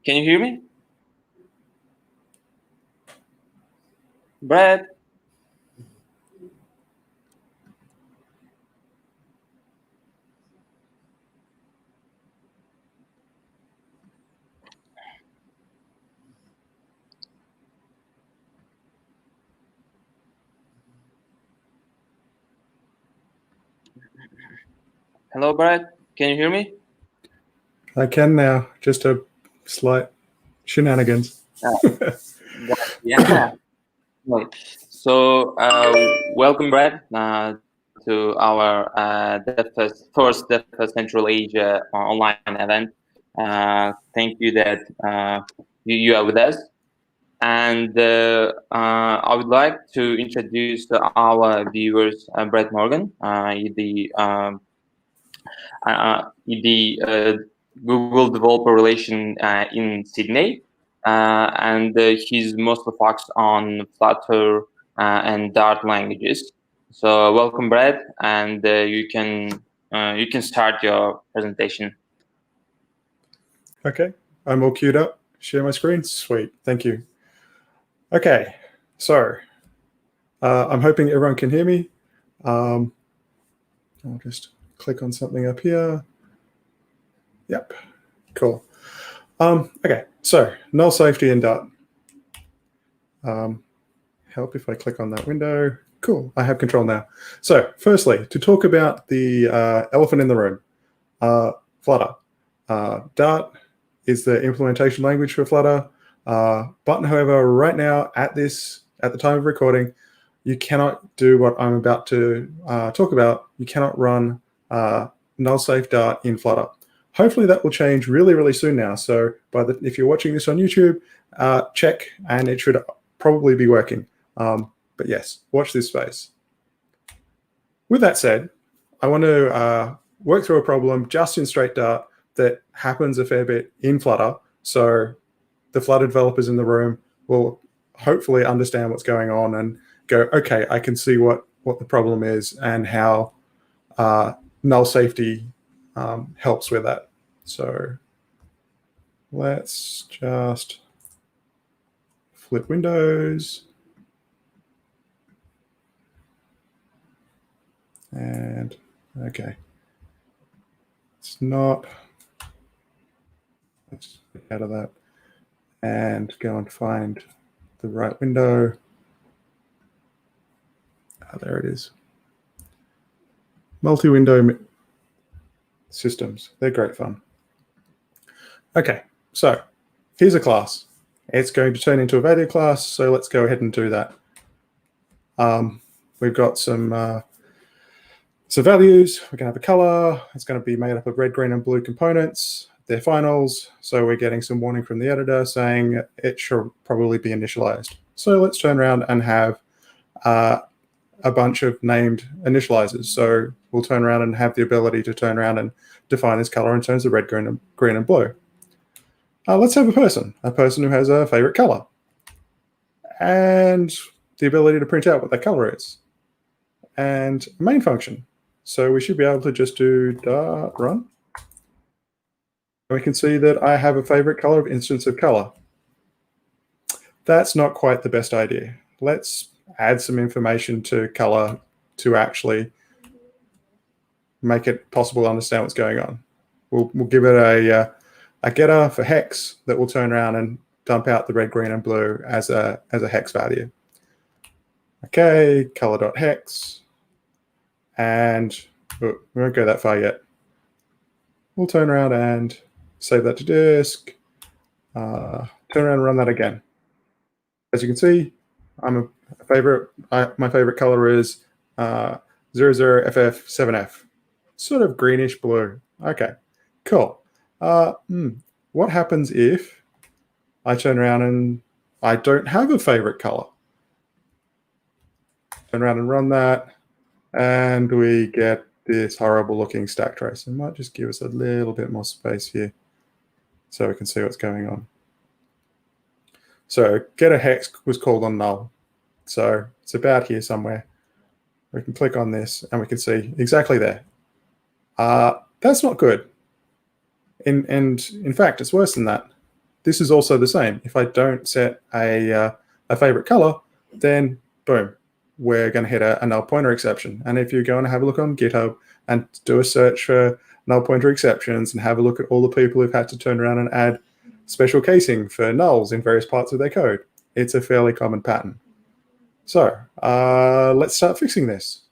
Can you hear me? Brad? Hello, Brad. Can you hear me? I can now. Just a slight shenanigans. Yeah. Right. So, welcome, Brad, to our DevFest, first DevFest Central Asia online event. Thank you that you are with us. And I would like to introduce to our viewers Brad Morgan, the Google Developer Relation in Sydney, and he's mostly focused on Flutter and Dart languages. So welcome, Brad, and you can start your presentation. Okay, I'm all queued up. Share my screen. Sweet, thank you. Okay, so I'm hoping everyone can hear me. I'll just click on something up here. Yep, cool. Okay, so null safety in Dart. Help if I click on that window. Cool, I have control now. So firstly, to talk about the elephant in the room, Flutter. Dart is the implementation language for Flutter. But however, right now at the time of recording, you cannot do what I'm about to talk about. You cannot run null safe Dart in Flutter. Hopefully that will change really, really soon now. So if you're watching this on YouTube, check, and it should probably be working. But yes, watch this space. With that said, I want to work through a problem just in straight Dart that happens a fair bit in Flutter. So the Flutter developers in the room will hopefully understand what's going on and go, okay, I can see what the problem is and how null safety helps with that. So let's just flip windows. And okay, it's not, let's get out of that and go and find the right window. There it is. Multi-window systems, they're great fun. Okay, so here's a class. It's going to turn into a value class, so let's go ahead and do that. We've got some values. We're going to have a color. It's going to be made up of red, green, and blue components. They're finals, so we're getting some warning from the editor saying it should probably be initialized. So let's turn around and have a bunch of named initializers. So we'll turn around and have the ability to turn around and define this color in terms of red, green, and blue. Let's have a person who has a favorite color and the ability to print out what that color is, and a main function. So we should be able to just do Dart run. And we can see that I have a favorite color of instance of color. That's not quite the best idea. Let's add some information to color to actually make it possible to understand what's going on. We'll give it a getter for hex that will turn around and dump out the red, green, and blue as a hex value. Okay, color.hex, and we won't go that far yet. We'll turn around and save that to disk. Turn around and run that again. As you can see, my favorite color is 00FF7F, sort of greenish blue. Okay, cool. What happens if I turn around and I don't have a favorite color? Turn around and run that, and we get this horrible looking stack trace. It might just give us a little bit more space here so we can see what's going on. So getter hex was called on null. So it's about here somewhere. We can click on this and we can see exactly there. That's not good. And in fact, it's worse than that. this is also the same. If I don't set a favorite color, then boom, we're going to hit a null pointer exception. And if you're going to have a look on GitHub and do a search for null pointer exceptions and have a look at all the people who've had to turn around and add special casing for nulls in various parts of their code, it's a fairly common pattern. So let's start fixing this.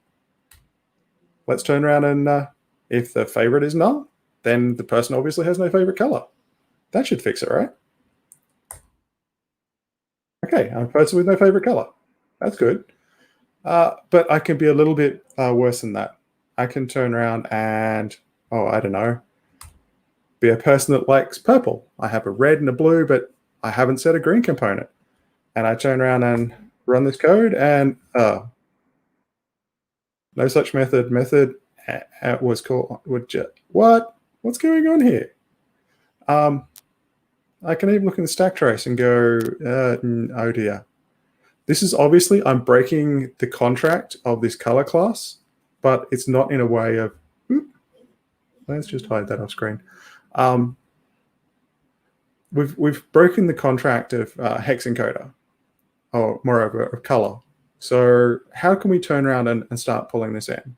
Let's turn around and if the favorite is null, then the person obviously has no favorite color. That should fix it, right? Okay, I'm a person with no favorite color. That's good. But I can be a little bit worse than that. I can turn around and, I don't know, be a person that likes purple. I have a red and a blue, but I haven't set a green component. And I turn around and run this code and no such method was called. What? What's going on here? I can even look in the stack trace and go, oh dear. This is obviously, I'm breaking the contract of this color class, but it's not in a way of, let's just hide that off screen. We've broken the contract of hex encoder, or moreover, of color. So how can we turn around and start pulling this in?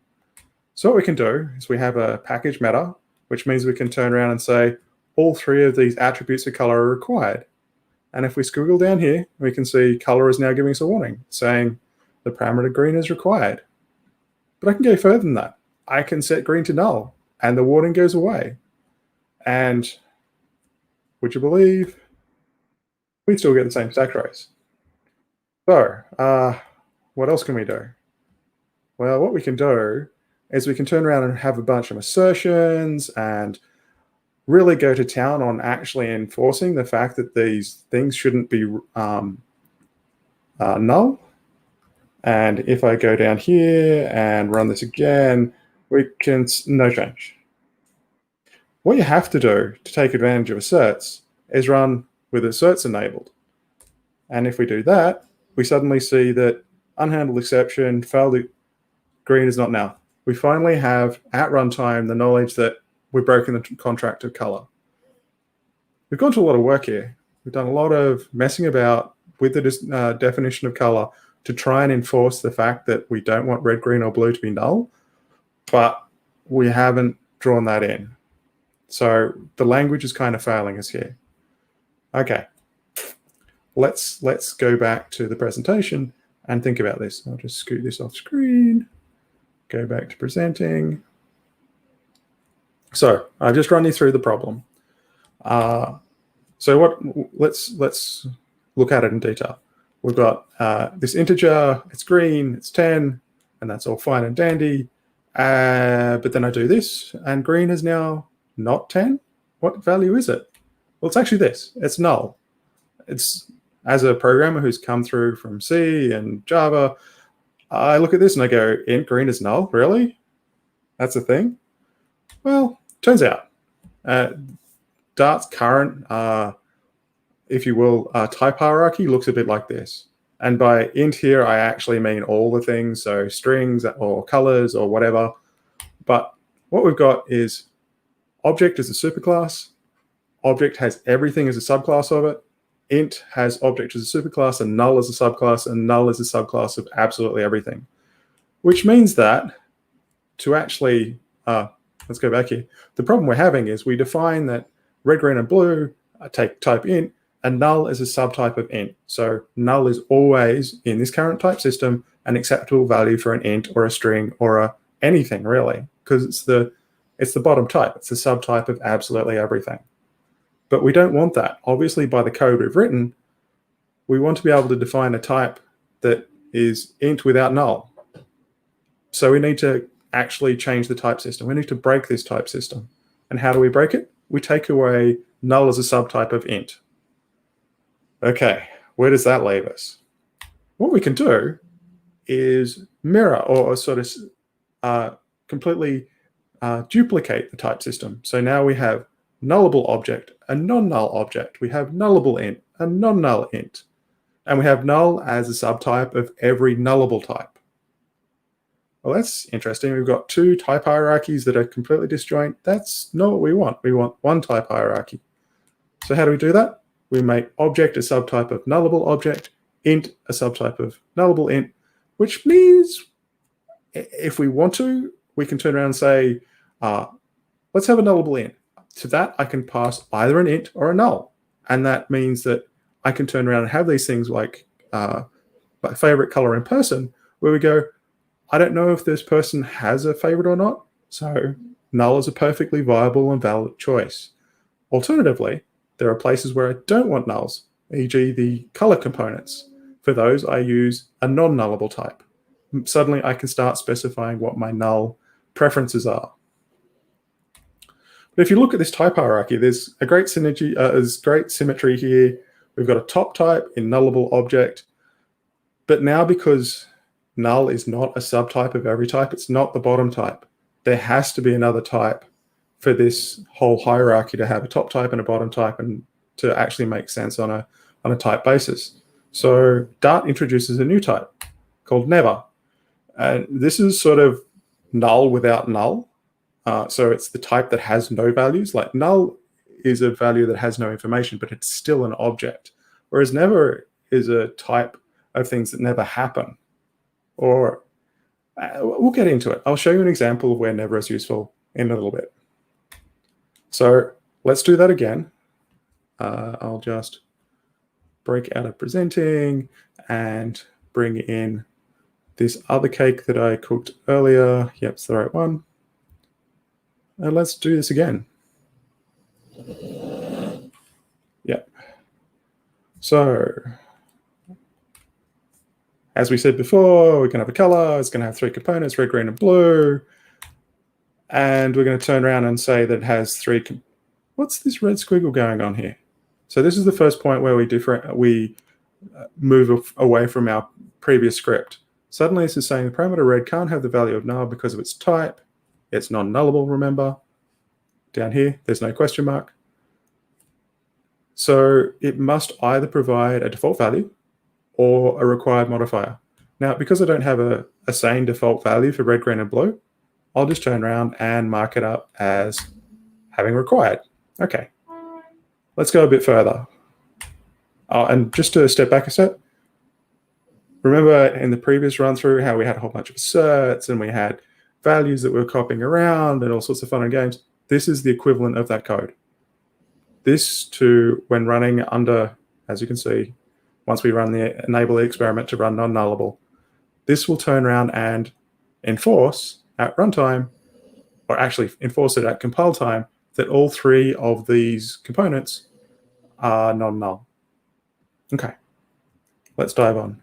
So what we can do is we have a package meta, which means we can turn around and say, all three of these attributes of color are required. And if we squiggle down here, we can see color is now giving us a warning saying the parameter green is required. But I can go further than that. I can set green to null and the warning goes away. And would you believe we still get the same stack trace? So what else can we do? Well, what we can do is we can turn around and have a bunch of assertions and really go to town on actually enforcing the fact that these things shouldn't be null. And if I go down here and run this again, we can, no change. What you have to do to take advantage of asserts is run with asserts enabled. And if we do that, we suddenly see that unhandled exception, failed green is not null. We finally have at runtime the knowledge that we've broken the contract of color. We've gone to a lot of work here. We've done a lot of messing about with the definition of color to try and enforce the fact that we don't want red, green, or blue to be null, but we haven't drawn that in. So the language is kind of failing us here. Okay, let's go back to the presentation and think about this. I'll just scoot this off screen, go back to presenting. So I've just run you through the problem. Let's look at it in detail. We've got this integer, it's green, it's 10, and that's all fine and dandy. But then I do this, and green is now not 10. What value is it? Well, it's actually this. It's null. It's, as a programmer who's come through from C and Java, I look at this and I go, int green is null? Really? That's a thing? Well, turns out Dart's current, if you will, type hierarchy looks a bit like this. And by int here, I actually mean all the things, so strings or colors or whatever. But what we've got is object is a superclass. Object has everything as a subclass of it. Int has object as a superclass and null as a subclass, and null is a subclass of absolutely everything. Which means that to actually, let's go back here. The problem we're having is we define that red, green, and blue take type int, and null is a subtype of int. So null is always, in this current type system, an acceptable value for an int or a string or anything really, because it's the bottom type. It's the subtype of absolutely everything. But we don't want that. Obviously, by the code we've written, we want to be able to define a type that is int without null. So we need to actually change the type system. We need to break this type system. And how do we break it? We take away null as a subtype of int. Okay, where does that leave us? What we can do is mirror or sort of completely duplicate the type system. So now we have nullable object, a non-null object. We have nullable int, a non-null int. And we have null as a subtype of every nullable type. Well, that's interesting. We've got two type hierarchies that are completely disjoint. That's not what we want. We want one type hierarchy. So how do we do that? we make object a subtype of nullable object, int a subtype of nullable int, which means if we want to, we can turn around and say, let's have a nullable int. To that, I can pass either an int or a null. And that means that I can turn around and have these things like my favorite color in person, where we go, I don't know if this person has a favorite or not, so null is a perfectly viable and valid choice. Alternatively, there are places where I don't want nulls, e.g. the color components. For those, I use a non-nullable type. Suddenly, I can start specifying what my null preferences are. But if you look at this type hierarchy, there's a great synergy, there's great symmetry here. We've got a top type in nullable object, but now because null is not a subtype of every type, it's not the bottom type. There has to be another type for this whole hierarchy to have a top type and a bottom type and to actually make sense on a type basis. So Dart introduces a new type called never. And this is sort of null without null. So it's the type that has no values. Like null is a value that has no information, but it's still an object. Whereas never is a type of things that never happen. Or we'll get into it. I'll show you an example of where never is useful in a little bit. So let's do that again. I'll just break out of presenting and bring in this other cake that I cooked earlier. Yep, it's the right one. And let's do this again. Yep. So as we said before, we can have a color. It's going to have 3 components, red, green, and blue. And we're going to turn around and say that it has 3. What's this red squiggle going on here? So this is the first point where we move away from our previous script. Suddenly this is saying the parameter red can't have the value of null because of its type. It's non-nullable, remember. Down here, there's no question mark. So it must either provide a default value or a required modifier. Now, because I don't have a sane default value for red, green, and blue, I'll just turn around and mark it up as having required. Okay, let's go a bit further. And just to step back a step, remember in the previous run through how we had a whole bunch of asserts and we had values that we were copying around and all sorts of fun and games? This is the equivalent of that code. This to when running under, as you can see, once we run the enable the experiment to run non-nullable, this will turn around and enforce at runtime, or actually enforce it at compile time, that all 3 of these components are non-null. Okay, let's dive on.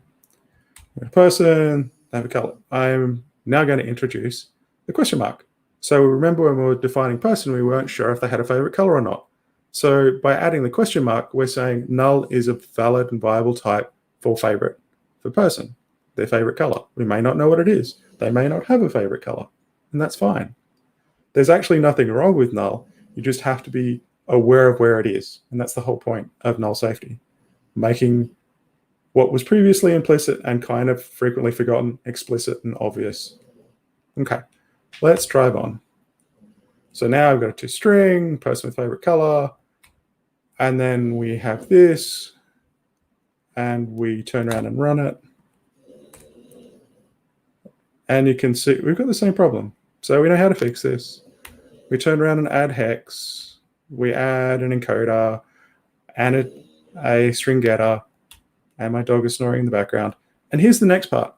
Person, have a color. I'm now going to introduce the question mark. So remember when we were defining person, we weren't sure if they had a favorite color or not. So by adding the question mark, we're saying null is a valid and viable type for favorite, for person, their favorite color. We may not know what it is. They may not have a favorite color, and that's fine. There's actually nothing wrong with null. You just have to be aware of where it is. And that's the whole point of null safety, making what was previously implicit and kind of frequently forgotten explicit and obvious. Okay, let's drive on. So now I've got a toString, person with favorite color, and then we have this, and we turn around and run it. And you can see we've got the same problem. So we know how to fix this. We turn around and add hex. We add an encoder and a string getter, and my dog is snoring in the background. And here's the next part.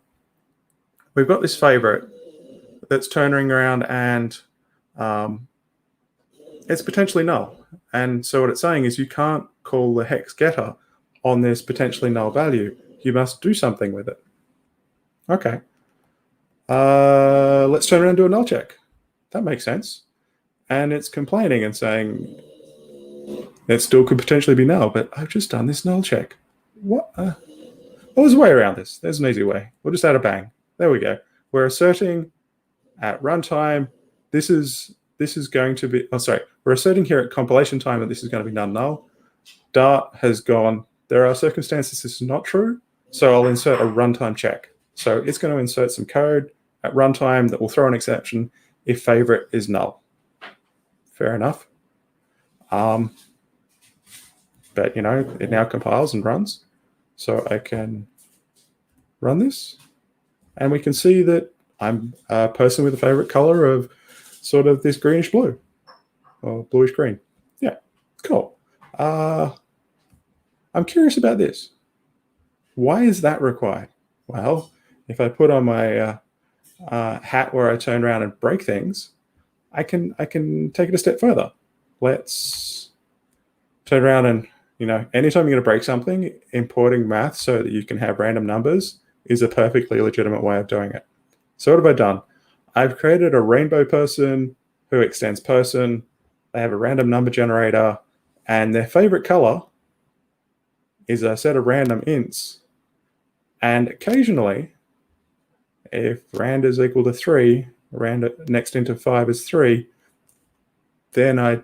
We've got this favorite that's turning around and it's potentially null. And so what it's saying is you can't call the hex getter on this potentially null value. You must do something with it. Okay. Let's turn around and do a null check. That makes sense. And it's complaining and saying it still could potentially be null, but I've just done this null check. What? Well, there's a way around this. There's an easy way. We'll just add a bang. There we go. We're asserting at runtime. This is going to be, we're asserting here at compilation time that this is going to be non-null. Dart has gone, there are circumstances this is not true, so I'll insert a runtime check. So it's going to insert some code at runtime that will throw an exception if favorite is null. Fair enough. But, it now compiles and runs. So I can run this, and we can see that I'm a person with a favorite color of sort of this greenish blue or bluish green. Yeah, cool. I'm curious about this. Why is that required? Well, if I put on my hat where I turn around and break things, I can take it a step further. Let's turn around and, anytime you're going to break something, importing math so that you can have random numbers is a perfectly legitimate way of doing it. So what have I done? I've created a rainbow person who extends person. They have a random number generator, and their favorite color is a set of random ints. And occasionally, if rand is equal to 3, rand next into 5 is 3, then I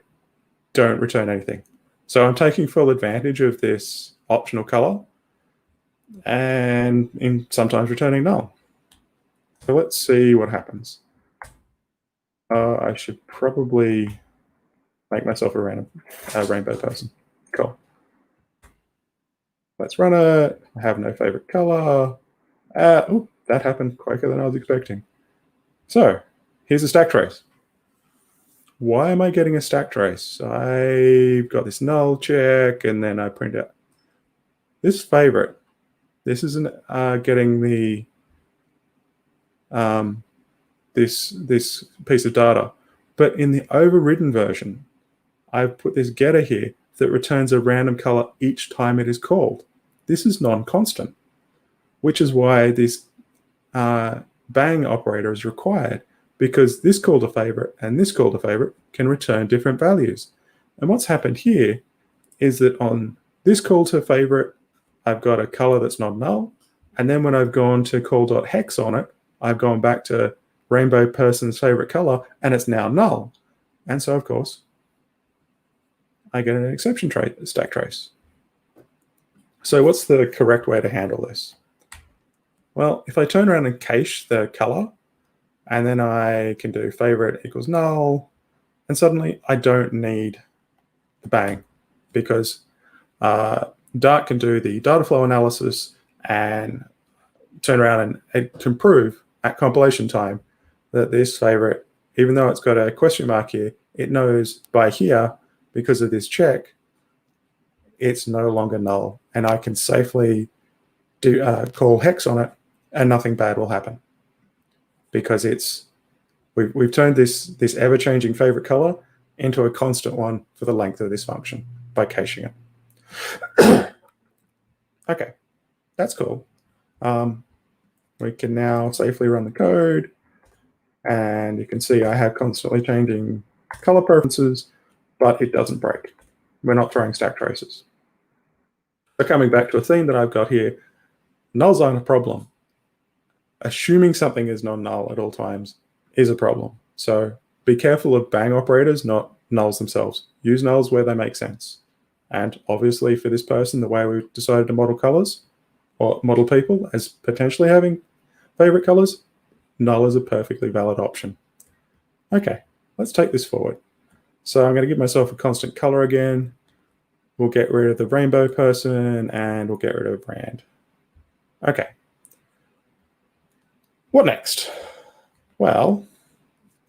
don't return anything. So I'm taking full advantage of this optional color and sometimes returning null. So let's see what happens. I should probably make myself a rainbow person. Cool. Let's run it. I have no favorite color. Oh, that happened quicker than I was expecting. So here's a stack trace. Why am I getting a stack trace? I've got this null check, and then I print out this favorite. This isn't getting the this piece of data, but in the overridden version, I've put this getter here that returns a random color each time it is called. This is non-constant, which is why this bang operator is required, because this call to favorite and this call to favorite can return different values. And what's happened here is that on this call to favorite, I've got a color that's not null. And then when I've gone to call.hex on it, I've gone back to rainbow person's favorite color, and it's now null. And so, of course, I get an exception stack trace. So what's the correct way to handle this? Well, if I turn around and cache the color, and then I can do favorite equals null, and suddenly I don't need the bang, because Dart can do the data flow analysis and turn around and it can prove at compilation time that this favorite, even though it's got a question mark here, it knows by here, because of this check, it's no longer null. And I can safely do call hex on it, and nothing bad will happen, because we've turned this ever-changing favorite color into a constant one for the length of this function by caching it. Okay, that's cool. We can now safely run the code, and you can see I have constantly changing color preferences, but it doesn't break. We're not throwing stack traces. So coming back to a theme that I've got here, nulls aren't a problem. Assuming something is non-null at all times is a problem. So be careful of bang operators, not nulls themselves. Use nulls where they make sense. And obviously for this person, the way we've decided to model colors or model people as potentially having favorite colors, null is a perfectly valid option. Okay, let's take this forward. So I'm going to give myself a constant color again. We'll get rid of the rainbow person, and we'll get rid of rand. Okay. What next? Well,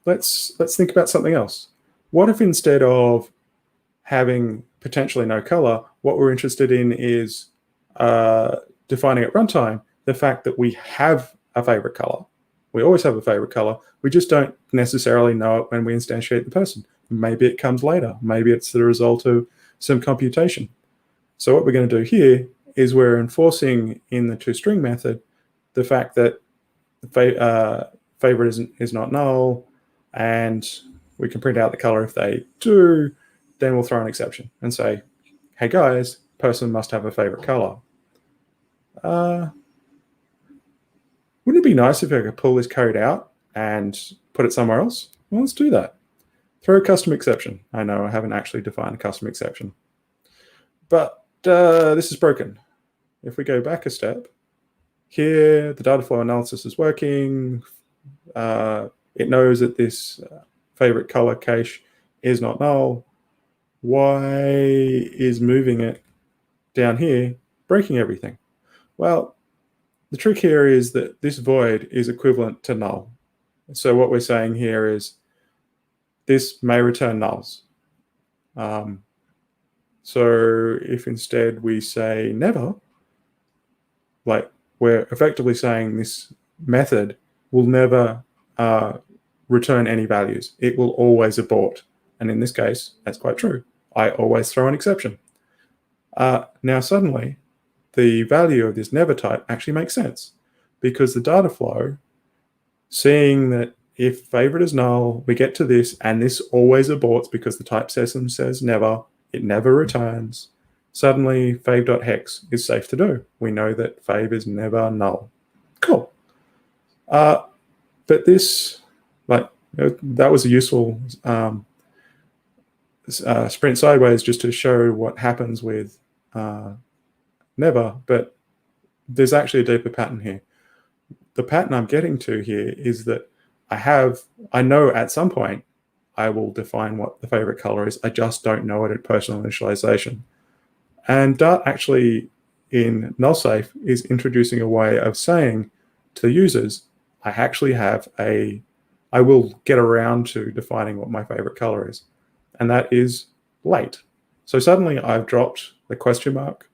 let's think about something else. What if instead of having potentially no color, what we're interested in is defining at runtime the fact that we have a favorite color. We always have a favorite color. We just don't necessarily know it when we instantiate the person. Maybe it comes later. Maybe it's the result of some computation. So what we're going to do here is we're enforcing in the toString method the fact that the favorite is not null, and we can print out the color if they do. Then we'll throw an exception and say, hey guys, person must have a favorite color. Wouldn't it be nice if I could pull this code out and put it somewhere else? Well, let's do that. Throw a custom exception. I know I haven't actually defined a custom exception, but this is broken. If we go back a step, here the data flow analysis is working. It knows that this favorite color cache is not null. Why is moving it down here breaking everything. Well, the trick here is that this void is equivalent to null. So what we're saying here is this may return nulls. So if instead we say never, like we're effectively saying this method will never return any values. It will always abort. And in this case, that's quite true. I always throw an exception. Now suddenly, the value of this never type actually makes sense, because the data flow, seeing that if favorite is null, we get to this, and this always aborts because the type system says never, it never returns. Suddenly, fave.hex is safe to do. We know that fave is never null. Cool. But this, that was a useful sprint sideways just to show what happens with never, but there's actually a deeper pattern here. The pattern I'm getting to here is that I know at some point I will define what the favorite color is. I just don't know it at personal initialization. And Dart actually in null-safe is introducing a way of saying to the users, I will get around to defining what my favorite color is. And that is late. So suddenly I've dropped the question mark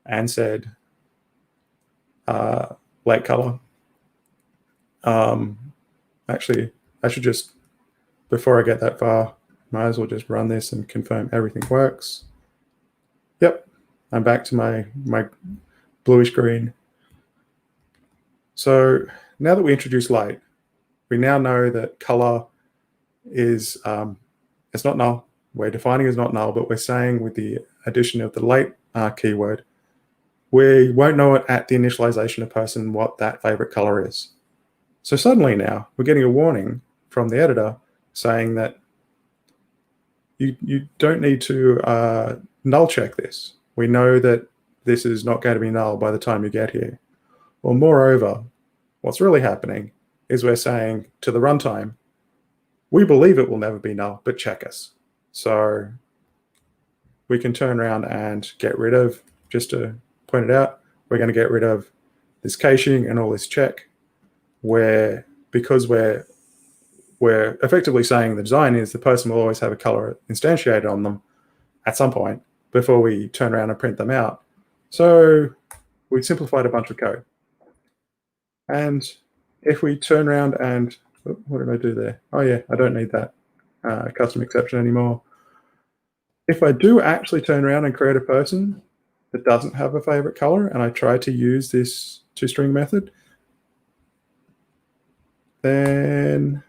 and said late color. Actually, I should just, before I get that far, might as well just run this and confirm everything works. Yep, I'm back to my bluish green. So now that we introduce light, we now know that color is, it's not null. We're defining as not null, but we're saying with the addition of the late keyword, we won't know it at the initialization of person what that favorite color is. So suddenly now we're getting a warning from the editor saying that you don't need to null check this. We know that this is not going to be null by the time you get here. Well, moreover, what's really happening is we're saying to the runtime, we believe it will never be null, but check us. So we can turn around and get rid of, just to point it out, we're going to get rid of this caching and all this check, where because we're effectively saying the design is the person will always have a color instantiated on them at some point before we turn around and print them out. So we simplified a bunch of code. And if we turn around and, what did I do there? Oh yeah, I don't need that custom exception anymore. If I do actually turn around and create a person that doesn't have a favorite color, and I try to use this toString method, then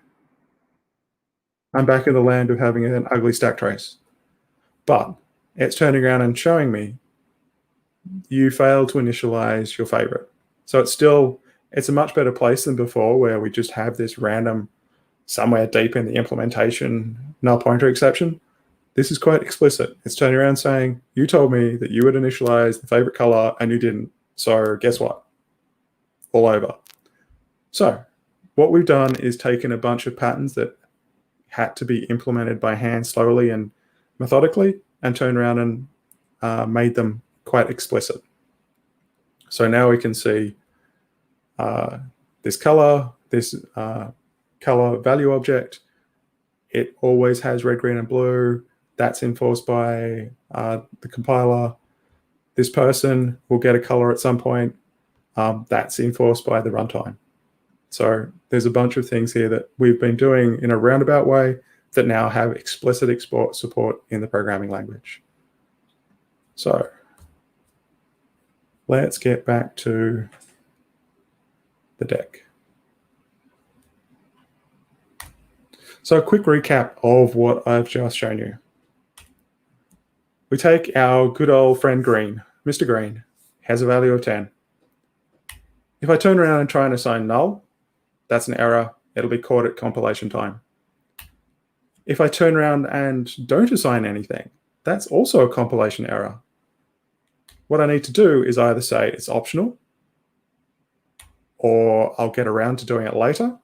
I'm back in the land of having an ugly stack trace. But it's turning around and showing me you failed to initialize your favorite. So it's a much better place than before, where we just have this random, somewhere deep in the implementation, null pointer exception. This is quite explicit. It's turning around saying, you told me that you would initialize the favorite color and you didn't. So guess what? All over. So what we've done is taken a bunch of patterns that had to be implemented by hand slowly and methodically and turned around and made them quite explicit. So now we can see this color value object. It always has red, green, and blue. That's enforced by the compiler. This person will get a color at some point. That's enforced by the runtime. So there's a bunch of things here that we've been doing in a roundabout way that now have explicit export support in the programming language. So let's get back to the deck. So a quick recap of what I've just shown you. We take our good old friend Green, Mr. Green, has a value of 10. If I turn around and try and assign null, that's an error. It'll be caught at compilation time. If I turn around and don't assign anything, that's also a compilation error. What I need to do is either say it's optional, or I'll get around to doing it later.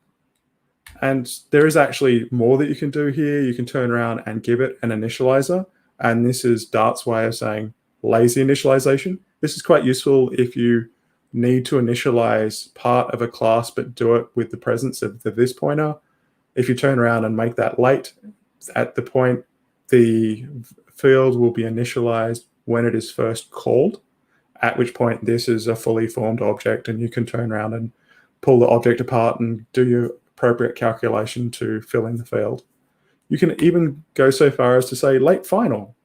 And there is actually more that you can do here. You can turn around and give it an initializer. And this is Dart's way of saying, lazy initialization. This is quite useful if you need to initialize part of a class but do it with the presence of the this pointer. If you turn around and make that late, at the point the field will be initialized when it is first called, at which point this is a fully formed object and you can turn around and pull the object apart and do your appropriate calculation to fill in the field. You can even go so far as to say late final.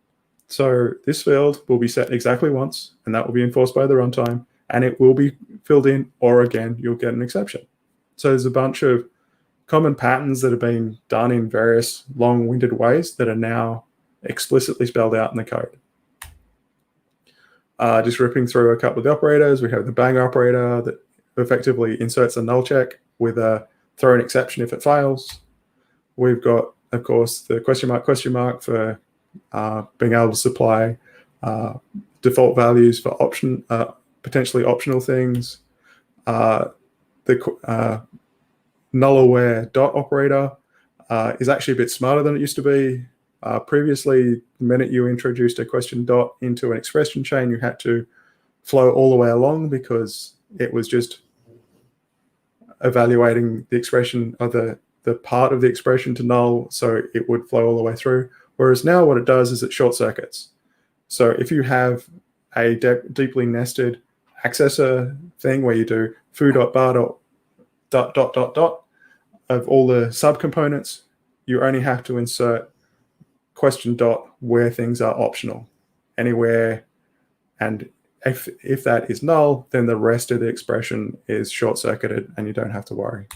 So this field will be set exactly once, and that will be enforced by the runtime, and it will be filled in, or again, you'll get an exception. So there's a bunch of common patterns that have been done in various long-winded ways that are now explicitly spelled out in the code. Just ripping through a couple of the operators, we have the bang operator that effectively inserts a null check with a throw an exception if it fails. We've got, of course, the question mark for being able to supply default values for potentially optional things. The null aware dot operator is actually a bit smarter than it used to be. Previously, the minute you introduced a question dot into an expression chain, you had to flow all the way along because it was just evaluating the expression or the part of the expression to null, so it would flow all the way through. Whereas now what it does is it short circuits. So if you have a deeply nested accessor thing where you do foo.bar dot of all the subcomponents, you only have to insert question dot where things are optional, anywhere, and if that is null, then the rest of the expression is short-circuited and you don't have to worry.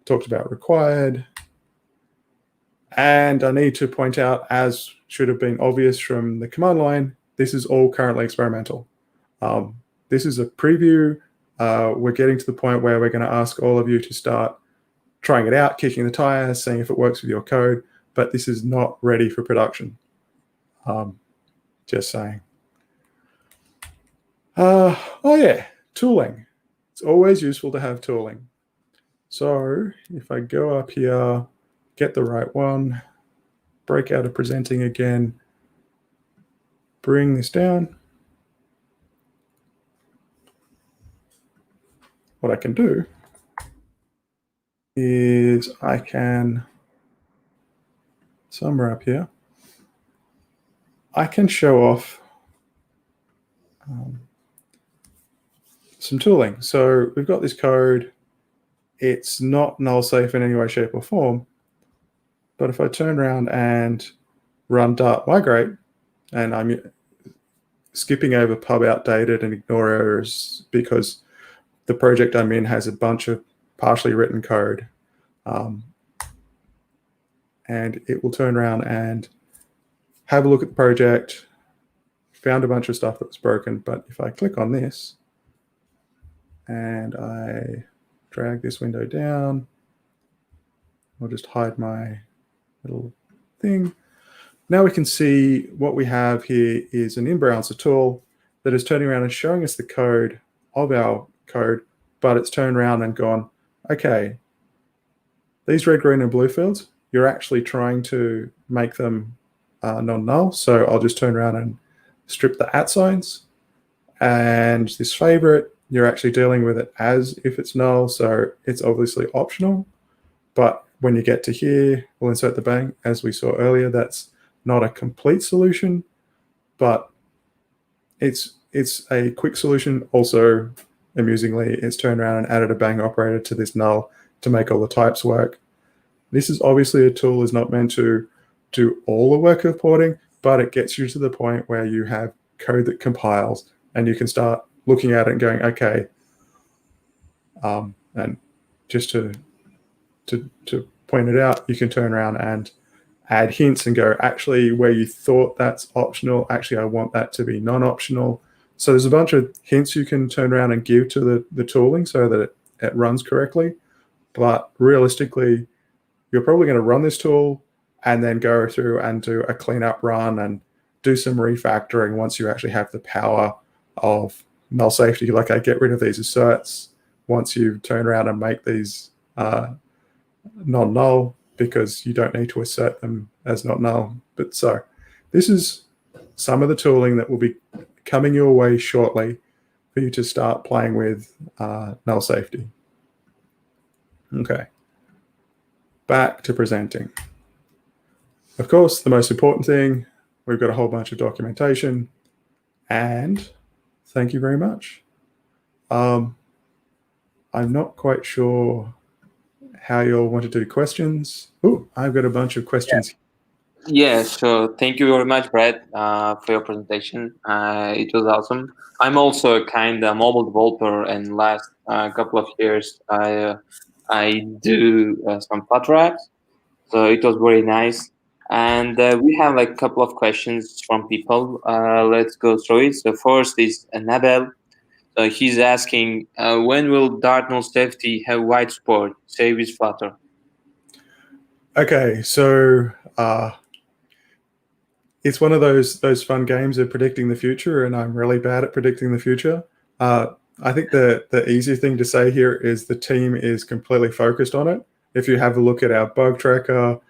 Talked about required. And I need to point out, as should have been obvious from the command line, this is all currently experimental. This is a preview. We're getting to the point where we're going to ask all of you to start trying it out, kicking the tires, seeing if it works with your code, but this is not ready for production. Just saying. Oh yeah, tooling. It's always useful to have tooling. So if I go up here, get the right one, break out of presenting again, bring this down. What I can do is I can, somewhere up here, I can show off some tooling. So we've got this code. It's not null safe in any way, shape, or form. But if I turn around and run dart migrate, and I'm skipping over pub outdated and ignore errors because the project I'm in has a bunch of partially written code. And it will turn around and have a look at the project, found a bunch of stuff that was broken. But if I click on this and I drag this window down, I'll just hide my little thing. Now we can see what we have here is an in-browser tool that is turning around and showing us the code of our code, but it's turned around and gone, okay, these red, green, and blue fields, you're actually trying to make them non-null. So I'll just turn around and strip the @ signs. And this favorite, you're actually dealing with it as if it's null. So it's obviously optional. But when you get to here, we'll insert the bang. As we saw earlier, that's not a complete solution, but it's a quick solution. Also, amusingly, it's turned around and added a bang operator to this null to make all the types work. This is obviously a tool is not meant to do all the work of porting, but it gets you to the point where you have code that compiles and you can start looking at it and going, okay, and just to point it out, you can turn around and add hints and go, actually, where you thought that's optional, actually, I want that to be non-optional. So there's a bunch of hints you can turn around and give to the tooling so that it runs correctly. But realistically, you're probably going to run this tool and then go through and do a cleanup run and do some refactoring once you actually have the power of null safety. Like I get rid of these asserts once you turn around and make these non-null, because you don't need to assert them as not null. But so this is some of the tooling that will be coming your way shortly for you to start playing with null safety. Okay, back to presenting. Of course, the most important thing, we've got a whole bunch of documentation, and thank you very much. I'm not quite sure how you'll want to do questions. Oh, I've got a bunch of questions. Yeah, so thank you very much, Brad, for your presentation. It was awesome. I'm also a kind of mobile developer, and last couple of years I do some Flutter apps. So it was very nice. And we have like a couple of questions from people. Let's go through it. So first is Nabel. So he's asking, when will Dart null safety have wide support, say with Flutter? Okay, so it's one of those fun games of predicting the future, and I'm really bad at predicting the future. I think the easy thing to say here is the team is completely focused on it. If you have a look at our bug tracker,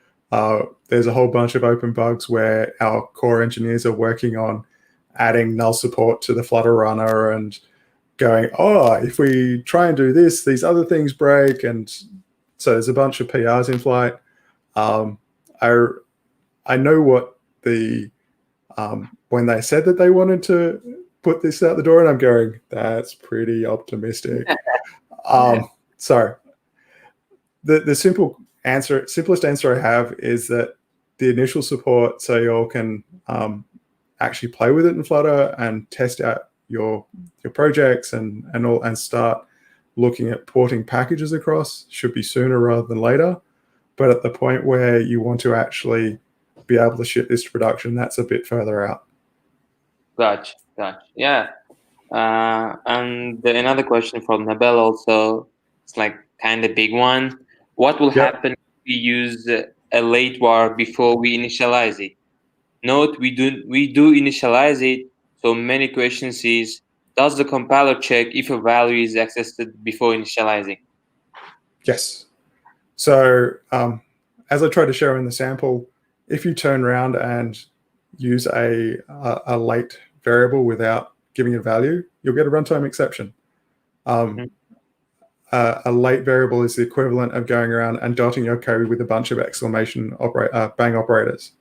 there's a whole bunch of open bugs where our core engineers are working on adding null support to the Flutter runner and going, oh, if we try and do this, these other things break. And so there's a bunch of PRs in flight. I know what the when they said that they wanted to put this out the door, and I'm going, that's pretty optimistic. So the simplest answer I have is that the initial support, so you all can actually play with it in Flutter and test out your projects and start looking at porting packages across, should be sooner rather than later. But at the point where you want to actually be able to ship this to production, that's a bit further out. Gotcha. Yeah. And another question from Nabel also, it's like kind of big one. What will happen if we use a late var before we initialize it? Note, we do initialize it, so many questions is, does the compiler check if a value is accessed before initializing? Yes. So as I tried to show in the sample, if you turn around and use a late variable without giving it a value, you'll get a runtime exception. A late variable is the equivalent of going around and dotting your code with a bunch of exclamation bang operators.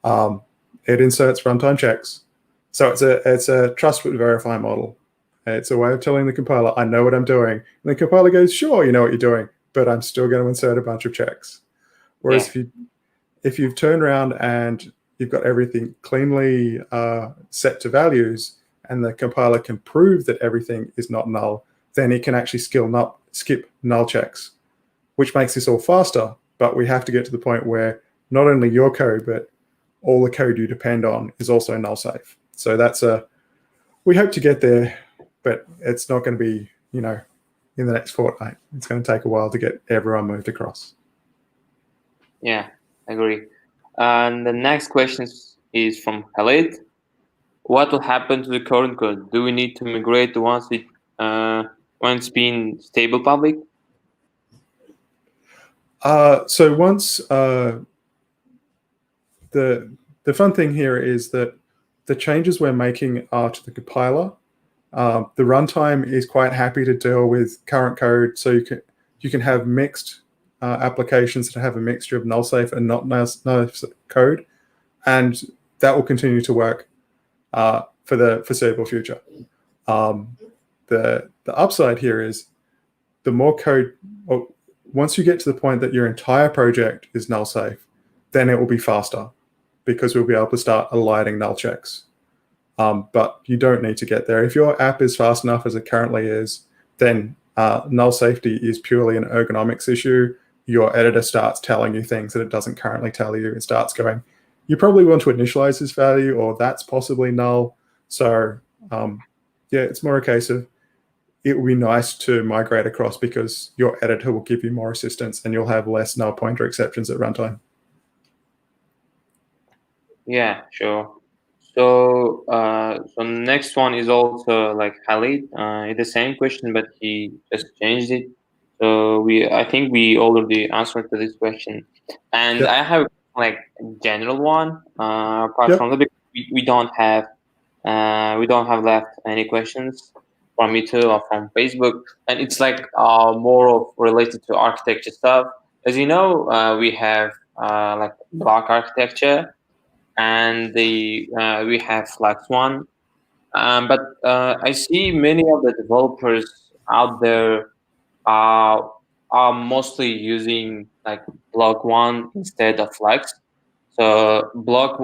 It inserts runtime checks. So it's a trust but verify model. It's a way of telling the compiler, I know what I'm doing. And the compiler goes, sure, you know what you're doing, but I'm still going to insert a bunch of checks. Whereas if you've turned around and you've got everything cleanly set to values, and the compiler can prove that everything is not null, then it can actually skip null checks, which makes this all faster. But we have to get to the point where not only your code, but all the code you depend on is also null safe. So we hope to get there, but it's not going to be, in the next fortnight. It's going to take a while to get everyone moved across. Yeah, I agree. And the next question is from Khalid. What will happen to the current code? Do we need to migrate once it's been stable public? So once the fun thing here is that the changes we're making are to the compiler. The runtime is quite happy to deal with current code, so you can have mixed applications that have a mixture of null safe and not null safe code, and that will continue to work for the foreseeable future. The upside here is the more code, once you get to the point that your entire project is null safe, then it will be faster because we'll be able to start alighting null checks. But you don't need to get there. If your app is fast enough as it currently is, then null safety is purely an ergonomics issue. Your editor starts telling you things that it doesn't currently tell you. It starts going, you probably want to initialize this value, or that's possibly null. So yeah, it's more a case of it will be nice to migrate across because your editor will give you more assistance and you'll have less null pointer exceptions at runtime. Yeah, sure. So next one is also like Khalid. It's the same question, but he just changed it. So I think we already answered to this question. And I have like a general one, apart from the big we don't have left any questions from YouTube or from Facebook, and it's like more of related to architecture stuff. As you know, we have like block architecture, and we have track1. But I see many of the developers out there uh, are mostly using like block1 instead of flex. So block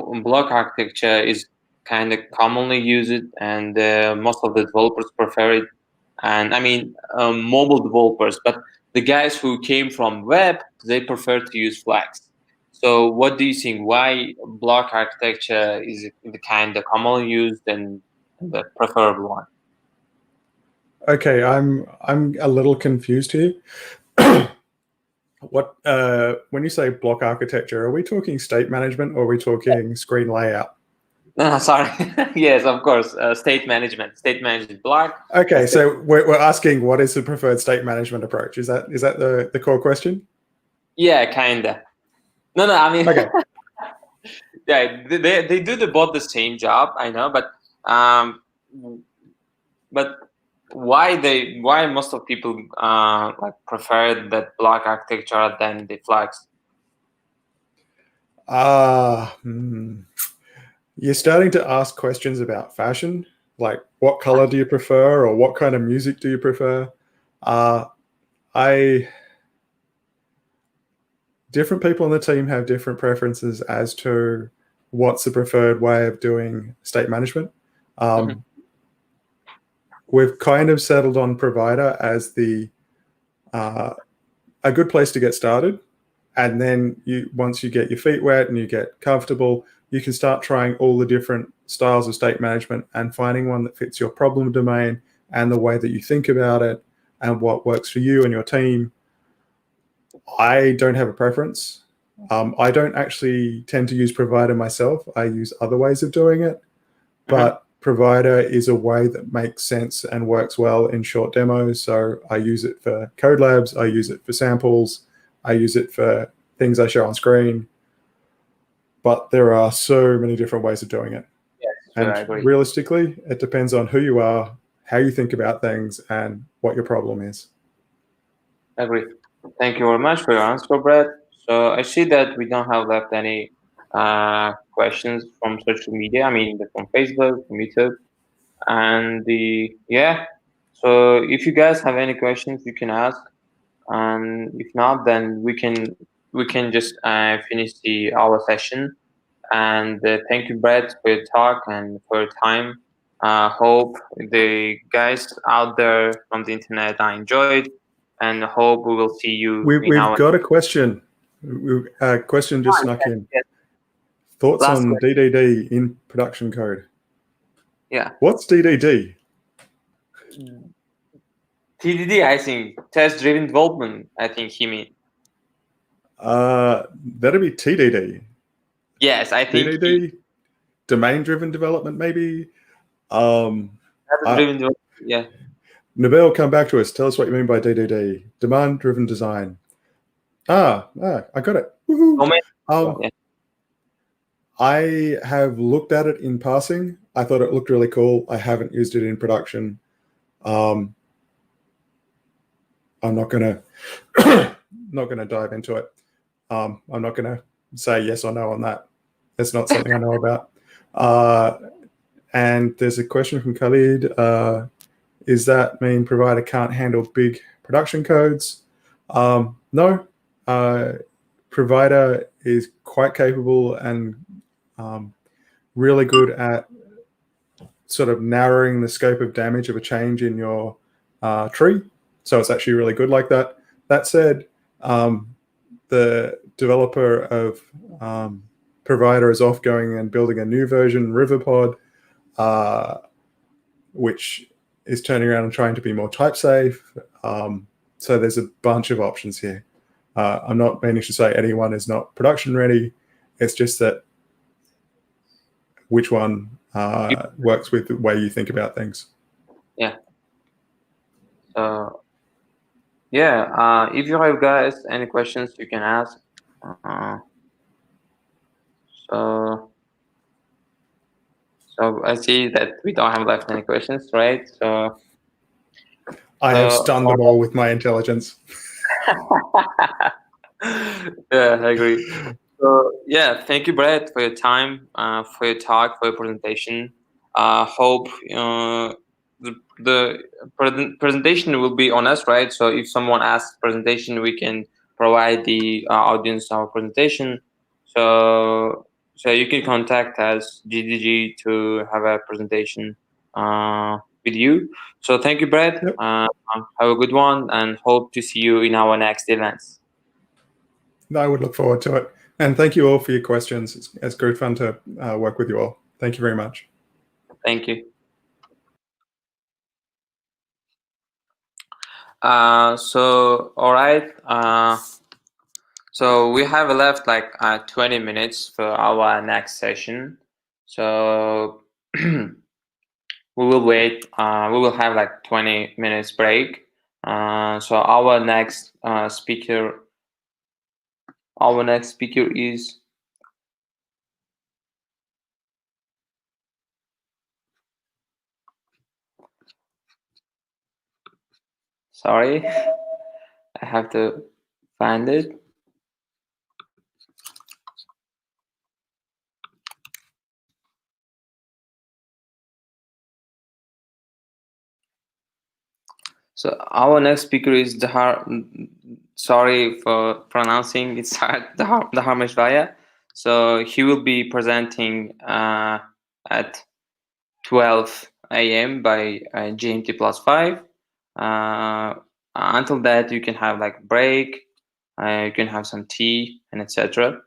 architecture is kind of commonly used, and most of the developers prefer it. And I mean, mobile developers, but the guys who came from web, they prefer to use flex. So what do you think? Why block architecture is the kind of commonly used and the preferable one? Okay, I'm a little confused here. What when you say block architecture, are we talking state management or are we talking screen layout? No, sorry. Yes, of course. State management block. Okay, so we're asking what is the preferred state management approach? Is that the core question? Yeah, kinda. No, I mean, Okay. yeah, they do both the same job, I know, but why most of people like prefer that block architecture than the flex? You're starting to ask questions about fashion, like what color do you prefer, or what kind of music do you prefer? Different people on the team have different preferences as to what's the preferred way of doing state management. We've kind of settled on provider as a good place to get started. And then once you get your feet wet and you get comfortable, you can start trying all the different styles of state management and finding one that fits your problem domain and the way that you think about it and what works for you and your team. I don't have a preference. I don't actually tend to use provider myself. I use other ways of doing it, but provider is a way that makes sense and works well in short demos. So I use it for codelabs. I use it for samples. I use it for things I show on screen. But there are so many different ways of doing it. Yes, and I agree. Realistically, it depends on who you are, how you think about things, and what your problem is. I agree. Thank you very much for your answer, Brett. So I see that we don't have left any questions from social media. I mean, from Facebook, from YouTube, and yeah. So if you guys have any questions, you can ask, and if not, then we can just finish our session. And thank you, Brett, for your talk and for your time. Hope the guys out there from the internet enjoyed, and hope we will see you. We've got a question. A question just snuck in. Yes. Thoughts on DDD in production code? Yeah. What's DDD? TDD, I think. Test-driven development, I think he mean. That'd be TDD. Yes, I think TDD, domain-driven development, maybe. Driven development, yeah. Nabil, come back to us. Tell us what you mean by DDD. Demand-driven design. I got it. Yeah. I have looked at it in passing. I thought it looked really cool. I haven't used it in production. I'm not gonna dive into it. I'm not gonna say yes or no on that. It's not something I know about. And there's a question from Khalid. Is that mean provider can't handle big production codes? No. Provider is quite capable and really good at sort of narrowing the scope of damage of a change in your tree. So it's actually really good like that. That said, the developer of provider is off going and building a new version, Riverpod, which is turning around and trying to be more type safe. So there's a bunch of options here. I'm not meaning to say anyone is not production ready. It's just that which one works with the way you think about things. Yeah. So yeah, if you have guys any questions, you can ask. So So I see that we don't have left any questions, right? So I have stunned them all with my intelligence. yeah, I agree. So yeah, thank you, Brett, for your time, for your talk, for your presentation. Hope the presentation will be on us, right? So if someone asks presentation, we can provide the audience our presentation. So you can contact us, GDG, to have a presentation with you. So thank you, Brett. Yep. Have a good one, and hope to see you in our next events. I would look forward to it. And thank you all for your questions. It's great fun to work with you all. Thank you very much. Thank you. So all right. So we have left like 20 minutes for our next session. So we will wait. We will have like 20 minutes break. So our next speaker is. Sorry, I have to find it. So our next speaker is Dahar. Sorry for pronouncing it's hard. Dahar Meshvaya. So he will be presenting at 12 a.m. by GMT +5. Until that, you can have like break. You can have some tea and etc.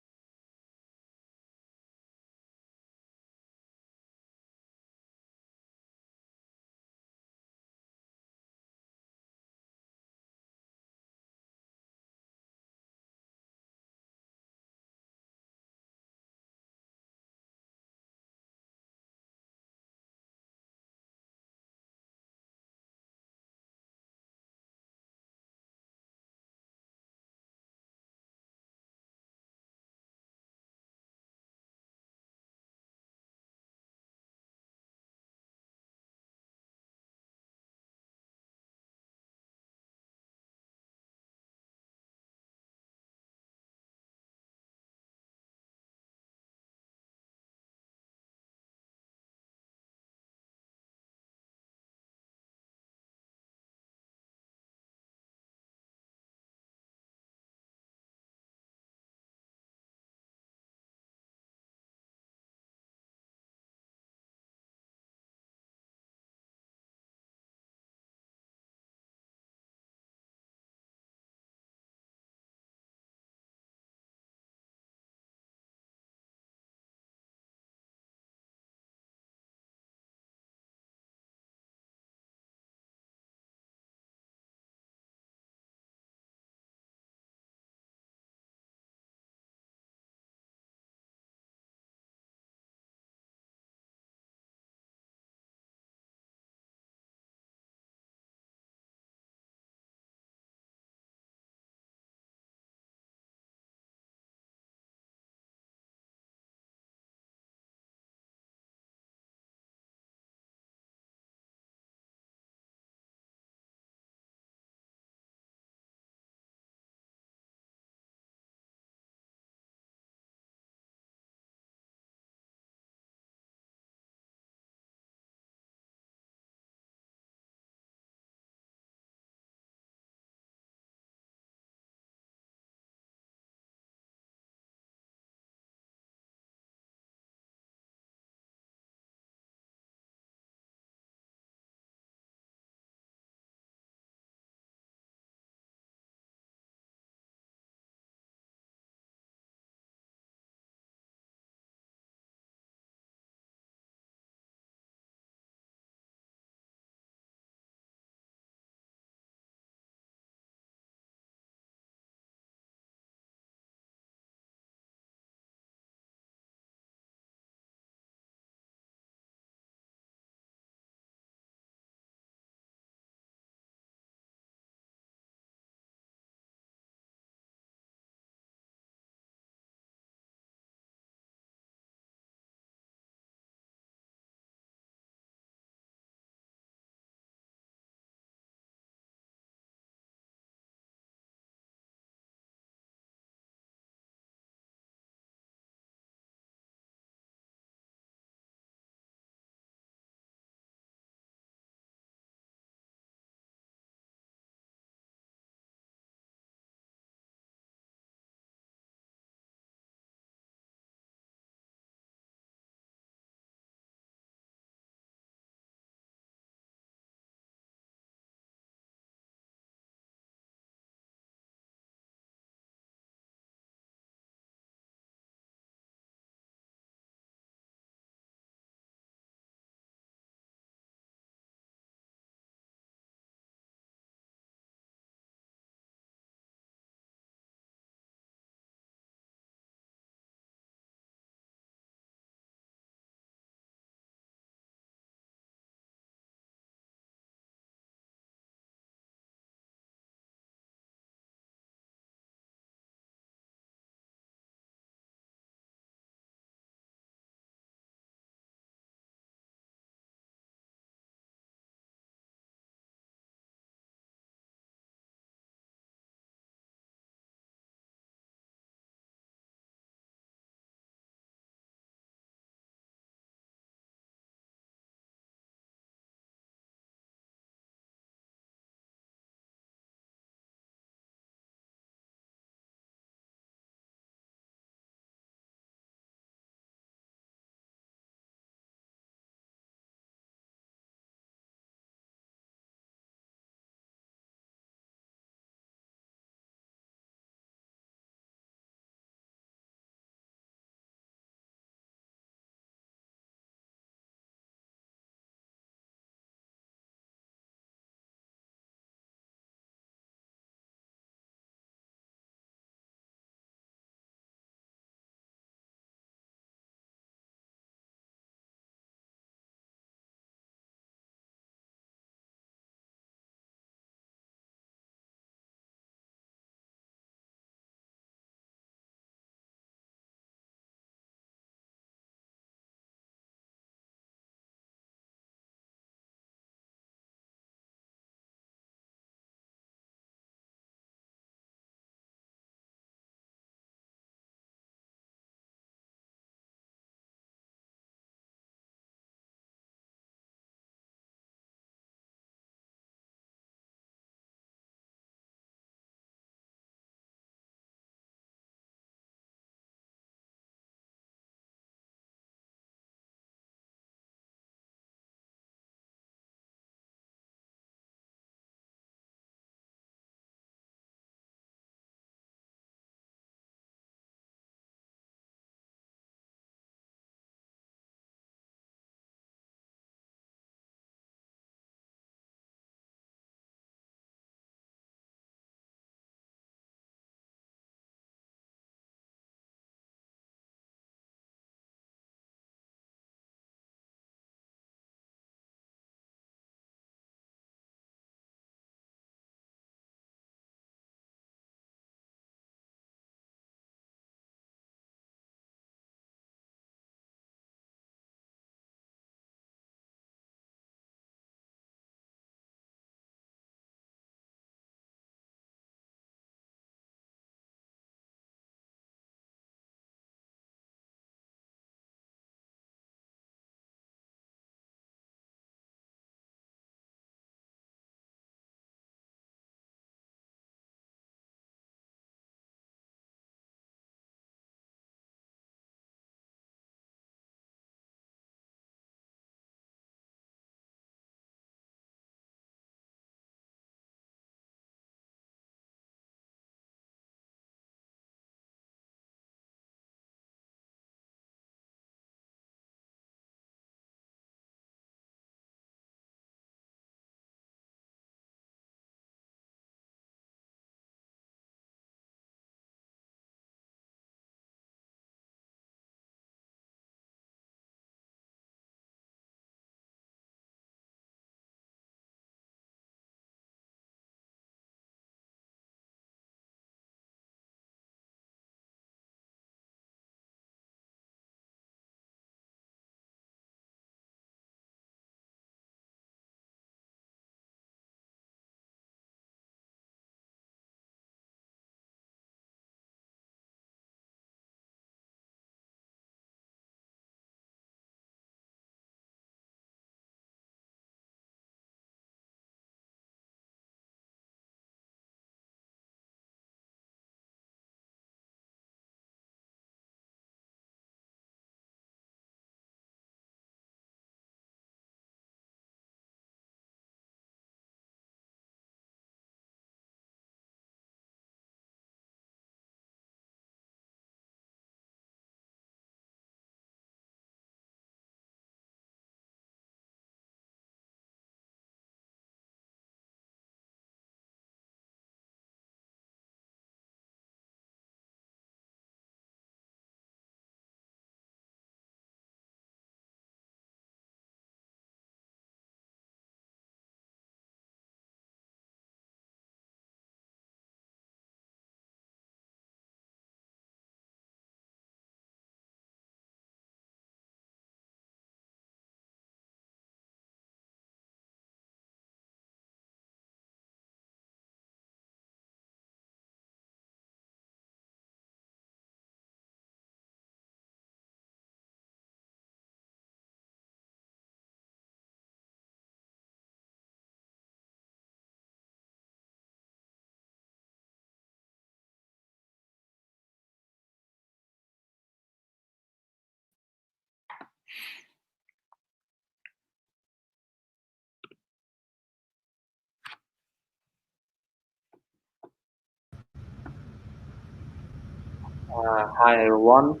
Hi everyone.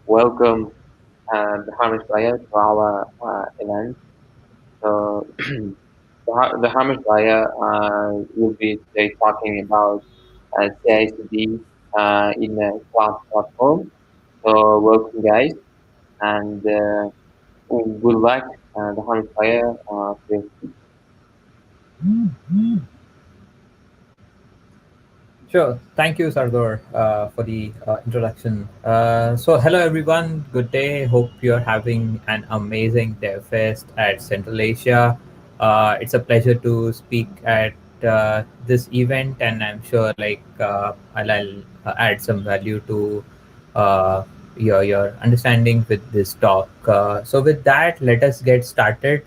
Welcome the Hamish Raya to our event. So the Hamish Raya will be today talking about CI/CD in the cloud platform. So welcome guys, and good luck. The Hamish Raya. Sure. Thank you, Sardor, for the introduction. So, hello, everyone. Good day. Hope you're having an amazing DevFest at Central Asia. It's a pleasure to speak at this event, and I'm sure I'll add some value to uh, your understanding with this talk. So, with that, let us get started.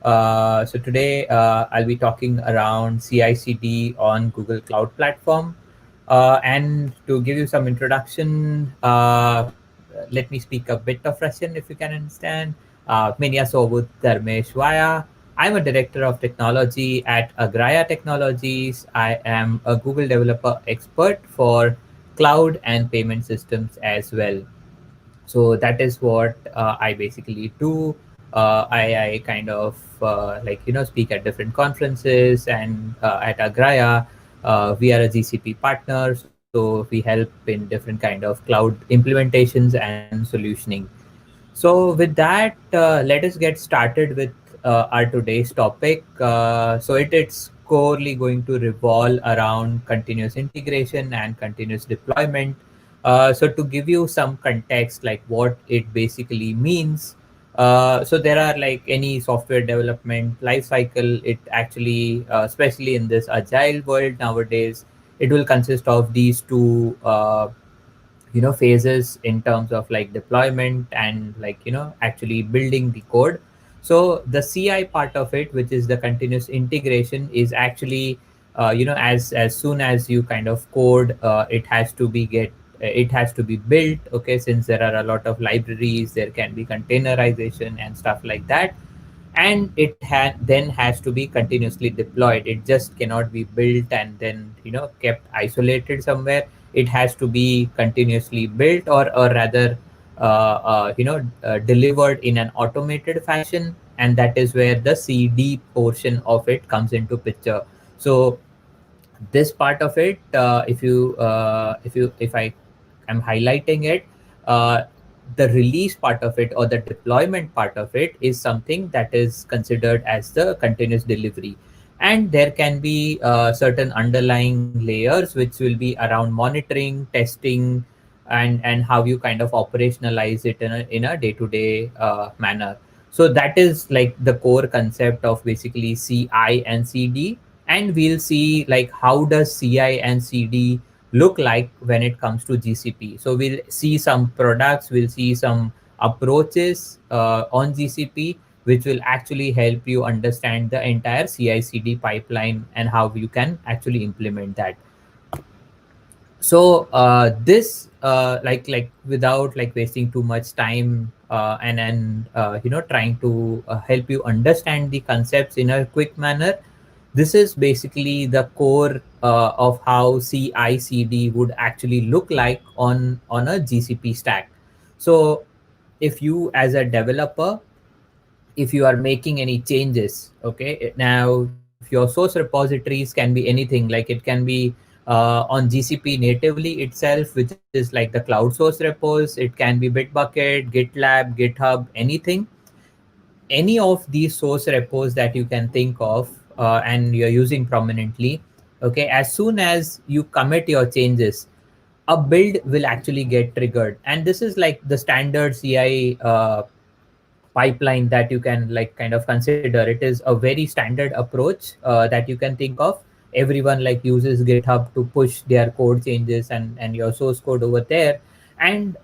So today I'll be talking around CI/CD on Google Cloud Platform. And to give you some introduction, let me speak a bit of Russian if you can understand. Меня зовут Dharmesh Vaya. I'm a director of technology at Agraya Technologies. I am a Google developer expert for cloud and payment systems as well. So that is what I basically do. I kind of speak at different conferences, and at Agraya we are a GCP partner, so we help in different kind of cloud implementations and solutioning. So with that, let us get started with our today's topic. It's corely going to revolve around continuous integration and continuous deployment. So to give you some context, like what it basically means. So there are like any software development life cycle. It actually, especially in this agile world nowadays, it will consist of these two phases in terms of like deployment and actually building the code. So the CI part of it, which is the continuous integration, is actually as soon as you kind of code, it has to be built. Okay, since there are a lot of libraries, there can be containerization and stuff like that, and then has to be continuously deployed. It just cannot be built and then kept isolated somewhere. It has to be continuously built, or rather delivered in an automated fashion, and that is where the CD portion of it comes into picture. So this part of it, if I am highlighting it, uh, the release part of it or the deployment part of it is something that is considered as the continuous delivery. And there can be certain underlying layers which will be around monitoring, testing, and how you kind of operationalize it in a day-to-day manner. So that is like the core concept of basically CI and CD. And we'll see like how does CI and CD look like when it comes to GCP. So we'll see some products, we'll see some approaches on GCP, which will actually help you understand the entire CI/CD pipeline and how you can actually implement that. So this without like wasting too much time, and trying to help you understand the concepts in a quick manner, this is basically the core of how CI/CD would actually look like on a GCP stack. So if you as a developer, if you are making any changes, okay, now your source repositories can be anything. Like it can be on GCP natively itself, which is like the cloud source repos. It can be Bitbucket, GitLab, GitHub, anything. Any of these source repos that you can think of and you're using prominently, okay, as soon as you commit your changes, a build will actually get triggered. And this is like the standard CI pipeline that you can like kind of consider. It is a very standard approach that you can think of. Everyone like uses GitHub to push their code changes and your source code over there, and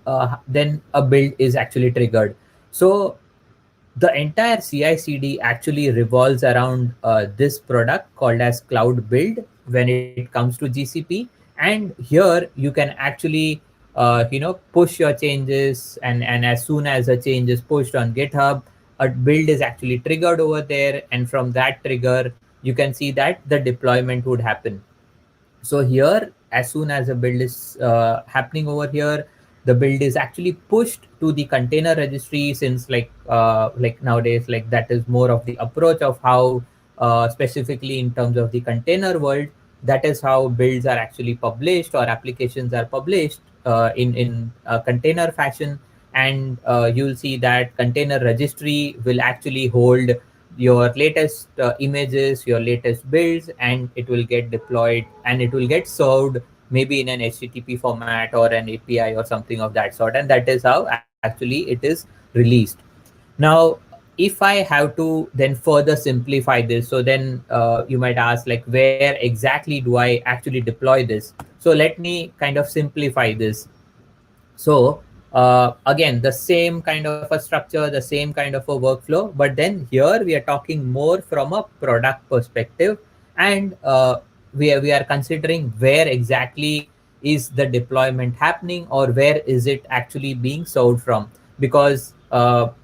then a build is actually triggered. So the entire CI/CD actually revolves around this product called as Cloud Build when it comes to GCP. And here you can actually push your changes, and as soon as a change is pushed on GitHub, a build is actually triggered over there, and from that trigger you can see that the deployment would happen. So here, as soon as a build is happening over here, the build is actually pushed to the container registry, since like nowadays, like that is more of the approach of how specifically in terms of the container world, that is how builds are actually published or applications are published in a container fashion. And you'll see that container registry will actually hold your latest images, your latest builds, and it will get deployed and it will get served maybe in an HTTP format or an API or something of that sort. And that is how actually it is released. Now, if I have to then further simplify this, so then you might ask, like, where exactly do I actually deploy this? So let me kind of simplify this. So again, the same kind of a structure, the same kind of a workflow, but then here we are talking more from a product perspective, and we are considering where exactly is the deployment happening, or where is it actually being served from. Because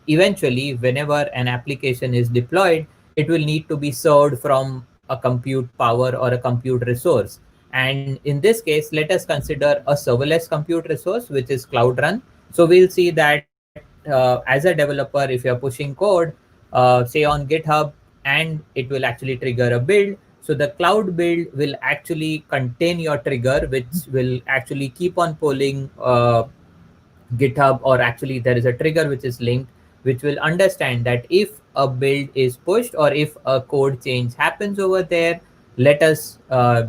eventually, whenever an application is deployed, it will need to be served from a compute power or a compute resource. And in this case, let us consider a serverless compute resource, which is Cloud Run. So we'll see that as a developer, if you're pushing code, say on GitHub, and it will actually trigger a build. So the cloud build will actually contain your trigger, which will actually keep on polling GitHub, or actually there is a trigger which is linked, which will understand that if a build is pushed or if a code change happens over there, let us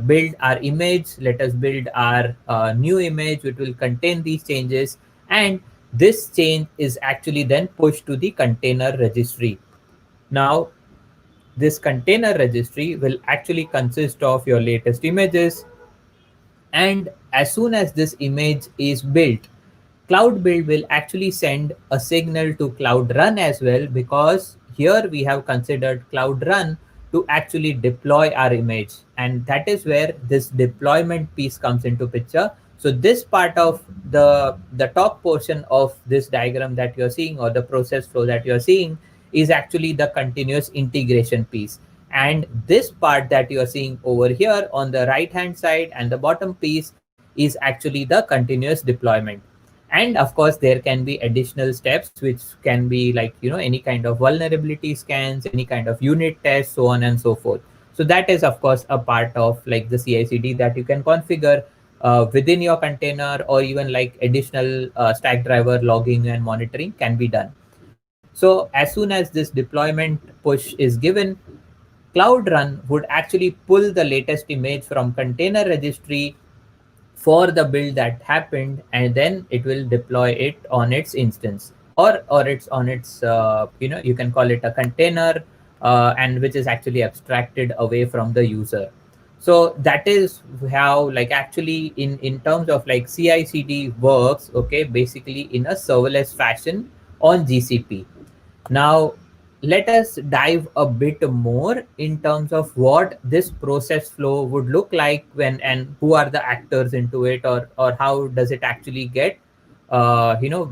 build our image, let us build our new image, which will contain these changes. And this change is actually then pushed to the container registry. Now, this container registry will actually consist of your latest images. And as soon as this image is built, Cloud Build will actually send a signal to Cloud Run as well, because here we have considered Cloud Run to actually deploy our image. And that is where this deployment piece comes into picture. So this part of the top portion of this diagram that you're seeing, or the process flow that you're seeing, is actually the continuous integration piece. And this part that you're seeing over here on the right hand side and the bottom piece is actually the continuous deployment. And of course, there can be additional steps, which can be like, any kind of vulnerability scans, any kind of unit tests, so on and so forth. So that is, of course, a part of like the CI/CD that you can configure within your container, or even like additional stack driver logging and monitoring can be done. So as soon as this deployment push is given, Cloud Run would actually pull the latest image from container registry for the build that happened, and then it will deploy it on its instance, or it's on its you can call it a container, and which is actually abstracted away from the user. So that is how, like, actually in terms of like CI/CD works, okay, basically in a serverless fashion on GCP. Now, let us dive a bit more in terms of what this process flow would look like when, and who are the actors into it, or how does it actually get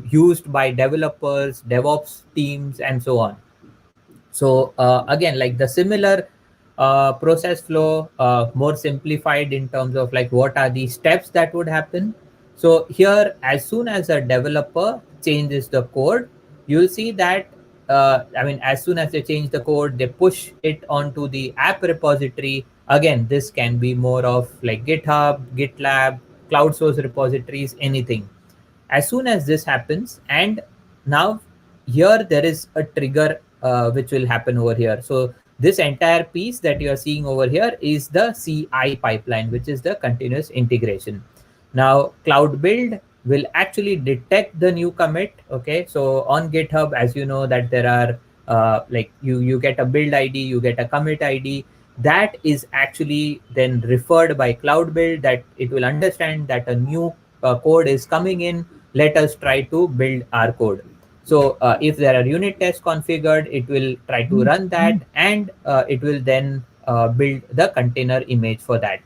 used by developers, DevOps teams, and so on. So again, like the similar process flow, more simplified in terms of like what are the steps that would happen. So here, as soon as a developer changes the code, you'll see that as soon as they change the code, they push it onto the app repository. Again, this can be more of like GitHub, GitLab, cloud source repositories, anything. As soon as this happens, and now here there is a trigger which will happen over here. So this entire piece that you are seeing over here is the CI pipeline, which is the continuous integration. Now, Cloud Build will actually detect the new commit. Okay, so on GitHub, as you know, that there are like you get a build ID, you get a commit ID. That is actually then referred by Cloud Build, that it will understand that a new code is coming in. Let us try to build our code. So if there are unit tests configured, it will try to run that, and it will then build the container image for that.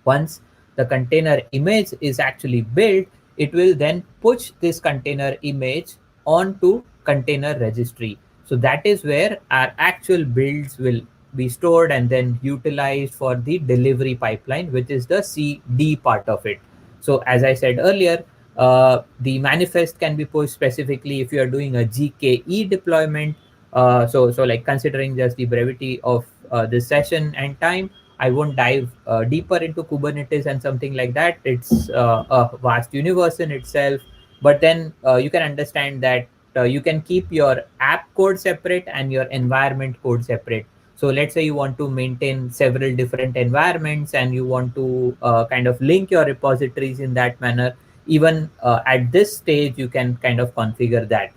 Once the container image is actually built, it will then push this container image onto container registry. So that is where our actual builds will be stored and then utilized for the delivery pipeline, which is the CD part of it. So as I said earlier, the manifest can be pushed specifically if you are doing a GKE deployment. So like considering just the brevity of this session and time, I won't dive deeper into Kubernetes and something like that. It's a vast universe in itself. But then you can understand that you can keep your app code separate and your environment code separate. So let's say you want to maintain several different environments and you want to kind of link your repositories in that manner. Even at this stage, you can kind of configure that.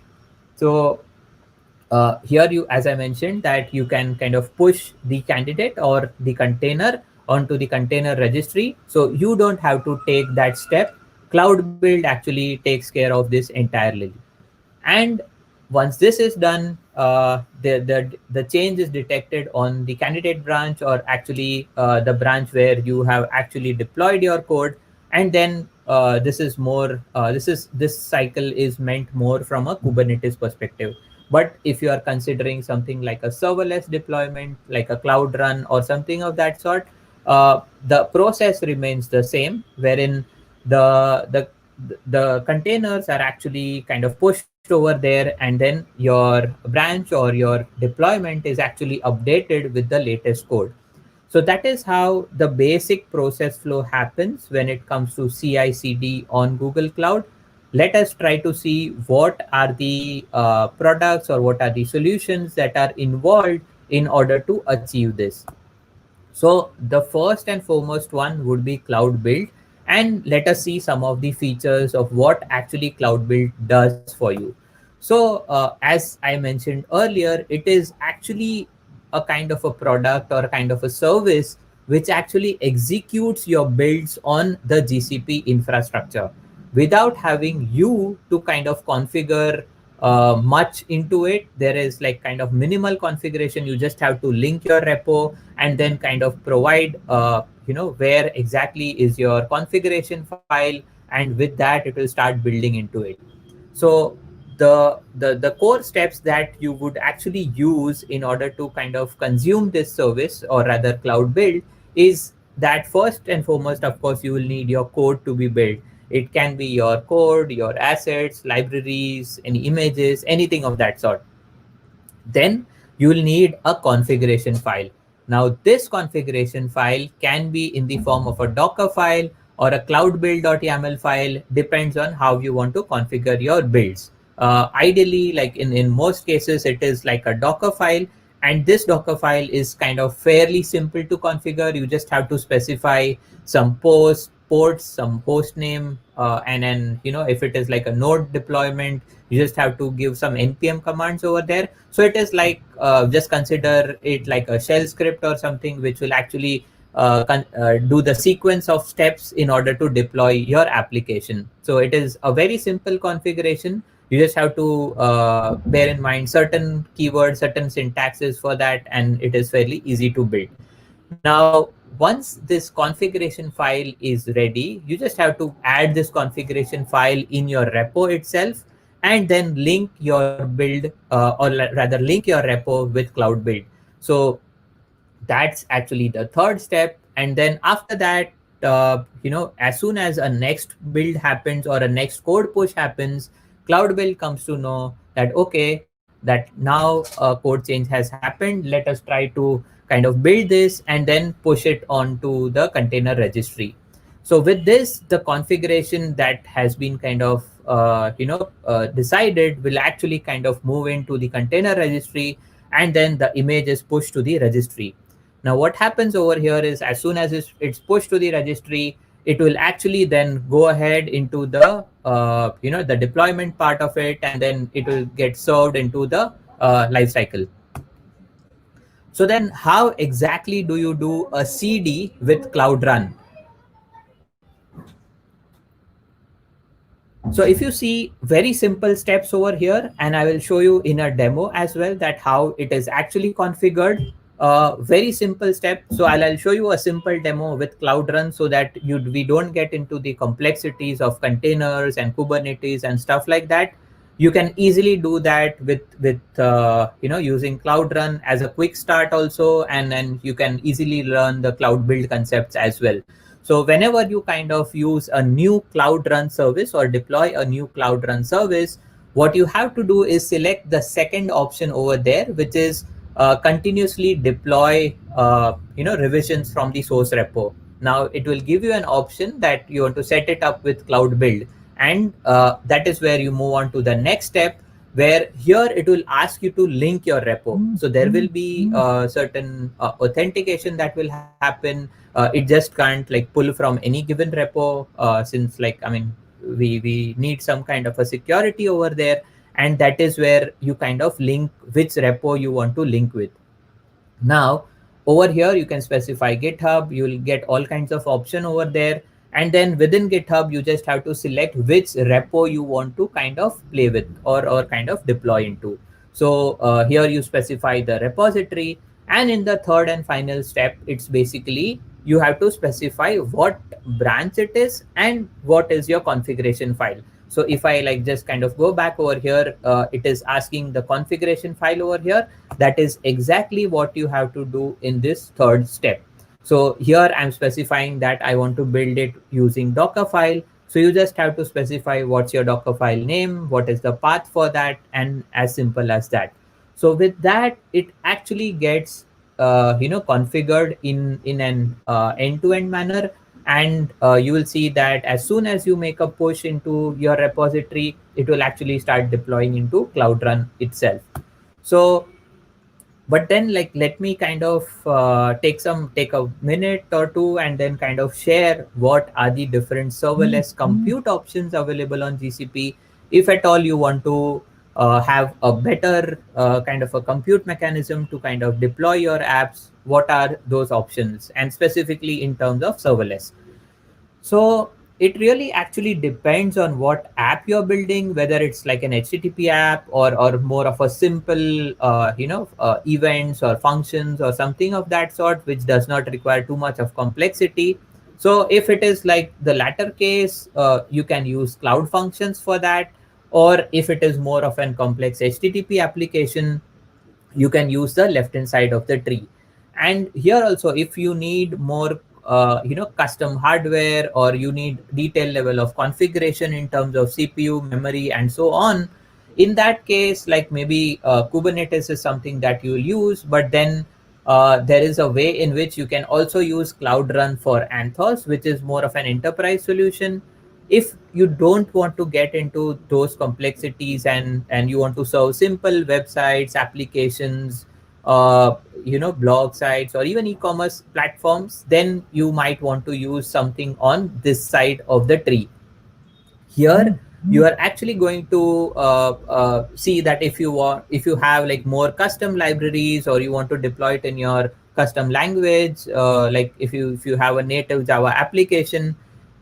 So here you, as I mentioned, that you can kind of push the candidate or the container onto the container registry. So you don't have to take that step. Cloud Build actually takes care of this entirely. And once this is done, the change is detected on the candidate branch, or actually the branch where you have actually deployed your code. And then this cycle is meant more from a Kubernetes perspective. But if you are considering something like a serverless deployment, like a Cloud Run or something of that sort, the process remains the same, wherein the containers are actually kind of pushed over there, and then your branch or your deployment is actually updated with the latest code. So that is how the basic process flow happens when it comes to CI/CD on Google Cloud. Let us try to see what are the products or what are the solutions that are involved in order to achieve this. So the first and foremost one would be Cloud Build, and let us see some of the features of what actually Cloud Build does for you. So as I mentioned earlier, it is actually a kind of a product or a kind of a service which actually executes your builds on the GCP infrastructure without having you to kind of configure much into it. There is like kind of minimal configuration. You just have to link your repo and then kind of provide where exactly is your configuration file, and with that it will start building into it. So the core steps that you would actually use in order to kind of consume this service, or rather Cloud Build, is that first and foremost, of course, you will need your code to be built. It can be your code, your assets, libraries, any images, anything of that sort. Then you will need a configuration file. Now this configuration file can be in the form of a Docker file or a cloudbuild.yaml file, depends on how you want to configure your builds. Ideally, like in most cases, it is like a Docker file, and this Docker file is kind of fairly simple to configure. You just have to specify some ports, some host name, and then if it is like a node deployment, you just have to give some npm commands over there. So it is like just consider it like a shell script or something which will actually do the sequence of steps in order to deploy your application. So it is a very simple configuration. You just have to bear in mind certain keywords, certain syntaxes for that, and it is fairly easy to build. Now, once this configuration file is ready, you just have to add this configuration file in your repo itself, and then link your build, or rather link your repo with Cloud Build. So that's actually the third step. And then after that, as soon as a next build happens or a next code push happens, Cloud Build comes to know that, okay, that now a code change has happened. Let us try to kind of build this and then push it onto the container registry. So with this, the configuration that has been kind of decided will actually kind of move into the container registry, and then the image is pushed to the registry. Now what happens over here is, as soon as it's pushed to the registry, it will actually then go ahead into the the deployment part of it, and then it will get served into the life cycle. So then how exactly do you do a CD with Cloud Run? So if you see very simple steps over here, and I will show you in a demo as well that how it is actually configured. Very simple step. So I'll show you a simple demo with Cloud Run so that we don't get into the complexities of containers and Kubernetes and stuff like that. You can easily do that with using Cloud Run as a quick start also, and then you can easily learn the cloud build concepts as well. So whenever you kind of use a new Cloud Run service or deploy a new Cloud Run service, what you have to do is select the second option over there, which is continuously deploy revisions from the source repo. Now it will give you an option that you want to set it up with cloud build, and that is where you move on to the next step, where here it will ask you to link your repo. So there will be certain authentication that will happen. It just can't like pull from any given repo, since we need some kind of a security over there, and that is where you kind of link which repo you want to link with. Now over here you can specify GitHub, you'll get all kinds of option over there, and then within GitHub you just have to select which repo you want to kind of play with or kind of deploy into. So here you specify the repository, and in the third and final step, it's basically you have to specify what branch it is and what is your configuration file. So if I like just kind of go back over here, it is asking the configuration file over here. That is exactly what you have to do in this third step. So here I'm specifying that I want to build it using Docker file. So you just have to specify what's your Docker file name, what is the path for that, and as simple as that. So with that, it actually gets configured in an end-to-end manner. And you will see that as soon as you make a push into your repository, it will actually start deploying into Cloud Run itself. So, but then like, let me kind of take a minute or two and then kind of share what are the different serverless compute options available on GCP. If at all you want to have a better kind of a compute mechanism to kind of deploy your apps, what are those options, and specifically in terms of serverless. So it really actually depends on what app you're building, whether it's like an HTTP app or more of a simple events or functions or something of that sort, which does not require too much of complexity. So if it is like the latter case, you can use Cloud Functions for that. Or if it is more of an complex HTTP application, you can use the left hand side of the tree. And here also, if you need more custom hardware, or you need detailed level of configuration in terms of CPU, memory, and so on, in that case, like maybe Kubernetes is something that you will use, but then there is a way in which you can also use Cloud Run for Anthos, which is more of an enterprise solution. If you don't want to get into those complexities and you want to serve simple websites, applications, blog sites, or even e-commerce platforms, then you might want to use something on this side of the tree. Here you are actually going to see that if you have like more custom libraries, or you want to deploy it in your custom language, like if you have a native Java application,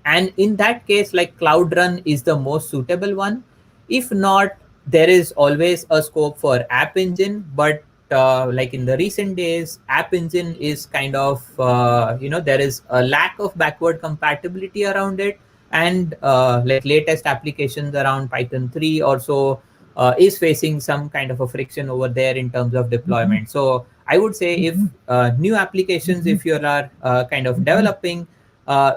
and in that case, like Cloud Run is the most suitable one. If not, there is always a scope for App Engine, but like in the recent days, App Engine is kind of there is a lack of backward compatibility around it, and like latest applications around Python 3 or so is facing some kind of a friction over there in terms of deployment. So I would say if new applications, if you are kind of developing,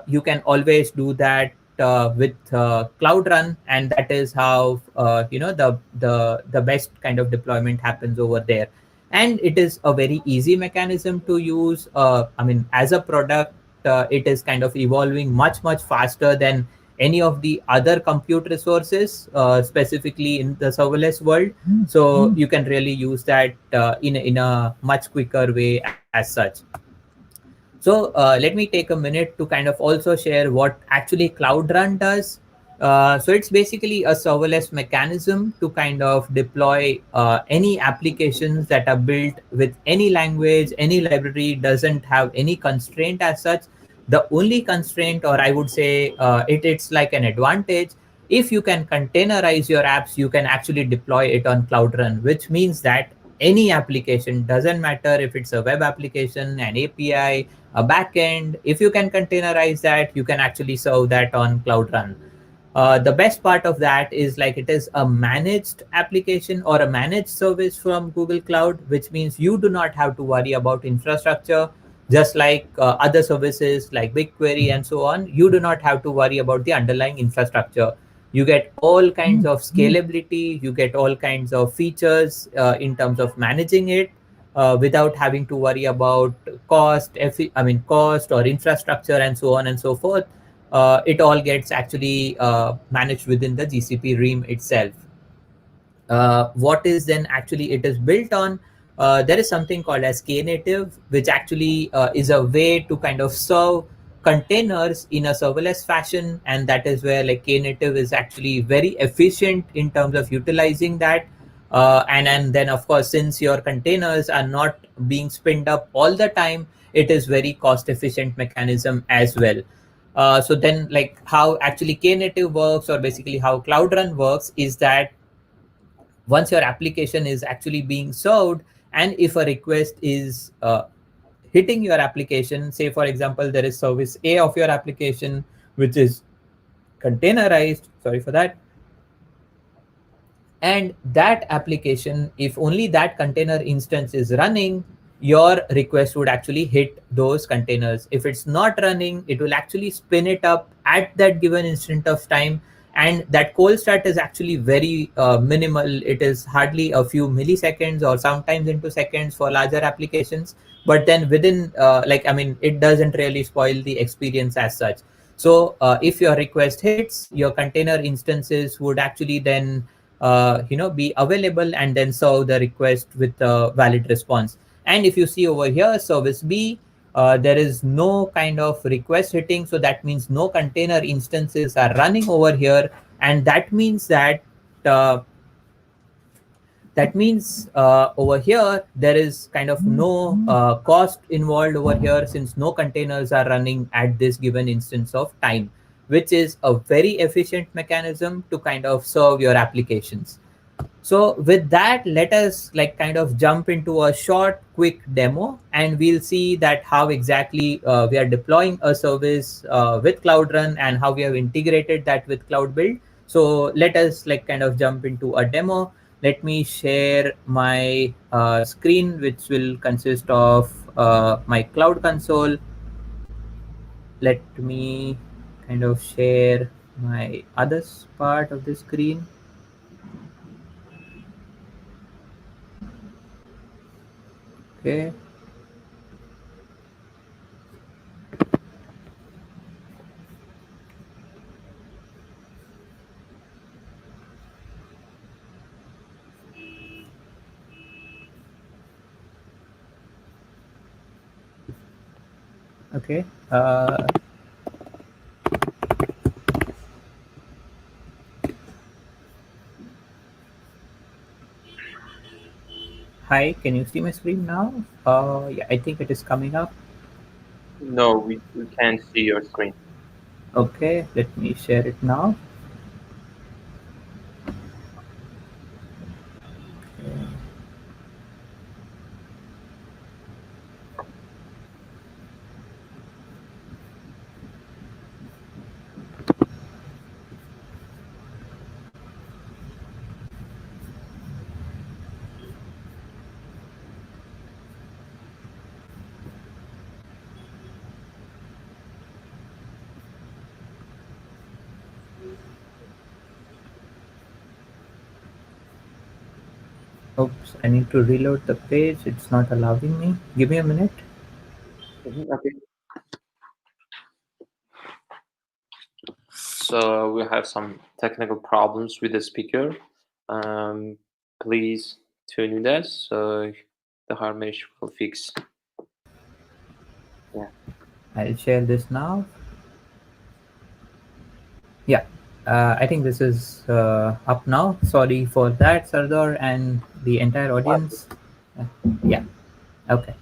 you can always do that with Cloud Run, and that is how the best kind of deployment happens over there. And it is a very easy mechanism to use. As a product, it is kind of evolving much faster than any of the other compute resources, specifically in the serverless world. So you can really use that in a much quicker way as such. So let me take a minute to kind of also share what actually Cloud Run does. So it's basically a serverless mechanism to kind of deploy any applications that are built with any language, any library, doesn't have any constraint as such. The only constraint, or I would say it's like an advantage, if you can containerize your apps, you can actually deploy it on Cloud Run, which means that any application, doesn't matter if it's a web application, an API, a backend. If you can containerize that, you can actually serve that on Cloud Run. The best part of that is like it is a managed application or a managed service from Google Cloud, which means you do not have to worry about infrastructure. Just like other services like BigQuery and so on, you do not have to worry about the underlying infrastructure. You get all kinds of scalability, you get all kinds of features in terms of managing it without having to worry about cost or infrastructure and so on and so forth. It all gets actually managed within the GCP Ream itself. What is then actually it is built on? There is something called as Knative, which actually is a way to kind of serve containers in a serverless fashion, and that is where like Knative is actually very efficient in terms of utilizing that. And then of course, since your containers are not being spinned up all the time, it is very cost efficient mechanism as well. So then like how actually Knative works, or basically how Cloud Run works, is that once your application is actually being served, and if a request is hitting your application, say for example there is service A of your application which is containerized, sorry for that, and that application, if only that container instance is running, your request would actually hit those containers. If it's not running, it will actually spin it up at that given instant of time, and that cold start is actually very minimal. It is hardly a few milliseconds or sometimes into seconds for larger applications, but then within it doesn't really spoil the experience as such. So if your request hits, your container instances would actually then be available and then serve the request with a valid response. And if you see over here, service B, there is no kind of request hitting. So that means no container instances are running over here. And that means that over here, there is kind of no cost involved over here, since no containers are running at this given instance of time, which is a very efficient mechanism to kind of serve your applications. So with that, let us like kind of jump into a short, quick demo, and we'll see that how exactly we are deploying a service with Cloud Run and how we have integrated that with Cloud Build. So let us like kind of jump into a demo. Let me share my screen, which will consist of my Cloud Console. Let me kind of share my other part of the screen. Okay. Okay. Hi, can you see my screen now? Yeah, I think it is coming up. No, we can't see your screen. Okay, let me share it now. Oops, I need to reload the page. It's not allowing me. Give me a minute. Okay. So we have some technical problems with the speaker. Please tune with us so the Harmesh will fix. Yeah. I'll share this now. Yeah, I think this is up now. Sorry for that, Sardar, and the entire audience. Yeah, okay.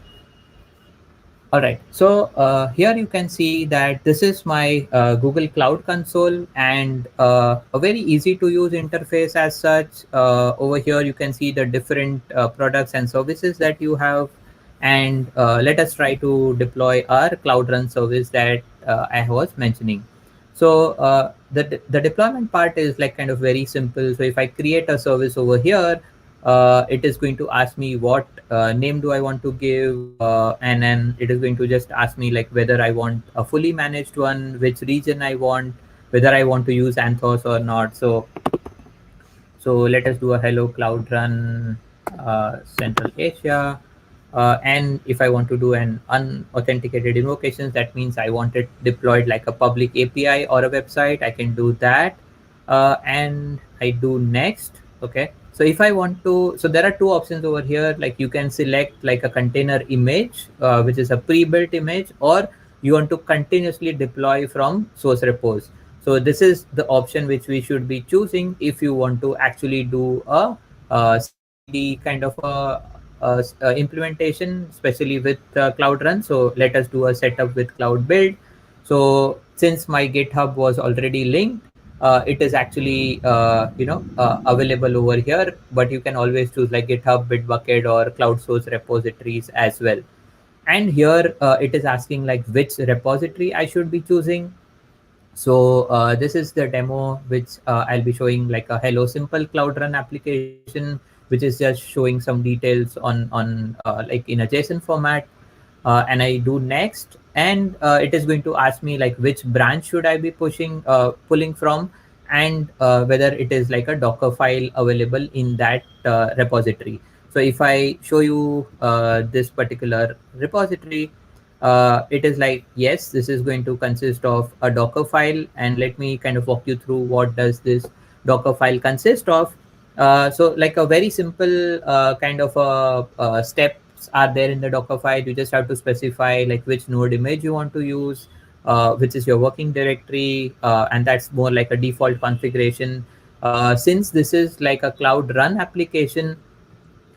All right. So here you can see that this is my Google Cloud Console, and a very easy to use interface as such. Over here you can see the different products and services that you have. And let us try to deploy our Cloud Run service that I was mentioning. So the deployment part is like kind of very simple. So if I create a service over here, it is going to ask me what name do I want to give, and then it is going to just ask me like whether I want a fully managed one, which region I want, whether I want to use Anthos or not. So let us do a hello cloud run Central Asia. And if I want to do an unauthenticated invocations, that means I want it deployed like a public API or a website. I can do that. And I do next. Okay. So if I want to, so there are two options over here. Like you can select like a container image, which is a pre-built image, or you want to continuously deploy from source repos. So this is the option which we should be choosing if you want to actually do a CD kind of a implementation, especially with Cloud Run. So let us do a setup with Cloud Build. So since my GitHub was already linked, it is actually available over here, but you can always choose like GitHub, Bitbucket, or Cloud Source repositories as well. And here it is asking like which repository I should be choosing. So this is the demo which I'll be showing, like a hello simple Cloud Run application, which is just showing some details on like in a JSON format. And I do next, and it is going to ask me like which branch should I be pulling from, and whether it is like a Docker file available in that repository. So if I show you this particular repository, it is like, yes, this is going to consist of a Docker file, and let me kind of walk you through what does this Docker file consist of. So like a very simple kind of steps are there in the Docker file. You just have to specify like which node image you want to use, which is your working directory, and that's more like a default configuration. Since this is like a Cloud Run application,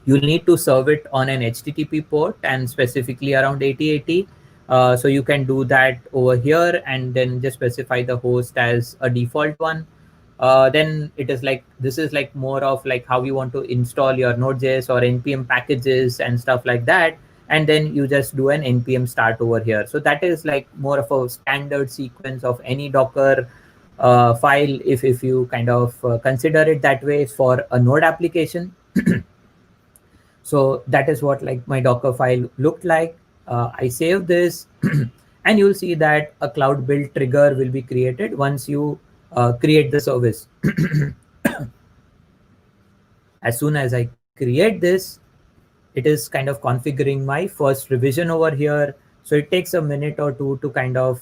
you'll need to serve it on an HTTP port, and specifically around 8080. So you can do that over here and then just specify the host as a default one. Then it is like, this is like more of like how you want to install your Node.js or NPM packages and stuff like that. And then you just do an NPM start over here. So that is like more of a standard sequence of any Docker file, if you kind of consider it that way for a Node application. So that is what like my Docker file looked like. I save this and you'll see that a Cloud Build trigger will be created once you create the service. As soon as I create this, it is kind of configuring my first revision over here. So it takes a minute or two to kind of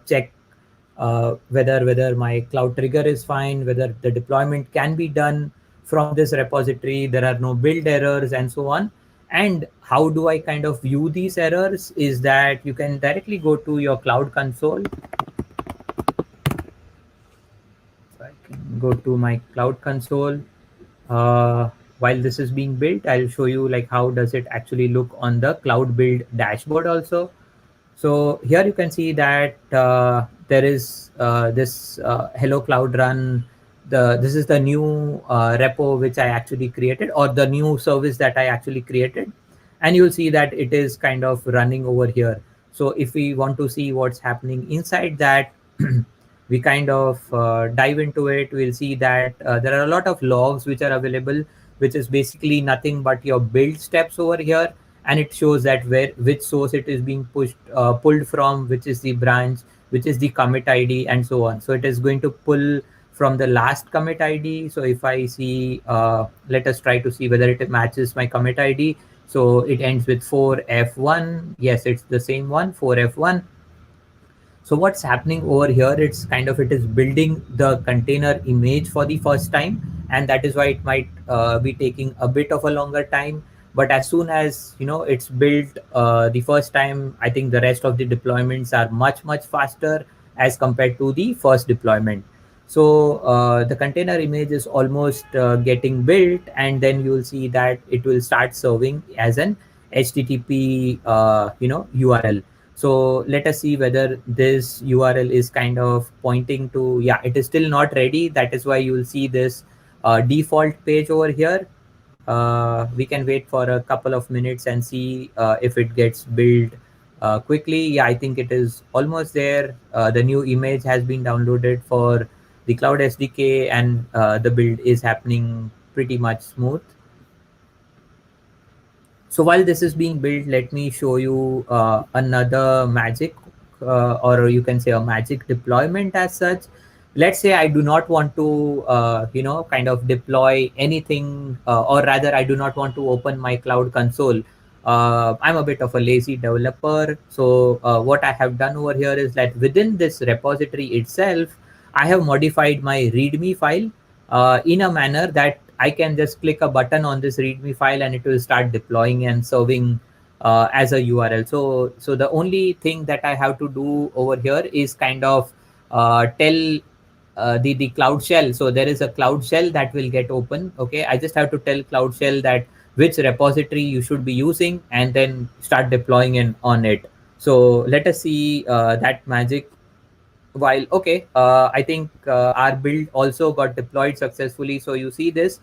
check whether my cloud trigger is fine, whether the deployment can be done from this repository, there are no build errors and so on. And how do I kind of view these errors is that you can directly go to your Cloud Console. So I can go to my Cloud Console. While this is being built, I'll show you like how does it actually look on the Cloud Build dashboard also. So here you can see that there is this hello Cloud Run. This is the new repo which I actually created, or the new service that I actually created. And you'll see that it is kind of running over here. So if we want to see what's happening inside that, we kind of dive into it. We'll see that there are a lot of logs which are available, which is basically nothing but your build steps over here. And it shows that which source it is being pulled from, which is the branch, which is the commit ID, and so on. So it is going to pull from the last commit ID. So if I see, let us try to see whether it matches my commit ID. So it ends with 4F1. Yes, it's the same one, 4F1. So what's happening over here, it's kind of, it is building the container image for the first time. And that is why it might be taking a bit of a longer time. But as soon as, it's built the first time, I think the rest of the deployments are much, much faster as compared to the first deployment. So the container image is almost getting built, and then you'll see that it will start serving as an HTTP URL. So let us see whether this URL is kind of pointing to, yeah, it is still not ready. That is why you will see this default page over here. We can wait for a couple of minutes and see if it gets built quickly. Yeah, I think it is almost there. The new image has been downloaded for the Cloud SDK, and the build is happening pretty much smooth. So while this is being built, let me show you another magic, or you can say a magic deployment as such. Let's say I do not want to, kind of deploy anything, or rather I do not want to open my cloud console. I'm a bit of a lazy developer. So what I have done over here is that within this repository itself, I have modified my README file in a manner that I can just click a button on this README file and it will start deploying and serving as a URL. So the only thing that I have to do over here is kind of tell the Cloud Shell. So there is a Cloud Shell that will get open. Okay, I just have to tell Cloud Shell that which repository you should be using and then start deploying on it. So let us see that magic. While okay, I think our build also got deployed successfully. So you see this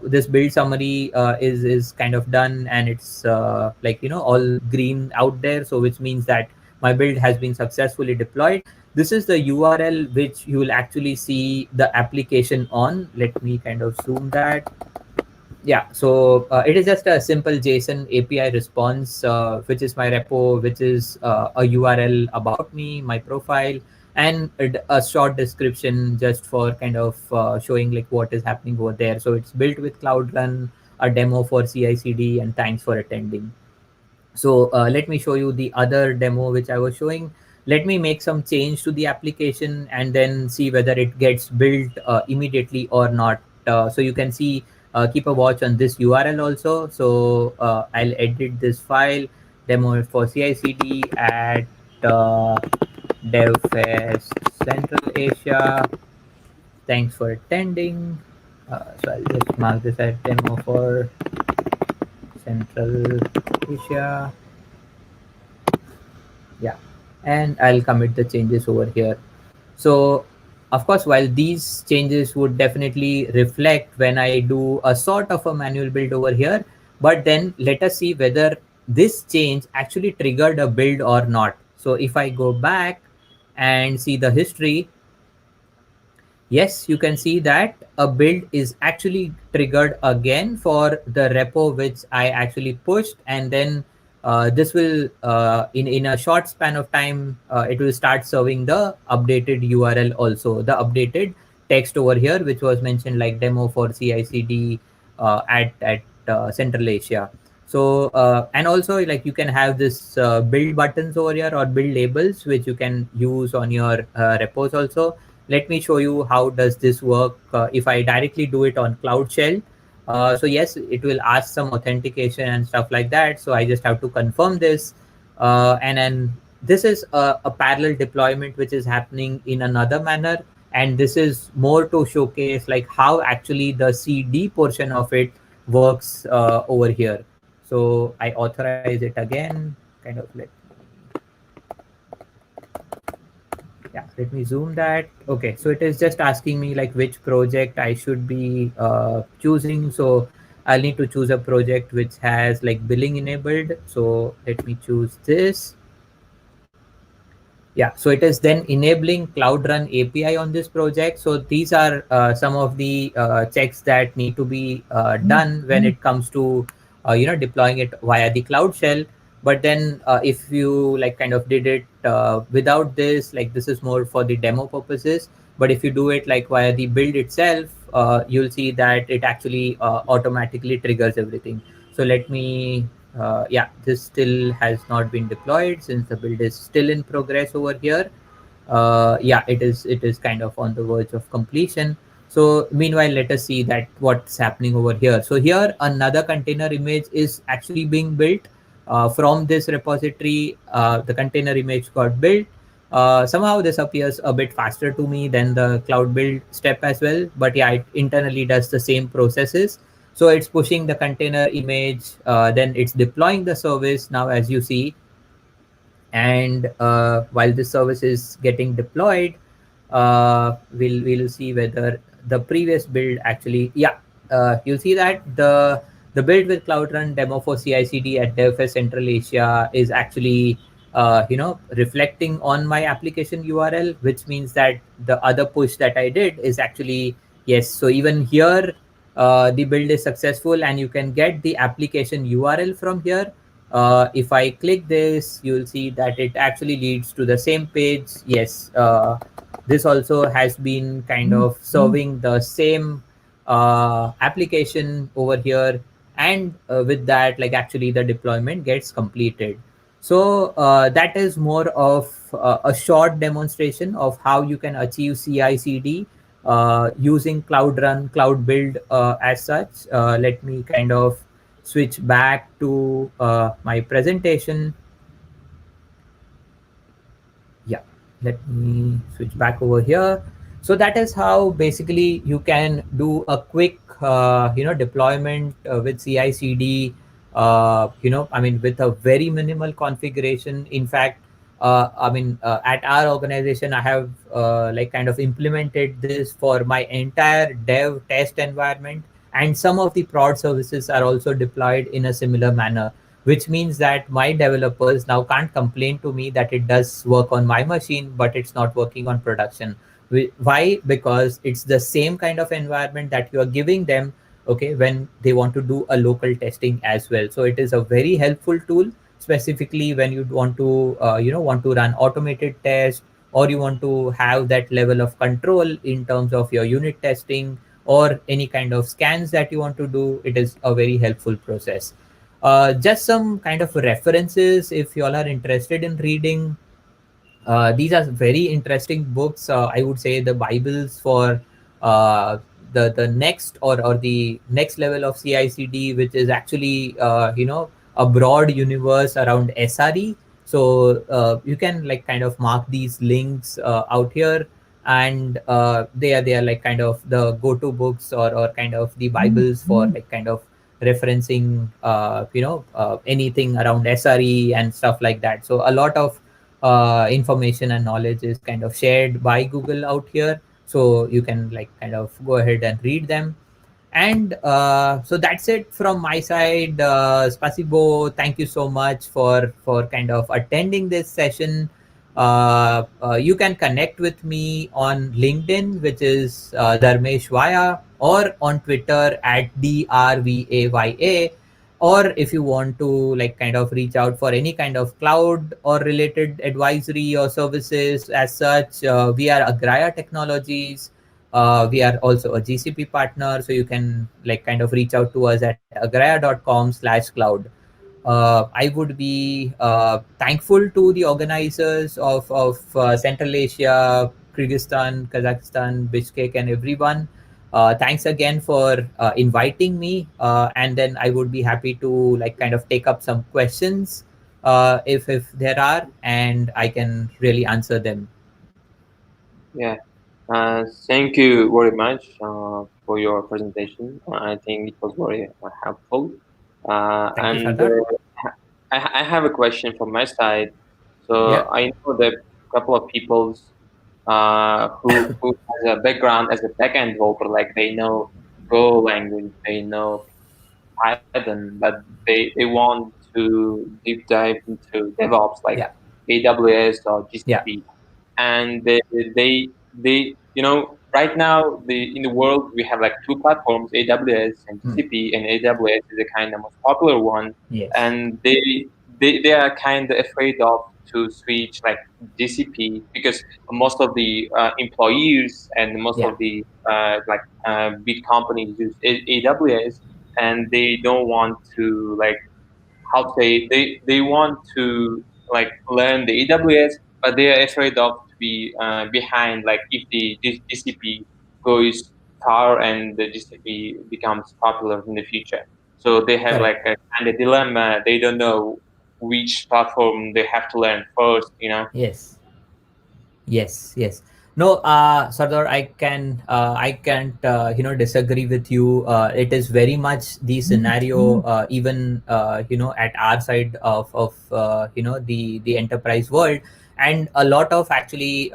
this build summary is kind of done, and it's all green out there, so which means that my build has been successfully deployed. This is the URL which you will actually see the application on. Let me kind of zoom that. Yeah, so it is just a simple JSON API response, which is my repo, which is a URL about me, my profile, and a short description just for kind of showing like what is happening over there. So it's built with Cloud Run, a demo for CI/CD, and thanks for attending. So let me show you the other demo which I was showing. Let me make some change to the application and then see whether it gets built immediately or not. So you can see, keep a watch on this URL also. So I'll edit this file, demo for CI/CD at DevFest Central Asia. Thanks for attending. So I'll just mark this as demo for Central Asia. Yeah, and I'll commit the changes over here. So of course, while these changes would definitely reflect when I do a sort of a manual build over here, but then let us see whether this change actually triggered a build or not. So if I go back and see the history, yes, you can see that a build is actually triggered again for the repo which I actually pushed, and then this will in a short span of time it will start serving the updated URL also, the updated text over here which was mentioned like demo for CI/CD at Central Asia. So and also like you can have this build buttons over here or build labels which you can use on your repos also. Let me show you how does this work if I directly do it on Cloud Shell. So yes, it will ask some authentication and stuff like that. So I just have to confirm this. And then this is a parallel deployment which is happening in another manner. And this is more to showcase like how actually the CD portion of it works over here. So I authorize it again, kind of let me zoom that. Okay, so it is just asking me like which project I should be choosing. So I'll need to choose a project which has like billing enabled. So let me choose this. Yeah, so it is then enabling Cloud Run API on this project. So these are some of the checks that need to be done when it comes to deploying it via the Cloud Shell. But then if you like kind of did it without this, like this is more for the demo purposes. But if you do it like via the build itself, you'll see that it actually automatically triggers everything. So let me yeah, this still has not been deployed since the build is still in progress over here. Yeah, it is kind of on the verge of completion. So meanwhile, let us see that what's happening over here. So here another container image is actually being built from this repository. The container image got built. Somehow this appears a bit faster to me than the cloud build step as well. But yeah, it internally does the same processes. So it's pushing the container image, then it's deploying the service now, as you see. And while this service is getting deployed, we'll see whether the previous build actually, yeah, you'll see that the build with Cloud Run demo for CI/CD at DevFest Central Asia is actually reflecting on my application URL, which means that the other push that I did is actually yes. So even here, the build is successful, and you can get the application URL from here. If I click this, you'll see that it actually leads to the same page. Yes, this also has been kind of serving the same application over here. And with that, like actually the deployment gets completed. So that is more of a short demonstration of how you can achieve CI/CD using Cloud Run, Cloud Build as such. Let me kind of switch back to my presentation. Yeah, let me switch back over here. So that is how basically you can do a quick deployment with CI/CD. I mean, with a very minimal configuration. In fact, at our organization, I have like kind of implemented this for my entire dev test environment, and some of the prod services are also deployed in a similar manner, which means that my developers now can't complain to me that it does work on my machine, but it's not working on production. Why? Because it's the same kind of environment that you are giving them, okay, when they want to do a local testing as well. So it is a very helpful tool, specifically when you want to, want to run automated tests, or you want to have that level of control in terms of your unit testing or any kind of scans that you want to do. It is a very helpful process. Just some kind of references if you all are interested in reading. These are very interesting books. I would say the Bibles for the next or the next level of CI/CD, which is actually a broad universe around SRE. So you can like kind of mark these links out here, and they are like kind of the go-to books or kind of the Bibles for like kind of referencing anything around SRE and stuff like that. So a lot of information and knowledge is kind of shared by Google out here. So you can like kind of go ahead and read them. And so that's it from my side. Spasibo, thank you so much for kind of attending this session. You can connect with me on LinkedIn, which is Dharmesh Vaya, or on Twitter at DRVAYA. Or if you want to like kind of reach out for any kind of cloud or related advisory or services as such, we are Agraya Technologies. We are also a GCP partner, so you can like kind of reach out to us at agraya.com/cloud. I would be thankful to the organizers of Central Asia, Kyrgyzstan, Kazakhstan, Bishkek, and everyone. Thanks again for inviting me, and then I would be happy to like kind of take up some questions if there are, and I can really answer them. Yeah. Thank you very much for your presentation. I think it was very helpful. Thank you, And Sardar. I have a question from my side. So Yeah, I know that a couple of people who has a background as a backend developer, like they know Go language, they know Python, but they want to deep dive into DevOps like yeah, AWS or yeah. GCP, and they right now in the world we have like two platforms, AWS and Hmm. GCP, and AWS is a kind of most popular one, Yes. and they are kind of afraid of to switch like GCP because most of the employees and most Yeah. of the big companies use AWS, and they don't want to like how to say they want to like learn the AWS, but they are afraid of to be behind. Like if the GCP goes far and the GCP becomes popular in the future, so they have Correct. like a kind of dilemma. They don't know which platform they have to learn first. Yes. Yes, yes. No, Sardar, I can't, disagree with you. It is very much the scenario, even, at our side of the enterprise world, and a lot of actually,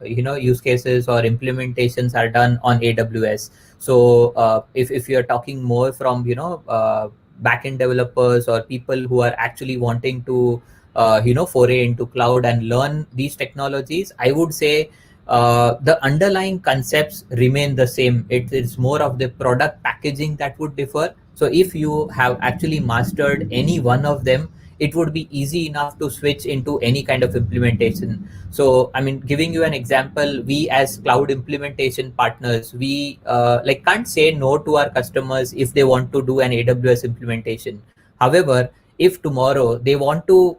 use cases or implementations are done on AWS. So, if you're talking more from, backend developers or people who are actually wanting to, foray into cloud and learn these technologies, I would say the underlying concepts remain the same. It is more of the product packaging that would differ. So if you have actually mastered any one of them, it would be easy enough to switch into any kind of implementation. So I mean, giving you an example, we as cloud implementation partners, we can't say no to our customers if they want to do an AWS implementation. However, if tomorrow they want to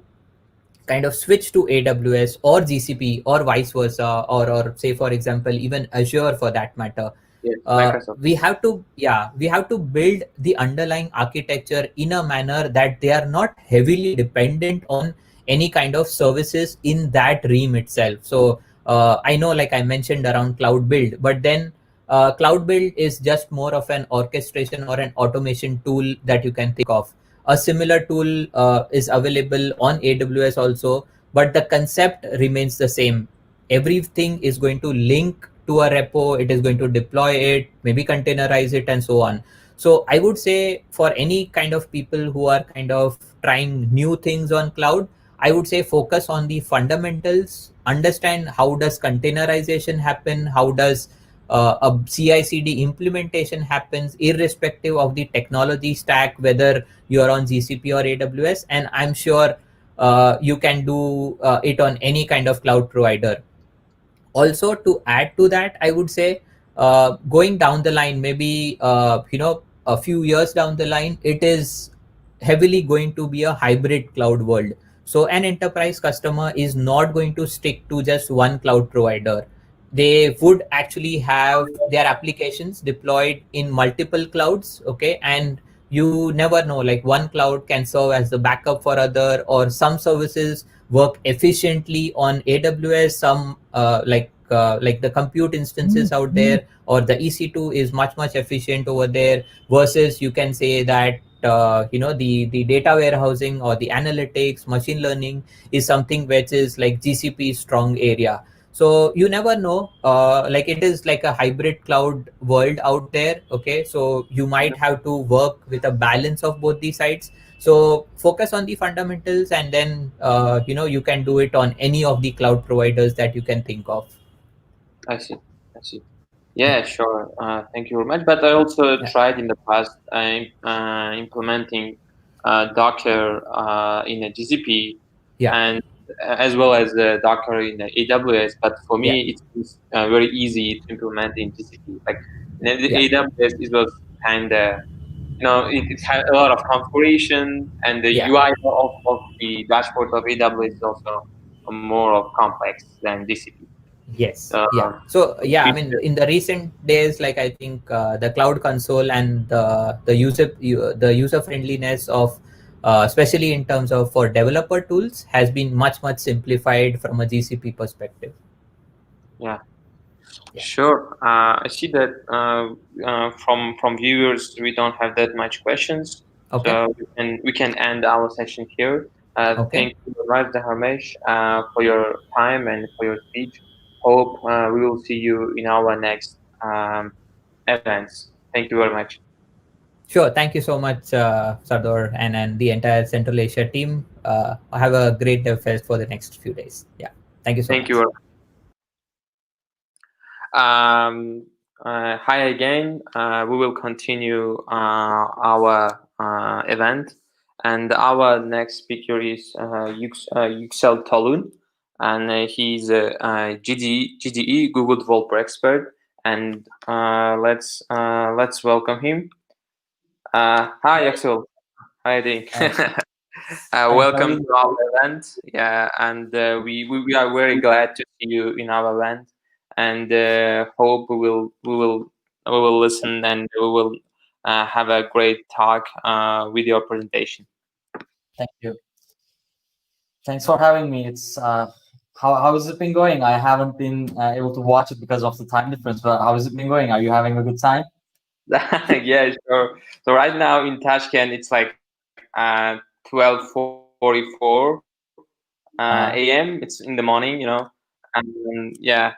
kind of switch to AWS or GCP or vice versa, or say for example even Azure for that matter, Yes, Microsoft. we have to build the underlying architecture in a manner that they are not heavily dependent on any kind of services in that realm itself. So I know, like I mentioned around cloud build, but then cloud build is just more of an orchestration or an automation tool that you can think of. A similar tool is available on AWS also, but the concept remains the same. Everything is going to link to a repo, it is going to deploy it, maybe containerize it, and so on. So I would say for any kind of people who are kind of trying new things on cloud, I would say focus on the fundamentals, understand how does containerization happen, how does a CI/CD implementation happens, irrespective of the technology stack, whether you're on GCP or AWS, and I'm sure you can do it on any kind of cloud provider. Also, to add to that, I would say going down the line, maybe a few years down the line, it is heavily going to be a hybrid cloud world. So an enterprise customer is not going to stick to just one cloud provider. They would actually have their applications deployed in multiple clouds, okay, and you never know, like one cloud can serve as the backup for other, or some services work efficiently on AWS, some like the compute instances out there, or the EC2 is much efficient over there, versus you can say that the data warehousing or the analytics machine learning is something which is like GCP strong area. So you never know, like it is like a hybrid cloud world out there, okay, so you might have to work with a balance of both the sides. So focus on the fundamentals, and then you can do it on any of the cloud providers that you can think of. I see. I see. Yeah, sure. Thank you very much. But I also Yeah. tried in the past implementing Docker in a GCP, Yeah. and as well as Docker in the AWS. But for Yeah. me, it's very easy to implement in GCP. Like in the Yeah. AWS, it was kind of, it had a lot of configuration, and the Yeah. UI of the dashboard of AWS is also more of complex than GCP. Yes. Uh, Yeah. So yeah, I it, mean, in the recent days, like I think the cloud console and the user friendliness of especially in terms of for developer tools has been much simplified from a GCP perspective. yeah. Yeah. Sure. I see that from viewers we don't have that much questions, Okay. so we can end our session here. Okay. Thank you very much, Ramesh, for your time and for your speech. Hope we will see you in our next events. Thank you very much. Sure. Thank you so much, Sardor, and the entire Central Asia team. Have a great DevFest for the next few days. Yeah. Thank you so Thank much. you. Hi again. We will continue our event, and our next speaker is Yüksel Talun, and he's a GDE Google Developer expert. And let's welcome him. Hi, Yüksel. How are you doing? Welcome to our event. Yeah, and we are very glad to see you in our event, and hope we will listen, and we will have a great talk with your presentation. Thank you. Thanks for having me. It's How has it been going? I haven't been able to watch it because of the time difference, but how has it been going? Are you having a good time? Yeah, sure. So right now in Tashkent, it's like 12:44 a.m. It's in the morning, and yeah.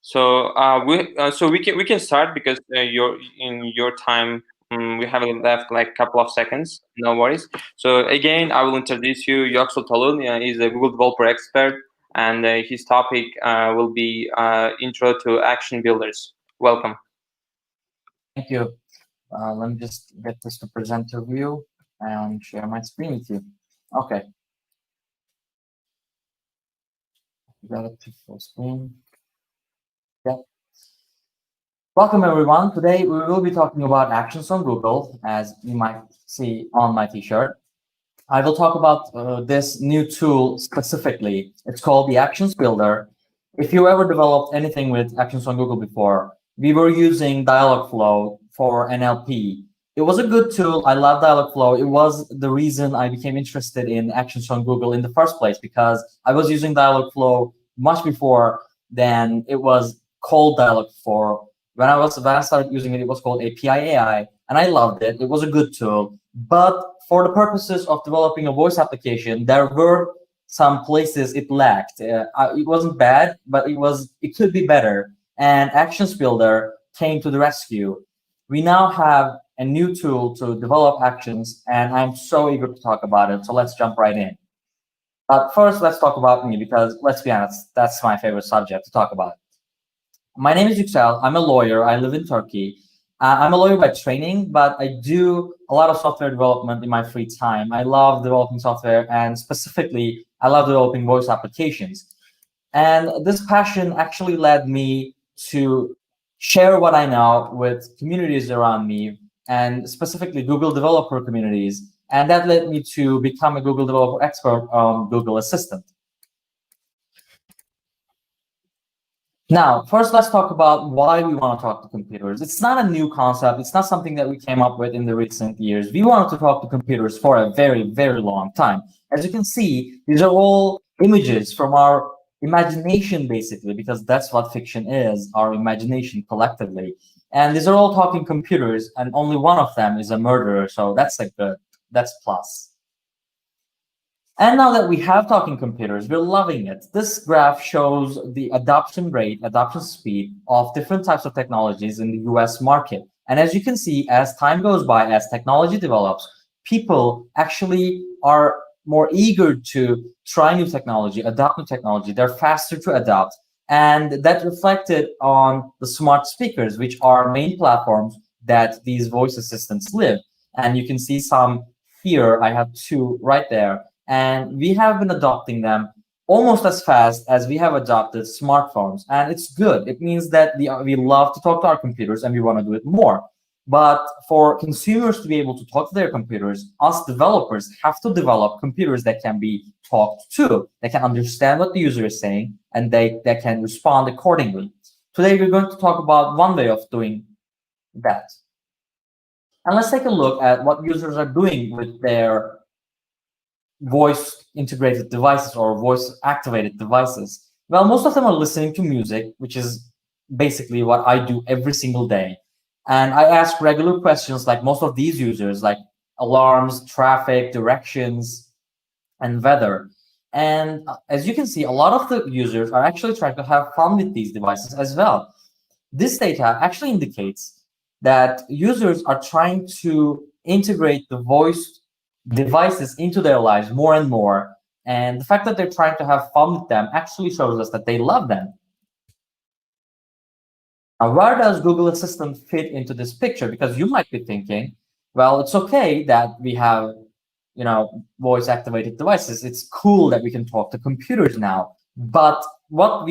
So we can start because your time. We have left like a couple of seconds. No worries. So again, I will introduce you. Yoxel Talun is a Google developer expert, and his topic will be intro to action builders. Welcome. Thank you. Let me just get this to presenter view and share my screen with you. Okay. Got it to full screen. Yep. Welcome everyone. Today we will be talking about actions on Google, as you might see on my t-shirt. I will talk about this new tool specifically. It's called the Actions Builder. If you ever developed anything with Actions on Google before, we were using Dialogflow for NLP. It was a good tool. I love Dialogflow. It was the reason I became interested in Actions on Google in the first place, because I was using Dialogflow much before then it was called Dialogflow. When I started using it, it was called API AI, and I loved it. It was a good tool. But for the purposes of developing a voice application, there were some places it lacked. It wasn't bad, but it could be better. And Actions Builder came to the rescue. We now have a new tool to develop actions, and I'm so eager to talk about it. So let's jump right in. But first, let's talk about me, because let's be honest, that's my favorite subject to talk about. My name is Yüksel. I'm a lawyer. I live in Turkey. I'm a lawyer by training, but I do a lot of software development in my free time. I love developing software, and specifically, I love developing voice applications. And this passion actually led me to share what I know with communities around me, and specifically Google developer communities. And that led me to become a Google developer expert on Google Assistant. Now, first, let's talk about why we want to talk to computers. It's not a new concept. It's not something that we came up with in the recent years. We wanted to talk to computers for a very, very long time. As you can see, these are all images from our imagination, basically, because that's what fiction is, our imagination collectively. And these are all talking computers, and only one of them is a murderer. So that's like that's plus. And now that we have talking computers, we're loving it. This graph shows the adoption rate, adoption speed of different types of technologies in the US market. And as you can see, as time goes by, as technology develops, people actually are more eager to try new technology, adopt new technology. They're faster to adopt. And that reflected on the smart speakers, which are main platforms that these voice assistants live. And you can see some here. I have two right there. And we have been adopting them almost as fast as we have adopted smartphones. And it's good. It means that we love to talk to our computers, and we want to do it more. But for consumers to be able to talk to their computers, us developers have to develop computers that can be talked to, that can understand what the user is saying, and that can respond accordingly. Today, we're going to talk about one way of doing that. And let's take a look at what users are doing with their voice integrated devices or voice activated devices. Well, most of them are listening to music, which is basically what I do every single day. And I ask regular questions like most of these users, like alarms, traffic, directions, and weather. And as you can see, a lot of the users are actually trying to have fun with these devices as well. This data actually indicates that users are trying to integrate the voice devices into their lives more and more. And the fact that they're trying to have fun with them actually shows us that they love them. Now, where does Google Assistant fit into this picture? Because you might be thinking, well, it's okay that we have, voice-activated devices. It's cool that we can talk to computers now. But what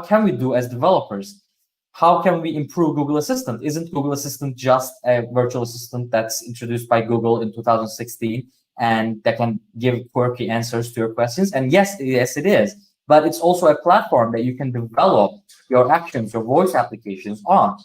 can we do as developers? How can we improve Google Assistant? Isn't Google Assistant just a virtual assistant that's introduced by Google in 2016 and that can give quirky answers to your questions? And yes, it is. But it's also a platform that you can develop your actions, your voice applications on.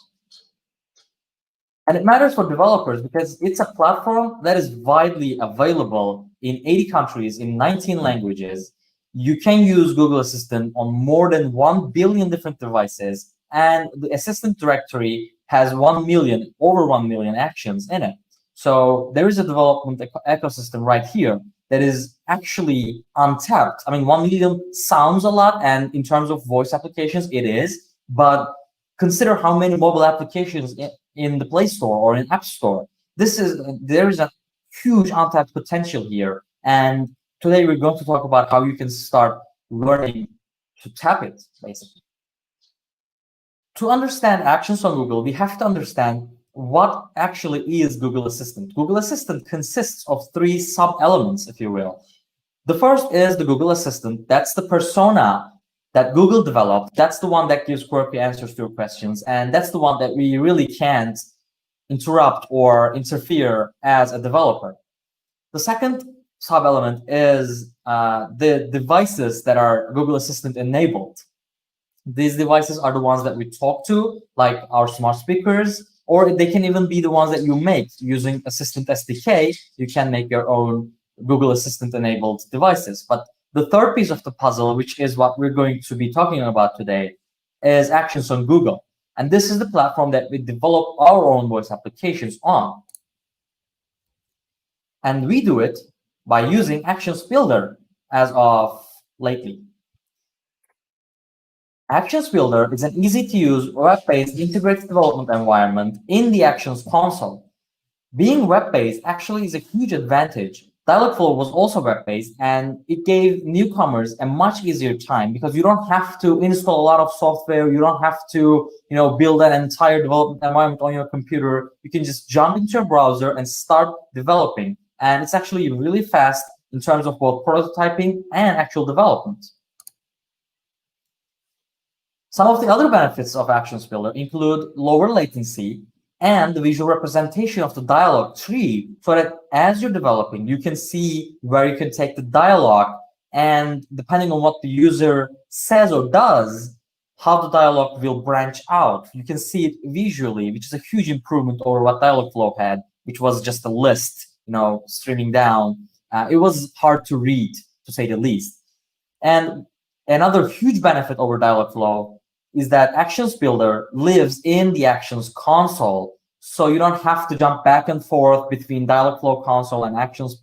And it matters for developers because it's a platform that is widely available in 80 countries in 19 languages. you can use Google Assistant on more than 1 billion different devices, and the Assistant directory has over 1 million actions in it. So there is a development ecosystem right here that is actually untapped. I mean, 1 million sounds a lot, and in terms of voice applications, it is, but consider how many mobile applications in the Play Store or in App Store. There is a huge untapped potential here, and today we're going to talk about how you can start learning to tap it, basically. To understand actions on Google, we have to understand what actually is Google Assistant. Google Assistant consists of 3 sub-elements, if you will. The first is the Google Assistant. That's the persona that Google developed. That's the one that gives quirky answers to your questions, and that's the one that we really can't interrupt or interfere as a developer. The second sub-element is the devices that are Google Assistant enabled. These devices are the ones that we talk to, like our smart speakers, or they can even be the ones that you make using Assistant SDK. You can make your own Google Assistant enabled devices. But the third piece of the puzzle, which is what we're going to be talking about today, is Actions on Google. And this is the platform that we develop our own voice applications on. And we do it by using Actions Builder as of lately. Actions Builder is an easy-to-use, web-based integrated development environment in the Actions console. Being web-based actually is a huge advantage. Dialogflow was also web-based, and it gave newcomers a much easier time because you don't have to install a lot of software. You don't have to, build an entire development environment on your computer. You can just jump into your browser and start developing. And it's actually really fast in terms of both prototyping and actual development. Some of the other benefits of Actions Builder include lower latency and the visual representation of the dialogue tree, so that as you're developing, you can see where you can take the dialogue, and depending on what the user says or does, how the dialogue will branch out. You can see it visually, which is a huge improvement over what Dialogflow had, which was just a list, streaming down. It was hard to read, to say the least. And another huge benefit over Dialogflow is that Actions Builder lives in the Actions console, so you don't have to jump back and forth between Dialogflow console and Actions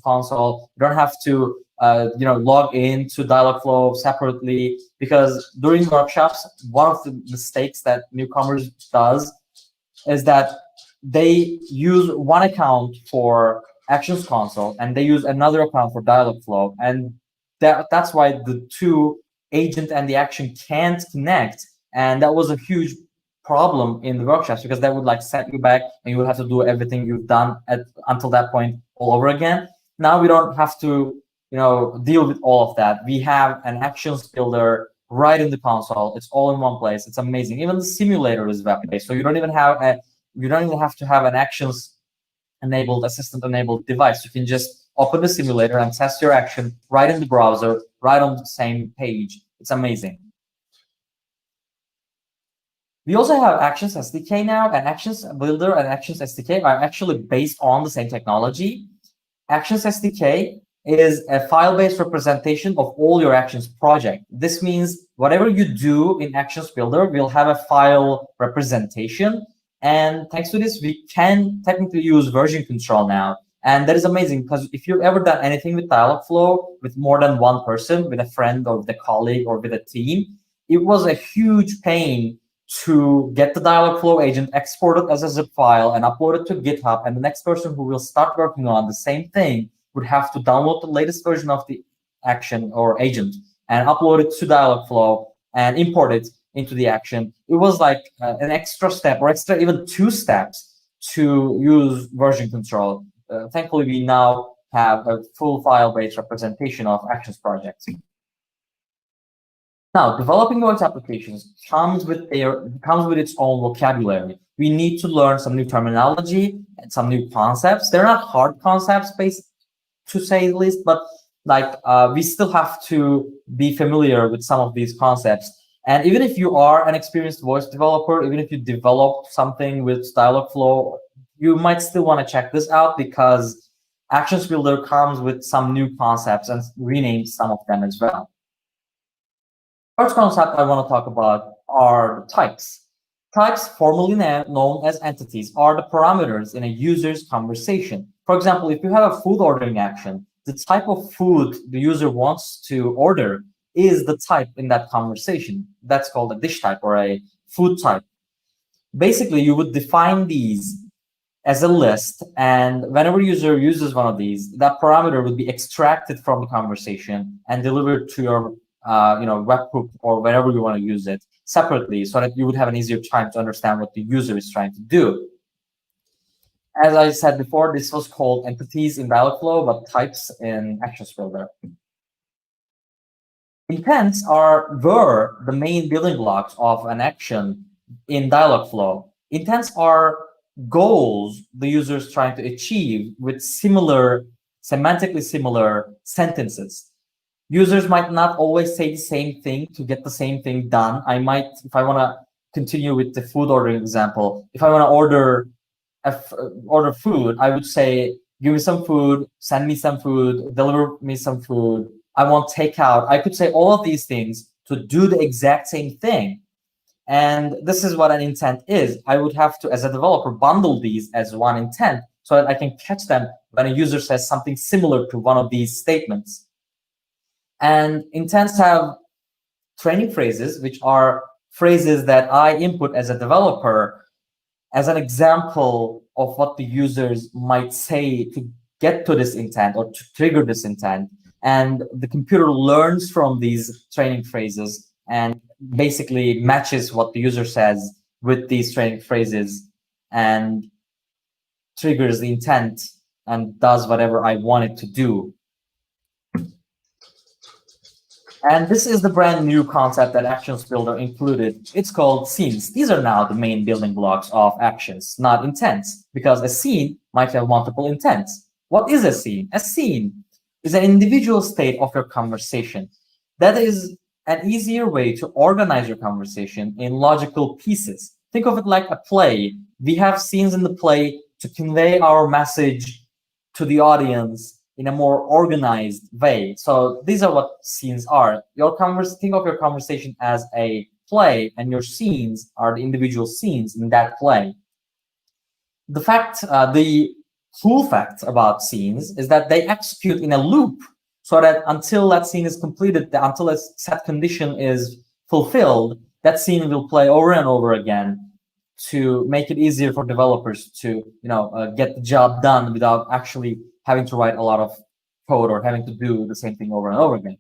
console. You don't have to log into Dialogflow separately, because during workshops, one of the mistakes that newcomers does is that they use one account for Actions console and they use another account for Dialogflow, and that's why the two agent and the action can't connect, and that was a huge problem in the workshops, because that would set you back and you would have to do everything you've done until that point all over again. Now we don't have to deal with all of that. We have an Actions Builder right in the console. It's all in one place. It's amazing. Even the simulator is web-based, so you don't even have to have an Actions enabled, Assistant enabled device. You can just open the simulator and test your action right in the browser, right on the same page. It's amazing. We also have Actions SDK now, and Actions Builder and Actions SDK are actually based on the same technology. Actions SDK is a file-based representation of all your Actions project. This means whatever you do in Actions Builder will have a file representation. And thanks to this, we can technically use version control now. And that is amazing, because if you've ever done anything with Dialogflow with more than one person, with a friend or with a colleague or with a team, it was a huge pain to get the Dialogflow agent exported as a zip file and upload it to GitHub. And the next person who will start working on the same thing would have to download the latest version of the action or agent and upload it to Dialogflow and import it into the action. It was like an extra step, or extra even 2 steps to use version control. Thankfully, we now have a full file-based representation of Actions projects. Now, developing voice applications comes with its own vocabulary. We need to learn some new terminology and some new concepts. They're not hard concepts, to say the least, but we still have to be familiar with some of these concepts. And even if you are an experienced voice developer, even if you developed something with Dialogflow, you might still want to check this out, because Actions Builder comes with some new concepts and renamed some of them as well. First concept I want to talk about are types. Types, formerly known as entities, are the parameters in a user's conversation. For example, if you have a food ordering action, the type of food the user wants to order is the type in that conversation. That's called a dish type or a food type. Basically, you would define these as a list, and whenever user uses one of these, that parameter would be extracted from the conversation and delivered to your webhook or wherever you want to use it separately, so that you would have an easier time to understand what the user is trying to do. As I said before, this was called entities in Dialogflow, but types in Actions Builder. Intents were the main building blocks of an action in Dialogflow. Intents are goals the user is trying to achieve with semantically similar sentences. Users might not always say the same thing to get the same thing done. I might, if I want to continue with the food ordering example, if I want to order food, I would say, give me some food, send me some food, deliver me some food. I want takeout. I could say all of these things to do the exact same thing. And this is what an intent is. I would have to, as a developer, bundle these as one intent so that I can catch them when a user says something similar to one of these statements. And intents have training phrases, which are phrases that I input as a developer as an example of what the users might say to get to this intent or to trigger this intent. And the computer learns from these training phrases and basically matches what the user says with these training phrases and triggers the intent and does whatever I want it to do. And this is the brand new concept that Actions Builder included. It's called scenes. These are now the main building blocks of actions, not intents, because a scene might have multiple intents. What is a scene? A scene is an individual state of your conversation. That is an easier way to organize your conversation in logical pieces. Think of it like a play. We have scenes in the play to convey our message to the audience in a more organized way. So these are what scenes are. Think of your conversation as a play, and your scenes are the individual scenes in that play. The cool fact about scenes is that they execute in a loop, so that until that scene is completed, until a set condition is fulfilled, that scene will play over and over again to make it easier for developers to get the job done without actually having to write a lot of code or having to do the same thing over and over again.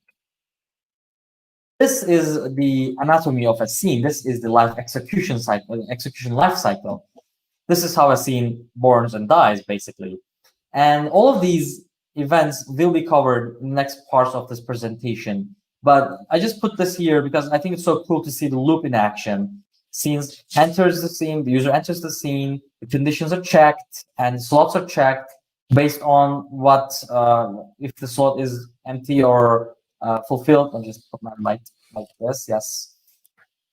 This is the anatomy of a scene. This is the execution life cycle. This is how a scene borns and dies, basically. And all of these events will be covered in the next parts of this presentation. But I just put this here because I think it's so cool to see the loop in action. Scenes enters the scene, the user enters the scene, the conditions are checked, and slots are checked based on what, if the slot is empty or fulfilled. I'll just put my light like this, yes.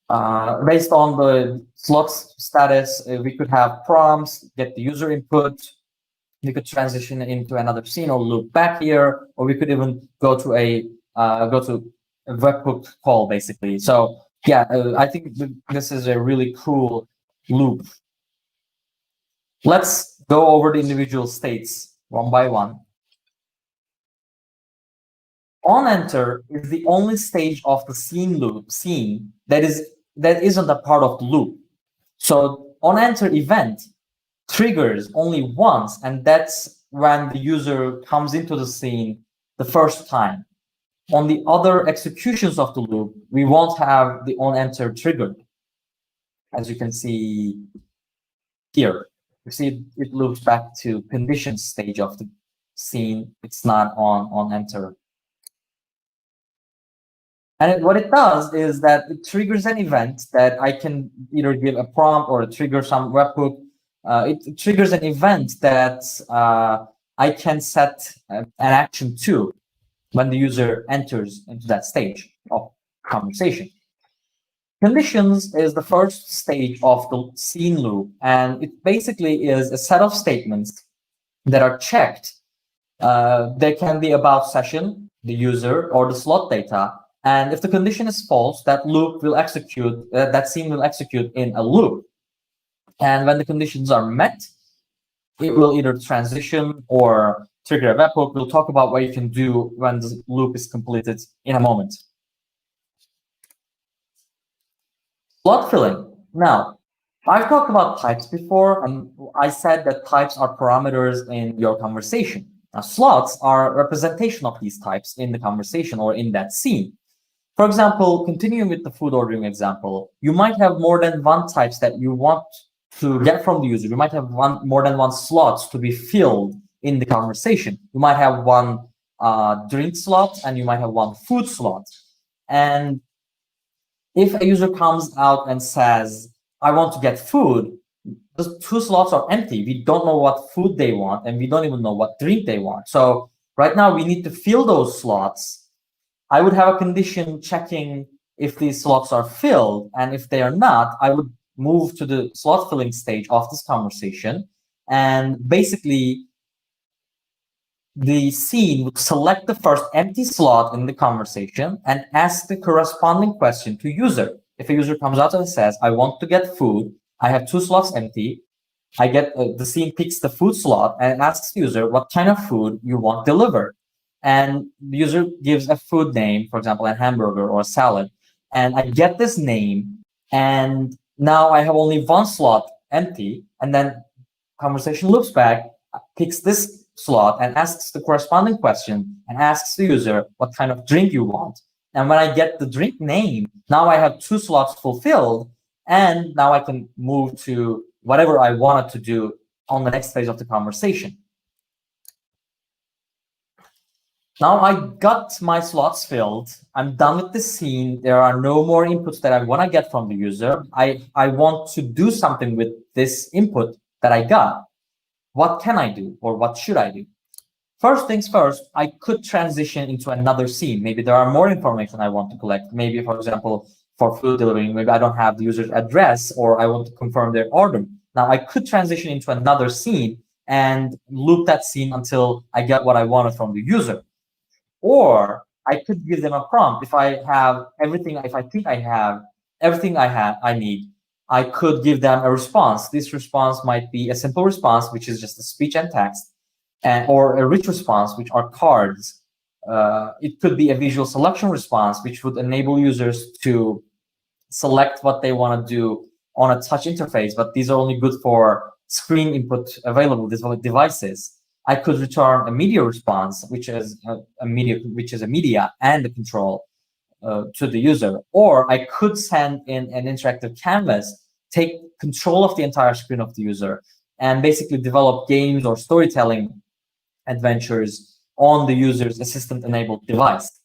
Based on the slots status, we could have prompts, get the user input. We could transition into another scene or loop back here, or we could even go to a webhook call, basically. So yeah, I think this is a really cool loop. Let's go over the individual states one by one. OnEnter is the only stage of the scene that isn't a part of the loop. So OnEnter event triggers only once, and that's when the user comes into the scene the first time. On the other executions of the loop, we won't have the OnEnter triggered. As you can see here, you see it loops back to condition stage of the scene. It's not OnEnter. And what it does is that it triggers an event that I can either give a prompt or trigger some webhook. It triggers an event that I can set an action to when the user enters into that stage of conversation. Conditions is the first stage of the scene loop, and it basically is a set of statements that are checked They can be about session, the user, or the slot data. And if the condition is false, that loop will execute, that scene will execute in a loop. And when the conditions are met, it will either transition or trigger a webhook. We'll talk about what you can do when the loop is completed in a moment. Slot filling. Now, I've talked about types before, and I said that types are parameters in your conversation. Now, slots are a representation of these types in the conversation or in that scene. For example, continuing with the food ordering example, you might have more than one types that you want to get from the user. You might have more than one slots to be filled in the conversation. You might have one drink slot and you might have one food slot. And if a user comes out and says, I want to get food, the two slots are empty. We don't know what food they want, and we don't even know what drink they want. So right now we need to fill those slots. I would have a condition checking if these slots are filled, and if they are not, I would move to the slot filling stage of this conversation. And basically, the scene would select the first empty slot in the conversation and ask the corresponding question to user. If a user comes out and says, I want to get food, I have two slots empty, I get the scene picks the food slot and asks the user what kind of food you want delivered. And the user gives a food name, for example, a hamburger or a salad. And I get this name, and now I have only one slot empty, and then conversation loops back, picks this slot and asks the corresponding question and asks the user what kind of drink you want. And when I get the drink name, now I have two slots fulfilled, and now I can move to whatever I wanted to do on the next phase of the conversation. Now I got my slots filled. I'm done with the scene. There are no more inputs that I want to get from the user. I want to do something with this input that I got. What can I do, or what should I do? First things first, I could transition into another scene. Maybe there are more information I want to collect. Maybe, for example, for food delivery, maybe I don't have the user's address, or I want to confirm their order. Now I could transition into another scene and loop that scene until I get what I wanted from the user. Or I could give them a prompt. If I have everything, if I think I have everything I need, I could give them a response. This response might be a simple response, which is just a speech and text, or a rich response, which are cards. It could be a visual selection response, which would enable users to select what they want to do on a touch interface, but these are only good for screen input available devices. I could return a media response, which is a media and a control to the user. Or I could send in an interactive canvas, take control of the entire screen of the user, and basically develop games or storytelling adventures on the user's assistant-enabled device.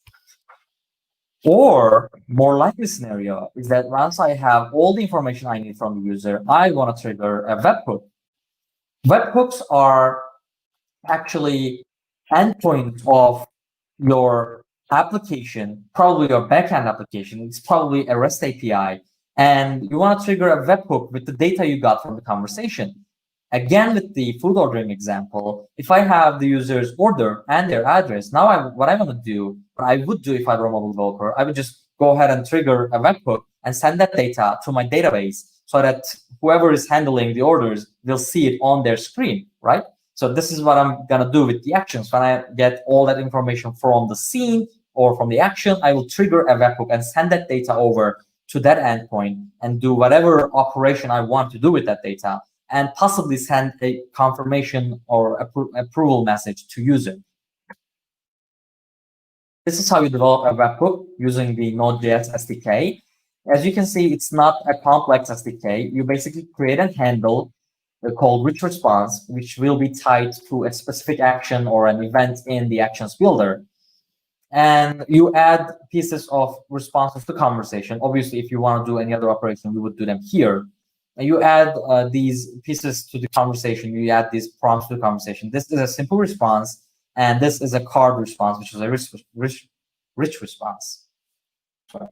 Or more likely scenario is that once I have all the information I need from the user, I want to trigger a webhook. Webhooks are actually endpoints of your application, probably your backend application. It's probably a REST API, and you want to trigger a webhook with the data you got from the conversation. Again, with the food ordering example, if I have the user's order and their address, now what I want to do, what I would do if I were a mobile developer, I would just go ahead and trigger a webhook and send that data to my database so that whoever is handling the orders will see it on their screen, right? So this is what I'm going to do with the actions. When I get all that information from the scene or from the action, I will trigger a webhook and send that data over to that endpoint and do whatever operation I want to do with that data, and possibly send a confirmation or approval message to user. This is how you develop a webhook using the Node.js SDK. As you can see, it's not a complex SDK. You basically create a handle called rich response, which will be tied to a specific action or an event in the actions builder. And you add pieces of responses to conversation. Obviously, if you want to do any other operation, we would do them here. And you add these pieces to the conversation. You add these prompts to the conversation. This is a simple response, and this is a card response, which is a rich response. Sorry.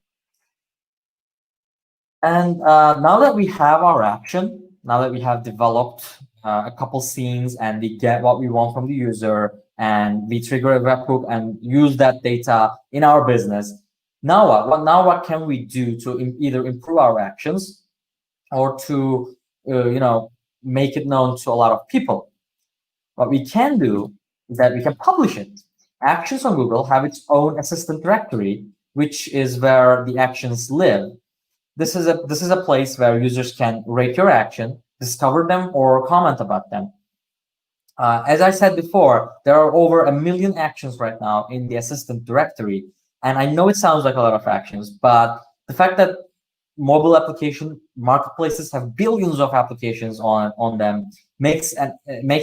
And now that we have our action, now that we have developed a couple scenes and we get what we want from the user, and we trigger a webhook and use that data in our business. Now what? Now what can we do to either improve our actions or to make it known to a lot of people? What we can do is that we can publish it. Actions on Google have its own assistant directory, which is where the actions live. This is a place where users can rate your action, discover them, or comment about them. As I said before, there are over 1 million actions right now in the assistant directory. And I know it sounds like a lot of actions, but the fact that mobile application marketplaces have billions of applications on them makes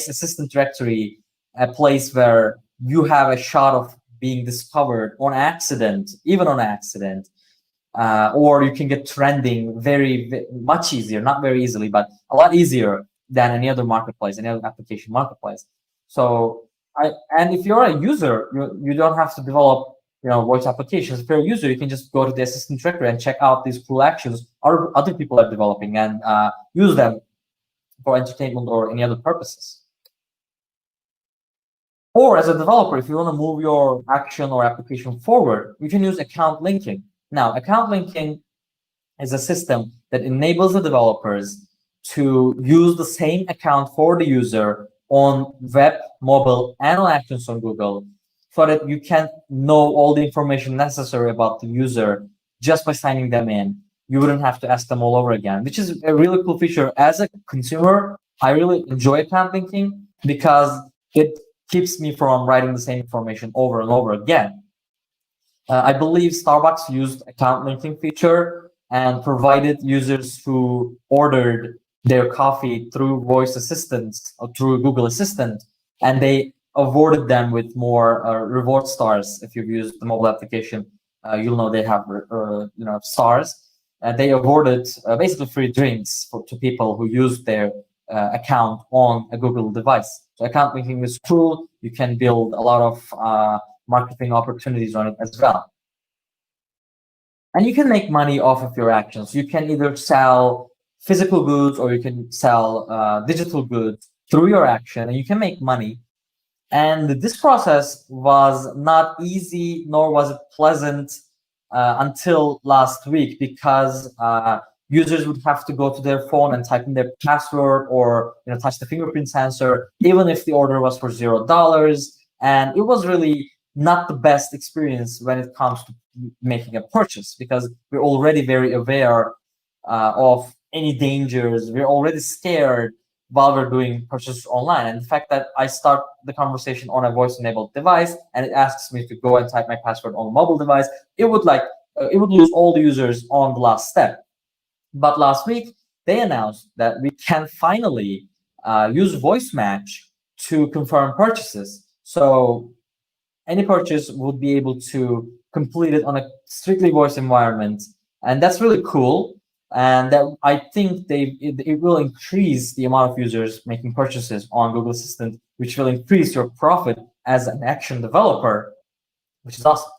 assistant directory a place where you have a shot of being discovered on accident, even on accident, or you can get trending much easier, not very easily, but a lot easier than any other marketplace, any other application marketplace. So and if you're a user, you don't have to develop voice applications. If you're a user, you can just go to the assistant directory and check out these cool actions other people are developing and use them for entertainment or any other purposes. Or as a developer, if you want to move your action or application forward, you can use account linking. Now, account linking is a system that enables the developers to use the same account for the user on web, mobile, and on actions on Google, so that you can know all the information necessary about the user just by signing them in. You wouldn't have to ask them all over again, which is a really cool feature. As a consumer, I really enjoy account linking because it keeps me from writing the same information over and over again. I believe Starbucks used account linking feature and provided users who ordered their coffee through voice assistants or through Google Assistant, and they awarded them with more reward stars. If you've used the mobile application, you'll know they have stars. They awarded basically free drinks to people who used their account on a Google device. So account linking is cool. You can build a lot of marketing opportunities on it as well. And you can make money off of your actions. You can either sell physical goods or you can sell digital goods through your action, and you can make money. And this process was not easy, nor was it pleasant until last week, because users would have to go to their phone and type in their password or touch the fingerprint sensor, even if the order was for $0. And it was really not the best experience when it comes to making a purchase, because we're already very aware of any dangers. We're already scared while we're doing purchases online. And the fact that I start the conversation on a voice-enabled device and it asks me to go and type my password on a mobile device, it would lose all the users on the last step. But last week, they announced that we can finally use voice match to confirm purchases. So any purchase would be able to complete it on a strictly voice environment. And that's really cool. And that I think it will increase the amount of users making purchases on Google Assistant, which will increase your profit as an action developer, which is awesome.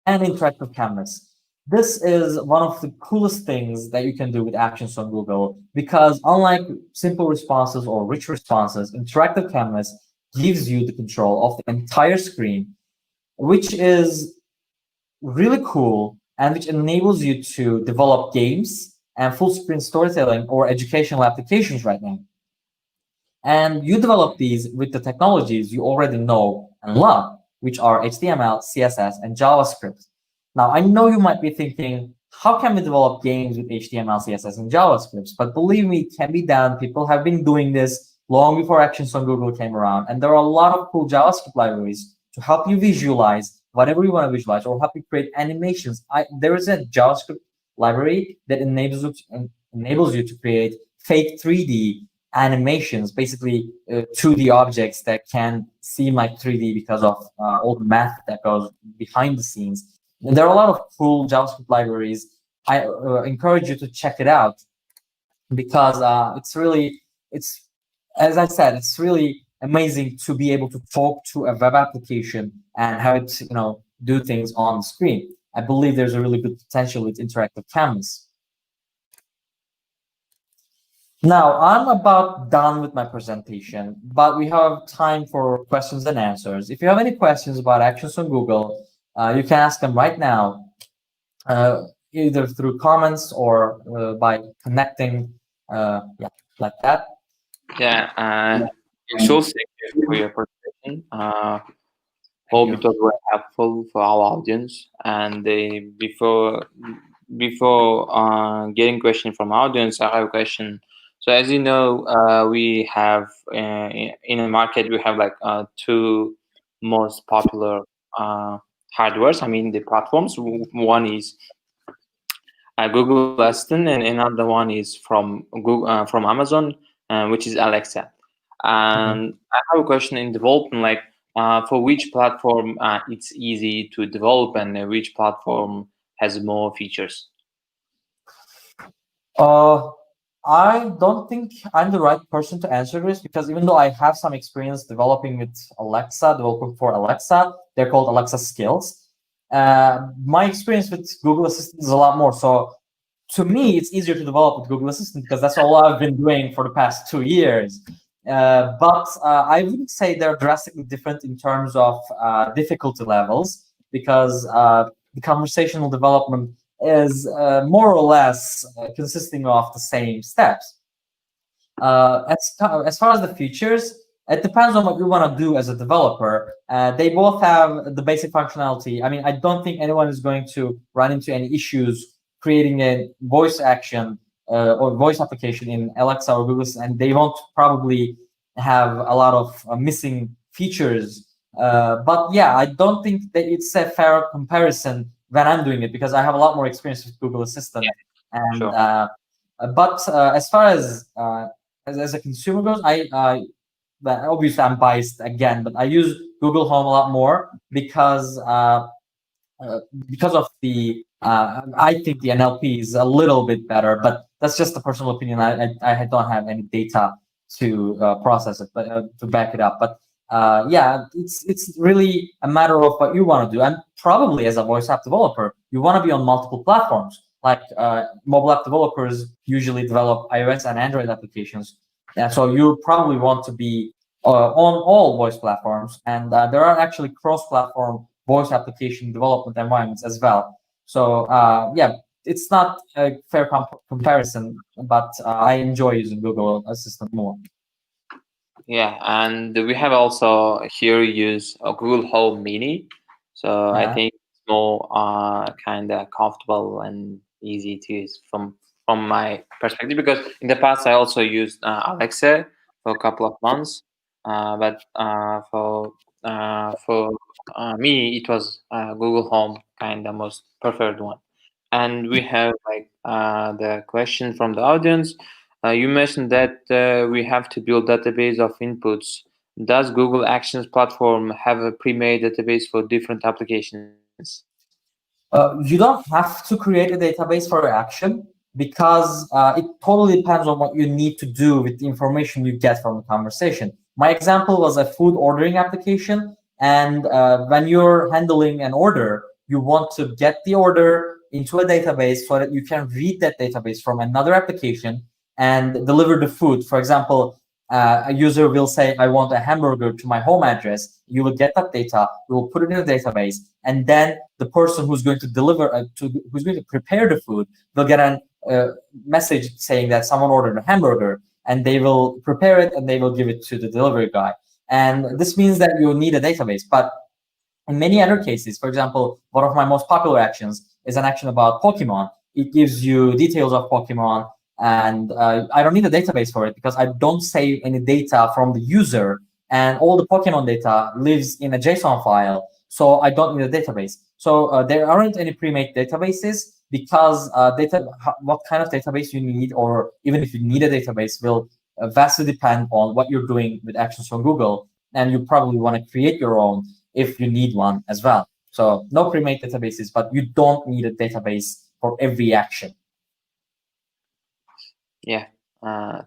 And interactive canvas. This is one of the coolest things that you can do with actions on Google, because unlike simple responses or rich responses, interactive canvas gives you the control of the entire screen, which is really cool and which enables you to develop games and full screen storytelling or educational applications right now. And you develop these with the technologies you already know and love, which are HTML, CSS, and JavaScript. Now, I know you might be thinking, how can we develop games with HTML, CSS, and JavaScript? But believe me, it can be done. People have been doing this long before Actions on Google came around. And there are a lot of cool JavaScript libraries to help you visualize whatever you want to visualize, or help you create animations. There is a JavaScript library that enables you to create fake 3D animations, basically 2D objects that can seem like 3D because of all the math that goes behind the scenes. And there are a lot of cool JavaScript libraries. I encourage you to check it out, because as I said, it's really amazing to be able to talk to a web application and have it, do things on the screen. I believe there's a really good potential with interactive canvas. Now, I'm about done with my presentation, but we have time for questions and answers. If you have any questions about actions on Google, you can ask them right now, either through comments or by connecting, yeah, like that. Yeah, thank you for your presentation. Hope it was very helpful for our audience. And before getting question from audience, I have a question. So as you know, we have in the market we have like two most popular hardwares. I mean the platforms. One is Google Assistant, and another one is from Google from Amazon, which is Alexa. And I have a question in development, like for which platform it's easy to develop, and which platform has more features. I don't think I'm the right person to answer this, because even though I have some experience developing with Alexa, developing for Alexa, they're called Alexa skills. My experience with Google Assistant is a lot more. So to me, it's easier to develop with Google Assistant because that's all I've been doing for the past 2 years. But I wouldn't say they're drastically different in terms of difficulty levels, because the conversational development is more or less consisting of the same steps. As far as the features, it depends on what you want to do as a developer. They both have the basic functionality. I mean, I don't think anyone is going to run into any issues creating a voice action or voice application in Alexa or Google, and they won't probably have a lot of missing features. But yeah, I don't think that it's a fair comparison when I'm doing it, because I have a lot more experience with Google Assistant. Yeah, and sure. But as far as a consumer goes, obviously I'm biased again, but I use Google Home a lot more because of the I think the NLP is a little bit better, but that's just a personal opinion. I don't have any data to process it, but to back it up. But yeah, it's really a matter of what you want to do. And probably as a voice app developer, you want to be on multiple platforms. Like mobile app developers usually develop iOS and Android applications. And so you probably want to be on all voice platforms. And there are actually cross-platform voice application development environments as well. So yeah, it's not a fair comparison, but I enjoy using Google Assistant more. Yeah, and we have also here use a Google Home Mini. So I think it's more kind of comfortable and easy to use from my perspective, because in the past I also used Alexa for a couple of months, but for me it was Google Home kind of most preferred one. And we have like the question from the audience. You mentioned that we have to build database of inputs. Does Google Actions platform have a pre-made database for different applications? You don't have to create a database for action, because it totally depends on what you need to do with the information you get from the conversation. My example was a food ordering application, and when you're handling an order, you want to get the order into a database so that you can read that database from another application and deliver the food. For example, a user will say, I want a hamburger to my home address. You will get that data, you will put it in a database, and then the person who's going to deliver, who's going to prepare the food, will get a message saying that someone ordered a hamburger, and they will prepare it and they will give it to the delivery guy. And this means that you need a database. But in many other cases, for example, one of my most popular actions is an action about Pokemon. It gives you details of Pokemon, and I don't need a database for it because I don't save any data from the user, and all the Pokemon data lives in a JSON file, so I don't need a database. So there aren't any pre-made databases, because what kind of database you need, or even if you need a database, will vastly depend on what you're doing with actions from Google, and you probably want to create your own if you need one as well. So no pre-made databases, but you don't need a database for every action. Yeah,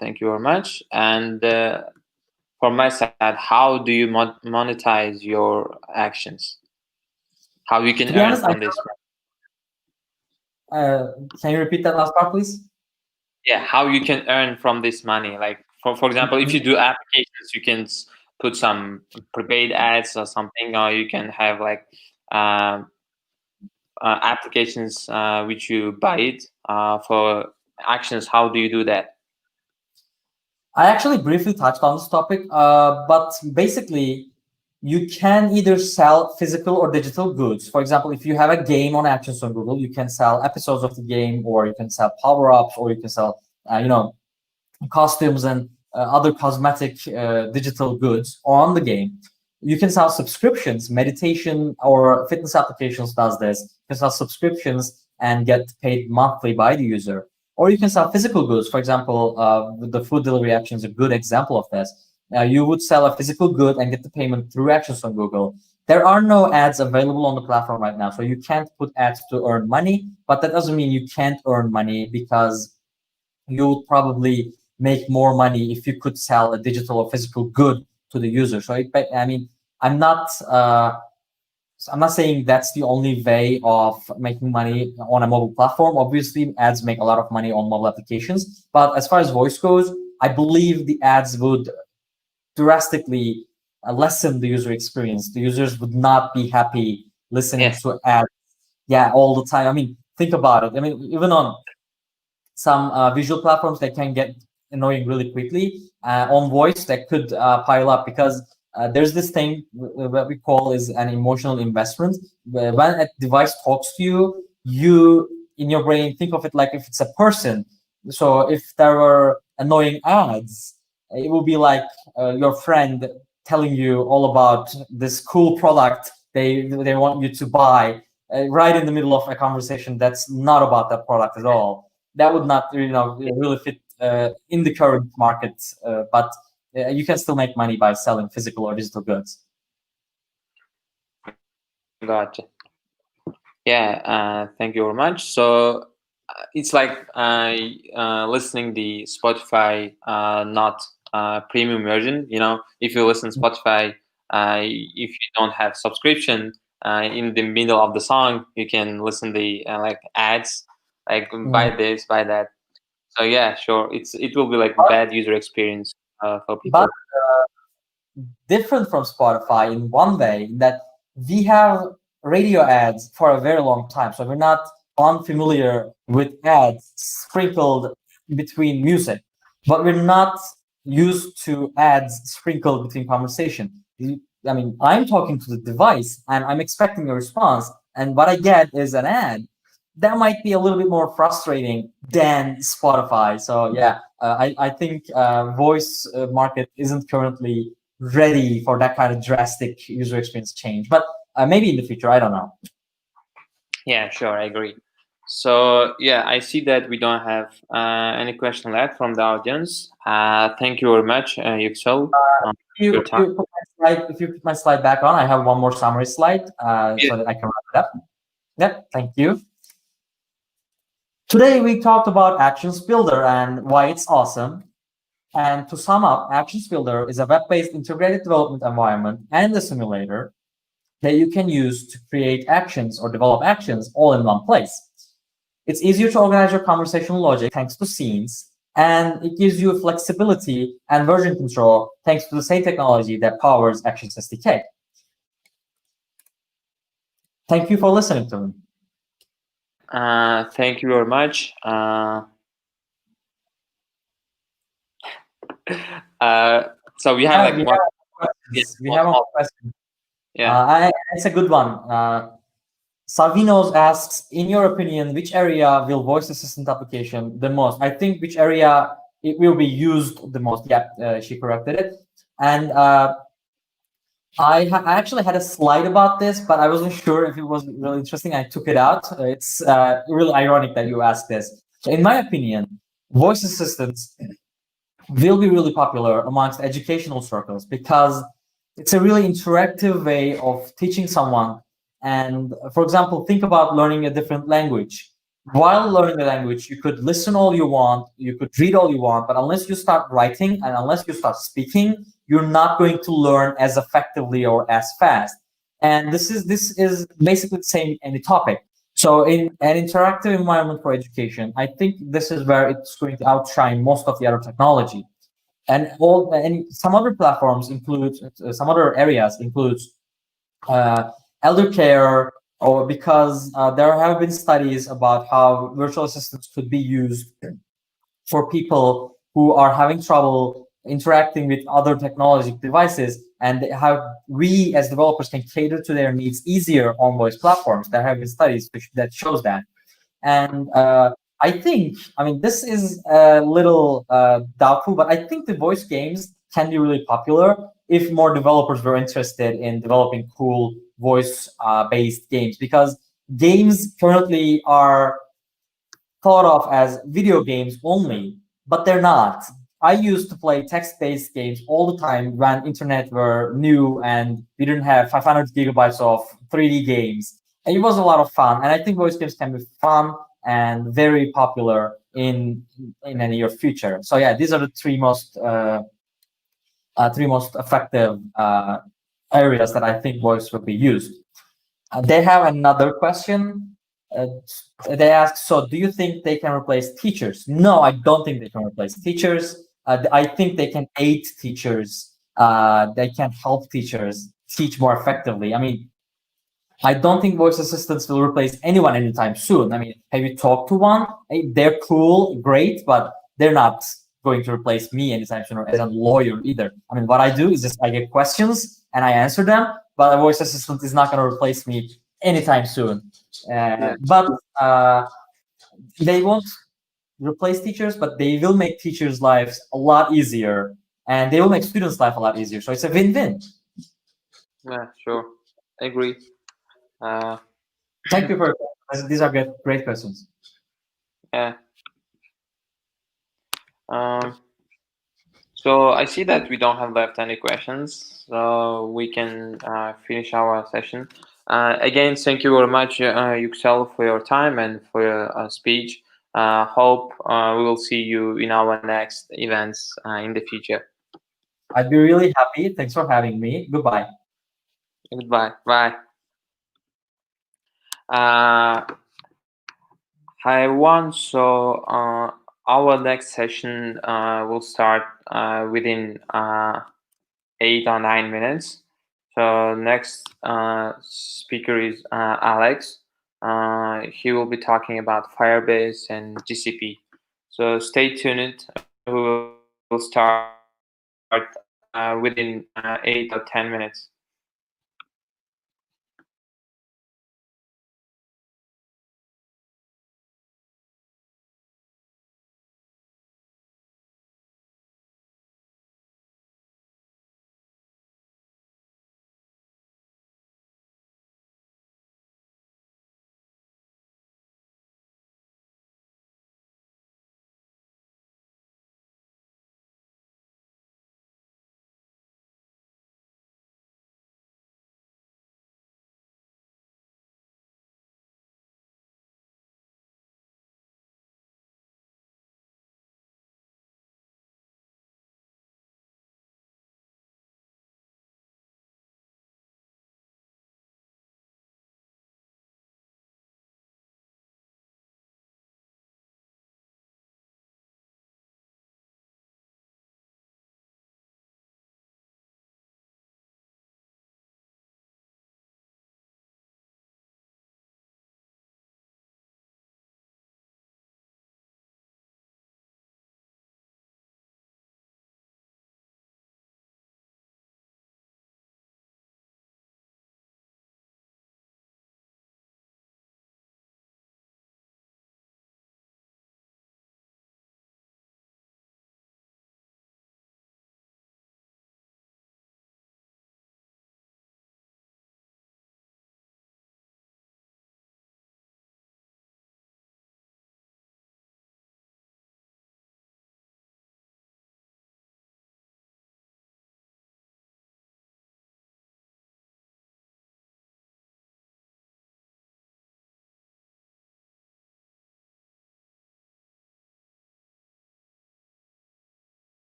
thank you very much. And from my side, how do you monetize your actions? How you can earn from this? Can you repeat that last part, please? yeah, how you can earn from this money. Like for example, if you do applications, you can put some prepaid ads or something, or you can have like applications which you buy it for actions. How do you do that? I actually briefly touched on this topic, but basically, you can either sell physical or digital goods. For example, if you have a game on Actions on Google, you can sell episodes of the game, or you can sell power-ups, or you can sell, costumes and other cosmetic digital goods on the game. You can sell subscriptions. Meditation or fitness applications does this. You can sell subscriptions and get paid monthly by the user. Or you can sell physical goods. For example, the food delivery action is a good example of this. You would sell a physical good and get the payment through Actions on Google. There are no ads available on the platform right now, so you can't put ads to earn money, but that doesn't mean you can't earn money, because you'll probably make more money if you could sell a digital or physical good to the user. So I'm not saying that's the only way of making money on a mobile platform. Obviously, ads make a lot of money on mobile applications, but as far as voice goes, I believe the ads would drastically lessen the user experience. The users would not be happy listening to ads, all the time. I mean, think about it. I mean, even on some visual platforms, they can get annoying really quickly. On voice, that could pile up, because there's this thing what we call is an emotional investment. When a device talks to you, you in your brain think of it like if it's a person. So if there were annoying ads, it will be like your friend telling you all about this cool product they want you to buy right in the middle of a conversation that's not about that product at all. That would not really fit in the current market, but you can still make money by selling physical or digital goods. Gotcha. Yeah, thank you very much. So it's like listening the Spotify not premium version. If you listen to Spotify, if you don't have subscription, in the middle of the song, you can listen the like ads, like buy this, buy that. So yeah, sure, it will be like bad user experience for people. But different from Spotify in one way, that we have radio ads for a very long time, so we're not unfamiliar with ads sprinkled between music, but we're not used to ads sprinkled between conversation. I mean, I'm talking to the device and I'm expecting a response, and what I get is an ad. That might be a little bit more frustrating than Spotify. So yeah, I think voice market isn't currently ready for that kind of drastic user experience change, but maybe in the future, I don't know. Yeah, sure, I agree. So yeah, I see that we don't have any question left from the audience. Thank you very much, Yüksel. If you put my slide back on, I have one more summary slide so that I can wrap it up. Yep, thank you. Today we talked about Actions Builder and why it's awesome. And to sum up, Actions Builder is a web-based integrated development environment and a simulator that you can use to create actions or develop actions all in one place. It's easier to organize your conversational logic thanks to scenes, and it gives you flexibility and version control thanks to the same technology that powers Actions SDK. Thank you for listening to me. Thank you very much. So we have we have a question. Yeah, it's a good one. Savinos asks, in your opinion, which area will voice assistant application the most? I think which area it will be used the most. Yeah, she corrected it. And I actually had a slide about this, but I wasn't sure if it was really interesting. I took it out. It's really ironic that you asked this. So in my opinion, voice assistants will be really popular amongst educational circles because it's a really interactive way of teaching someone. And for example, think about learning a different language. While learning the language, you could listen all you want, you could read all you want, but unless you start writing and unless you start speaking, you're not going to learn as effectively or as fast. And this is basically the same in any topic. So in an interactive environment for education, I think this is where it's going to outshine most of the other technology. And some other platforms include some other areas includes elder care, or because there have been studies about how virtual assistants could be used for people who are having trouble interacting with other technology devices, and how we as developers can cater to their needs easier on voice platforms. There have been studies that shows that. And I mean, this is a little doubtful, but I think the voice games can be really popular if more developers were interested in developing cool voice-based games, because games currently are thought of as video games only, but they're not. I used to play text-based games all the time when internet were new and we didn't have 500 gigabytes of 3D games. And it was a lot of fun. And I think voice games can be fun and very popular in the near future. So yeah, these are the three most effective areas that I think voice will be used. They have another question. They ask, so do you think they can replace teachers? No, I don't think they can replace teachers. I think they can aid teachers. They can help teachers teach more effectively. I mean, I don't think voice assistants will replace anyone anytime soon. I mean, have you talked to one? They're cool, great, but they're not going to replace me anytime soon, or as a lawyer either. I mean, what I do is just I get questions and I answer them, but a voice assistant is not going to replace me anytime soon. But they won't replace teachers, but they will make teachers' lives a lot easier, and they will make students' life a lot easier. So it's a win-win. Yeah, sure. I agree. Thank you for these are great questions. Yeah. So I see that we don't have left any questions, so we can finish our session. Again, thank you very much, Yüksel, for your time and for your speech. Hope we will see you in our next events in the future. I'd be really happy. Thanks for having me. Goodbye. Goodbye. Bye. Hi, everyone. So our next session will start within 8 or 9 minutes. So next speaker is Alex. He will be talking about Firebase and GCP. So stay tuned. We will start within 8 or 10 minutes.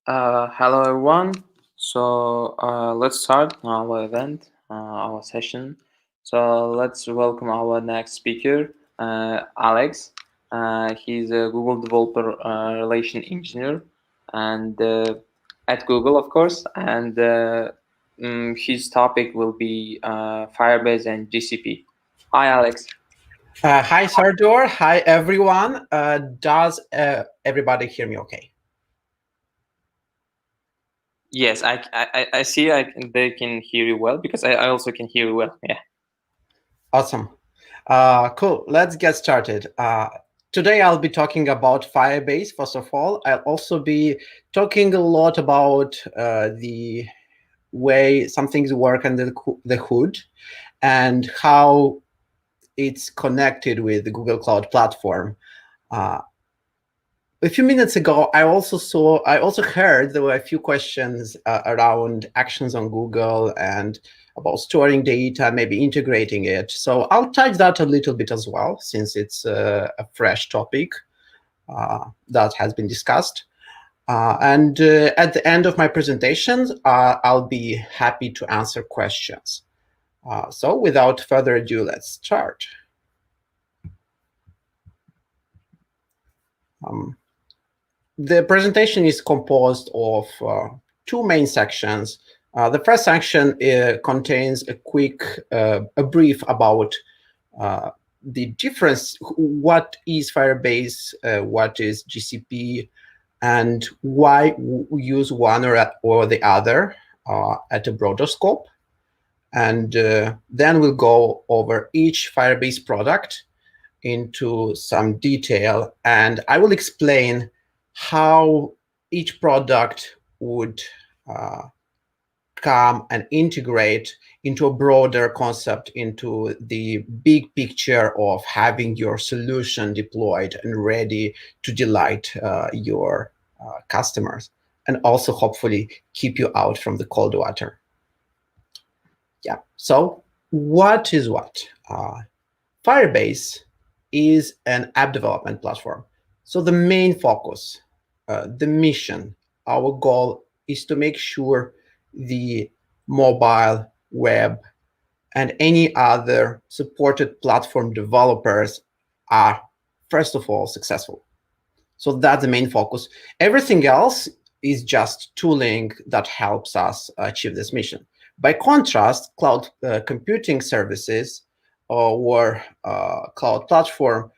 Hello everyone. So let's start our event, our session. So let's welcome our next speaker, Alex. He's a Google Developer Relation Engineer, and at Google, of course. And his topic will be Firebase and GCP. Hi, Alex. Hi, Sardor. Hi, everyone. Does everybody hear me okay? Yes, I see. They can hear you well because I also can hear you well. Yeah. Awesome. Cool. Let's get started. Today, I'll be talking about Firebase, first of all. I'll also be talking a lot about the way some things work under the hood and how it's connected with the Google Cloud Platform. A few minutes ago, I also heard there were a few questions around actions on Google and about storing data, maybe integrating it. So I'll touch that a little bit as well, since it's a fresh topic that has been discussed. And at the end of my presentation, I'll be happy to answer questions. So without further ado, let's start. The presentation is composed of two main sections. The first section contains a brief about the difference, what is Firebase, what is GCP, and why we use one or the other at a broader scope. And then we'll go over each Firebase product into some detail, and I will explain how each product would come and integrate into a broader concept, into the big picture of having your solution deployed and ready to delight your customers, and also hopefully keep you out from the cold water. Yeah, so what is what? Firebase is an app development platform. So the main focus, the mission, our goal is to make sure the mobile, web, and any other supported platform developers are, first of all, successful. So that's the main focus. Everything else is just tooling that helps us achieve this mission. By contrast, cloud computing services or cloud platform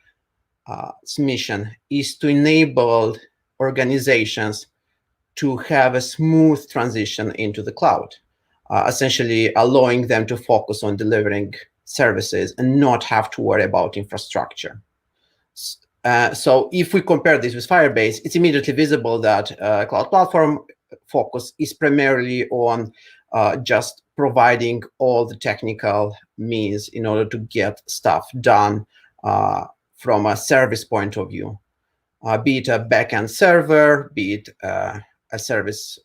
mission is to enable organizations to have a smooth transition into the cloud, essentially allowing them to focus on delivering services and not have to worry about infrastructure. So if we compare this with Firebase, it's immediately visible that cloud platform focus is primarily on just providing all the technical means in order to get stuff done from a service point of view, be it a backend server, be it a service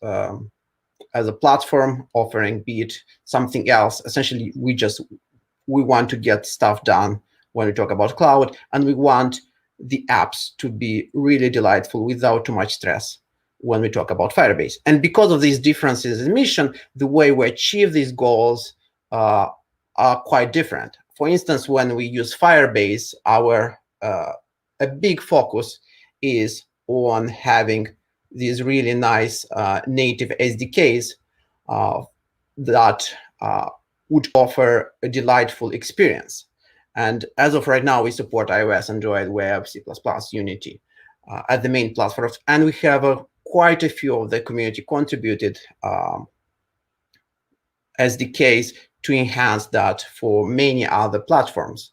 as a platform offering, be it something else. Essentially, we want to get stuff done when we talk about cloud, and we want the apps to be really delightful without too much stress when we talk about Firebase. And because of these differences in mission, the way we achieve these goals are quite different. For instance, when we use Firebase, a big focus is on having these really nice native SDKs that would offer a delightful experience. And as of right now, we support iOS, Android, Web, C++, Unity as the main platforms. And we have quite a few of the community contributed SDKs to enhance that for many other platforms.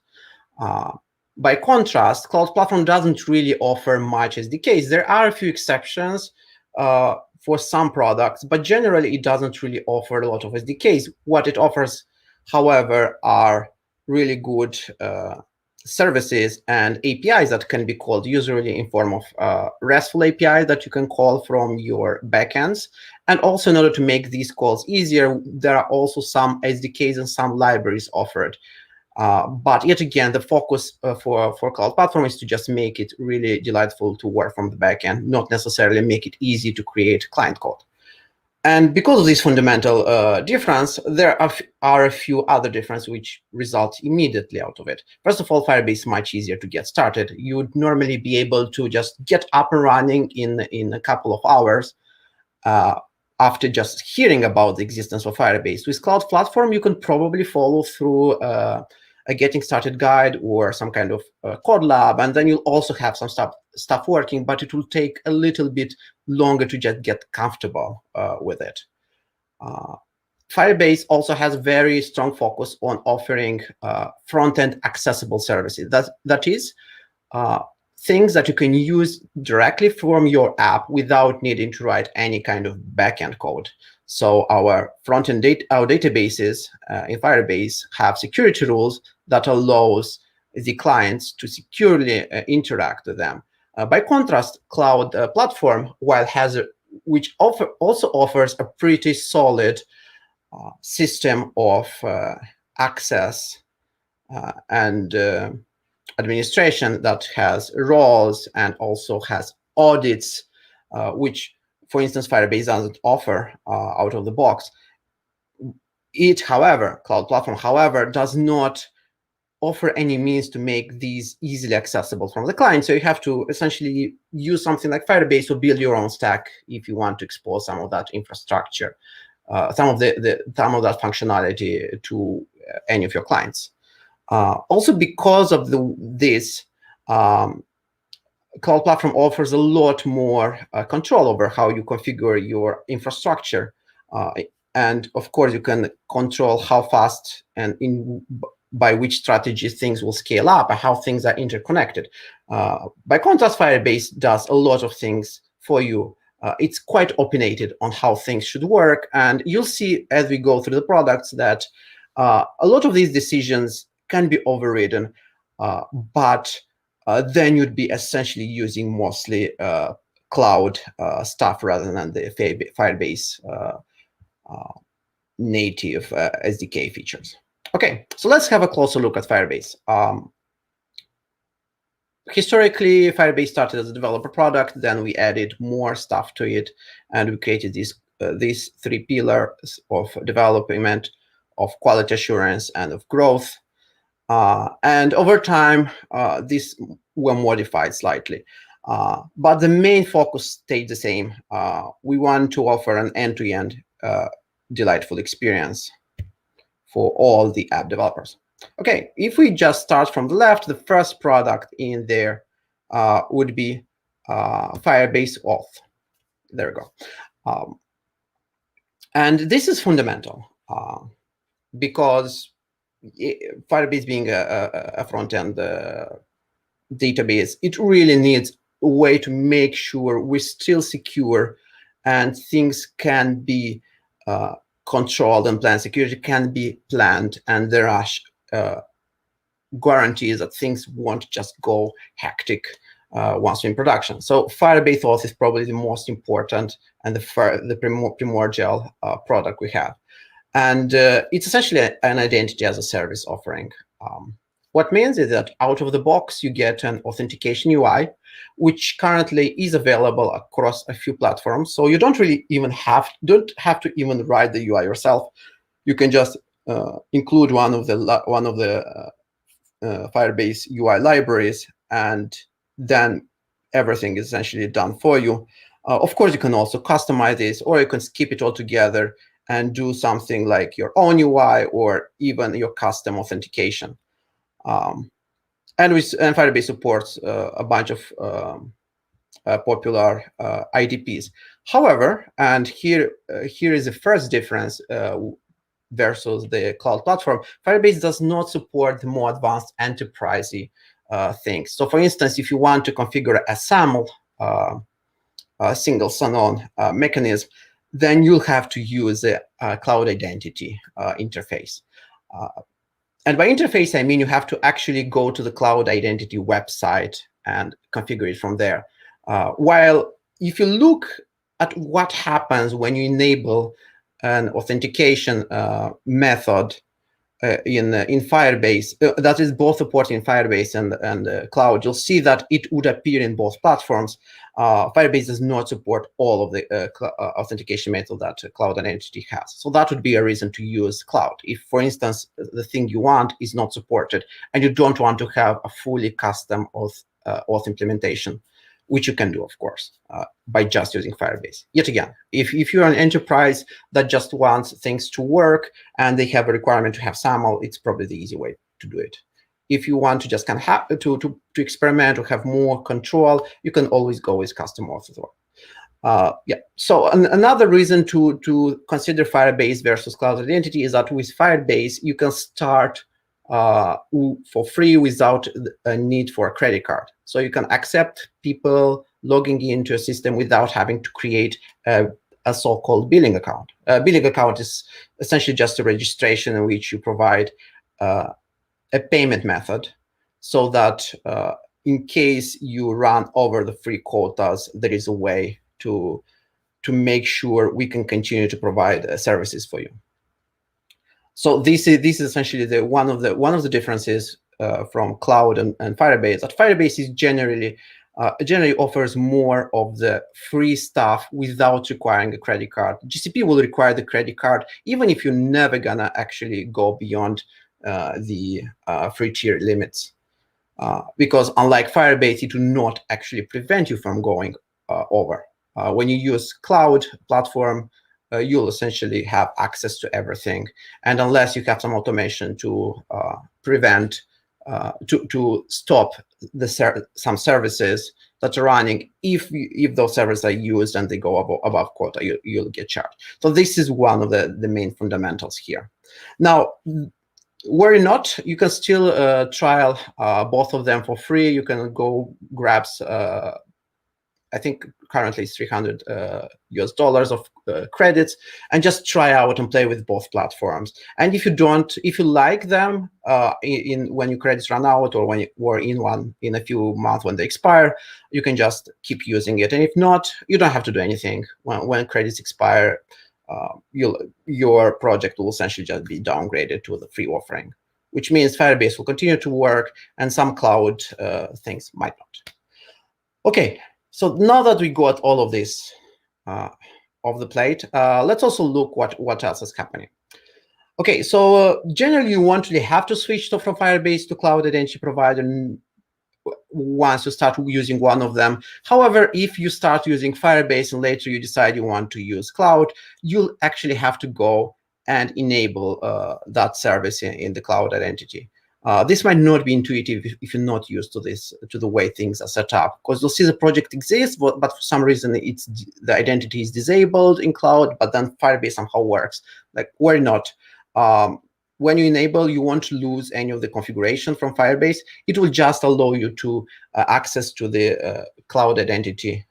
By contrast, Cloud Platform doesn't really offer much SDKs. There are a few exceptions for some products, but generally it doesn't really offer a lot of SDKs. What it offers, however, are really good services and APIs that can be called, usually in form of RESTful APIs that you can call from your backends. And also, in order to make these calls easier, there are also some SDKs and some libraries offered But yet again, the focus for Cloud Platform is to just make it really delightful to work from the backend, not necessarily make it easy to create client code. And because of this fundamental difference, there are a few other differences which result immediately out of it. First of all, Firebase is much easier to get started. You would normally be able to just get up and running in a couple of hours after just hearing about the existence of Firebase. With Cloud Platform, you can probably follow through a getting started guide or some kind of code lab, and then you'll also have some stuff working, but it will take a little bit longer to just get comfortable with it. Firebase also has very strong focus on offering front-end accessible services. That is, things that you can use directly from your app without needing to write any kind of backend code. So our front-end our databases in Firebase have security rules that allows the clients to securely interact with them. By contrast, Cloud Platform, which also offers a pretty solid system of access and administration that has roles and also has audits, which, for instance, Firebase doesn't offer out of the box. Cloud Platform, however, does not offer any means to make these easily accessible from the client. So you have to essentially use something like Firebase or build your own stack if you want to expose some of that infrastructure, some of that functionality to any of your clients. Also, because of this, Cloud Platform offers a lot more control over how you configure your infrastructure. And of course, you can control how fast and by which strategy things will scale up and how things are interconnected. By contrast, Firebase does a lot of things for you. It's quite opinionated on how things should work. And you'll see as we go through the products that a lot of these decisions can be overridden, but then you'd be essentially using mostly cloud stuff rather than the Firebase native SDK features. Okay, so let's have a closer look at Firebase. Historically, Firebase started as a developer product, then we added more stuff to it, and we created these three pillars of development, of quality assurance, and of growth. And over time, these were modified slightly. But the main focus stayed the same. We want to offer an end-to-end delightful experience for all the app developers. Okay, if we just start from the left, the first product in there would be Firebase Auth. There we go. And this is fundamental because Firebase being a front-end database, it really needs a way to make sure we're still secure and things can be controlled and planned. Security can be planned, and there are guarantees that things won't just go hectic once in production. So Firebase Auth is probably the most important and the primordial product we have. And it's essentially an identity as a service offering. What means is that out of the box, you get an authentication UI, which currently is available across a few platforms. So you don't really even have to even write the UI yourself. You can just include one of the Firebase UI libraries, and then everything is essentially done for you. Of course, you can also customize this, or you can skip it all together and do something like your own UI or even your custom authentication. And Firebase supports a bunch of popular IDPs. However, and here is the first difference versus the cloud platform, Firebase does not support the more advanced enterprisey things. So for instance, if you want to configure a SAML, a single sign-on mechanism, then you'll have to use a cloud identity interface. And by interface, I mean you have to actually go to the cloud identity website and configure it from there. While if you look at what happens when you enable an authentication method in Firebase, that is both supporting Firebase and cloud, you'll see that it would appear in both platforms. Firebase does not support all of the authentication methods that Cloud Identity has. So that would be a reason to use cloud. If, for instance, the thing you want is not supported and you don't want to have a fully custom auth implementation, which you can do, of course, by just using Firebase. Yet again, if you're an enterprise that just wants things to work and they have a requirement to have SAML, it's probably the easy way to do it. If you want to just kind of have to experiment or have more control, you can always go with custom auth as well. Yeah. So another reason to consider Firebase versus Cloud Identity is that with Firebase, you can start for free without a need for a credit card. So you can accept people logging into a system without having to create a so-called billing account. A billing account is essentially just a registration in which you provide a payment method so that in case you run over the free quotas, there is a way to make sure we can continue to provide services for you. So this is essentially one of the differences from cloud and Firebase. That Firebase is generally offers more of the free stuff without requiring a credit card. GCP will require the credit card even if you're never gonna actually go beyond the free tier limits, because unlike Firebase, it will not actually prevent you from going over. When you use cloud platform, you'll essentially have access to everything. And unless you have some automation to prevent, to stop some services that are running, if those servers are used and they go above quota, you'll get charged. So this is one of the main fundamentals here. Now, worry not, you can still trial both of them for free. You can go grab, I think currently it's $300 US of credits, and just try out and play with both platforms. And if you like them, when your credits run out or when you were in a few months when they expire, you can just keep using it. And if not, you don't have to do anything. When credits expire, your project will essentially just be downgraded to the free offering, which means Firebase will continue to work and some cloud things might not. Okay. So now that we got all of this off the plate, let's also look what else is happening. Okay, so generally you won't really have to switch from Firebase to Cloud Identity Provider once you start using one of them. However, if you start using Firebase and later you decide you want to use Cloud, you'll actually have to go and enable that service in the Cloud Identity. This might not be intuitive if you're not used to the way things are set up, because you'll see the project exists, but for some reason the identity is disabled in cloud, but then Firebase somehow works. Like, worry not. When you enable, you won't lose any of the configuration from Firebase. It will just allow you to access to the cloud identity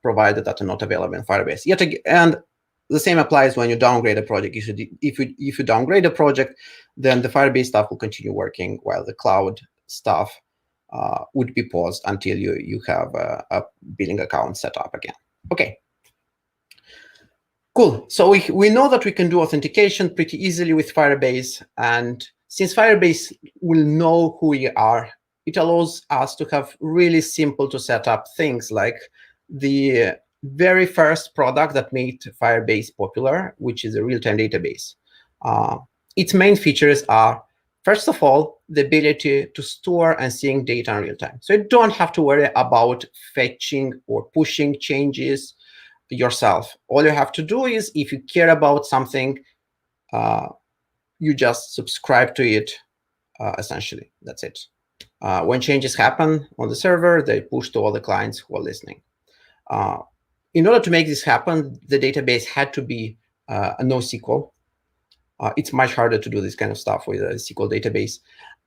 provided that are not available in Firebase. Yet again, and the same applies when you downgrade a project. If you downgrade a project, then the Firebase stuff will continue working while the cloud stuff would be paused until you have a billing account set up again. Okay. Cool. So we know that we can do authentication pretty easily with Firebase. And since Firebase will know who we are, it allows us to have really simple to set up things like the very first product that made Firebase popular, which is a real-time database. Its main features are, first of all, the ability to store and sync data in real time. So you don't have to worry about fetching or pushing changes yourself. All you have to do is, if you care about something, you just subscribe to it, essentially. That's it. When changes happen on the server, they push to all the clients who are listening. In order to make this happen, the database had to be a NoSQL. It's much harder to do this kind of stuff with a SQL database.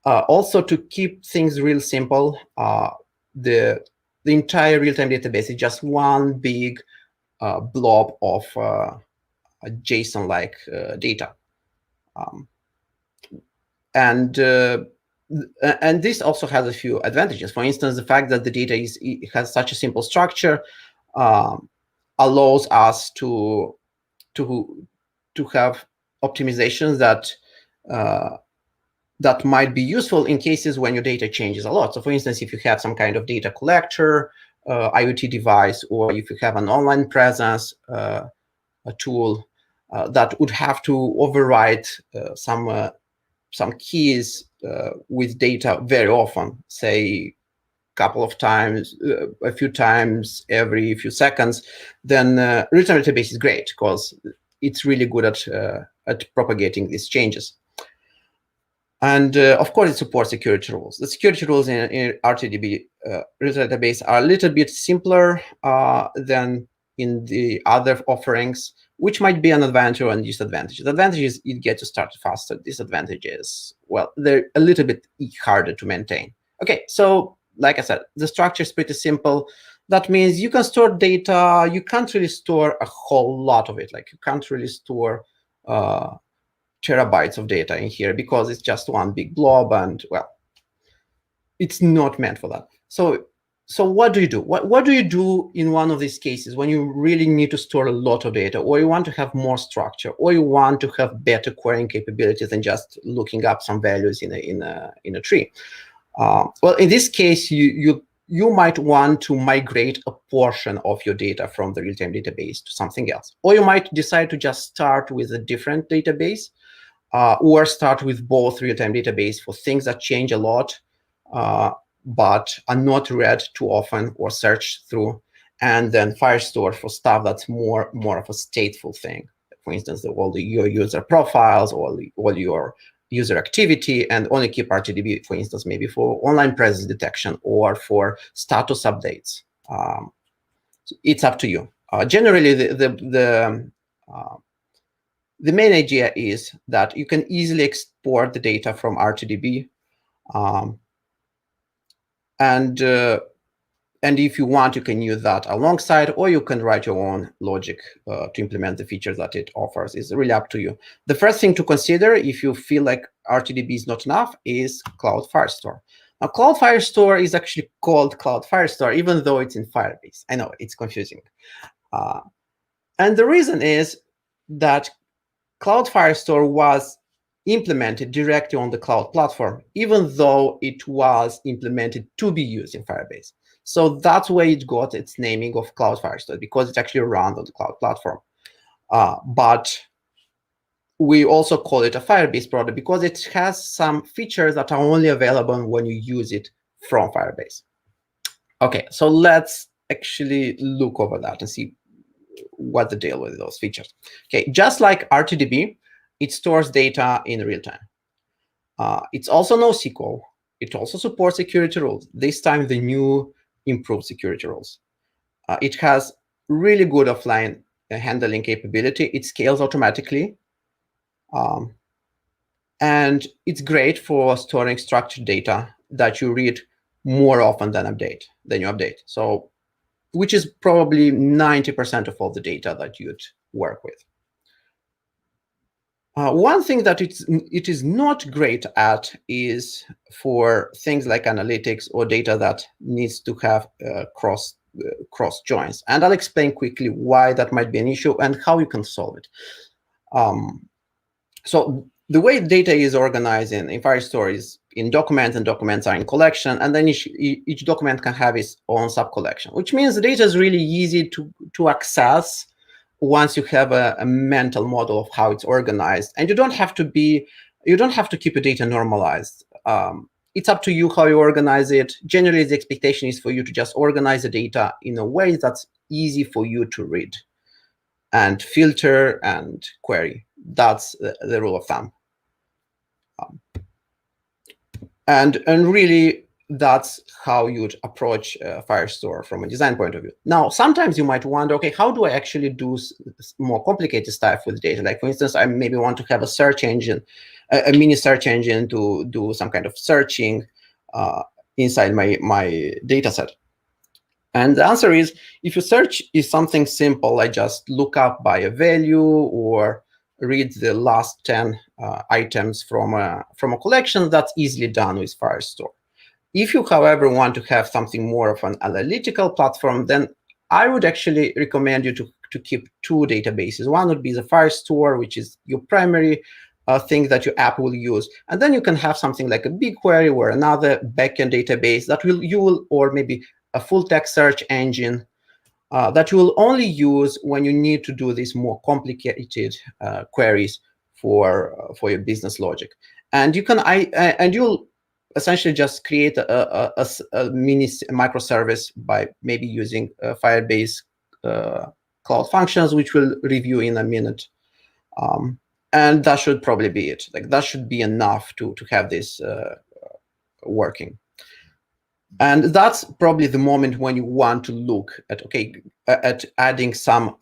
Also, to keep things real simple, the entire real-time database is just one big blob of JSON-like data. And this also has a few advantages. For instance, the fact that the data has such a simple structure allows us to have optimizations that that might be useful in cases when your data changes a lot. So for instance, if you have some kind of data collector, IoT device, or if you have an online presence, a tool that would have to overwrite some keys with data very often, say couple of times, a few times every few seconds, then real-time database is great because it's really good at propagating these changes. And of course, it supports security rules. The security rules in RTDB real-time database are a little bit simpler than in the other offerings, which might be an advantage or a disadvantage. The advantage is you get to start faster. Disadvantage is, well, they're a little bit harder to maintain. Okay, so like I said, the structure is pretty simple. That means you can store data. You can't really store a whole lot of it. Like you can't really store terabytes of data in here because it's just one big blob, and well, it's not meant for that. So what do you do? What do you do in one of these cases when you really need to store a lot of data, or you want to have more structure, or you want to have better querying capabilities than just looking up some values in a tree? Well, in this case, you might want to migrate a portion of your data from the real-time database to something else. Or you might decide to just start with a different database, or start with both real-time database for things that change a lot, but are not read too often or searched through, and then Firestore for stuff that's more of a stateful thing. For instance, all your user profiles, all your user activity, and only keep RTDB, for instance, maybe for online presence detection or for status updates. It's up to you. Generally, the main idea is that you can easily export the data from RTDB, and if you want, you can use that alongside, or you can write your own logic to implement the features that it offers. It's really up to you. The first thing to consider, if you feel like RTDB is not enough, is Cloud Firestore. Now, Cloud Firestore is actually called Cloud Firestore, even though it's in Firebase. I know, it's confusing. And the reason is that Cloud Firestore was implemented directly on the cloud platform, even though it was implemented to be used in Firebase. So that's where it got its naming of Cloud Firestore, because it actually runs on the cloud platform. But we also call it a Firebase product because it has some features that are only available when you use it from Firebase. Okay, so let's actually look over that and see what the deal with those features. Okay, just like RTDB, it stores data in real time. It's also NoSQL. It also supports security rules. This time, the new improved security rules. It has really good offline handling capability. It scales automatically. And it's great for storing structured data that you read more often than you update. So, which is probably 90% of all the data that you'd work with. One thing that it is not great at is for things like analytics or data that needs to have cross joins. And I'll explain quickly why that might be an issue and how you can solve it. So the way data is organized in Firestore is in documents, and documents are in collection, and then each document can have its own sub-collection, which means the data is really easy to access once you have a mental model of how it's organized, and you don't have to keep your data normalized. It's up to you how you organize it. Generally, the expectation is for you to just organize the data in a way that's easy for you to read and filter and query. That's the rule of thumb. And really, that's how you'd approach Firestore from a design point of view. Now, sometimes you might wonder, okay, how do I actually do more complicated stuff with data? Like, for instance, I maybe want to have a search engine, a mini search engine to do some kind of searching inside my data set. And the answer is, if your search is something simple, like just look up by a value or read the last 10 items from a collection, that's easily done with Firestore. If you, however, want to have something more of an analytical platform, then I would actually recommend you to keep two databases. One would be the Firestore, which is your primary thing that your app will use. And then you can have something like a BigQuery or another backend database that or maybe a full text search engine that you will only use when you need to do these more complicated queries for your business logic. And you'll essentially just create a mini microservice by maybe using Firebase Cloud Functions, which we'll review in a minute. And that should probably be it. Like that should be enough to have this working. And that's probably the moment when you want to look at adding some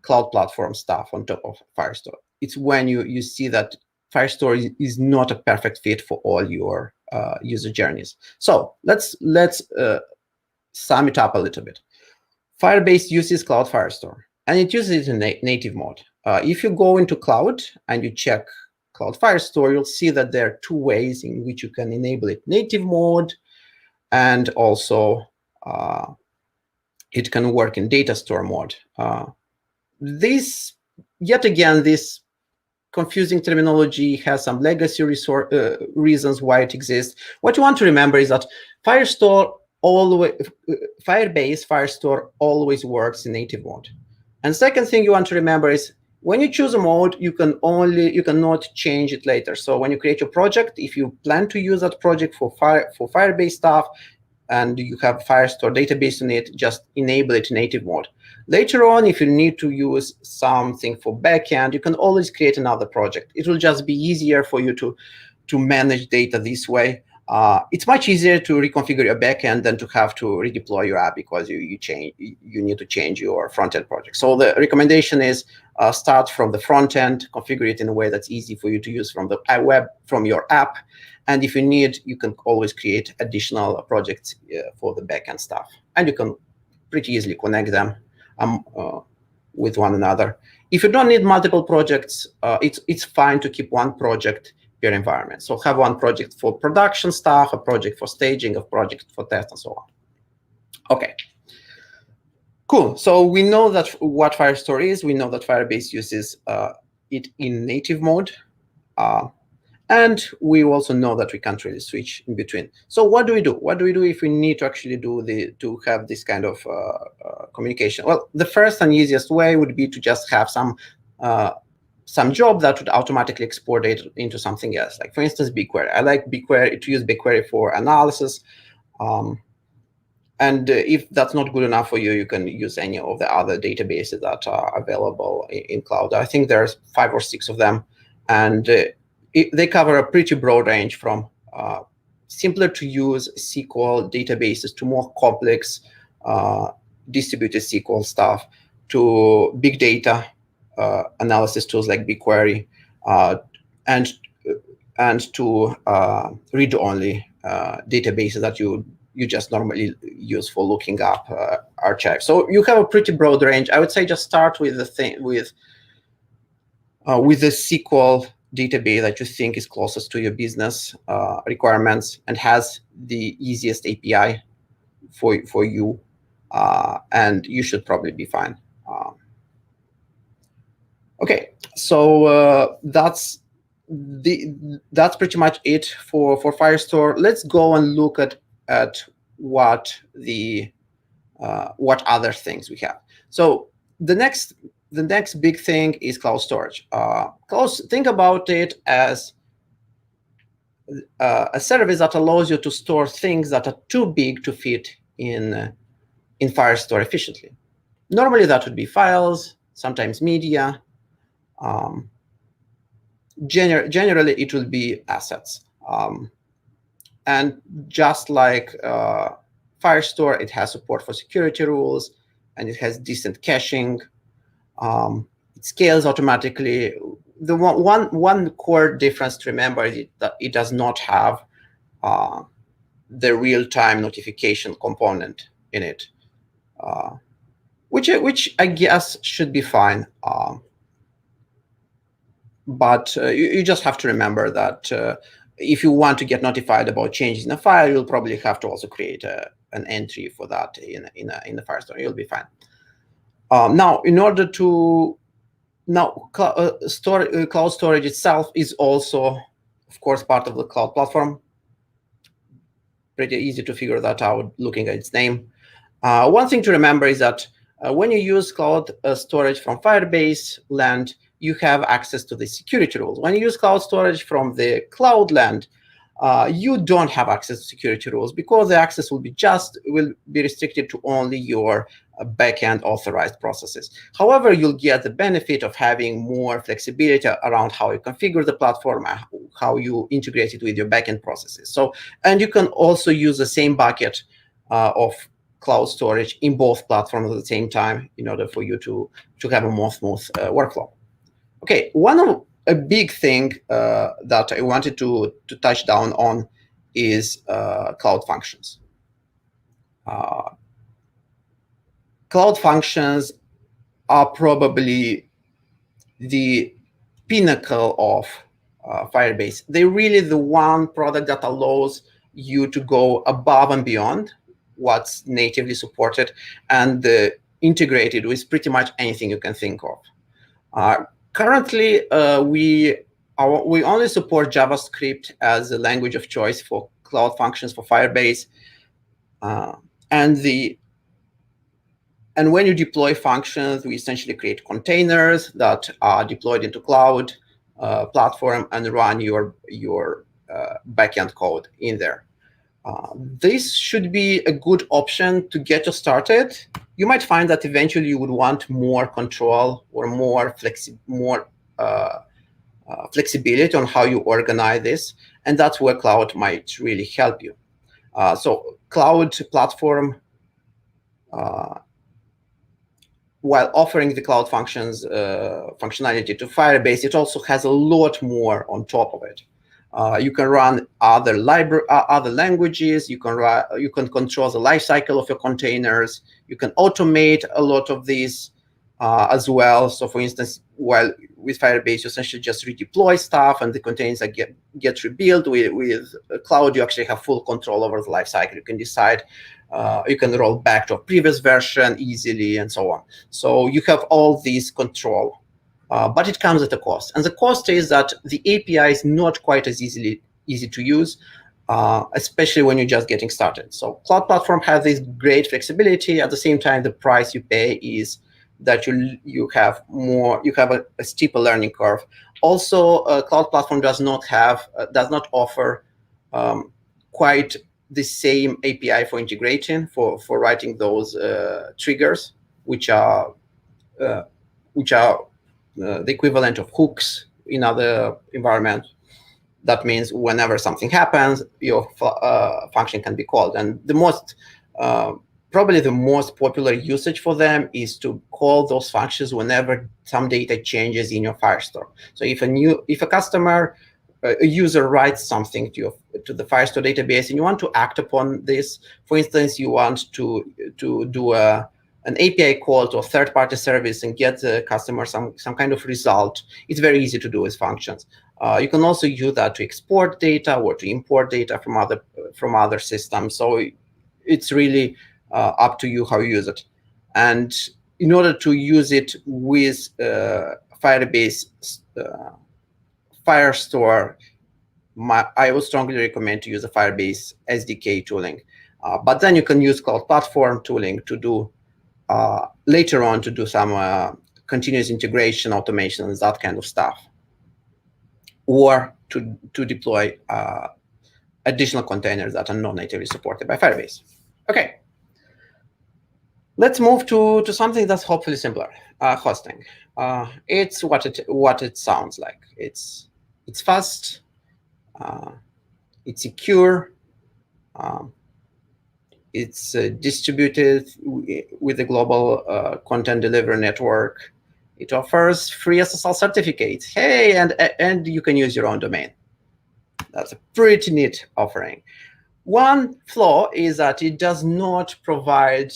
cloud platform stuff on top of Firestore. It's when you see that Firestore is not a perfect fit for all your user journeys. So let's sum it up a little bit. Firebase uses Cloud Firestore, and it uses it in native mode. If you go into Cloud and you check Cloud Firestore, you'll see that there are two ways in which you can enable it: native mode, and also it can work in data store mode. This confusing terminology has some legacy reasons why it exists. What you want to remember is that Firebase Firestore always works in native mode. And second thing you want to remember is when you choose a mode, you cannot change it later. So when you create your project, if you plan to use that project for Firebase stuff, and you have Firestore database in it, just enable it in native mode. Later on, if you need to use something for backend, you can always create another project. It will just be easier for you to manage data this way. It's much easier to reconfigure your backend than to have to redeploy your app because you need to change your front-end project. So the recommendation is start from the front end, configure it in a way that's easy for you to use from the web, from your app. And if you need, you can always create additional projects for the backend stuff. And you can pretty easily connect them with one another. If you don't need multiple projects, it's fine to keep one project per environment. So have one project for production stuff, a project for staging, a project for test, and so on. Okay. Cool. So we know that what Firestore is. We know that Firebase uses it in native mode. And we also know that we can't really switch in between. So what do we do? What do we do if we need to actually to have this kind of communication? Well, the first and easiest way would be to just have some job that would automatically export it into something else. Like for instance, BigQuery. I like BigQuery to use BigQuery for analysis. And if that's not good enough for you, you can use any of the other databases that are available in cloud. I think there's 5 or 6 of them, and they cover a pretty broad range from simpler to use SQL databases to more complex distributed SQL stuff to big data analysis tools like BigQuery and to read-only databases that you just normally use for looking up archives. So you have a pretty broad range. I would say just start with the SQL database that you think is closest to your business requirements and has the easiest API for you, and you should probably be fine. Okay, so that's pretty much it for Firestore. Let's go and look at what other things we have. So the next big thing is cloud storage. Think about it as a service that allows you to store things that are too big to fit in Firestore efficiently. Normally, that would be files, sometimes media. Generally, it will be assets. And just like Firestore, it has support for security rules, and it has decent caching. It scales automatically. The one core difference to remember is that it does not have the real-time notification component in it, which I guess should be fine. But you just have to remember that if you want to get notified about changes in a file, you'll probably have to also create an entry for that in the Firestore. You'll be fine. Now, in order to Now, cloud storage itself is also, of course, part of the cloud platform. Pretty easy to figure that out looking at its name. One thing to remember is that when you use cloud storage from Firebase land, you have access to the security rules. When you use cloud storage from the cloud land, you don't have access to security rules because the access will be restricted to only your backend authorized processes. However, you'll get the benefit of having more flexibility around how you configure the platform, how you integrate it with your backend processes. So, and you can also use the same bucket of cloud storage in both platforms at the same time in order for you to have a more smooth workflow. Okay, a big thing that I wanted to touch down on is cloud functions. Cloud functions are probably the pinnacle of Firebase. They're really the one product that allows you to go above and beyond what's natively supported and integrated with pretty much anything you can think of. Currently, we only support JavaScript as a language of choice for cloud functions for Firebase, and when you deploy functions, we essentially create containers that are deployed into cloud platform and run your backend code in there. This should be a good option to get you started. You might find that eventually you would want more control or more flexibility on how you organize this, and that's where cloud might really help you. So cloud platform, while offering the cloud functions functionality to Firebase, it also has a lot more on top of it. You can run other languages. You can control the lifecycle of your containers. You can automate a lot of these as well. So, for instance, while with Firebase, you essentially just redeploy stuff, and the containers get rebuilt. With cloud, you actually have full control over the lifecycle. You can decide. You can roll back to a previous version easily, and so on. So you have all these control. But it comes at a cost. And the cost is that the API is not quite as easy to use, especially when you're just getting started. So Cloud Platform has this great flexibility. At the same time, the price you pay is that you have a steeper learning curve. Also, Cloud Platform does not offer quite the same API for integrating, for writing those triggers, which are the equivalent of hooks in other environments. That means whenever something happens, your function can be called. And probably the most popular usage for them is to call those functions whenever some data changes in your Firestore. So if a user writes something to the Firestore database and you want to act upon this, for instance, you want to do an API call to a third-party service and get the customer some kind of result, it's very easy to do with functions. You can also use that to export data or to import data from other systems. So it's really up to you how you use it. And in order to use it with Firebase Firestore, I would strongly recommend to use the Firebase SDK tooling. But then you can use Cloud Platform tooling to do later on to do some continuous integration, automations, that kind of stuff, or to deploy additional containers that are not natively supported by Firebase. Okay, let's move to something that's hopefully simpler, hosting. It's what it sounds like. It's fast, it's secure, it's distributed with a global content delivery network. It offers free SSL certificates. Hey, and you can use your own domain. That's a pretty neat offering. One flaw is that it does not provide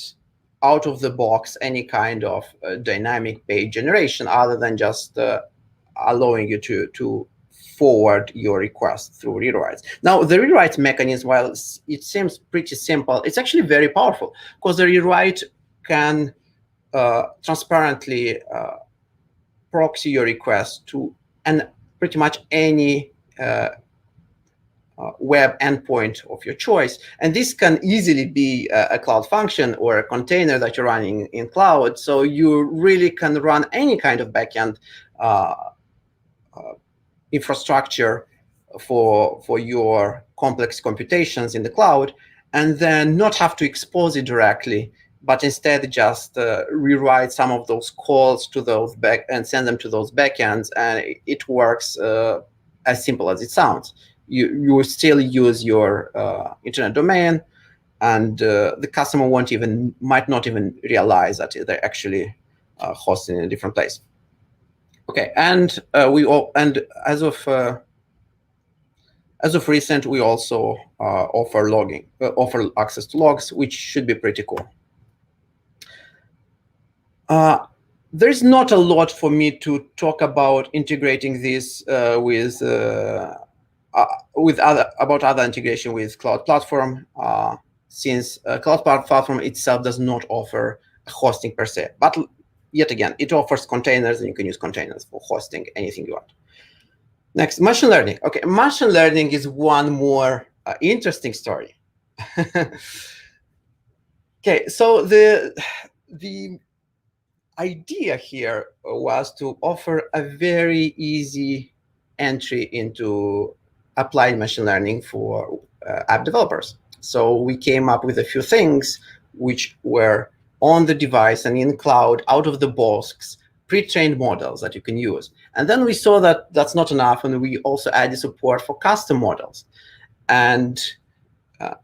out of the box any kind of dynamic page generation other than just allowing you to forward your request through rewrites. Now, the rewrite mechanism, while it seems pretty simple, it's actually very powerful because the rewrite can transparently proxy your request to pretty much any web endpoint of your choice. And this can easily be a cloud function or a container that you're running in cloud. So you really can run any kind of backend infrastructure for your complex computations in the cloud, and then not have to expose it directly, but instead just rewrite some of those calls to those and send them to those backends, and it works as simple as it sounds. You will still use your internet domain, and the customer might not even realize that they're actually hosting in a different place. Okay, and as of recent, we also offer access to logs, which should be pretty cool. There's not a lot for me to talk about integrating this with other integration with Cloud Platform, since Cloud Platform itself does not offer hosting per se. But yet again, it offers containers, and you can use containers for hosting anything you want. Next, machine learning. Okay, machine learning is one more interesting story. Okay, so the idea here was to offer a very easy entry into applied machine learning for app developers. So we came up with a few things which were on the device and in cloud, out of the box, pre-trained models that you can use. And then we saw that that's not enough, and we also added support for custom models. And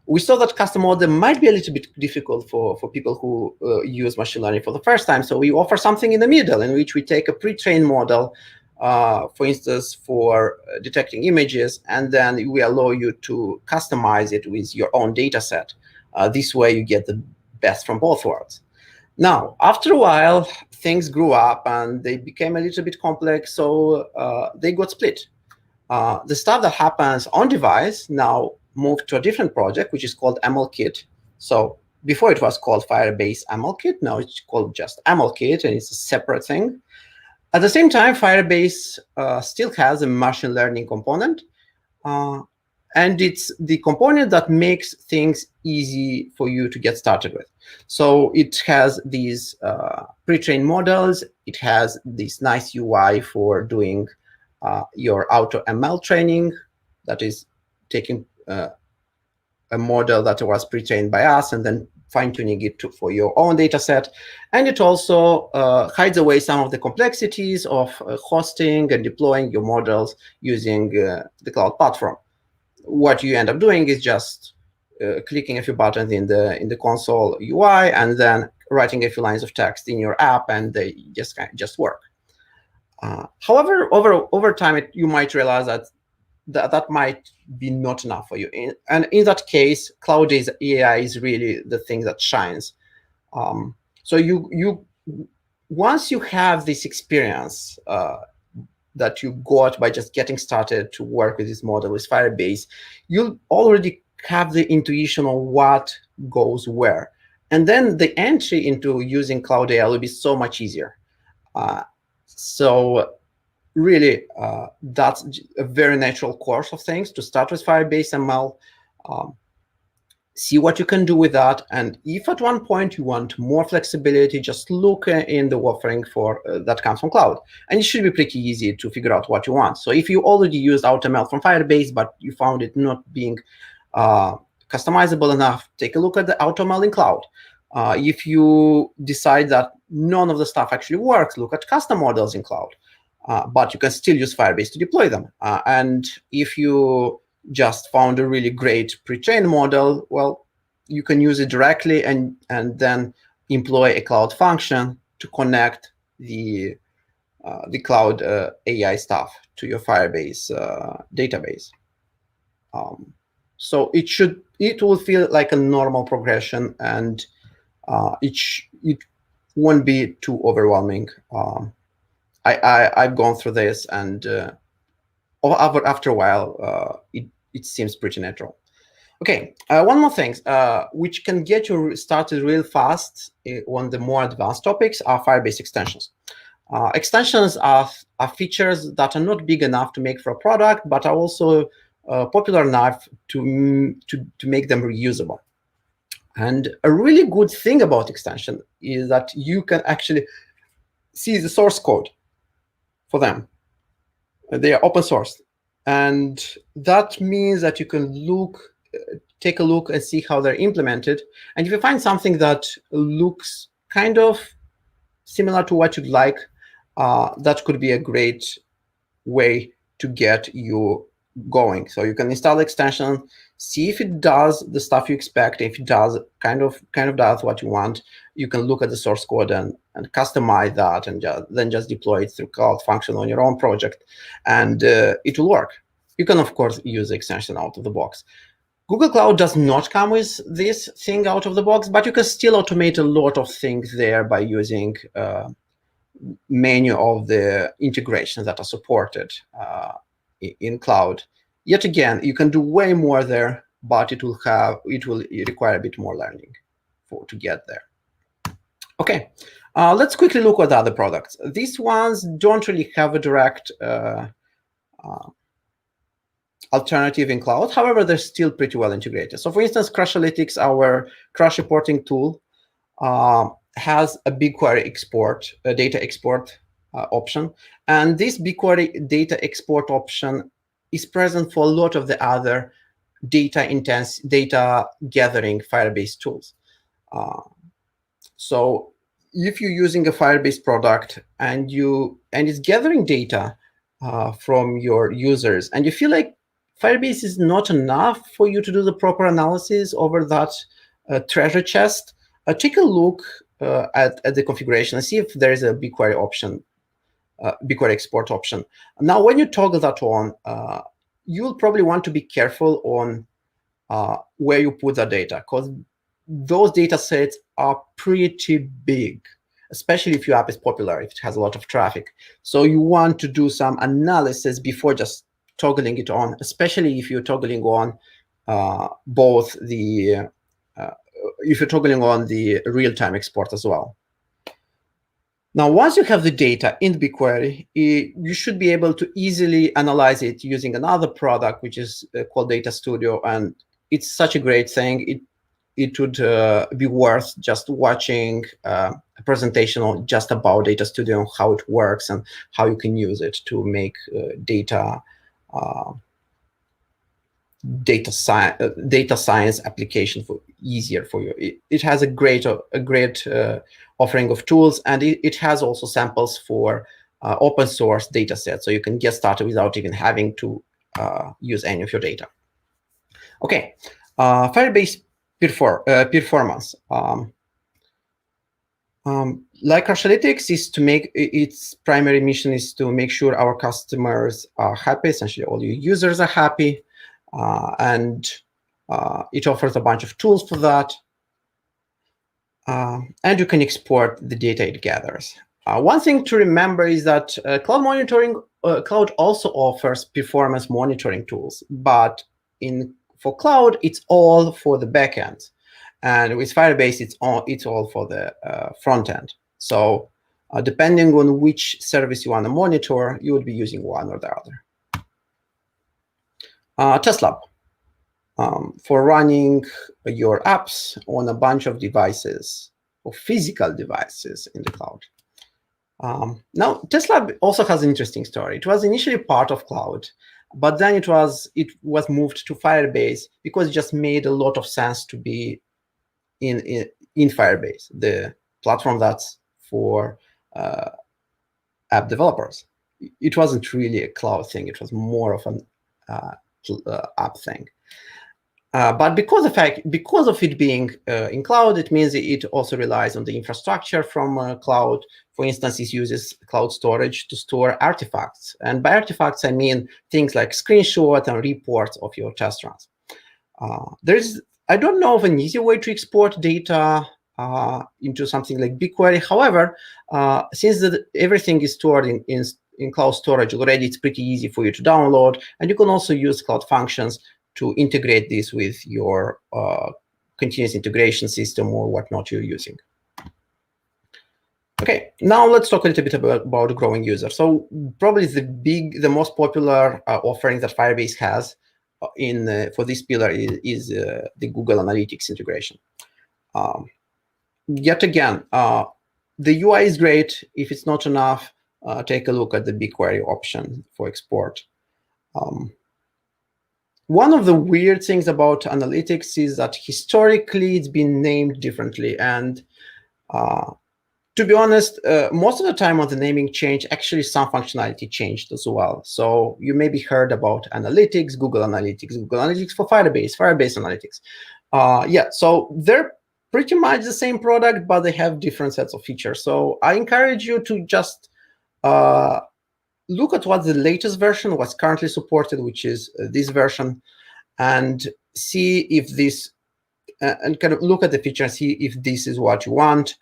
we saw that custom model might be a little bit difficult for people who use machine learning for the first time. So we offer something in the middle, in which we take a pre-trained model, for instance, for detecting images, and then we allow you to customize it with your own data set. This way you get the best from both worlds. Now, after a while, things grew up and they became a little bit complex, so they got split. The stuff that happens on device now moved to a different project, which is called MLKit. So before it was called Firebase MLKit, now it's called just MLKit, and it's a separate thing. At the same time, Firebase still has a machine learning component, and it's the component that makes things easy for you to get started with. So it has these pre-trained models. It has this nice UI for doing your auto ML training, that is taking a model that was pre-trained by us and then fine-tuning it for your own data set. And it also hides away some of the complexities of hosting and deploying your models using the cloud platform. What you end up doing is just clicking a few buttons in the console UI and then writing a few lines of text in your app, and they just work. However, over time, you might realize that might be not enough for you. And in that case, cloud AI is really the thing that shines. So once you have this experience that you got by just getting started to work with this model with Firebase, you'll already have the intuition of what goes where. And then the entry into using cloud AI will be so much easier. So really, that's a very natural course of things to start with Firebase ML, see what you can do with that. And if at one point you want more flexibility, just look in the offering for that comes from cloud. And it should be pretty easy to figure out what you want. So if you already used AutoML from Firebase, but you found it not being customizable enough, take a look at the AutoML in cloud. If you decide that none of the stuff actually works, look at custom models in cloud. But you can still use Firebase to deploy them. And if you just found a really great pre-trained model, well, you can use it directly and then employ a cloud function to connect the cloud AI stuff to your Firebase database. So it will feel like a normal progression, and it won't be too overwhelming. I've gone through this, and after a while, it seems pretty natural. Okay, one more thing, which can get you started real fast on the more advanced topics are Firebase extensions. Extensions are features that are not big enough to make for a product, but are also popular enough to make them reusable. And a really good thing about extension is that you can actually see the source code for them. They are open source. And that means that you can take a look and see how they're implemented. And if you find something that looks kind of similar to what you'd like, that could be a great way to get you going. So you can install the extension, see if it does the stuff you expect. If it does kind of does what you want, you can look at the source code and customize that, and then just deploy it through Cloud Function on your own project, and it will work. You can, of course, use the extension out of the box. Google Cloud does not come with this thing out of the box, but you can still automate a lot of things there by using many of the integrations that are supported in cloud. Yet again, you can do way more there, but it will require a bit more learning to get there. Okay, let's quickly look at other products. These ones don't really have a direct alternative in cloud. However, they're still pretty well integrated. So for instance, Crashlytics, our crash reporting tool, has a BigQuery export, a data export option. And this BigQuery data export option is present for a lot of the other data-intense data gathering Firebase tools. So if you're using a Firebase product and it's gathering data from your users, and you feel like Firebase is not enough for you to do the proper analysis over that treasure chest, take a look at the configuration and see if there is a BigQuery option, BigQuery export option. Now, when you toggle that on, you'll probably want to be careful on where you put the data, because those data sets are pretty big, especially if your app is popular, if it has a lot of traffic. So you want to do some analysis before just toggling it on, especially if you're toggling on both the if you're toggling on the real-time export as well. Now, once you have the data in BigQuery, you should be able to easily analyze it using another product, which is called Data Studio. And it's such a great thing. It would be worth just watching a presentation just about Data Studio and how it works and how you can use it to make data science application easier for you. It has a great offering of tools, and it has also samples for open source data sets, so you can get started without even having to use any of your data. Okay, Firebase performance. Like Crashlytics, is to make its primary mission is to make sure our customers are happy. Essentially, all your users are happy. And it offers a bunch of tools for that. And you can export the data it gathers. One thing to remember is that Cloud also offers performance monitoring tools, but for Cloud, it's all for the backend. And with Firebase, it's all for the front end. So depending on which service you want to monitor, you would be using one or the other. TestLab, for running your apps on a bunch of devices or physical devices in the cloud. Now, TestLab also has an interesting story. It was initially part of Cloud, but then it was moved to Firebase because it just made a lot of sense to be in Firebase, the platform that's for app developers. It wasn't really a cloud thing. It was more of an app thing. But because of it being in cloud, it means it also relies on the infrastructure from cloud. For instance, it uses cloud storage to store artifacts. And by artifacts, I mean things like screenshots and reports of your test runs. I don't know of an easy way to export data into something like BigQuery. However, since everything is stored in cloud storage already, it's pretty easy for you to download. And you can also use Cloud Functions to integrate this with your continuous integration system or whatnot you're using. Okay, now let's talk a little bit about growing users. So probably the most popular offering that Firebase has for this pillar is the Google Analytics integration. Yet again, the UI is great. If it's not enough, take a look at the BigQuery option for export. One of the weird things about analytics is that historically it's been named differently. And to be honest, most of the time when the naming changed, actually some functionality changed as well. So you maybe heard about analytics, Google Analytics for Firebase, Firebase Analytics. Yeah, so they're pretty much the same product, but they have different sets of features. So I encourage you to just look at what the latest version, what's currently supported, which is this version, and see if this, and kind of look at the feature and see if this is what you want.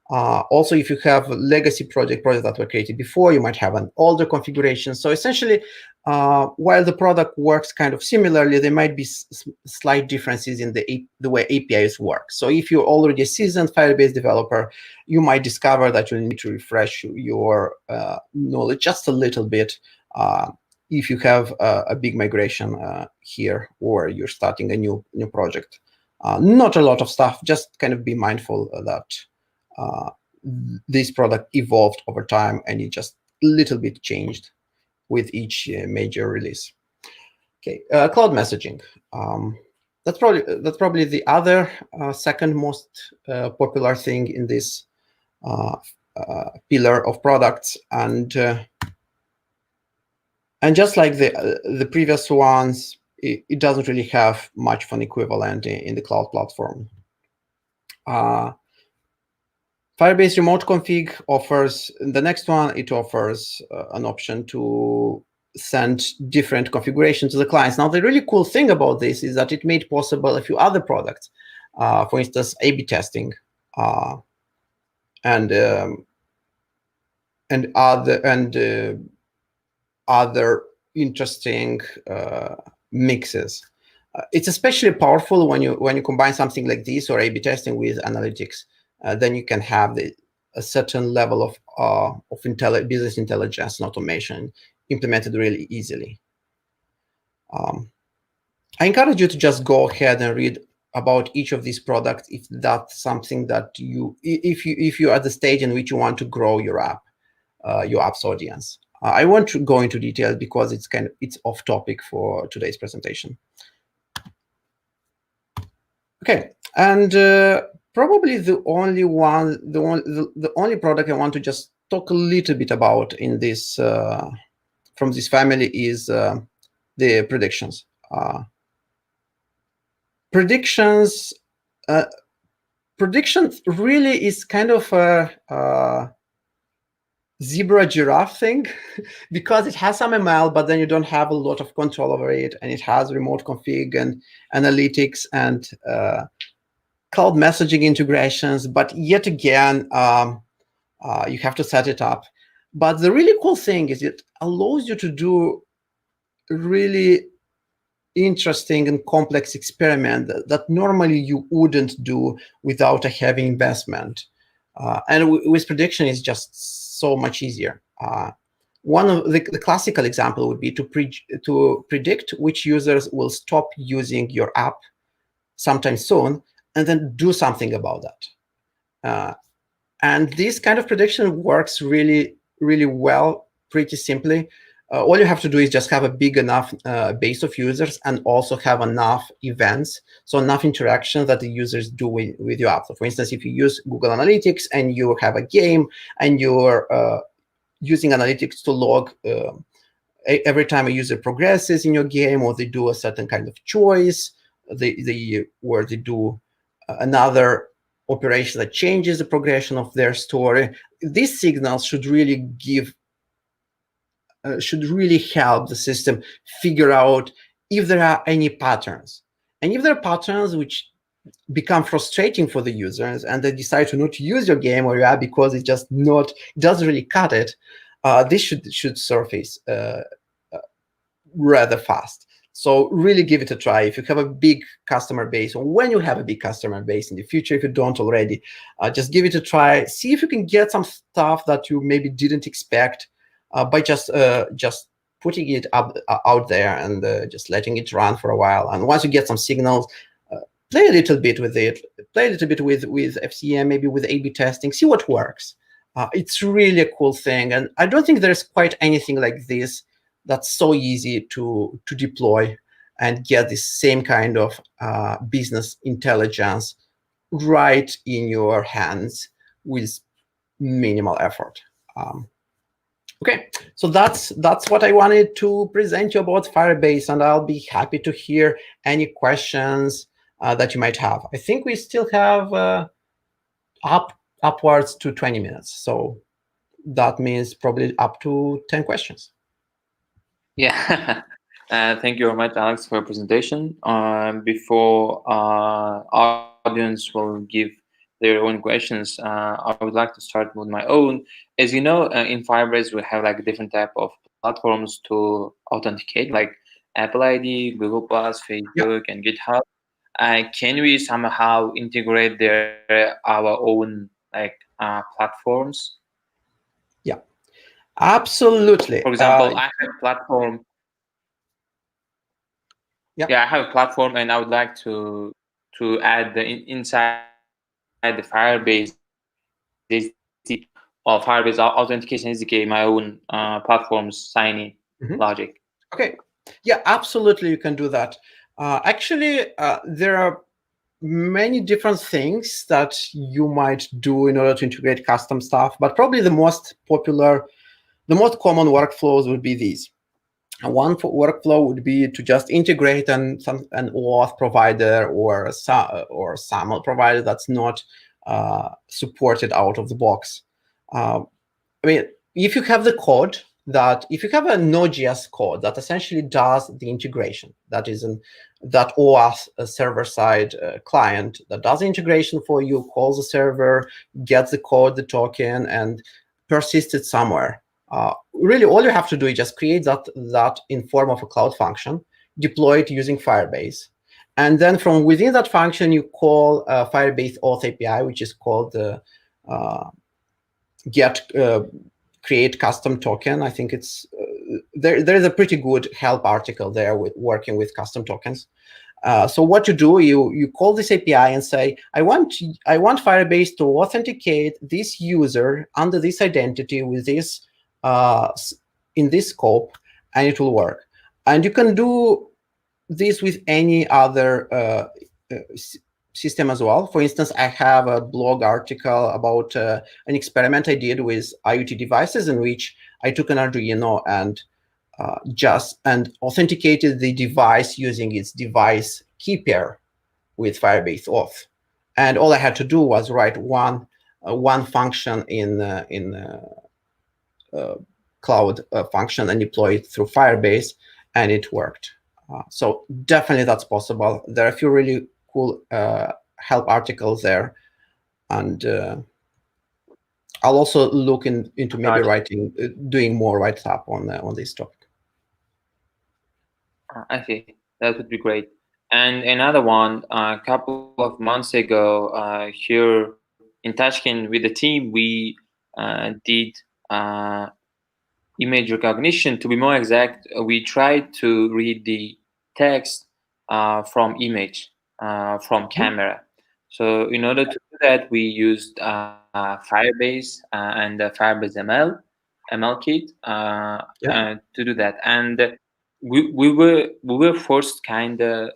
Also, if you have legacy projects that were created before, you might have an older configuration. So essentially, while the product works kind of similarly, there might be slight differences in the way APIs work. So if you're already a seasoned Firebase developer, you might discover that you need to refresh your knowledge just a little bit if you have a big migration here, or you're starting a new project. Not a lot of stuff, just kind of be mindful that this product evolved over time and it just a little bit changed with each major release. Okay, cloud messaging. That's probably the other second most popular thing in this pillar of products, and just like the previous ones, it doesn't really have much of an equivalent in the cloud platform. Firebase Remote Config offers, the next one, it offers an option to send different configurations to the clients. Now, the really cool thing about this is that it made possible a few other products. For instance, A/B testing and other interesting mixes. It's especially powerful when you combine something like this or A/B testing with analytics. Then you can have a certain level of business intelligence and automation implemented really easily. I encourage you to just go ahead and read about each of these products if that's something that if you're at the stage in which you want to grow your app's audience. I won't go into detail because it's off topic for today's presentation. Okay, and probably the only product I want to just talk a little bit about in this from this family is the predictions. Predictions really is kind of a zebra giraffe thing because it has some ML, but then you don't have a lot of control over it, and it has remote config and analytics and cloud messaging integrations, but yet again, you have to set it up. But the really cool thing is it allows you to do really interesting and complex experiment that normally you wouldn't do without a heavy investment. And with prediction, it's just so much easier. One of the classical example would be to predict which users will stop using your app sometime soon, and then do something about that. And this kind of prediction works really, really well, pretty simply. All you have to do is just have a big enough base of users and also have enough events, so enough interaction that the users do with your app. So for instance, if you use Google Analytics and you have a game and you're using analytics to log every time a user progresses in your game, or they do a certain kind of choice, or they do another operation that changes the progression of their story, these signals should really help the system figure out if there are any patterns. And if there are patterns which become frustrating for the users and they decide to not use your game or your app because it doesn't really cut it, this should surface rather fast. So really give it a try. If you have a big customer base, or when you have a big customer base in the future, if you don't already, just give it a try. See if you can get some stuff that you maybe didn't expect by just putting it out there and just letting it run for a while. And once you get some signals, play a little bit with it. Play a little bit with FCM, maybe with A/B testing. See what works. It's really a cool thing, and I don't think there's quite anything like this that's so easy to deploy and get the same kind of business intelligence right in your hands with minimal effort. Okay, so that's what I wanted to present you about Firebase, and I'll be happy to hear any questions that you might have. I think we still have upwards to 20 minutes, so that means probably up to 10 questions. Yeah, thank you very much, Alex, for your presentation. Before audience will give their own questions, I would like to start with my own. As you know, in Firebase, we have like different type of platforms to authenticate, like Apple ID, Google+, Facebook, and GitHub. Can we somehow integrate our own like platforms? Yeah, absolutely. For example, I have a platform. Yeah, I have a platform, and I would like to add the inside the Firebase or Firebase authentication SDK my own platform's signing logic. Okay, yeah, absolutely, you can do that. Actually, there are many different things that you might do in order to integrate custom stuff, but probably the most popular, the most common workflows would be these. One workflow would be to just integrate an OAuth provider or a SAML provider that's not supported out of the box. I mean, if you have the code if you have a Node.js code that essentially does the integration, that is that OAuth server-side client that does the integration for you, calls the server, gets the code, the token, and persists it somewhere. Really, all you have to do is just create that in form of a cloud function, deploy it using Firebase, and then from within that function, you call Firebase Auth API, which is called the create custom token. I think it's there's a pretty good help article there with working with custom tokens. So what you do, you call this API and say, I want Firebase to authenticate this user under this identity with this in this scope, and it will work. And you can do this with any other system as well. For instance, I have a blog article about an experiment I did with IoT devices in which I took an Arduino and authenticated the device using its device key pair with Firebase Auth. And all I had to do was write one function in cloud function and deploy it through Firebase, and it worked. So definitely that's possible. There are a few really cool help articles there, and I'll also look into maybe doing more write-up on this topic. I see. That would be great. And another one, a couple of months ago, here in Tashkent with the team, we did image recognition. To be more exact, we tried to read the text from image, from camera. So in order to do that, we used Firebase and Firebase ML kit to do that. And we were forced kind of,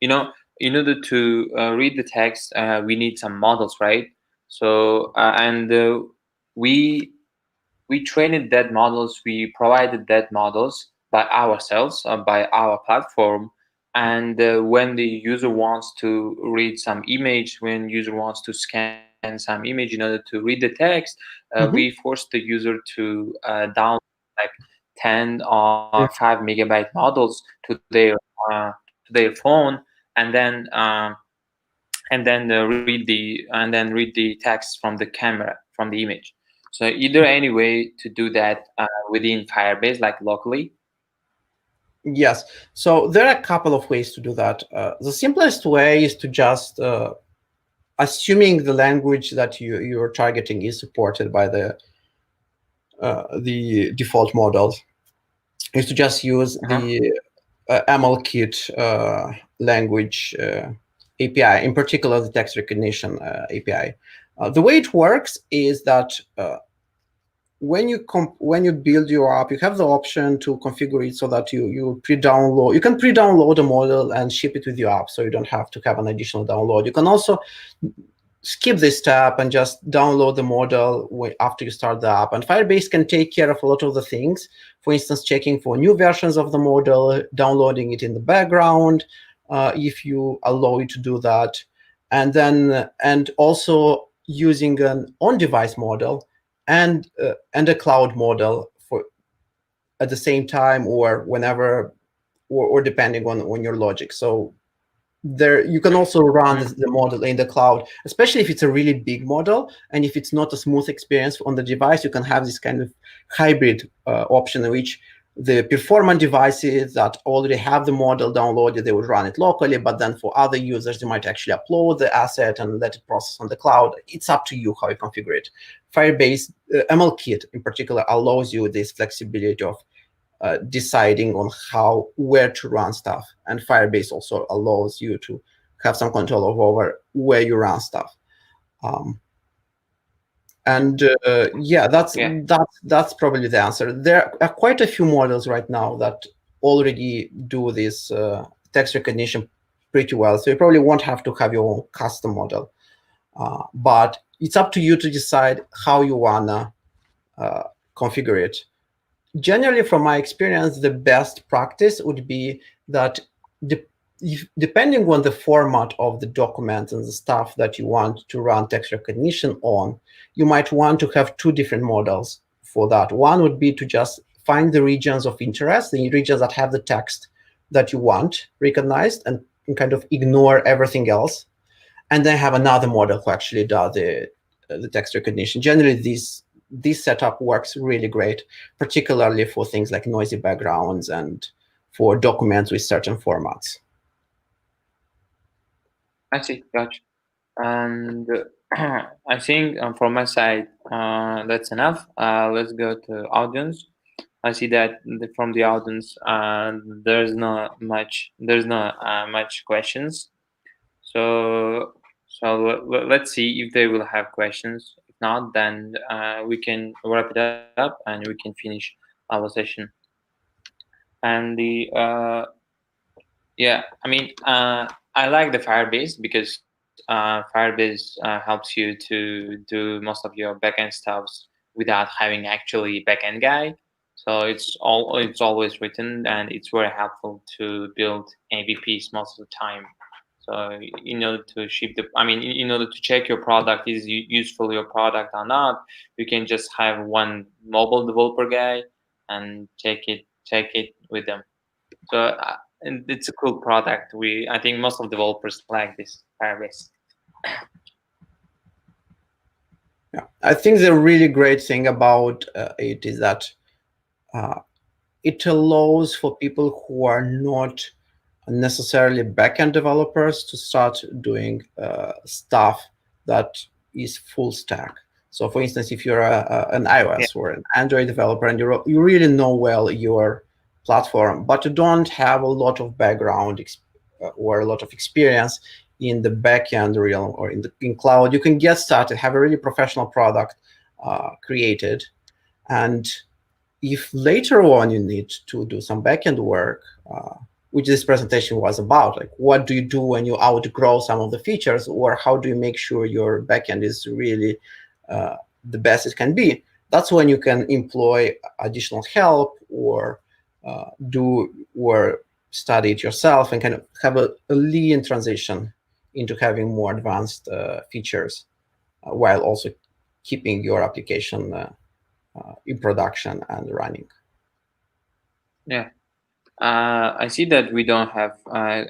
in order to read the text, we need some models, right? So we trained that models, we provided that models by ourselves, by our platform. And when the user wants to read some image, when user wants to scan some image in order to read the text, we force the user to download like 10 or 5 megabyte models to their phone, and then read the text from the camera, from the image. So either any way to do that within Firebase, like locally? Yes. So there are a couple of ways to do that. The simplest way is to just, assuming the language that you're targeting is supported by the default models, is to just use the MLKit language API, in particular the text recognition API. The way it works is that when you build your app, you have the option to configure it so that you pre-download. You can pre-download a model and ship it with your app, so you don't have to have an additional download. You can also skip this step and just download the model after you start the app. And Firebase can take care of a lot of the things. For instance, checking for new versions of the model, downloading it in the background, if you allow it to do that, and also using an on-device model and a cloud model for at the same time or whenever, or depending on your logic. So there you can also run the model in the cloud, especially if it's a really big model, and if it's not a smooth experience on the device, you can have this kind of hybrid option in which the performant devices that already have the model downloaded, they would run it locally, but then for other users, they might actually upload the asset and let it process on the cloud. It's up to you how you configure it. Firebase MLKit in particular allows you this flexibility of deciding on where to run stuff, and Firebase also allows you to have some control over where you run stuff. Yeah, that's probably the answer. There are quite a few models right now that already do this text recognition pretty well, so you probably won't have to have your own custom model. But it's up to you to decide how you wanna configure it. Generally, from my experience, the best practice would be that depending on the format of the document and the stuff that you want to run text recognition on, you might want to have two different models for that. One would be to just find the regions of interest, the regions that have the text that you want recognized, and kind of ignore everything else. And then have another model who actually does the text recognition. Generally, this setup works really great, particularly for things like noisy backgrounds and for documents with certain formats. I see, gotcha. And I think from my side, that's enough. Let's go to audience. I see that from the audience, there's not much questions. So let's see if they will have questions. If not, then we can wrap it up and we can finish our session. And yeah, I mean, I like the Firebase because Firebase helps you to do most of your backend stuffs without having actually backend guy. So it's always written, and it's very helpful to build MVPs most of the time. So in order to in order to check your product is useful your product or not, you can just have one mobile developer guy and check it with them. So and it's a cool product. I think most of the developers like this Firebase. Yeah, I think the really great thing about it is that it allows for people who are not necessarily backend developers to start doing stuff that is full stack. So, for instance, if you're an iOS or an Android developer and you really know well your platform, but you don't have a lot of background or a lot of experience in the backend realm or in cloud, you can get started, have a really professional product created, and if later on you need to do some backend work, which this presentation was about, like what do you do when you outgrow some of the features, or how do you make sure your backend is really the best it can be? That's when you can employ additional help or study it yourself and kind of have a lean transition into having more advanced features while also keeping your application in production and running. Yeah. I see that we don't have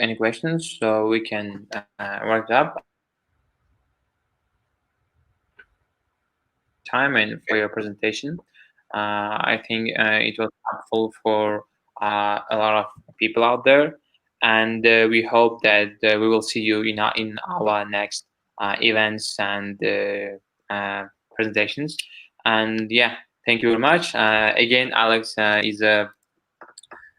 any questions, so we can wrap it up. Time and for your presentation. I think it was helpful for a lot of people out there. And we hope that we will see you in our next events and presentations. And yeah, thank you very much. Again, Alex is a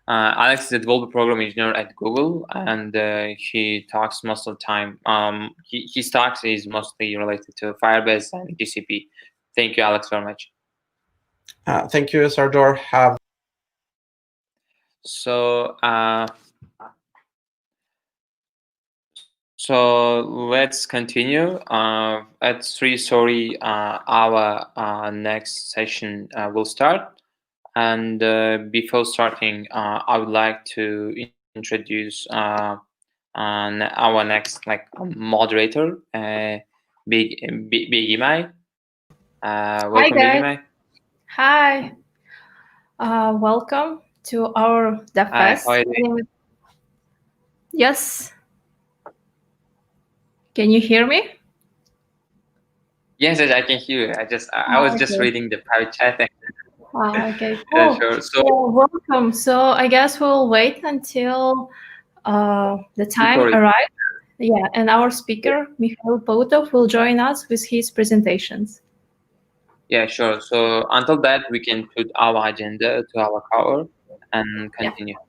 developer program engineer at Google, and he talks most of the time. His talks is mostly related to Firebase and GCP. Thank you, Alex, very much. Thank you, Sardar. So let's continue. At 3:30, our next session will start. And before starting, I would like to introduce our next moderator, Big Imai. Welcome, Big Imai. Hi. Welcome to our DevFest. Yes. Can you hear me? Yes, I can hear you. I was just reading the private chat. Okay, cool. Sure. So welcome. So I guess we'll wait until the time arrives. Yeah, and our speaker, Mikhail Pautov, will join us with his presentations. Yeah, sure. So until that, we can put our agenda to our cover and continue. Yeah.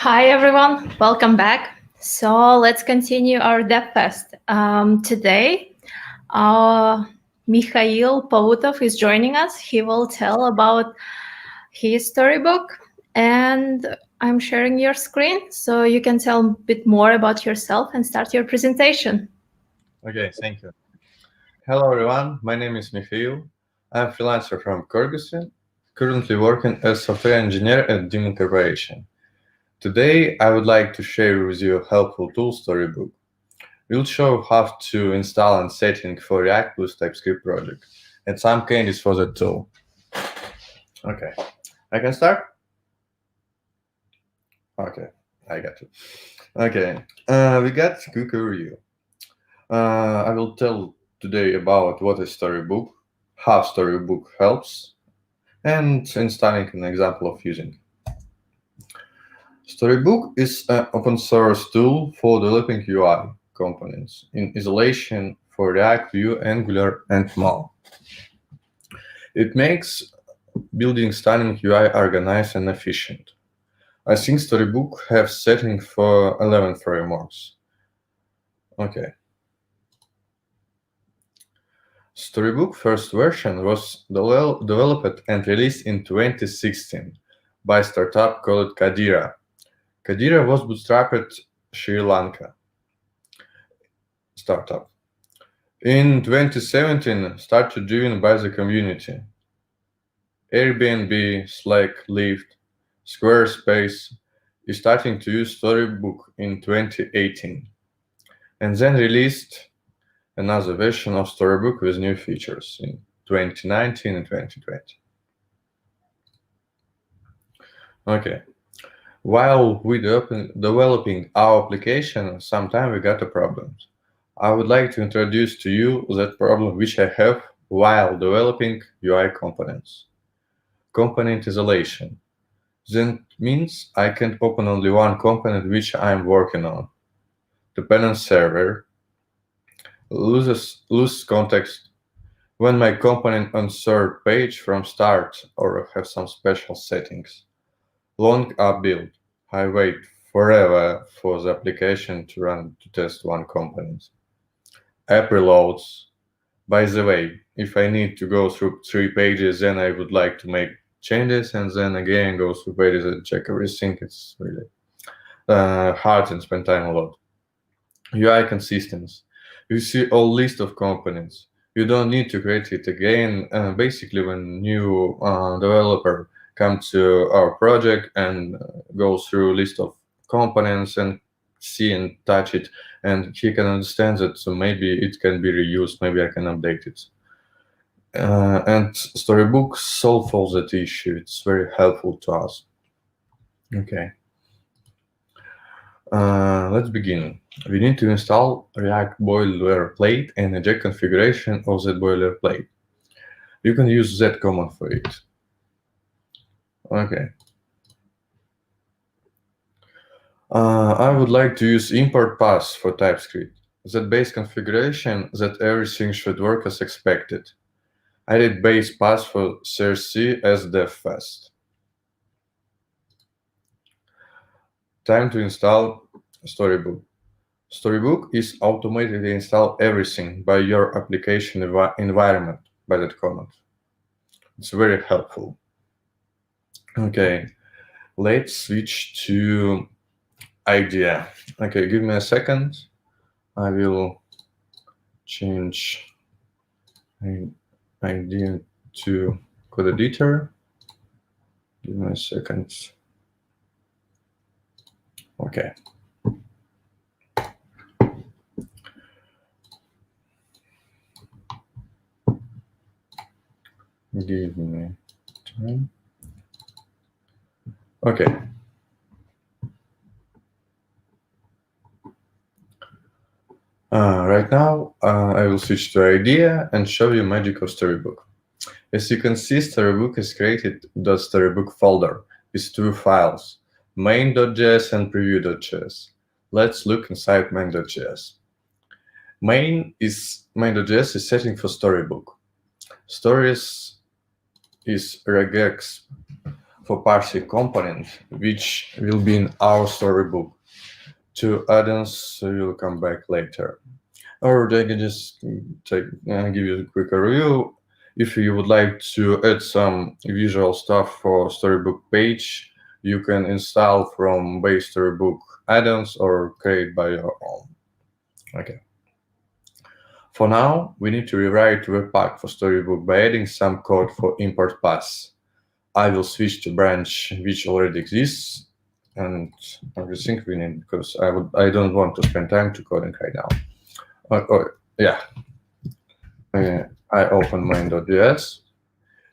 Hi, everyone. Welcome back. So let's continue our DevFest. Today, Mikhail Pautov is joining us. He will tell about his storybook, and I'm sharing your screen so you can tell a bit more about yourself and start your presentation. Okay, thank you. Hello, everyone. My name is Mikhail. I'm a freelancer from Kyrgyzstan, currently working as software engineer at Demon Corporation. Today, I would like to share with you a helpful tool storybook. We'll show how to install and setting for React plus TypeScript project and some candies for the tool. Okay, I can start? Okay, I got it. Okay, we got a quick overview. I will tell today about what is Storybook, how Storybook helps, and installing an example of using. Storybook is an open source tool for developing UI components in isolation for React, Vue, Angular, and more. It makes building stunning UI organized and efficient. I think Storybook has setting for 11 frameworks. Okay. Storybook first version was developed and released in 2016 by a startup called Kadira. Kadira was bootstrapped Sri Lanka startup. In 2017, started driven by the community. Airbnb, Slack, Lyft, Squarespace is starting to use Storybook in 2018, and then released another version of Storybook with new features in 2019 and 2020. Okay. While we developing our application, sometimes we got a problem. I would like to introduce to you that problem which I have while developing UI components. Component isolation. That means I can open only one component which I'm working on. Dependent server loses context when my component on third page from start or have some special settings. Long up build. I wait forever for the application to run to test one component. App reloads. By the way, if I need to go through 3 pages, then I would like to make changes and then again go through pages and check everything. It's really hard and spend time a lot. UI consistency. You see all list of components. You don't need to create it again. Basically, when new developer comes to our project and goes through a list of components and see and touch it, and he can understand that so maybe it can be reused, maybe I can update it. And Storybook solves all that issue. It's very helpful to us. Okay. Let's begin. We need to install React boilerplate and eject configuration of that boilerplate. You can use that command for it. Okay. I would like to use import path for TypeScript. That base configuration that everything should work as expected. I did base path for CRC as DevFest. Time to install Storybook. Storybook is automatically install everything by your application environment by that command. It's very helpful. Okay, let's switch to IDEA. Okay, give me a second. I will change IDEA to code editor. Give me a second. Okay. Give me time. Okay. Right now, I will switch to IDEA and show you magic of Storybook. As you can see, Storybook has created .storybook folder with 2 files, main.js and preview.js. Let's look inside main.js. Main.js is setting for Storybook. Stories is regex for parsing component, which will be in our storybook. To add-ons, we'll come back later. Or I can just give you a quick review. If you would like to add some visual stuff for storybook page, you can install from base storybook add-ons or create by your own. Okay. For now, we need to rewrite Webpack for storybook by adding some code for import pass. I will switch to branch which already exists and everything we need because I don't want to spend time to coding right now. Yeah. I open main.js.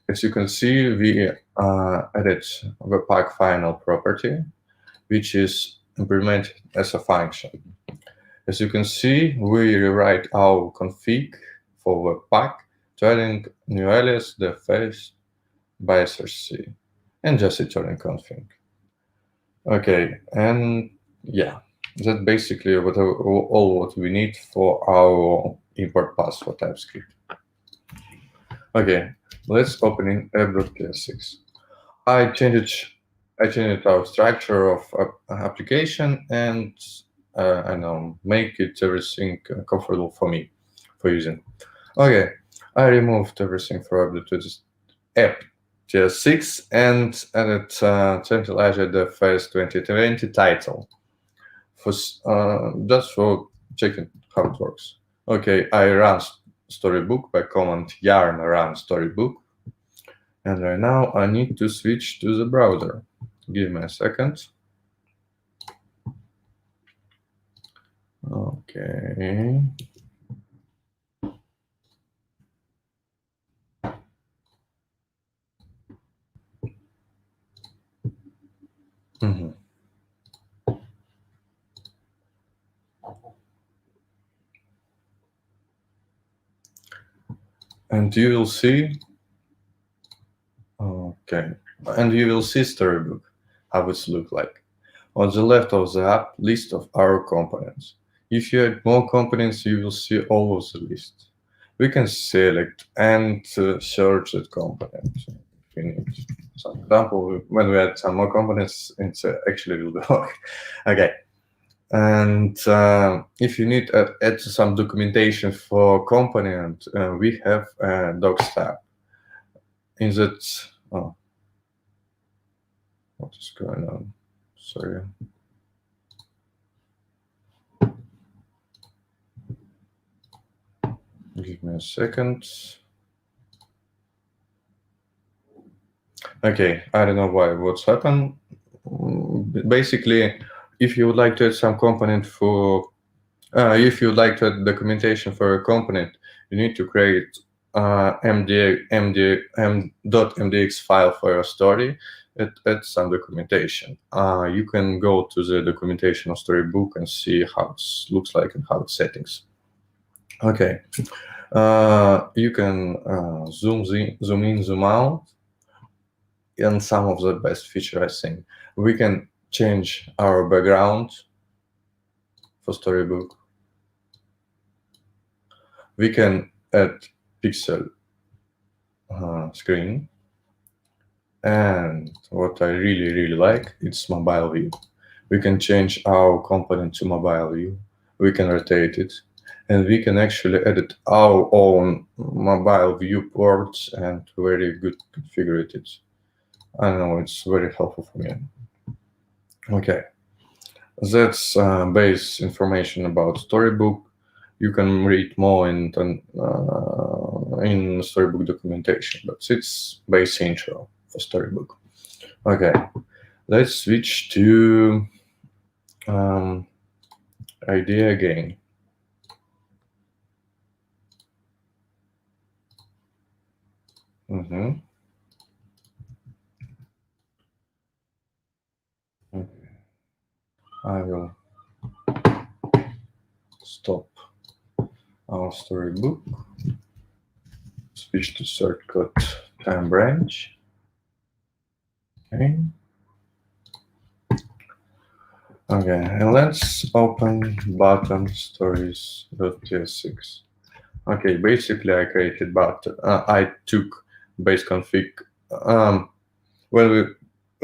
As you can see, we added Webpack final property, which is implemented as a function. As you can see, we rewrite our config for Webpack to adding new alias, DevFests by src, and just returning config. Okay, and yeah, that's basically all what we need for our import pass for TypeScript. Okay, let's open in app.ps6. I changed our structure of application and I know make it everything comfortable for me for using. Okay, I removed everything for app.ps6 and added Central Asia DevFest 2020 title for just for checking how it works. Okay, I run storybook by command yarn run storybook, and right now I need to switch to the browser. Give me a second. Okay. And you will see, storybook, how it looks like. On the left of the app, list of our components. If you add more components, you will see all of the list. We can select and search that component. If we need some example, when we add some more components, it actually will work. Okay. And if you need to add some documentation for component, we have a docs tab. In that, what is going on? Sorry. Give me a second. Okay, I don't know what's happened. Basically, if you would like to add some component for, if you would like to add documentation for a component, you need to create .mdx file for your story. Add some documentation. You can go to the documentation of storybook and see how it looks like and how it's settings. Okay, you can zoom in, zoom out, and some of the best feature I think. We can change our background for storybook. We can add pixel screen, and what I really like, it's mobile view. We can change our component to mobile view. We can rotate it, and we can actually edit our own mobile viewports and very good configure it. I know it's very helpful for me. Okay, that's base information about storybook. You can read more in storybook documentation, but it's base intro for storybook. Okay, let's switch to idea again. Okay. I will stop our storybook, switch to shortcut time branch. Okay. Okay, and let's open button stories.ts6. Okay, basically I created button. I took base config. When we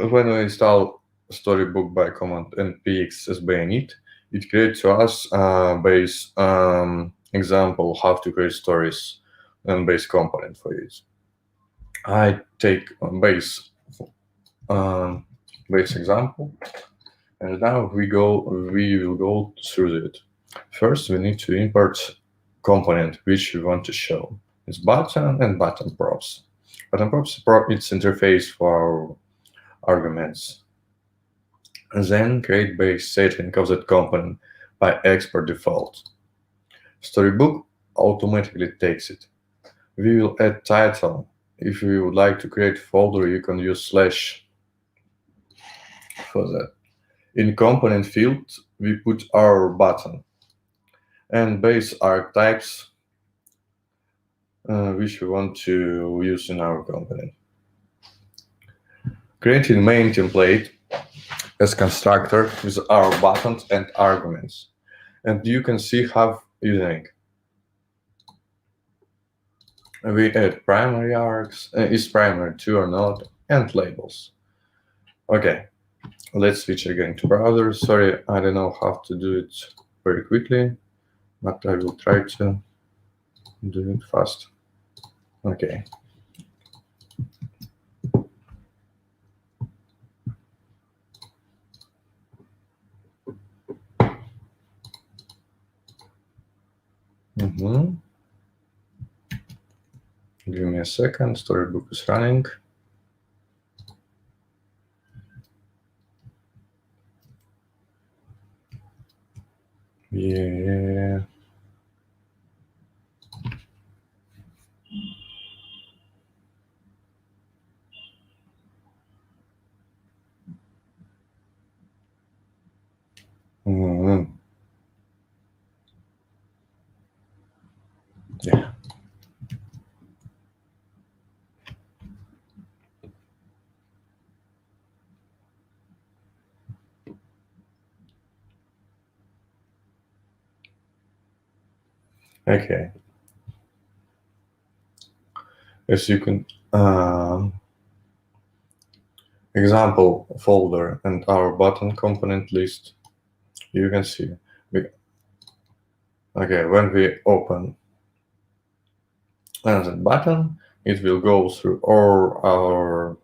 when we install Storybook by command and px as init, it creates to us base example how to create stories and base component for it. I take base example, and now we will go through it. First, we need to import component which we want to show. It's button and button props. Button props its interface for our arguments. And then create base setting of that component by export default. Storybook automatically takes it. We will add title. If you would like to create a folder, you can use slash for that. In component field, we put our button and base archetypes which we want to use in our component. Creating main template as constructor with our buttons and arguments. And you can see how using. We add primary args, is primary to or not, and labels. Okay, let's switch again to browser. Sorry, I don't know how to do it very quickly, but I will try to do it fast. Okay. Give me a second, Storybook is running. Yeah. Yeah. Okay. As you can example folder and our button component list, you can see. Okay, when we open that button, it will go through all our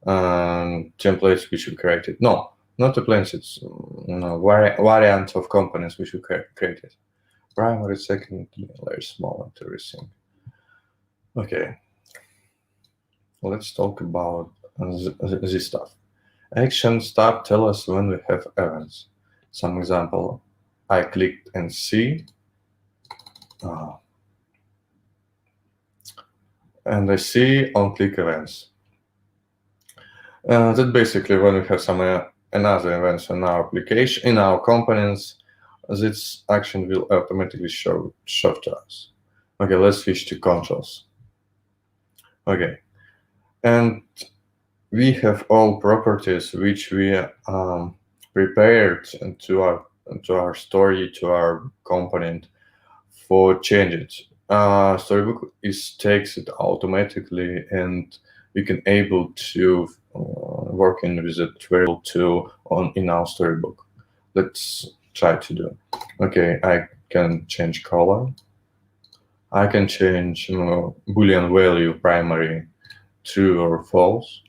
templates which we created. No, not templates, it's variant of components which we created. Primary, secondary, layer, small, and everything. Okay, let's talk about this stuff. Actions tab tell us when we have events. Some example, I clicked and see, and I see on click events. That basically when we have some another events in our application, in our components, this action will automatically show to us. Okay, let's switch to controls. Okay, and we have all properties which we prepared to our story, to our component for changes. Storybook takes it automatically, and we can able to working with it very well too in our Storybook. Let's try to do. Okay, I can change color. I can change Boolean value primary true or false.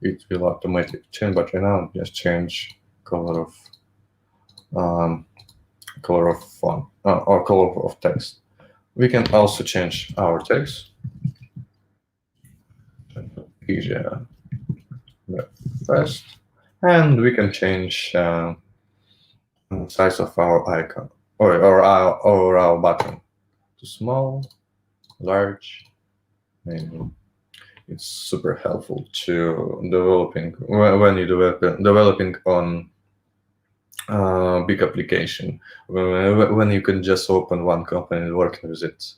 It will automatically change, but right now just change color of font or color of text. We can also change our text. Asia DevFest, and we can change size of our icon or our button to small, large. Maybe. It's super helpful to developing when you developing on big application when you can just open one company and working with it.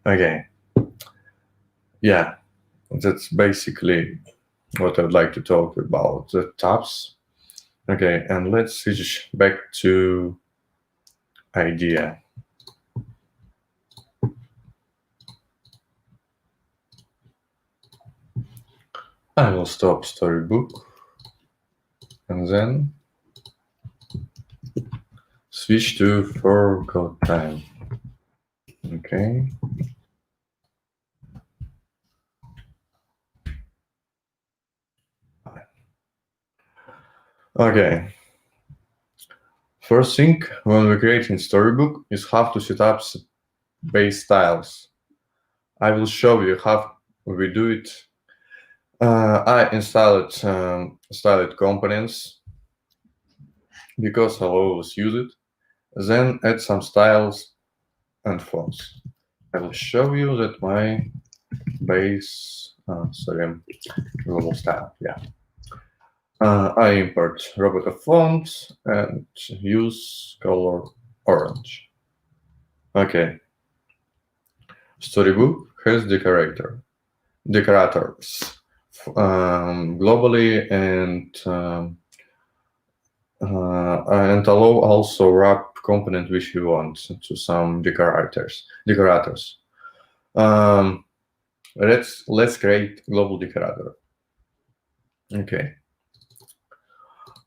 Okay, yeah, that's basically what I'd like to talk about, the tabs. Okay, and let's switch back to idea. I will stop Storybook. and then switch to for code time. Okay. Okay. First thing when we're creating storybook is how to set up base styles. I will show you how we do it. I installed styled components because I always use it. Then add some styles and fonts. I will show you that my base, global style, yeah. I import robot font and use color orange. Okay. Storybook has decorators globally and allow also wrap component which you want to some decorators. Let's create global decorator. Okay.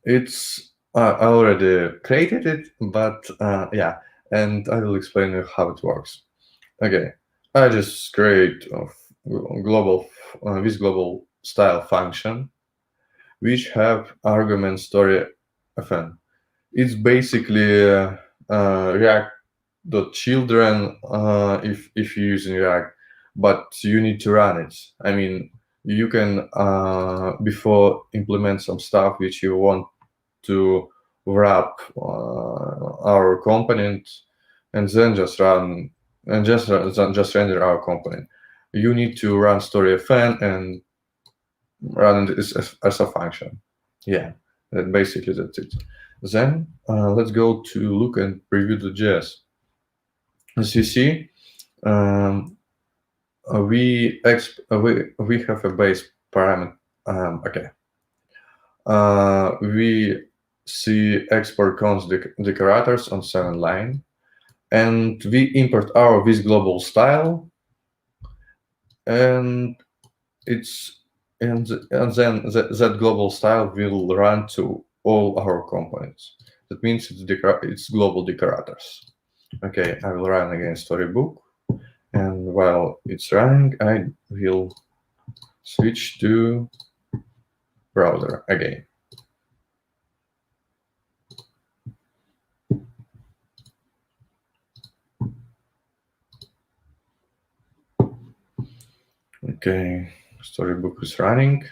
It's I already created it, but yeah, and I will explain you how it works. Okay, I just create global this global style function, which have argument story fn. It's basically React.children if you're using React, but you need to run it. I mean, you can before implement some stuff which you want to wrap our component and then just run and just render our component. You need to run story.fn and run it as a function. Yeah, basically that's it. Then let's go to look and preview the JS. As you see, we have a base parameter. Okay. We see export cons decorators on 7 line, and we import our this global style, and then that global style will run to all our components. That means it's global decorators. Okay, I will run again storybook, and while it's running, I will switch to browser again. Okay, storybook is running.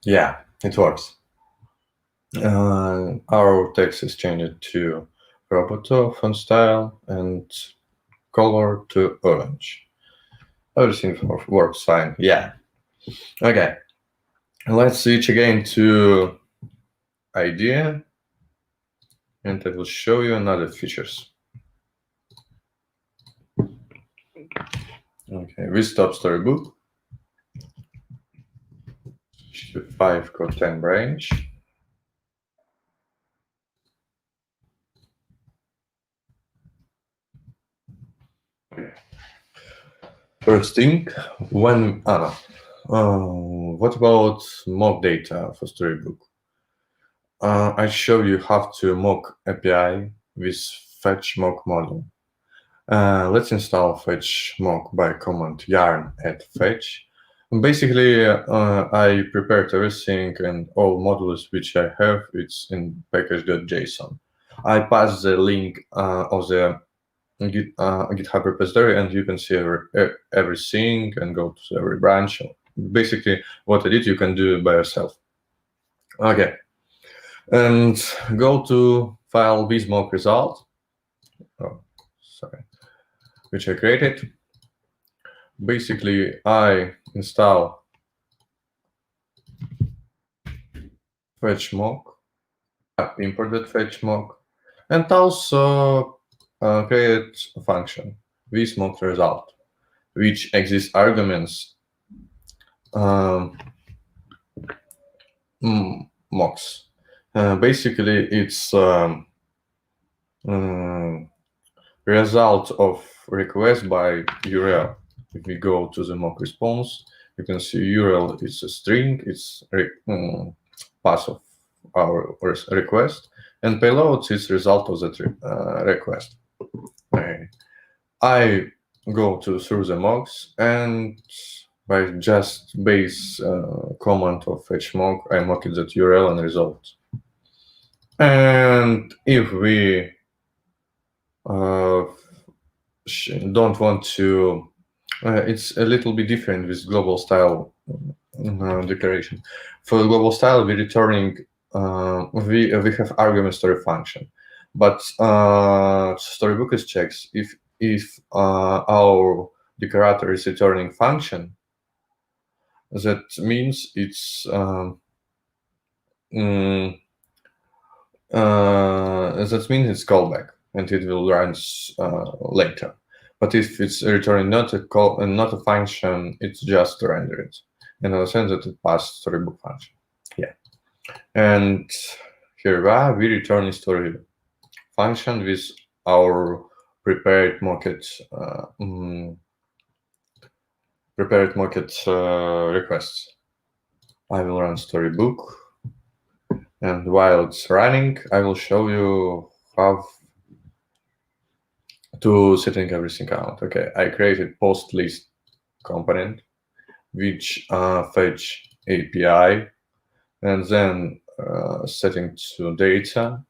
Yeah, it works. Our text is changed to Roboto font style and color to orange. Everything works fine. Yeah. Okay. Let's switch again to idea, and I will show you another features. Okay, we stop storybook. 5 code 10 branch. First thing, when what about mock data for storybook? I show you how to mock API with fetch mock model. Let's install fetch mock by command yarn add fetch. And basically, I prepared everything and all modules which I have. It's in package.json. I pass the link of the GitHub repository, and you can see everything and go to every branch. Basically, what I did, you can do by yourself. Okay, and go to file with mock result. Oh, sorry, which I created. Basically, I install fetch mock, imported fetch mock, and also create a function with mock result. which exist arguments mocks. Basically, it's result of request by URL. If we go to the mock response, you can see URL is a string, it's path of our request, and payload is result of that request. I go through the mocks, and by just base command of fetch mock, I mock it that URL and result. And if we don't want to, it's a little bit different with global style declaration. For global style, we're returning, we have argument story function, but storybook is checks if our decorator is returning function. That means it's that means it's callback, and it will run later. But if it's returning not a call and not a function, it's just to render it. And in the sense that it passes storybook function. Yeah. And here we return a story function with our prepared mocket requests. I will run storybook, and while it's running, I will show you how to setting everything out. Okay, I created post list component, which fetch API, and then setting to data,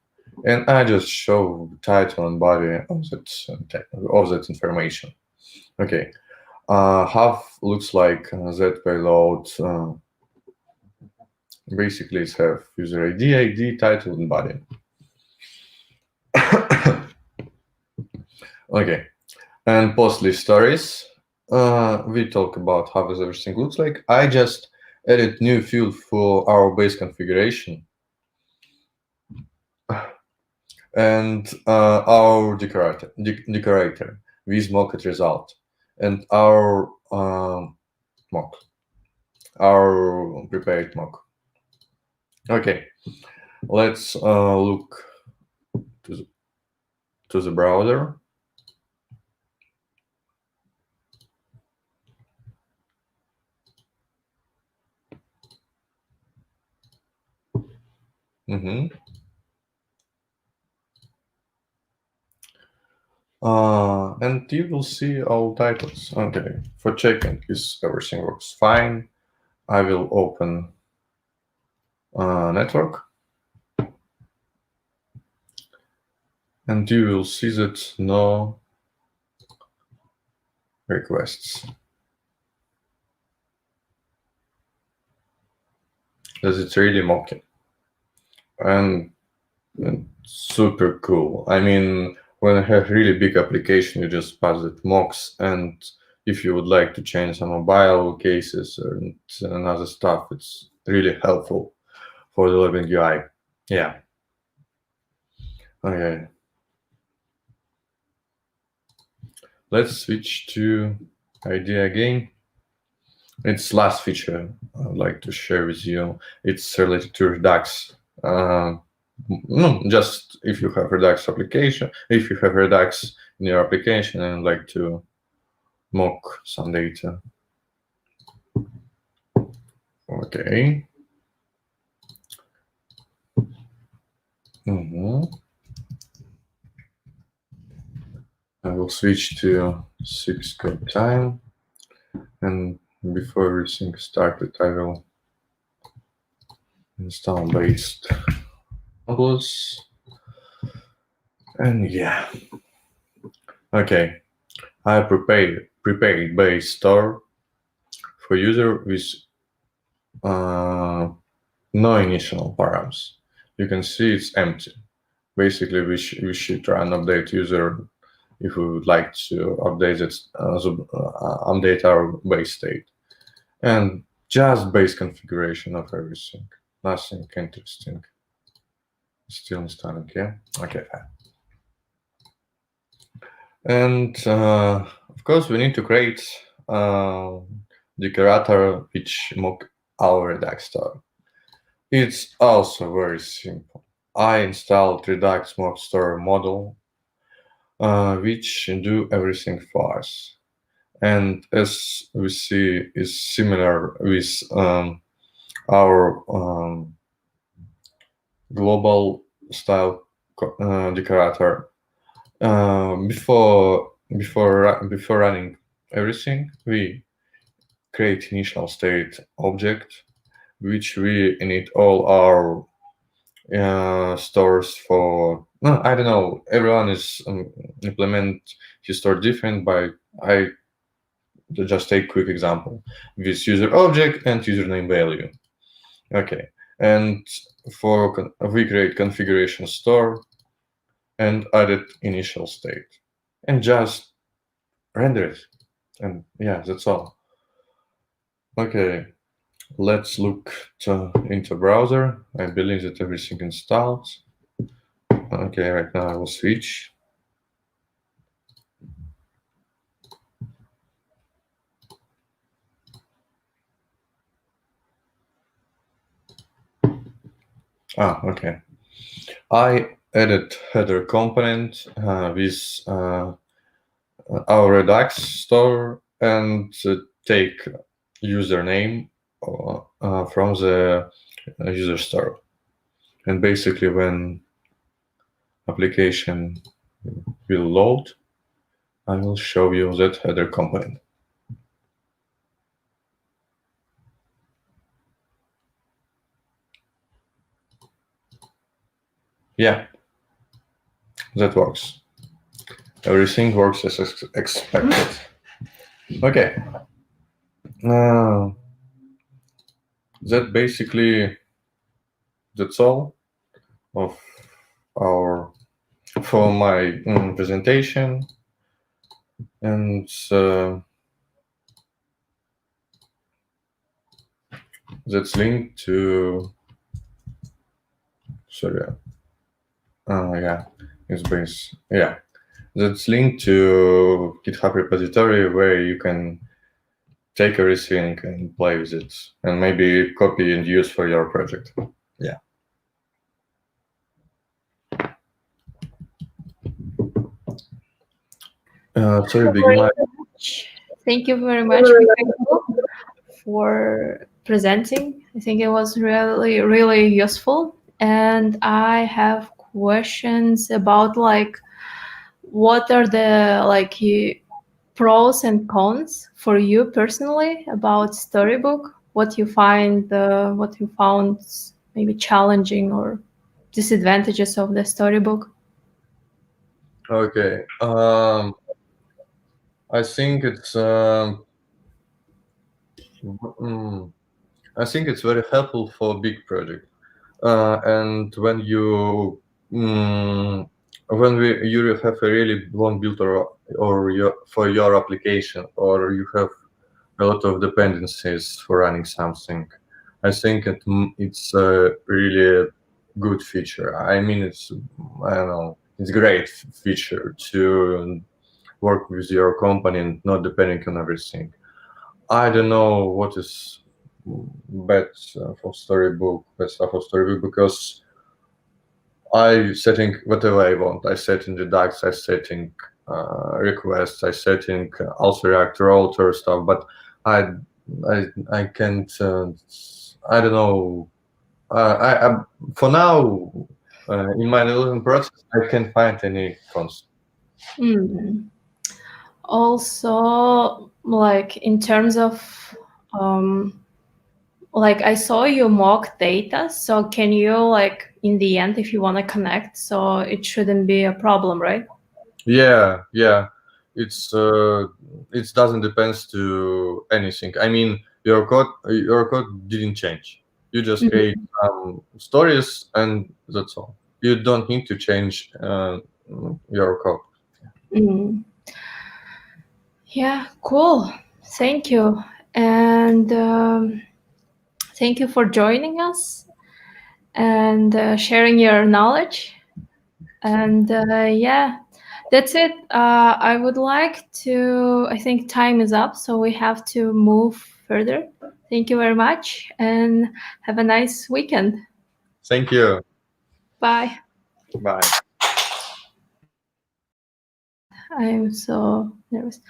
and I just show title and body of that information. Okay, how looks like that payload. Basically, it's have user ID, title, and body. Okay, and post list stories. We talk about how everything looks like. I just added new field for our base configuration, and our decorator with mocked result, and our mock, our prepared mock. Okay, let's look to the browser. And you will see all titles. Okay, for checking if everything works fine, I will open network, and you will see that no requests. Because it's really mocking. And super cool. I mean, when I have really big application, you just pass it mocks, and if you would like to change some mobile cases and other stuff, it's really helpful for developing UI. Yeah. Okay. Let's switch to idea again. It's last feature I'd like to share with you. It's related to Redux. No, just if you have Redux application, if you have Redux in your application and like to mock some data. Okay. I will switch to 6 code time, and before everything started, I will install based modules. And yeah, okay, I prepared base store for user with no initial params. You can see it's empty. Basically, we should run update user if we would like to update it, update our base state, and just base configuration of everything. Nothing interesting. Still installing, yeah. Okay, fine. And of course, we need to create decorator which mock our Redux store. It's also very simple. I installed Redux mock store model, which do everything for us. And as we see, is similar with our global style decorator. Before running everything, we create initial state object, which we init all our stores for. No, I don't know. Everyone is implement his store different. But I just take quick example with user object and username value. Okay, and we create configuration store and added initial state and just render it. And yeah, that's all. Okay, let's look into browser. I believe that everything installed. Okay, right now I will switch. Okay. I added header component with our Redux store and take username from the user store. And basically when application will load, I will show you that header component. Yeah, that works. Everything works as expected. Okay. That basically, that's all of for my presentation. And that's linked to, sorry, yeah, it's base, yeah. That's linked to GitHub repository where you can take everything and play with it and maybe copy and use for your project. Yeah. Sorry, Big. Thank you very much for presenting. I think it was really, really useful. And I have questions about what are the pros and cons for you personally about Storybook? What you find, what you found maybe challenging or disadvantages of the Storybook? Okay. I think it's very helpful for big project. And when you you have a really long build for your application, or you have a lot of dependencies for running something, I think it's a really good feature. I mean, it's a great feature to work with your company and not depending on everything. I don't know what is bad for Storybook, because I setting whatever I want. I set in Redux, I setting requests, I setting also React router stuff, but I can't. I don't know. I for now in my development process, I can't find any cons. Also, in terms of I saw you mock data, so can you in the end, if you want to connect, so it shouldn't be a problem, right? Yeah. It doesn't depend to anything. I mean, your code didn't change. You just create some stories and that's all. You don't need to change your code. Yeah, cool. Thank you. And thank you for joining us and sharing your knowledge. And yeah, That's it. I would like to, I think time is up, so we have to move further. Thank you very much and have a nice weekend. Thank you. Bye. Bye. I'm so nervous.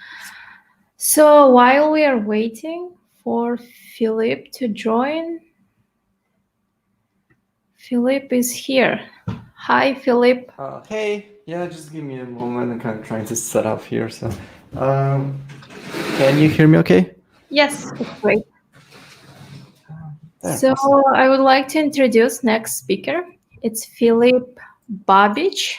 So while we are waiting for Philip to join, Philip is here. Hi, Philip. Hey, yeah, just give me a moment. I'm kind of trying to set up here. So, can you hear me okay? Yes, it's great. There, So I would like to introduce next speaker. It's Philip Babic.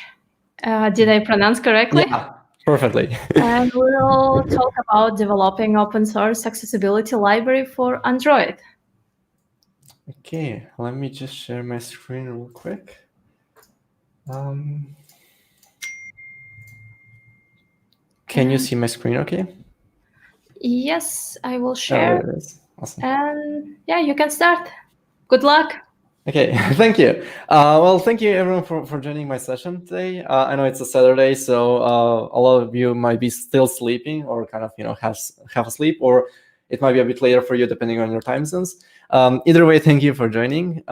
Did I pronounce correctly? Yeah, perfectly. And we'll talk about developing open source accessibility library for Android. Okay, let me just share my screen real quick. Can you see my screen okay? Yes, I will Oh, share. there it is. Awesome. And yeah, you can start. Good luck. Okay, thank you. Well, thank you everyone for joining my session today. I know it's a Saturday, so a lot of you might be still sleeping or kind of, half asleep, or it might be a bit later for you depending on your time zones. Either way, thank you for joining.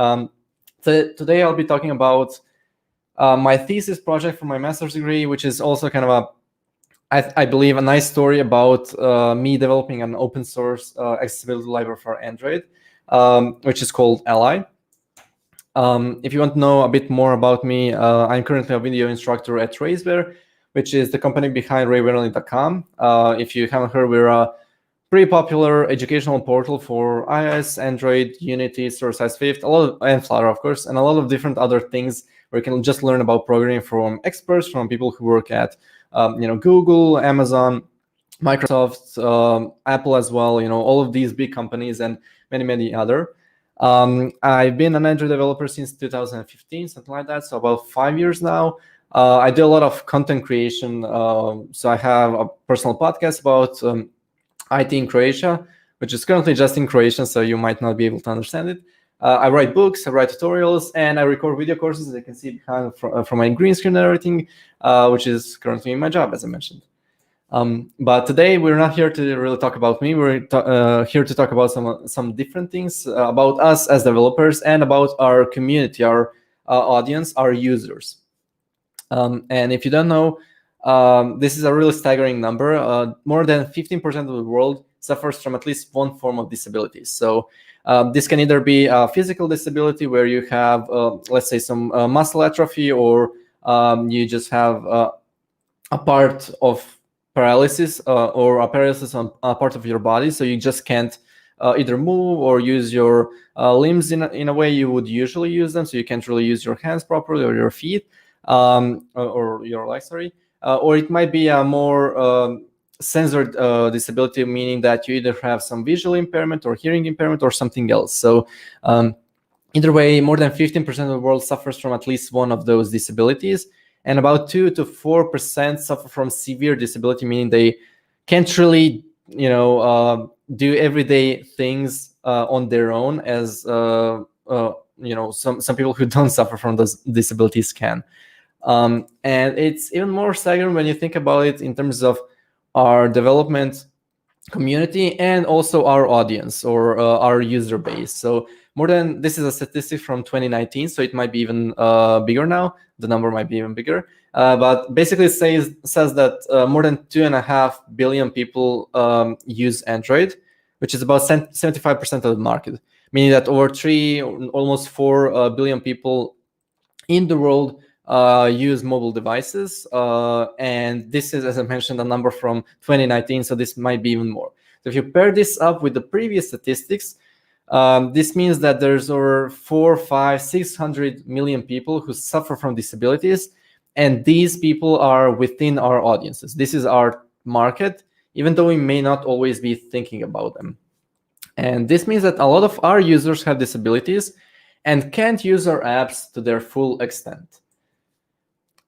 Today I'll be talking about my thesis project for my master's degree, which is also kind of I believe, a nice story about me developing an open source accessibility library for Android, which is called Ally. If you want to know a bit more about me, I'm currently a video instructor at Raspberry, which is the company behind rayverly.com. If you haven't heard, we're a pretty popular educational portal for iOS, Android, Unity, Source Swift, and Flutter, of course, and a lot of different other things where you can just learn about programming from experts, from people who work at Google, Amazon, Microsoft, Apple as well, all of these big companies and many, many other. I've been an Android developer since 2015, something like that, so about 5 years now. I do a lot of content creation, so I have a personal podcast about IT in Croatia, which is currently just in Croatian, so you might not be able to understand it. I write books, I write tutorials, and I record video courses, as you can see behind from my green screen and everything, which is currently my job, as I mentioned. But today we're not here to really talk about me. We're here to talk about some different things about us as developers and about our community, our audience, our users. And if you don't know, this is a really staggering number. More than 15% of the world suffers from at least one form of disability. So this can either be a physical disability where you have, let's say, some muscle atrophy, or you just have a part of paralysis or a paralysis on a part of your body. So you just can't either move or use your limbs in a way you would usually use them. So you can't really use your hands properly or your feet or your legs, sorry. Or it might be a more censored disability, meaning that you either have some visual impairment or hearing impairment or something else. So either way, more than 15% of the world suffers from at least one of those disabilities. And about 2 to 4% suffer from severe disability, meaning they can't really, do everyday things on their own, as some people who don't suffer from those disabilities can. And it's even more staggering when you think about it in terms of our development community and also our audience or our user base. So this is a statistic from 2019, so it might be even bigger now. The number might be even bigger. But basically it says that more than 2.5 billion people use Android, which is about 75% of the market, meaning that over almost 4 billion people in the world use mobile devices. And this is, as I mentioned, a number from 2019, so this might be even more. So if you pair this up with the previous statistics, this means that there's over 400, 500, 600 million people who suffer from disabilities, and these people are within our audiences. This is our market, even though we may not always be thinking about them. And this means that a lot of our users have disabilities and can't use our apps to their full extent.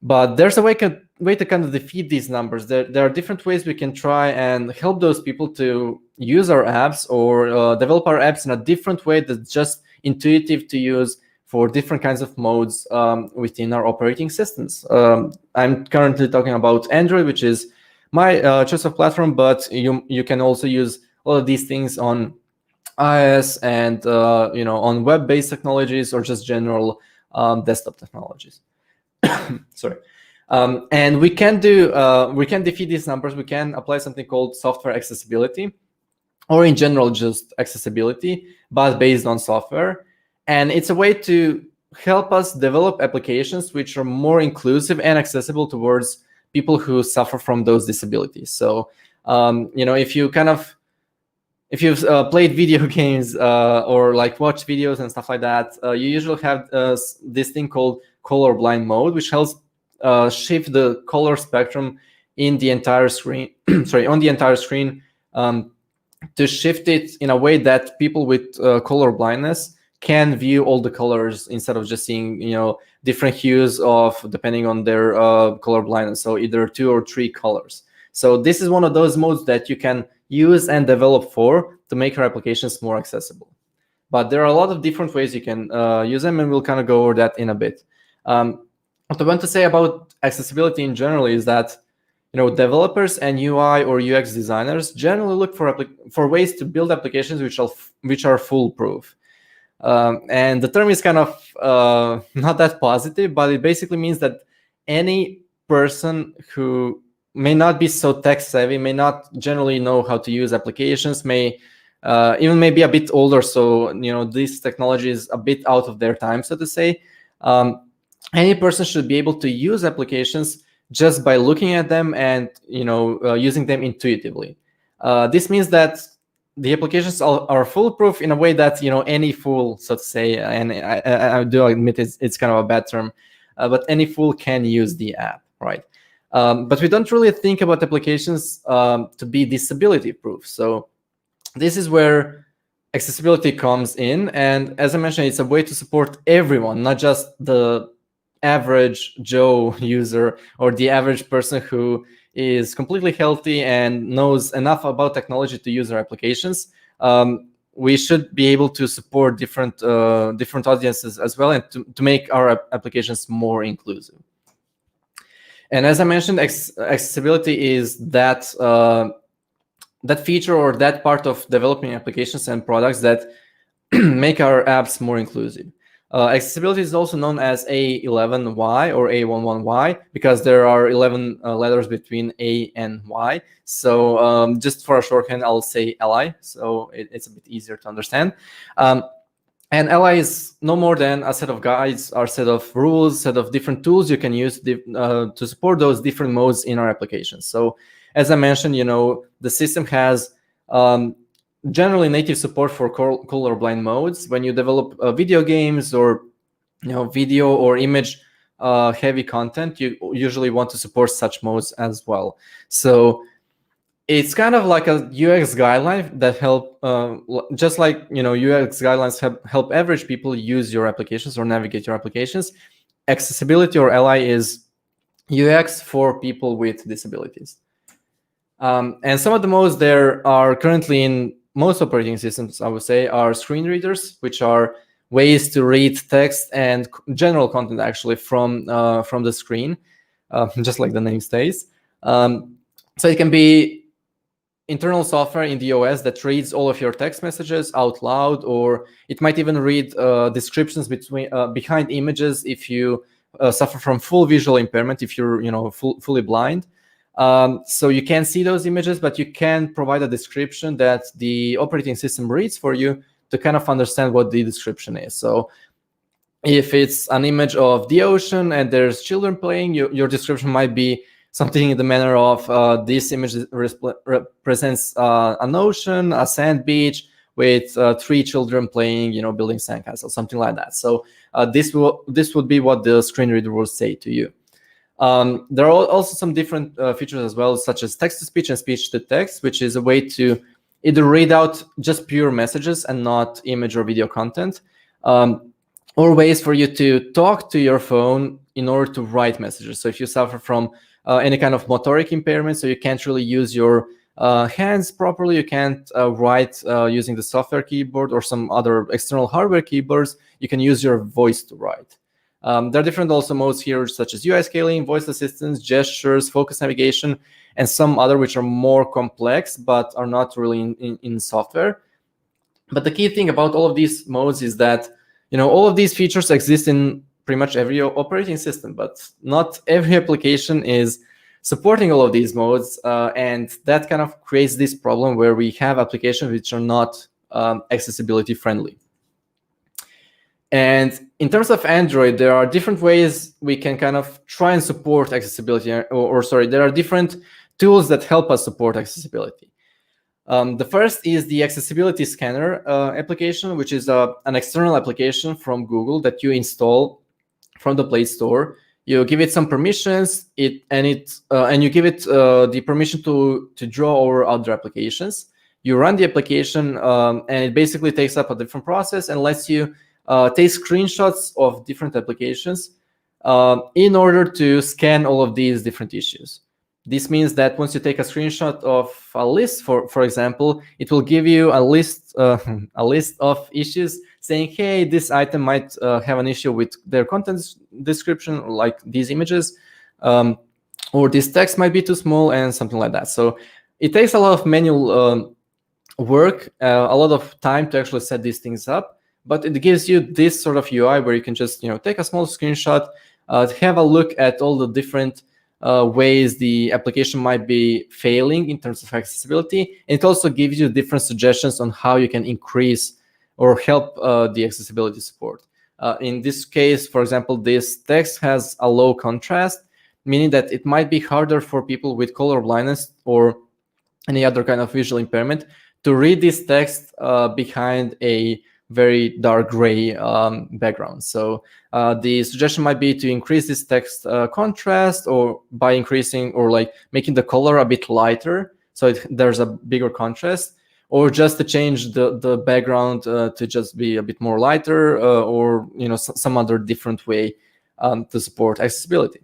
But there's a way to kind of defeat these numbers. There are different ways we can try and help those people to use our apps or develop our apps in a different way that's just intuitive to use for different kinds of modes within our operating systems. I'm currently talking about Android, which is my choice of platform, but you can also use all of these things on iOS and on web-based technologies or just general desktop technologies. Sorry. And we can defeat these numbers. We can apply something called software accessibility, or in general just accessibility, but based on software. And it's a way to help us develop applications which are more inclusive and accessible towards people who suffer from those disabilities. So if you've played video games or like watched videos and stuff like that, you usually have this thing called colorblind mode, which helps shift the color spectrum in the entire screen. Sorry, on the entire screen, to shift it in a way that people with color blindness can view all the colors instead of just seeing different hues depending on their color blindness. So either 2 or 3 colors. So this is one of those modes that you can use and develop to make your applications more accessible. But there are a lot of different ways you can use them, and we'll kind of go over that in a bit. What I want to say about accessibility in general is that developers and UI or UX designers generally look for ways to build applications which are foolproof. And the term is kind of not that positive, but it basically means that any person who may not be so tech savvy, may not generally know how to use applications, may be a bit older, so this technology is a bit out of their time, so to say. Any person should be able to use applications just by looking at them and using them intuitively. This means that the applications are foolproof in a way that any fool, so to say, and I do admit it's kind of a bad term, but any fool can use the app, right? But we don't really think about applications to be disability proof. So this is where accessibility comes in, and as I mentioned, it's a way to support everyone, not just the average Joe user or the average person who is completely healthy and knows enough about technology to use our applications. We should be able to support different audiences as well, and to make our applications more inclusive. And as I mentioned, accessibility is that feature or that part of developing applications and products that make our apps more inclusive. Accessibility is also known as A11Y or A11Y because there are 11 letters between A and Y. So just for a shorthand, I'll say LI, so it's a bit easier to understand. And LI is no more than a set of guides, or set of rules, set of different tools you can use to support those different modes in our applications. So as I mentioned, the system has generally native support for colorblind modes. When you develop video games or video or image heavy content, you usually want to support such modes as well. So it's kind of like a UX guideline that help, just like UX guidelines help average people use your applications or navigate your applications. Accessibility or LI is UX for people with disabilities. And some of the modes there are currently in most operating systems, I would say, are screen readers, which are ways to read text and general content actually from the screen, just like the name states. So it can be internal software in the OS that reads all of your text messages out loud, or it might even read descriptions behind images if you suffer from full visual impairment, if you're fully blind. So you can't see those images, but you can provide a description that the operating system reads for you to kind of understand what the description is. So if it's an image of the ocean and there's children playing, your description might be something in the manner of this image represents an ocean, a sand beach with 3 children playing, building sandcastles, something like that. So this would be what the screen reader will say to you. There are also some different features as well, such as text-to-speech and speech-to-text, which is a way to either read out just pure messages and not image or video content, or ways for you to talk to your phone in order to write messages. So if you suffer from any kind of motoric impairment, so you can't really use your hands properly. You can't write using the software keyboard or some other external hardware keyboards. You can use your voice to write. There are different also modes here, such as UI scaling, voice assistance, gestures, focus navigation, and some other which are more complex but are not really in software. But the key thing about all of these modes is that all of these features exist in pretty much every operating system, but not every application is supporting all of these modes, and that kind of creates this problem where we have applications which are not accessibility friendly. And in terms of Android, there are different ways we can kind of try and support accessibility, or sorry, there are different tools that help us support accessibility. The first is the accessibility scanner application, which is an external application from Google that you install from the Play Store. You give it some permissions, and you give it the permission to draw over other applications. You run the application, and it basically takes up a different process and lets you take screenshots of different applications in order to scan all of these different issues. This means that once you take a screenshot of a list, for example, it will give you a list of issues saying, hey, this item might have an issue with their content description, like these images, or this text might be too small, and something like that. So it takes a lot of manual work, a lot of time to actually set these things up, but it gives you this sort of UI where you can just take a small screenshot, have a look at all the different ways the application might be failing in terms of accessibility. And it also gives you different suggestions on how you can increase or help the accessibility support. In this case, for example, this text has a low contrast, meaning that it might be harder for people with color blindness or any other kind of visual impairment to read this text behind a very dark gray background. So the suggestion might be to increase this text contrast, or by increasing or like making the color a bit lighter, so there's a bigger contrast, or just to change the background to just be a bit more lighter, or some other different way to support accessibility.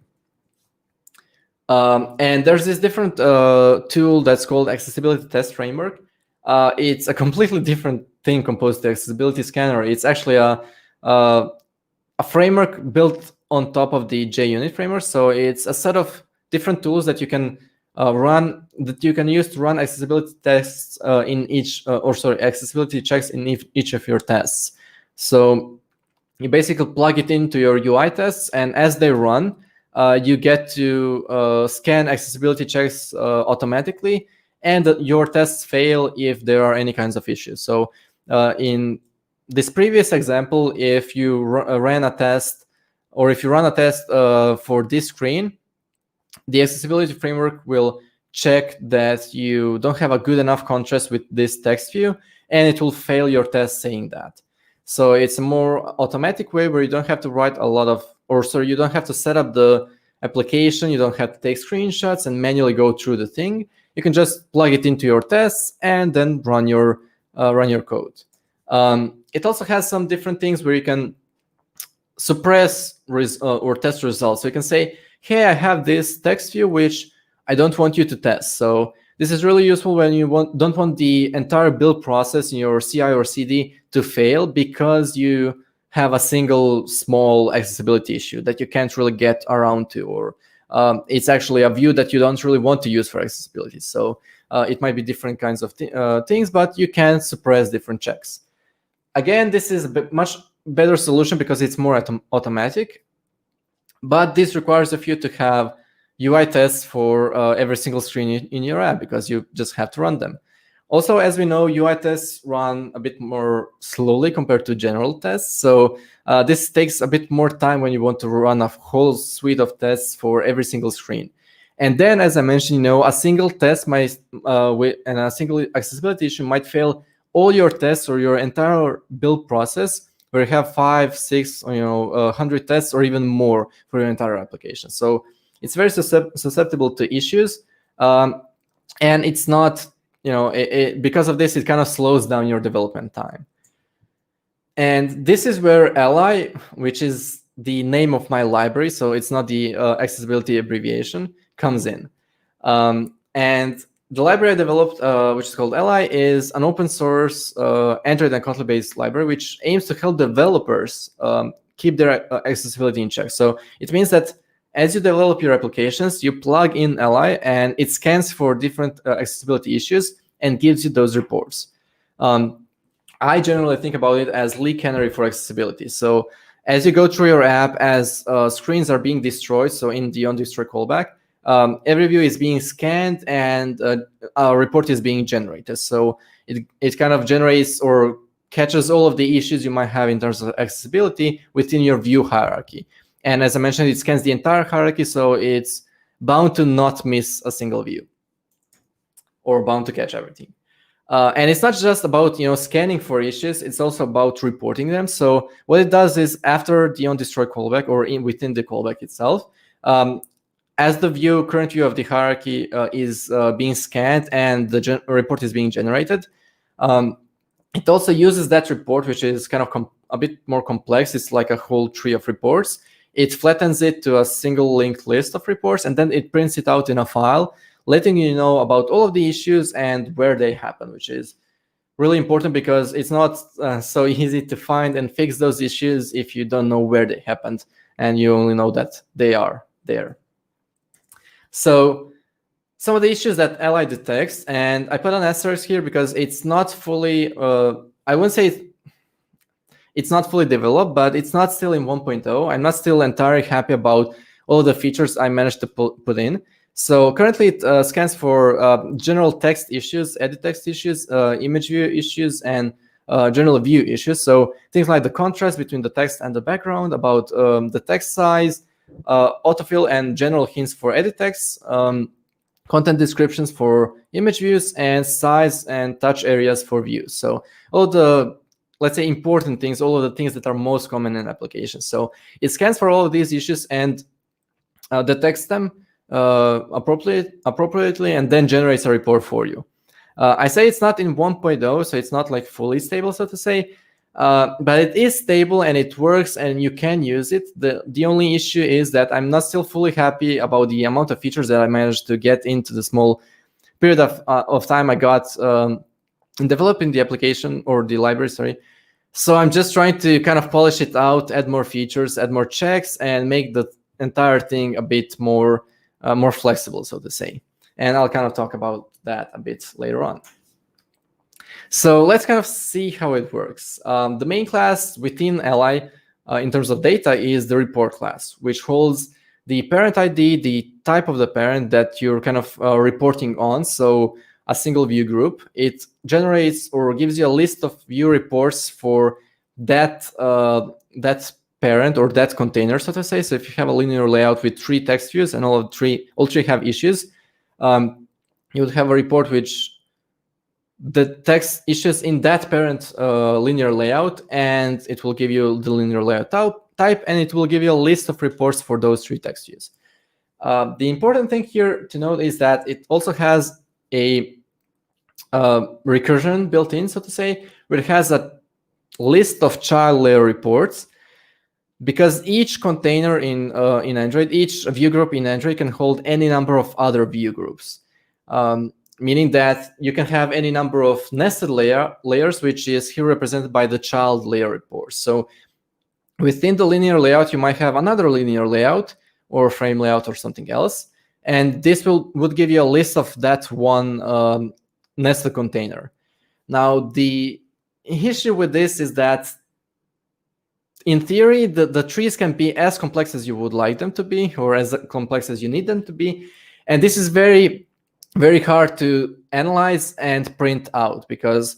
And there's this different tool that's called Accessibility Test Framework. It's a completely different thing composed to Accessibility Scanner. It's actually a framework built on top of the JUnit framework. So it's a set of different tools that you can use to run accessibility tests accessibility checks in each of your tests. So you basically plug it into your UI tests, and as they run, you get to scan accessibility checks automatically, and your tests fail if there are any kinds of issues. So in this previous example, if you ran a test, or if you run a test for this screen, the accessibility framework will check that you don't have a good enough contrast with this text view, and it will fail your test saying that. So it's a more automatic way where you don't have to write a lot of, you don't have to set up the application, you don't have to take screenshots and manually go through the thing. You can just plug it into your tests and then run your code. It also has some different things where you can suppress or test results. So you can say, hey, I have this text view which I don't want you to test. So this is really useful when you don't want the entire build process in your CI or CD to fail because you have a single small accessibility issue that you can't really get around to, or it's actually a view that you don't really want to use for accessibility. So it might be different kinds of things, but you can suppress different checks. Again, this is a much better solution because it's more automatic, but this requires of you to have UI tests for every single screen in your app, because you just have to run them. Also, as we know, UI tests run a bit more slowly compared to general tests. So this takes a bit more time when you want to run a whole suite of tests for every single screen. And then, as I mentioned, a single test might, and a single accessibility issue might fail all your tests or your entire build process, where you have 5, 6, 100 tests or even more for your entire application. So it's very susceptible to issues, and it's not, because of this, it kind of slows down your development time. And this is where Ally, which is the name of my library, so it's not the accessibility abbreviation, comes in. And the library I developed, which is called Ally, is an open source Android and Kotlin based library, which aims to help developers keep their accessibility in check. So it means that as you develop your applications, you plug in Ally and it scans for different accessibility issues and gives you those reports. I generally think about it as leak canary for accessibility. So as you go through your app, as screens are being destroyed, so in the onDestroy callback, every view is being scanned and a report is being generated. So it kind of generates or catches all of the issues you might have in terms of accessibility within your view hierarchy. And as I mentioned, it scans the entire hierarchy, so it's bound to not miss a single view or bound to catch everything. And it's not just about scanning for issues, it's also about reporting them. So what it does is after the onDestroy callback or within the callback itself, as the current view of the hierarchy is being scanned and the report is being generated, it also uses that report, which is kind of a bit more complex. It's like a whole tree of reports. It flattens it to a single linked list of reports, and then it prints it out in a file, letting you know about all of the issues and where they happen, which is really important because it's not so easy to find and fix those issues if you don't know where they happened and you only know that they are there. So some of the issues that Ally detects, and I put an asterisk here because it's not fully, I wouldn't say it's not fully developed, but it's not still in 1.0. I'm not still entirely happy about all the features I managed to put in. So currently it scans for general text issues, edit text issues, image view issues, and general view issues. So things like the contrast between the text and the background, about the text size, autofill and general hints for edit text, content descriptions for image views, and size and touch areas for views. So all the, let's say, important things, all of the things that are most common in applications. So it scans for all of these issues and detects them appropriately and then generates a report for you. I say it's not in 1.0, so it's not like fully stable, so to say, but it is stable and it works and you can use it. The only issue is that I'm not still fully happy about the amount of features that I managed to get into the small period of time I got in developing the application or the library, sorry. So I'm just trying to kind of polish it out, add more features, add more checks, and make the entire thing a bit more flexible, so to say. And I'll kind of talk about that a bit later on. So let's kind of see how it works. The main class within Ally in terms of data is the report class, which holds the parent ID, the type of the parent that you're kind of reporting on. So a single view group. It generates or gives you a list of view reports for that parent or that container, so to say. So if you have a linear layout with 3 text views and all three have issues, you would have a report which the text issues in that parent linear layout, and it will give you the linear layout type, and it will give you a list of reports for those 3 text views. The important thing here to note is that it also has a recursion built in, so to say, where it has a list of child layer reports, because each container in Android, each view group in Android can hold any number of other view groups, meaning that you can have any number of nested layers, which is here represented by the child layer reports. So within the linear layout, you might have another linear layout or frame layout or something else, and this would give you a list of that one nested container. Now, the issue with this is that in theory, the trees can be as complex as you would like them to be, or as complex as you need them to be. And this is very, very hard to analyze and print out, because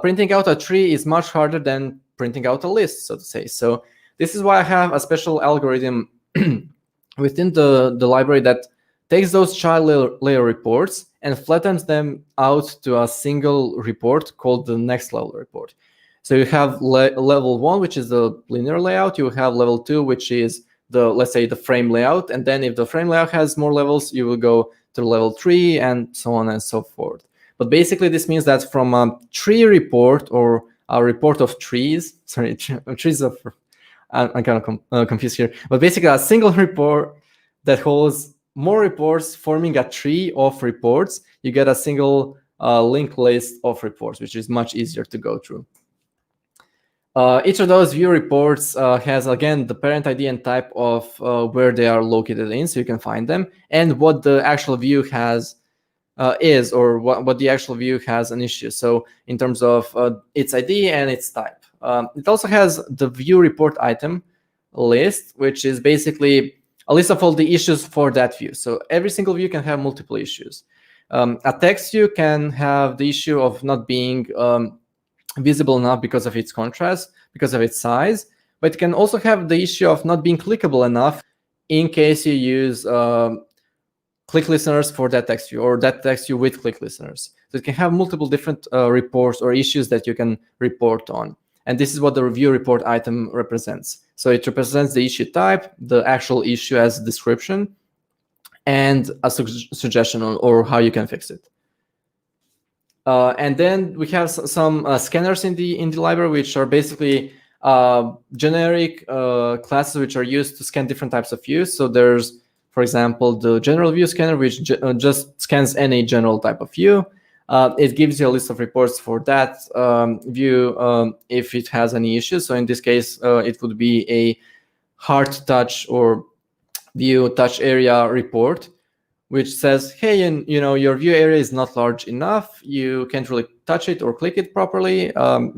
printing out a tree is much harder than printing out a list, so to say. So this is why I have a special algorithm within the library that takes those child layer reports and flattens them out to a single report called the next level report. So you have level 1, which is the linear layout. You have level 2, which is let's say the frame layout. And then if the frame layout has more levels, you will go to level 3 and so on and so forth. But basically this means that from a tree report or a report of trees, sorry, trees of, I'm kind of confused here, but basically a single report that holds more reports forming a tree of reports, you get a single linked list of reports, which is much easier to go through. Each of those view reports has, again, the parent ID and type of where they are located in, so you can find them, and what the actual view has is, or what the actual view has an issue. So in terms of its ID and its type. It also has the view report item list, which is basically a list of all the issues for that view. So every single view can have multiple issues. A text view can have the issue of not being visible enough because of its contrast, because of its size, but it can also have the issue of not being clickable enough in case you use click listeners for that text view, or that text view with click listeners. So it can have multiple different reports or issues that you can report on. And this is what the review report item represents. So it represents the issue type, the actual issue as a description, and a suggestion or how you can fix it. And then we have some scanners in the library, which are basically generic classes which are used to scan different types of views. So there's, for example, the general view scanner, which just scans any general type of view. It gives you a list of reports for that view if it has any issues. So in this case, it would be a hard touch or view touch area report, which says, hey, your view area is not large enough. You can't really touch it or click it properly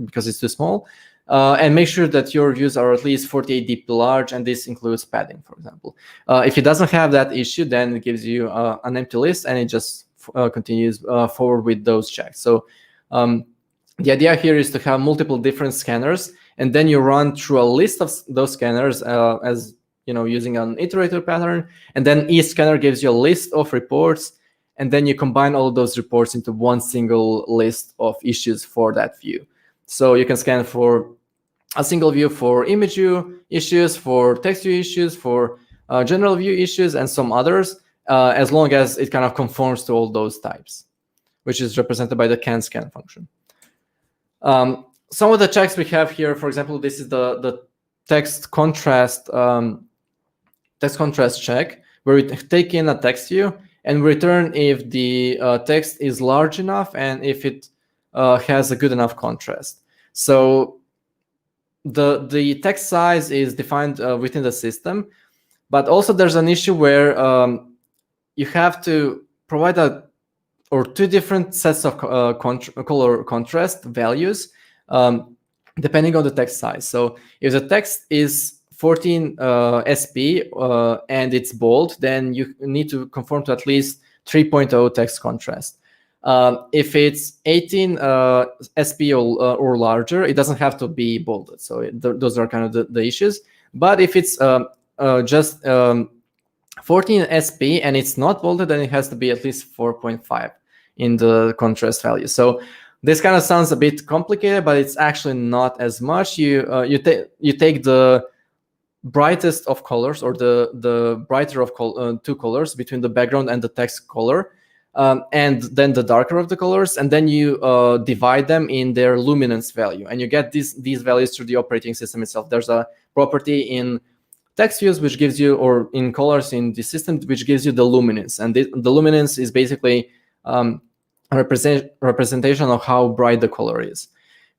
because it's too small. And make sure that your views are at least 48 dp large, and this includes padding, for example. If it doesn't have that issue, then it gives you an empty list, and it just continues forward with those checks. So the idea here is to have multiple different scanners, and then you run through a list of those scanners as using an iterator pattern, and then each scanner gives you a list of reports, and then you combine all of those reports into one single list of issues for that view. So you can scan for a single view for image view issues, for text view issues, for general view issues, and some others, as long as it kind of conforms to all those types, which is represented by the can scan function. Some of the checks we have here, for example, this is the text contrast check, where we take in a text view and return if the text is large enough and if it has a good enough contrast. So the text size is defined within the system, but also there's an issue where you have to provide two different sets of color contrast values depending on the text size. So if the text is 14 SP and it's bold, then you need to conform to at least 3.0 text contrast. If it's 18 SP or larger, it doesn't have to be bolded. So those are kind of the issues. But if it's just 14 SP and it's not bolded, then it has to be at least 4.5 in the contrast value. So this kind of sounds a bit complicated, but it's actually not as much. You take the brightest of colors, or the brighter of two colors between the background and the text color, and then the darker of the colors, and then you divide them in their luminance value, and you get these values through the operating system itself. There's a property in text views which gives you, or in colors in the system, which gives you the luminance, and the luminance is basically a representation of how bright the color is.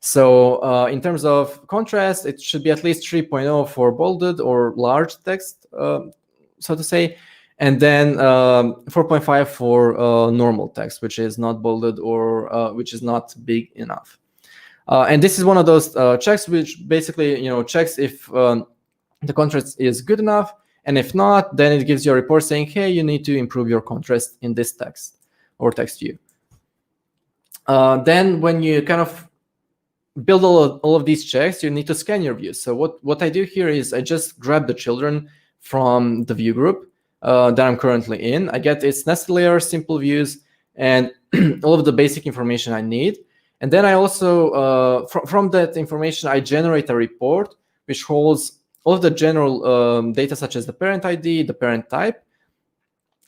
So in terms of contrast, it should be at least 3.0 for bolded or large text, so to say, and then 4.5 for normal text, which is not bolded or which is not big enough. And this is one of those checks which basically checks if the contrast is good enough, and if not, then it gives you a report saying, hey, you need to improve your contrast in this text or text view. Then when you kind of build all of these checks, you need to scan your views. So what I do here is I just grab the children from the view group that I'm currently in. I get its nested layer, simple views, and all of the basic information I need. And then I also, from that information, I generate a report which holds all of the general data, such as the parent ID, the parent type,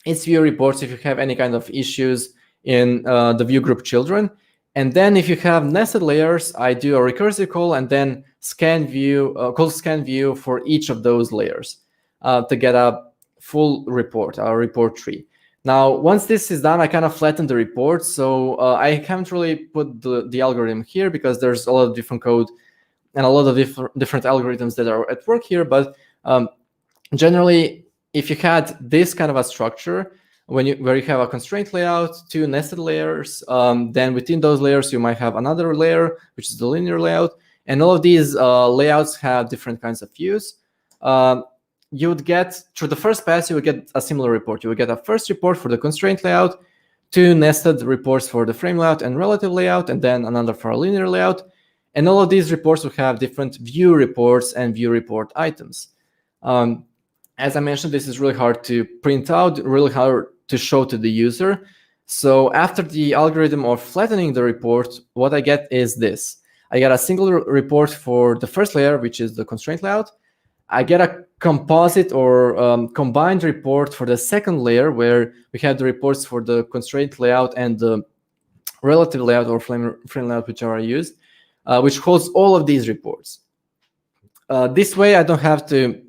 its view reports if you have any kind of issues in the view group children. And then if you have nested layers, I do a recursive call and then call scan view for each of those layers to get a full report, our report tree. Now, once this is done, I kind of flatten the report. So I haven't really put the algorithm here because there's a lot of different code and a lot of different algorithms that are at work here. But generally, if you had this kind of a structure, where you have a constraint layout, 2 nested layers, then within those layers, you might have another layer, which is the linear layout. And all of these layouts have different kinds of views. You would get, through the first pass, you would get a similar report. You would get a first report for the constraint layout, 2 nested reports for the frame layout and relative layout, and then another for a linear layout. And all of these reports will have different view reports and view report items. As I mentioned, this is really hard to print out, really hard to show to the user. So after the algorithm of flattening the report, what I get is this. I get a single report for the first layer, which is the constraint layout. I get a composite or combined report for the second layer, where we have the reports for the constraint layout and the relative layout or frame layout, whichever I use, which holds all of these reports. This way, I don't have to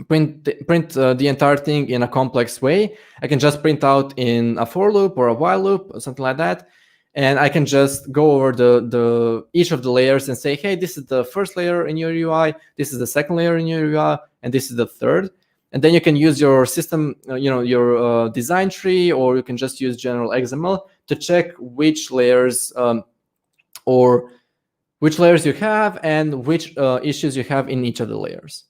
print the entire thing in a complex way. I can just print out in a for loop or a while loop or something like that. And I can just go over each of the layers and say, hey, this is the first layer in your UI, this is the second layer in your UI, and this is the third. And then you can use your system, your design tree, or you can just use general XML to check which layers or which layers you have and which issues you have in each of the layers.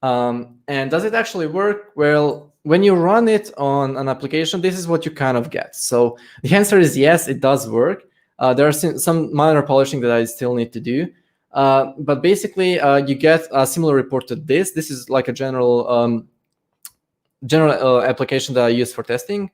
And does it actually work? Well, when you run it on an application, this is what you kind of get. So the answer is yes, it does work. There are some minor polishing that I still need to do. But basically, you get a similar report to this. This is like a general application that I use for testing.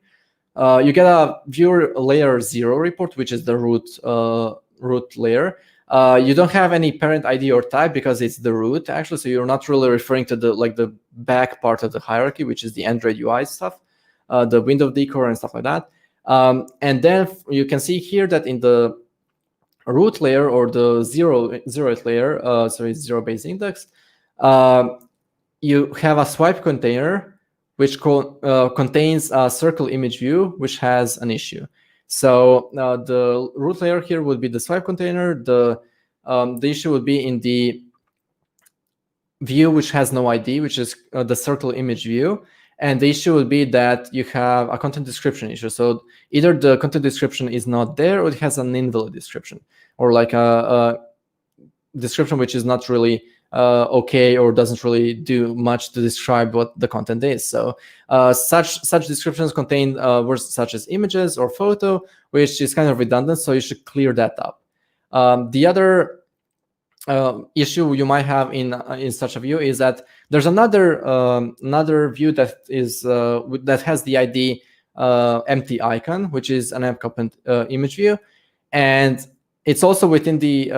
You get a viewer layer 0 report, which is the root layer. You don't have any parent ID or type because it's the root, actually. So you're not really referring to the back part of the hierarchy, which is the Android UI stuff, the window decor and stuff like that. And then you can see here that in the root layer or the zeroth layer, so it's 0 base index, you have a swipe container which contains a circle image view, which has an issue. So the root layer here would be the swipe container. The issue would be in the view which has no ID, which is the circle image view. And the issue would be that you have a content description issue. So either the content description is not there, or it has an invalid description, or like a description which is not really okay, or doesn't really do much to describe what the content is. So such descriptions contain words such as images or photo, which is kind of redundant. So you should clear that up. The other issue you might have in such a view is that there's another view that is that has the ID empty icon, which is an emp image view, and it's also within the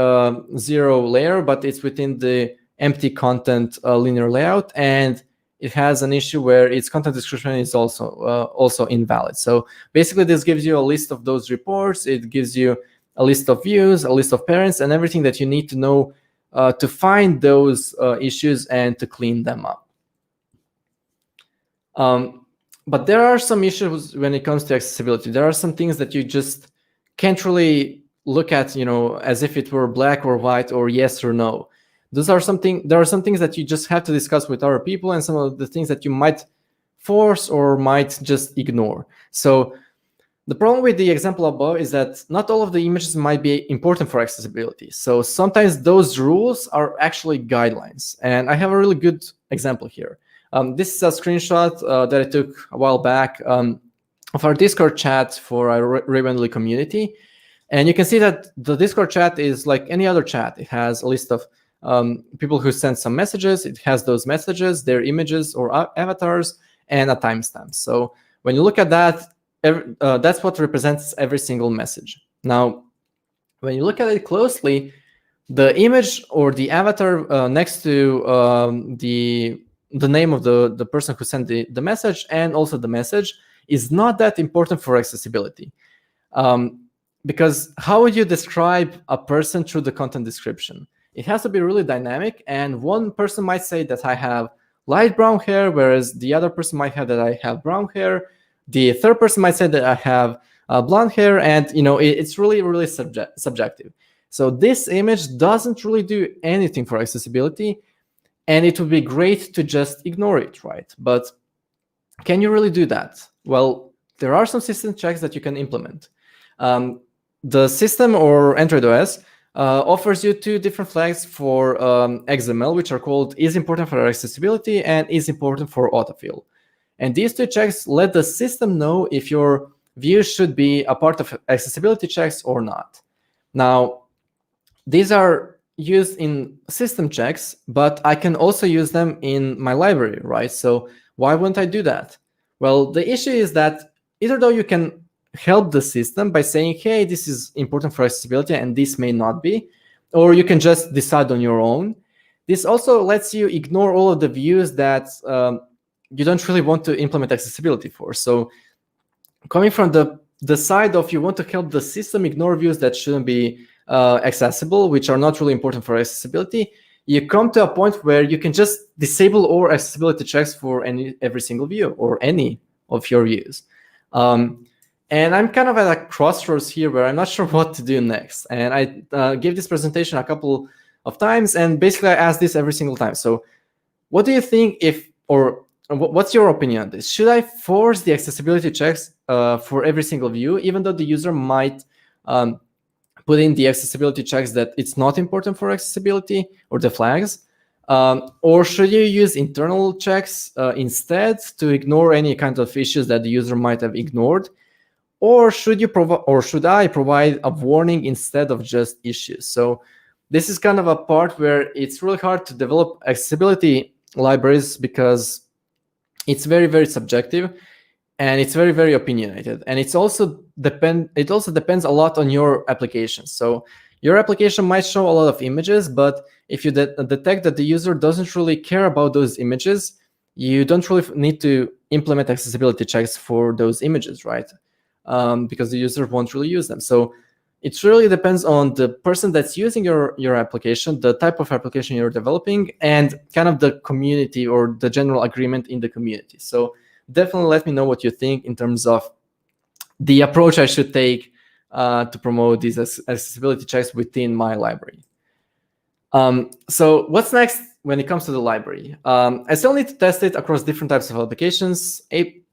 0 layer, but it's within the empty content linear layout, and it has an issue where its content description is also invalid. So basically, this gives you a list of those reports. It gives you a list of views, a list of parents, and everything that you need to know to find those issues and to clean them up. But there are some issues when it comes to accessibility. There are some things that you just can't really look at, as if it were black or white or yes or no. There are some things that you just have to discuss with other people, and some of the things that you might force or might just ignore. So the problem with the example above is that not all of the images might be important for accessibility. So sometimes those rules are actually guidelines. And I have a really good example here. This is a screenshot that I took a while back of our Discord chat for our Ravensly community. And you can see that the Discord chat is like any other chat. It has a list of people who send some messages. It has those messages, their images or avatars, and a timestamp. So when you look at that, that's what represents every single message. Now, when you look at it closely, the image or the avatar next to the name of the person who sent the message and also the message is not that important for accessibility. Because how would you describe a person through the content description? It has to be really dynamic, and one person might say that I have light brown hair, whereas the other person might have that I have brown hair. The third person might say that I have blonde hair, and it's really, really subjective. So this image doesn't really do anything for accessibility, and it would be great to just ignore it, right? But can you really do that? Well, there are some system checks that you can implement. The system, or Android OS, offers you two different flags for XML, which are called is important for accessibility and is important for autofill. And these two checks let the system know if your views should be a part of accessibility checks or not. Now, these are used in system checks, but I can also use them in my library, right? So why wouldn't I do that? Well, the issue is that either though you can help the system by saying, hey, this is important for accessibility and this may not be, or you can just decide on your own. This also lets you ignore all of the views that you don't really want to implement accessibility for. So coming from the side of you want to help the system ignore views that shouldn't be accessible, which are not really important for accessibility, you come to a point where you can just disable all accessibility checks for every single view or any of your views. And I'm kind of at a crossroads here where I'm not sure what to do next. And I gave this presentation a couple of times, and basically I ask this every single time. So what do you think or what's your opinion on this? Should I force the accessibility checks for every single view, even though the user might put in the accessibility checks that it's not important for accessibility or the flags? Or should you use internal checks instead to ignore any kind of issues that the user might have ignored? Or should I provide a warning instead of just issues? So this is kind of a part where it's really hard to develop accessibility libraries because it's very, very subjective and it's very, very opinionated. And it also depends a lot on your application. So your application might show a lot of images, but if you detect that the user doesn't really care about those images, you don't really need to implement accessibility checks for those images, right? Because the user won't really use them. So it really depends on the person that's using your application, the type of application you're developing, and kind of the community or the general agreement in the community. So definitely let me know what you think in terms of the approach I should take to promote these accessibility checks within my library. So what's next when it comes to the library? I still need to test it across different types of applications,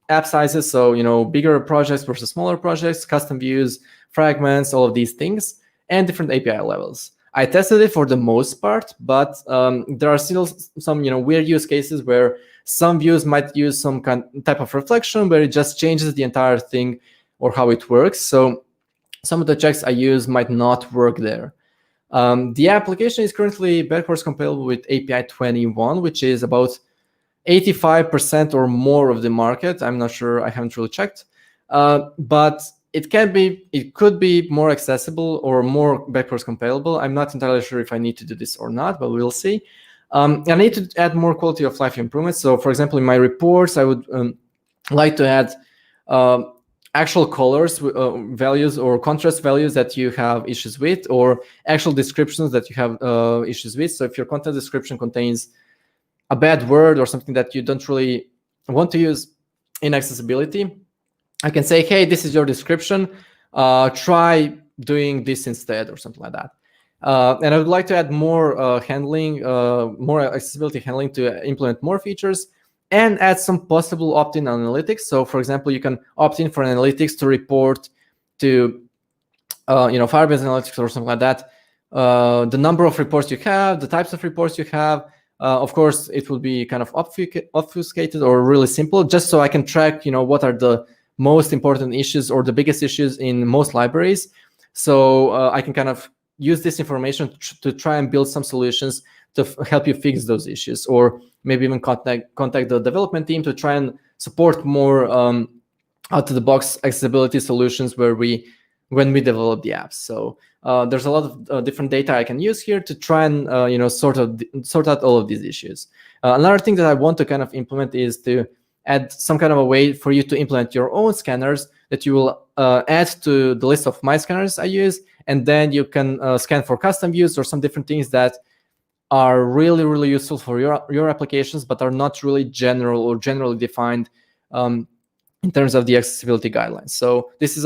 app sizes, so bigger projects versus smaller projects, custom views, fragments, all of these things, and different API levels. I tested it for the most part, but there are still some weird use cases where some views might use some type of reflection where it just changes the entire thing or how it works. So some of the checks I use might not work there. The application is currently backwards compatible with API 21, which is about 85% or more of the market. I'm not sure, I haven't really checked, but it could be more accessible or more backwards compatible. I'm not entirely sure if I need to do this or not, but we'll see. I need to add more quality of life improvements. So for example, in my reports, I would like to add actual colors values or contrast values that you have issues with, or actual descriptions that you have issues with. So if your content description contains a bad word or something that you don't really want to use in accessibility, I can say, hey, this is your description. Try doing this instead or something like that. And I would like to add more handling, more accessibility handling to implement more features and add some possible opt-in analytics. So for example, you can opt in for analytics to report to Firebase analytics or something like that. The number of reports you have, the types of reports you have. Of course, it will be kind of obfuscated or really simple, just so I can track, what are the most important issues or the biggest issues in most libraries. So I can kind of use this information to try and build some solutions to help you fix those issues, or maybe even contact the development team to try and support more out-of-the-box accessibility solutions when we develop the apps. So there's a lot of different data I can use here to try and sort out all of these issues. Another thing that I want to kind of implement is to add some kind of a way for you to implement your own scanners that you will add to the list of my scanners I use, and then you can scan for custom views or some different things that are really, really useful for your applications, but are not really general or generally defined in terms of the accessibility guidelines. So this is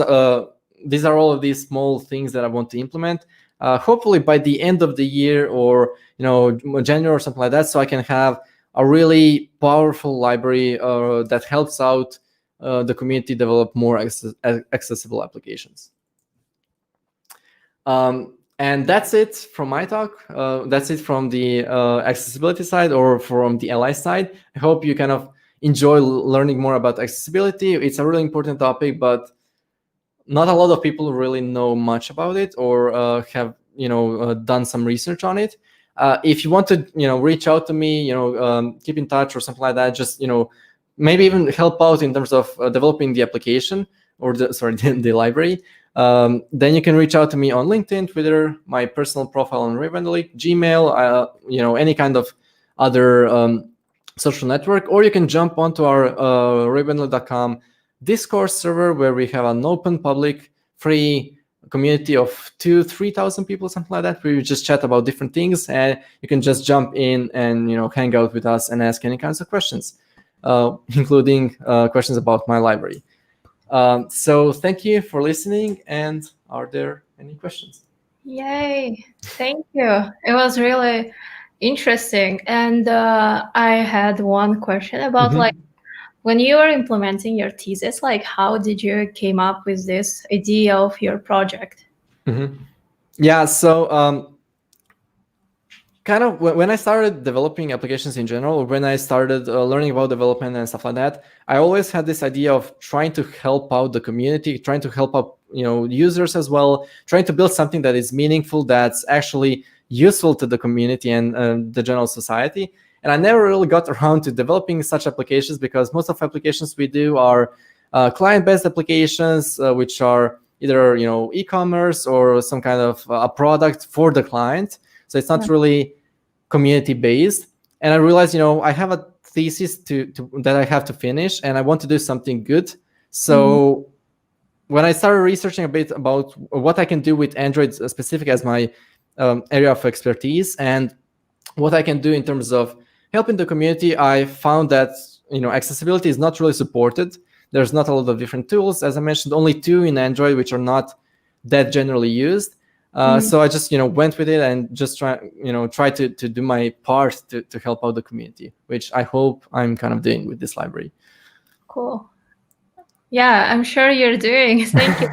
these are all of these small things that I want to implement. Hopefully by the end of the year, or January or something like that, so I can have a really powerful library that helps out the community develop more accessible applications. And that's it from my talk. That's it from the accessibility side or from the LI side. I hope you kind of enjoy learning more about accessibility. It's a really important topic, but not a lot of people really know much about it or have done some research on it. If you want to reach out to me, keep in touch or something like that, just maybe even help out in terms of developing the application or the library, then you can reach out to me on LinkedIn, Twitter, my personal profile on Ravenly, Gmail, any kind of other social network, or you can jump onto our Ravenly.com Discord server, where we have an open, public, free community of 2,000-3,000 people, something like that, where you just chat about different things, and you can just jump in and hang out with us and ask any kinds of questions, including questions about my library. So thank you for listening, and are there any questions? Yay, thank you. It was really interesting. And I had one question about when you were implementing your thesis, how did you came up with this idea of your project? Yeah, so kind of when I started developing applications in general, or when I started learning about development and stuff like that, I always had this idea of trying to help out the community, trying to help out users as well, trying to build something that is meaningful, that's actually useful to the community and the general society. And I never really got around to developing such applications, because most of the applications we do are client-based applications, which are either e-commerce or some kind of a product for the client. So it's not really community-based. And I realized, I have a thesis that I have to finish, and I want to do something good. So when I started researching a bit about what I can do with Android specific as my area of expertise, and what I can do in terms of helping the community, I found that accessibility is not really supported. There's not a lot of different tools. As I mentioned, only 2 in Android, which are not that generally used. So I just went with it and just try to do my part to help out the community, which I hope I'm kind of doing with this library. Cool. Yeah, I'm sure you're doing. Thank you.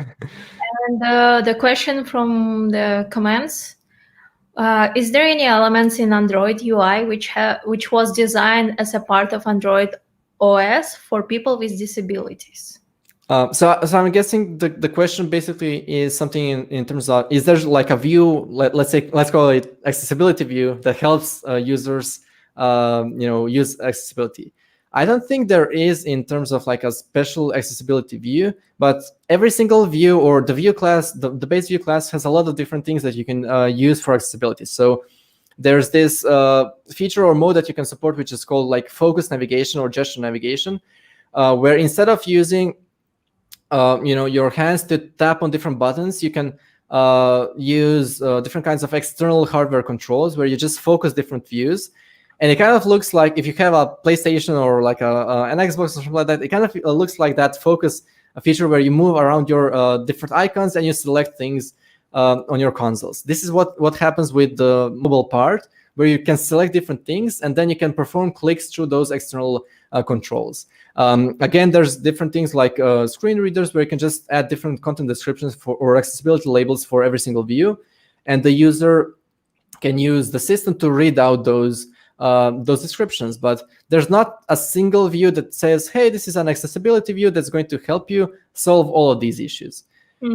And the question from the comments, is there any elements in Android UI which was designed as a part of Android OS for people with disabilities? So I'm guessing the question basically is something in terms of, is there like a view, let's call it accessibility view, that helps users use accessibility? I don't think there is in terms of like a special accessibility view, but every single view or the view class, the base view class, has a lot of different things that you can use for accessibility. So there's this feature or mode that you can support, which is called like focus navigation or gesture navigation, where instead of using your hands to tap on different buttons, you can use different kinds of external hardware controls, where you just focus different views. And it kind of looks like, if you have a PlayStation or like an Xbox or something like that, it kind of looks like that focus feature, where you move around your different icons and you select things on your consoles. This is what happens with the mobile part, where you can select different things and then you can perform clicks through those external controls. Again, there's different things like screen readers, where you can just add different content descriptions or accessibility labels for every single view, and the user can use the system to read out those descriptions. But there's not a single view that says, hey, this is an accessibility view that's going to help you solve all of these issues.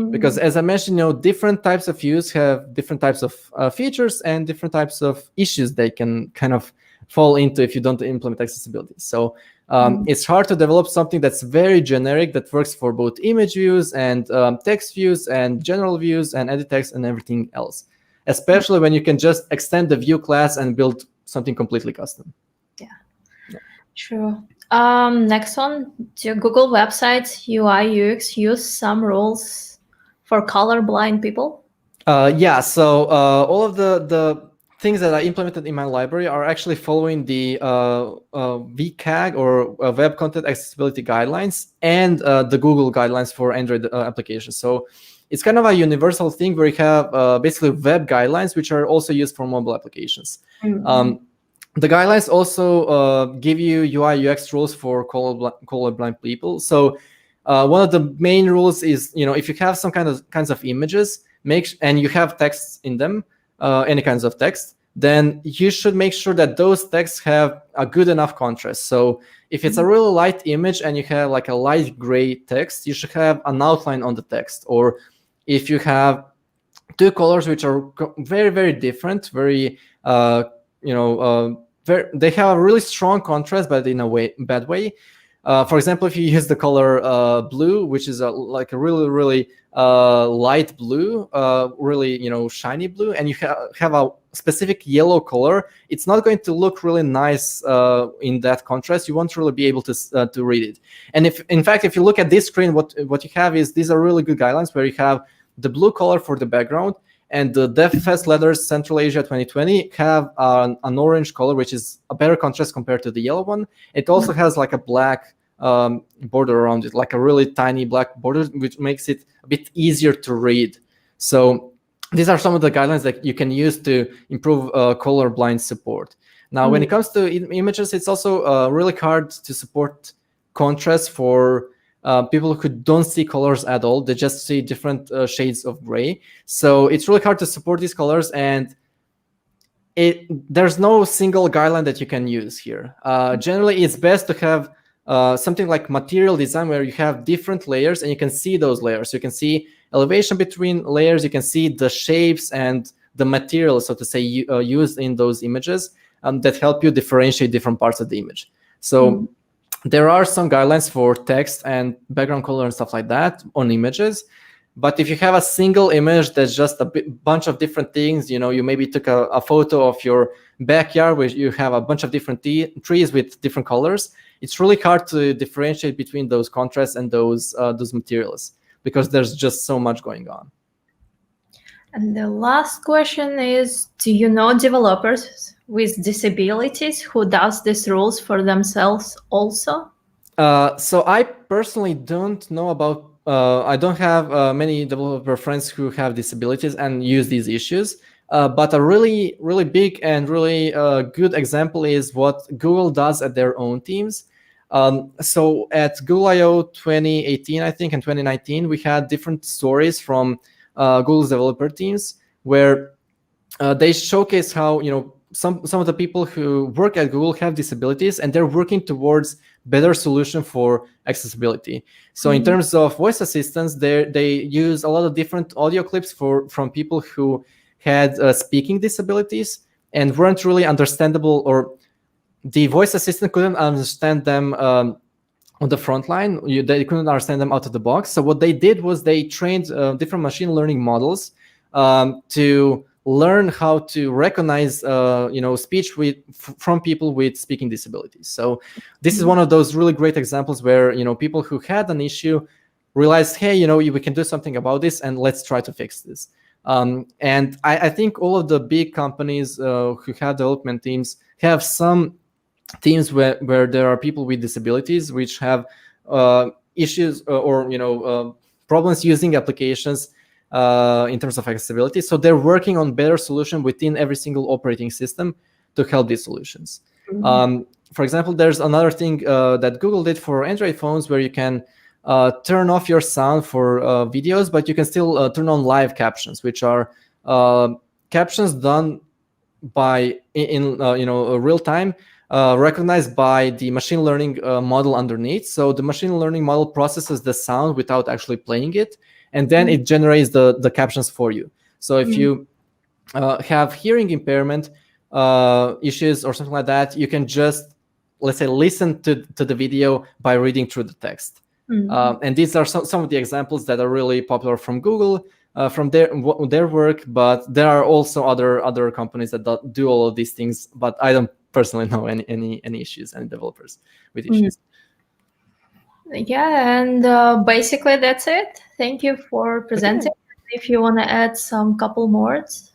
Because as I mentioned, different types of views have different types of features and different types of issues they can kind of fall into if you don't implement accessibility. So it's hard to develop something that's very generic, that works for both image views and text views and general views and edit text and everything else, especially when you can just extend the view class and build something completely custom. Yeah. True. Next one, do Google websites UI UX use some rules for colorblind people? Yeah, so all of the things that I implemented in my library are actually following the WCAG or Web Content Accessibility Guidelines and the Google guidelines for Android applications. So it's kind of a universal thing where you have basically web guidelines, which are also used for mobile applications. The guidelines also give you UI UX rules for colorblind people. So one of the main rules is, if you have some kinds of images, and you have texts in them, any kinds of text, then you should make sure that those texts have a good enough contrast. So if it's a really light image and you have like a light gray text, you should have an outline on the text. Or if you have two colors which are very, very different, very, they have a really strong contrast, but in a bad way. For example, if you use the color blue, which is like a really, really light blue, really, shiny blue, and you have a specific yellow color, it's not going to look really nice in that contrast. You won't really be able to read it. And in fact, if you look at this screen, what you have is these are really good guidelines where you have the blue color for the background, and the DevFest letters Central Asia 2020 have an orange color, which is a better contrast compared to the yellow one. It also has like a black border around it, like a really tiny black border, which makes it a bit easier to read. So these are some of the guidelines that you can use to improve colorblind support. Now, when it comes to images, it's also really hard to support contrast for people who don't see colors at all. They just see different shades of gray. So it's really hard to support these colors, and there's no single guideline that you can use here. Generally, it's best to have something like material design where you have different layers and you can see those layers. So you can see elevation between layers, you can see the shapes and the material, so to say, used in those images that help you differentiate different parts of the image. So there are some guidelines for text and background color and stuff like that on images. But if you have a single image that's just a bunch of different things, you maybe took a photo of your backyard where you have a bunch of different trees with different colors, it's really hard to differentiate between those contrasts and those materials because there's just so much going on. And the last question is, do you know developers with disabilities who does these rules for themselves also? So I personally don't know about, I don't have many developer friends who have disabilities and use these issues. But a really, really big and really good example is what Google does at their own teams. So at Google I/O 2018, I think, and 2019, we had different stories from Google's developer teams where they showcase how, some of the people who work at Google have disabilities and they're working towards better solution for accessibility. So in terms of voice assistants, they use a lot of different audio clips from people who had speaking disabilities and weren't really understandable, or the voice assistant couldn't understand them on the front line. They couldn't understand them out of the box. So what they did was they trained different machine learning models to learn how to recognize speech from people with speaking disabilities. So this is one of those really great examples where people who had an issue realized, hey, we can do something about this and let's try to fix this. And I think all of the big companies who have development teams have some teams where there are people with disabilities which have issues or problems using applications in terms of accessibility. So they're working on better solution within every single operating system to help these solutions. For example, there's another thing that Google did for Android phones where you can turn off your sound for videos, but you can still turn on live captions, which are captions done by in real time, recognized by the machine learning model underneath. So the machine learning model processes the sound without actually playing it, and then it generates the captions for you. So if you have hearing impairment issues or something like that, you can just, let's say, listen to the video by reading through the text. And these are some of the examples that are really popular from Google, from their work, but there are also other companies that do all of these things, but I don't personally know any issues, any developers with issues. Yeah, and basically that's it. Thank you for presenting. Okay. If you want to add some couple words,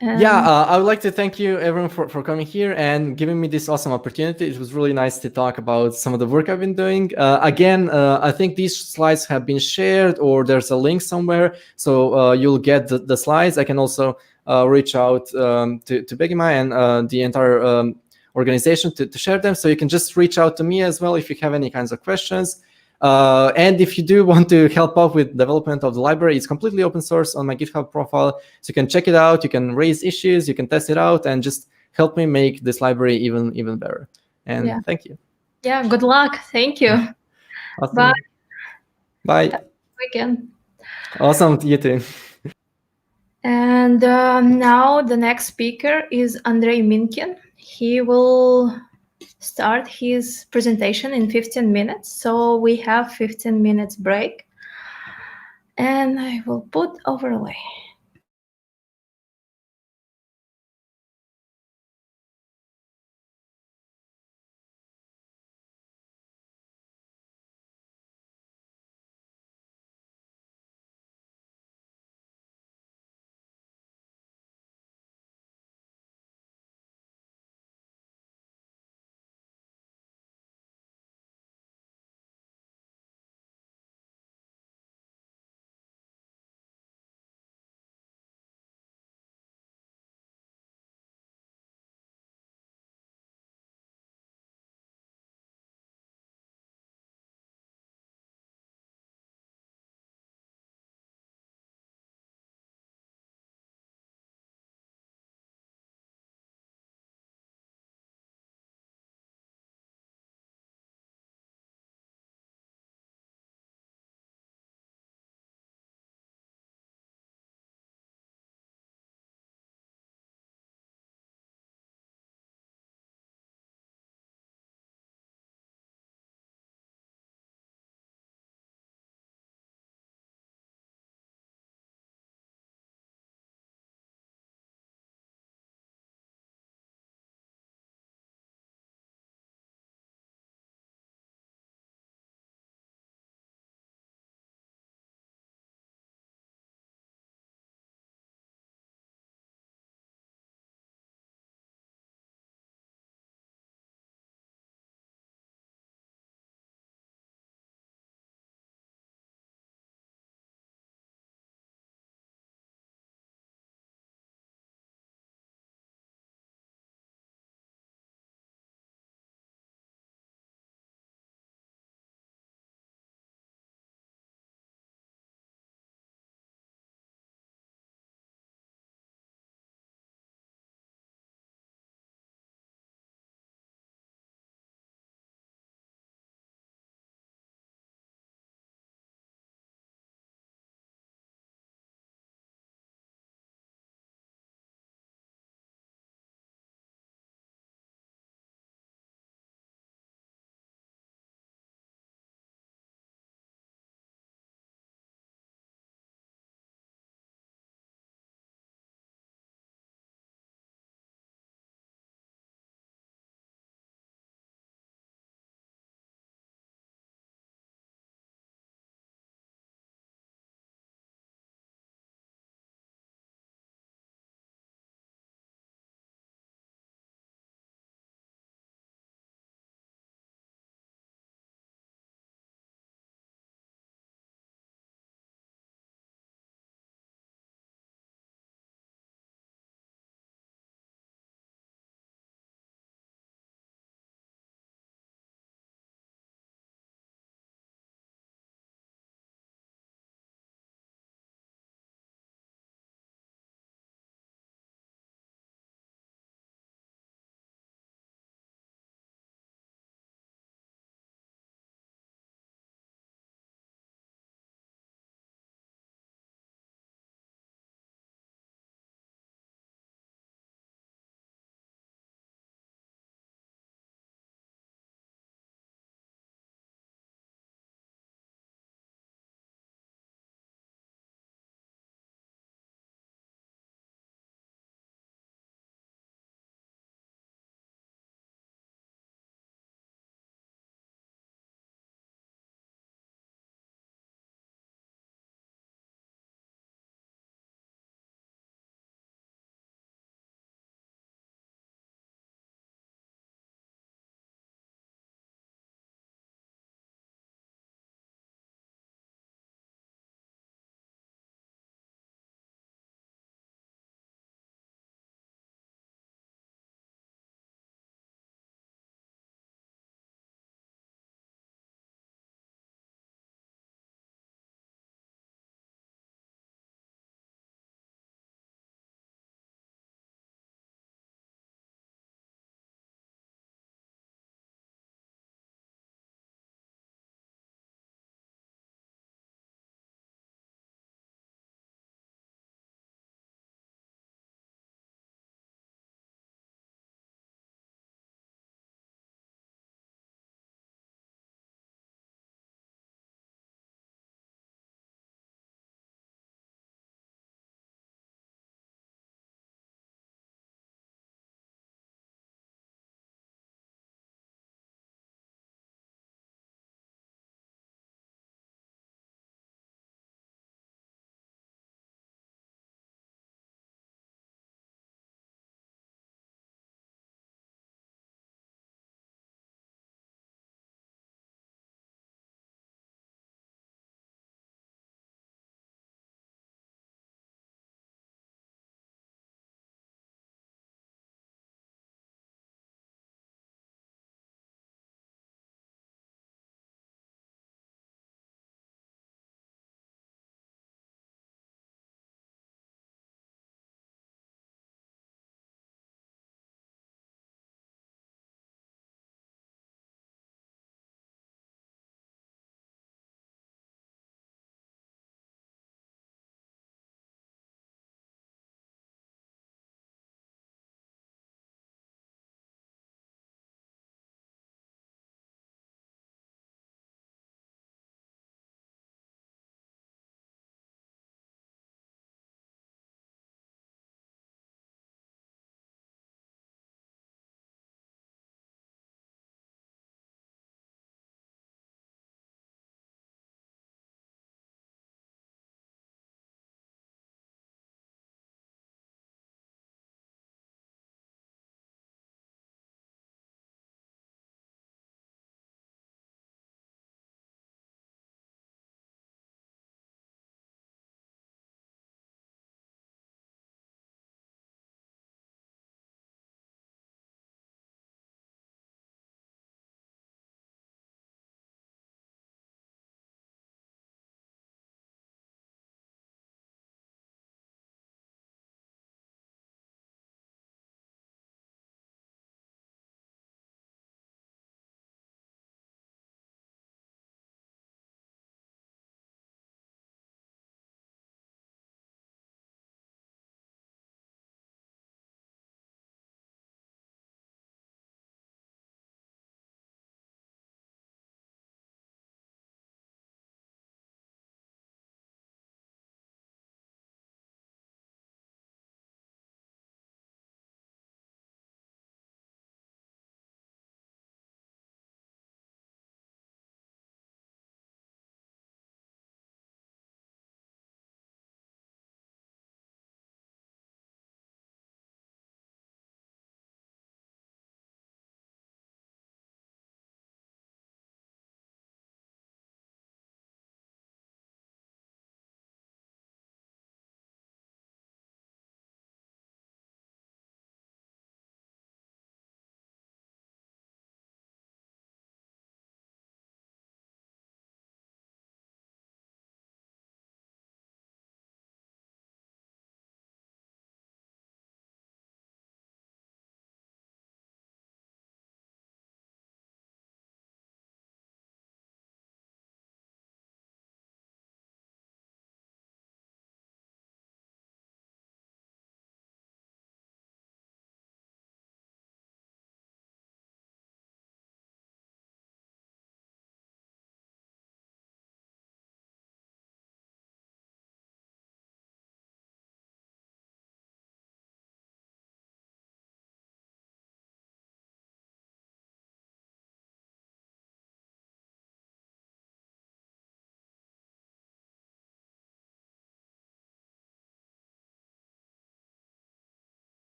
And I would like to thank you everyone for coming here and giving me this awesome opportunity. It was really nice to talk about some of the work I've been doing. Again, I think these slides have been shared or there's a link somewhere, so you'll get the slides. I can also reach out to Begima and the entire organization to share them. So you can just reach out to me as well if you have any kinds of questions. And if you do want to help out with development of the library, it's completely open source on my GitHub profile. So you can check it out, you can raise issues, you can test it out, and just help me make this library even better. And thank you. Yeah, good luck. Thank you. Awesome. Bye. Bye. Have a good weekend. Awesome. You too. And now the next speaker is Andrei Minkin. He will start his presentation in 15 minutes. So we have 15 minutes break. And I will put overlay.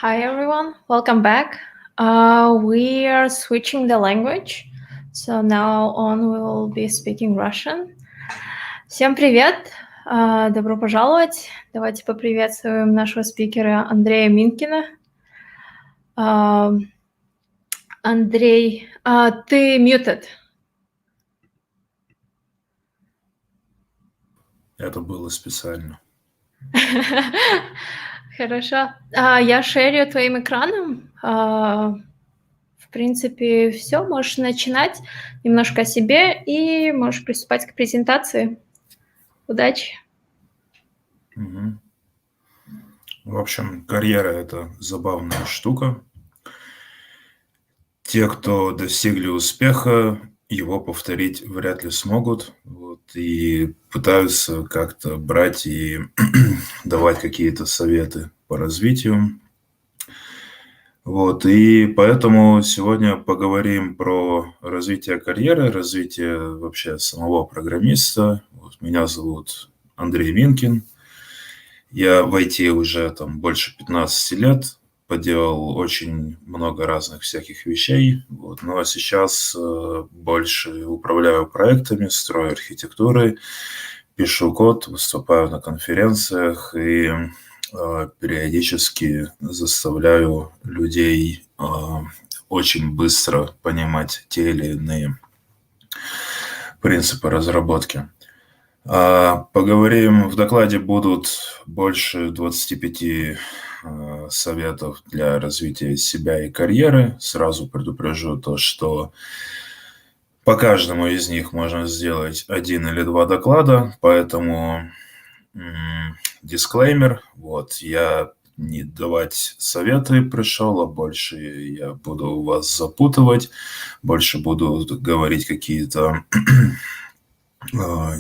Hi, everyone. Welcome back. We are switching the language. So now on we will be speaking Russian. Всем привет. Добро пожаловать. Давайте поприветствуем нашего спикера Андрея Минкина. Андрей, ты muted. Это было специально. Хорошо. Я шерю твоим экраном. В принципе, все. Можешь начинать немножко о себе и можешь приступать к презентации. Удачи. Угу. В общем, карьера – это забавная штука. Те, кто достигли успеха, его повторить вряд ли смогут. И пытаются как-то брать и давать какие-то советы по развитию. И поэтому сегодня поговорим про развитие карьеры, развитие вообще самого программиста. Меня зовут Андрей Минкин. Я в IT уже больше 15 лет. Поделал очень много разных всяких вещей. Ну а сейчас больше управляю проектами, строю архитектуры, пишу код, выступаю на конференциях и периодически заставляю людей очень быстро понимать те или иные принципы разработки. Поговорим, в докладе будут больше 25 советов для развития себя и карьеры. Сразу предупрежу то, что по каждому из них можно сделать 1 или 2 доклада, поэтому дисклеймер. Я не давать советы пришел, а больше я буду вас запутывать, больше буду говорить какие-то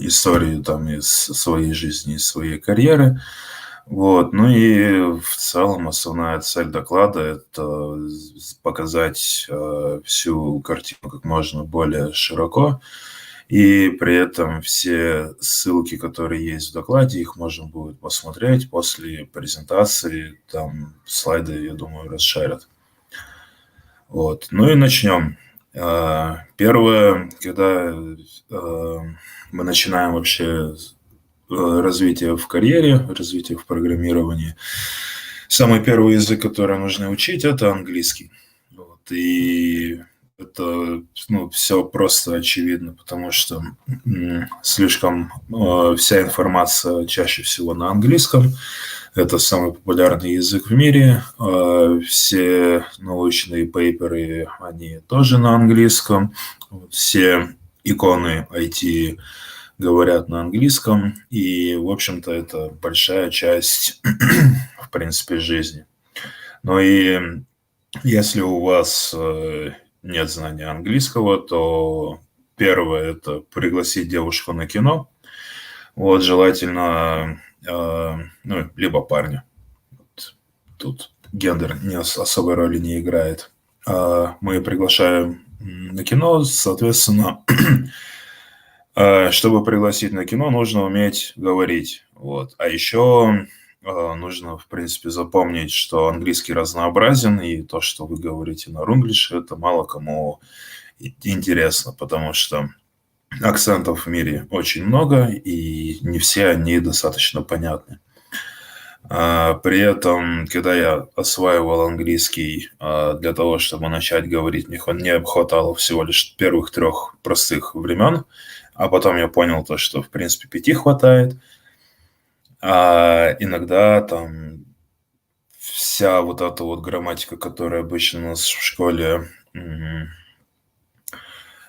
истории из своей жизни, из своей карьеры. Ну и в целом основная цель доклада – это показать всю картину как можно более широко. И при этом все ссылки, которые есть в докладе, их можно будет посмотреть после презентации. Там слайды, я думаю, расшарят. Ну и начнем. Первое, когда мы начинаем вообще развитие в карьере, развитие в программировании, самый первый язык, который нужно учить, это английский. И это все просто очевидно, потому что слишком вся информация чаще всего на английском. Это самый популярный язык в мире. Все научные пейперы, они тоже на английском. Все иконы IT говорят на английском. И, в общем-то, это большая часть, в принципе, жизни. И если у вас нет знания английского, то первое – это пригласить девушку на кино. Желательно, либо парня. Тут гендер особой роли не играет. Мы приглашаем на кино, соответственно, чтобы пригласить на кино, нужно уметь говорить. А еще нужно, в принципе, запомнить, что английский разнообразен, и то, что вы говорите на рунглише, это мало кому интересно, потому что акцентов в мире очень много, и не все они достаточно понятны. При этом, когда я осваивал английский для того, чтобы начать говорить, мне хватало всего лишь первых 3 простых времен, а потом я понял то, что, в принципе, 5 хватает. А иногда вся эта грамматика, которая обычно у нас в школе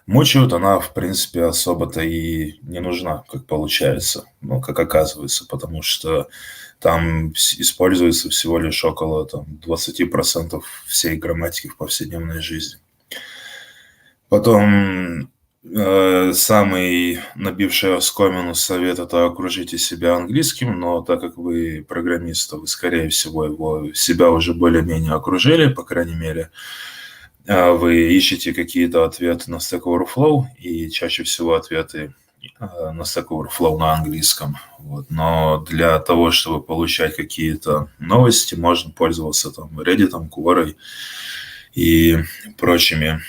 мучают, она, в принципе, особо-то и не нужна, как получается, как оказывается, потому что там используется всего лишь около 20% всей грамматики в повседневной жизни. Потом самый набивший оскомину совет – это окружите себя английским, но так как вы программист, то вы, скорее всего, себя уже более-менее окружили, по крайней мере, вы ищете какие-то ответы на Stack Overflow, и чаще всего ответы на Stack Overflow на английском. Вот. Но для того, чтобы получать какие-то новости, можно пользоваться там Reddit, Quora и прочими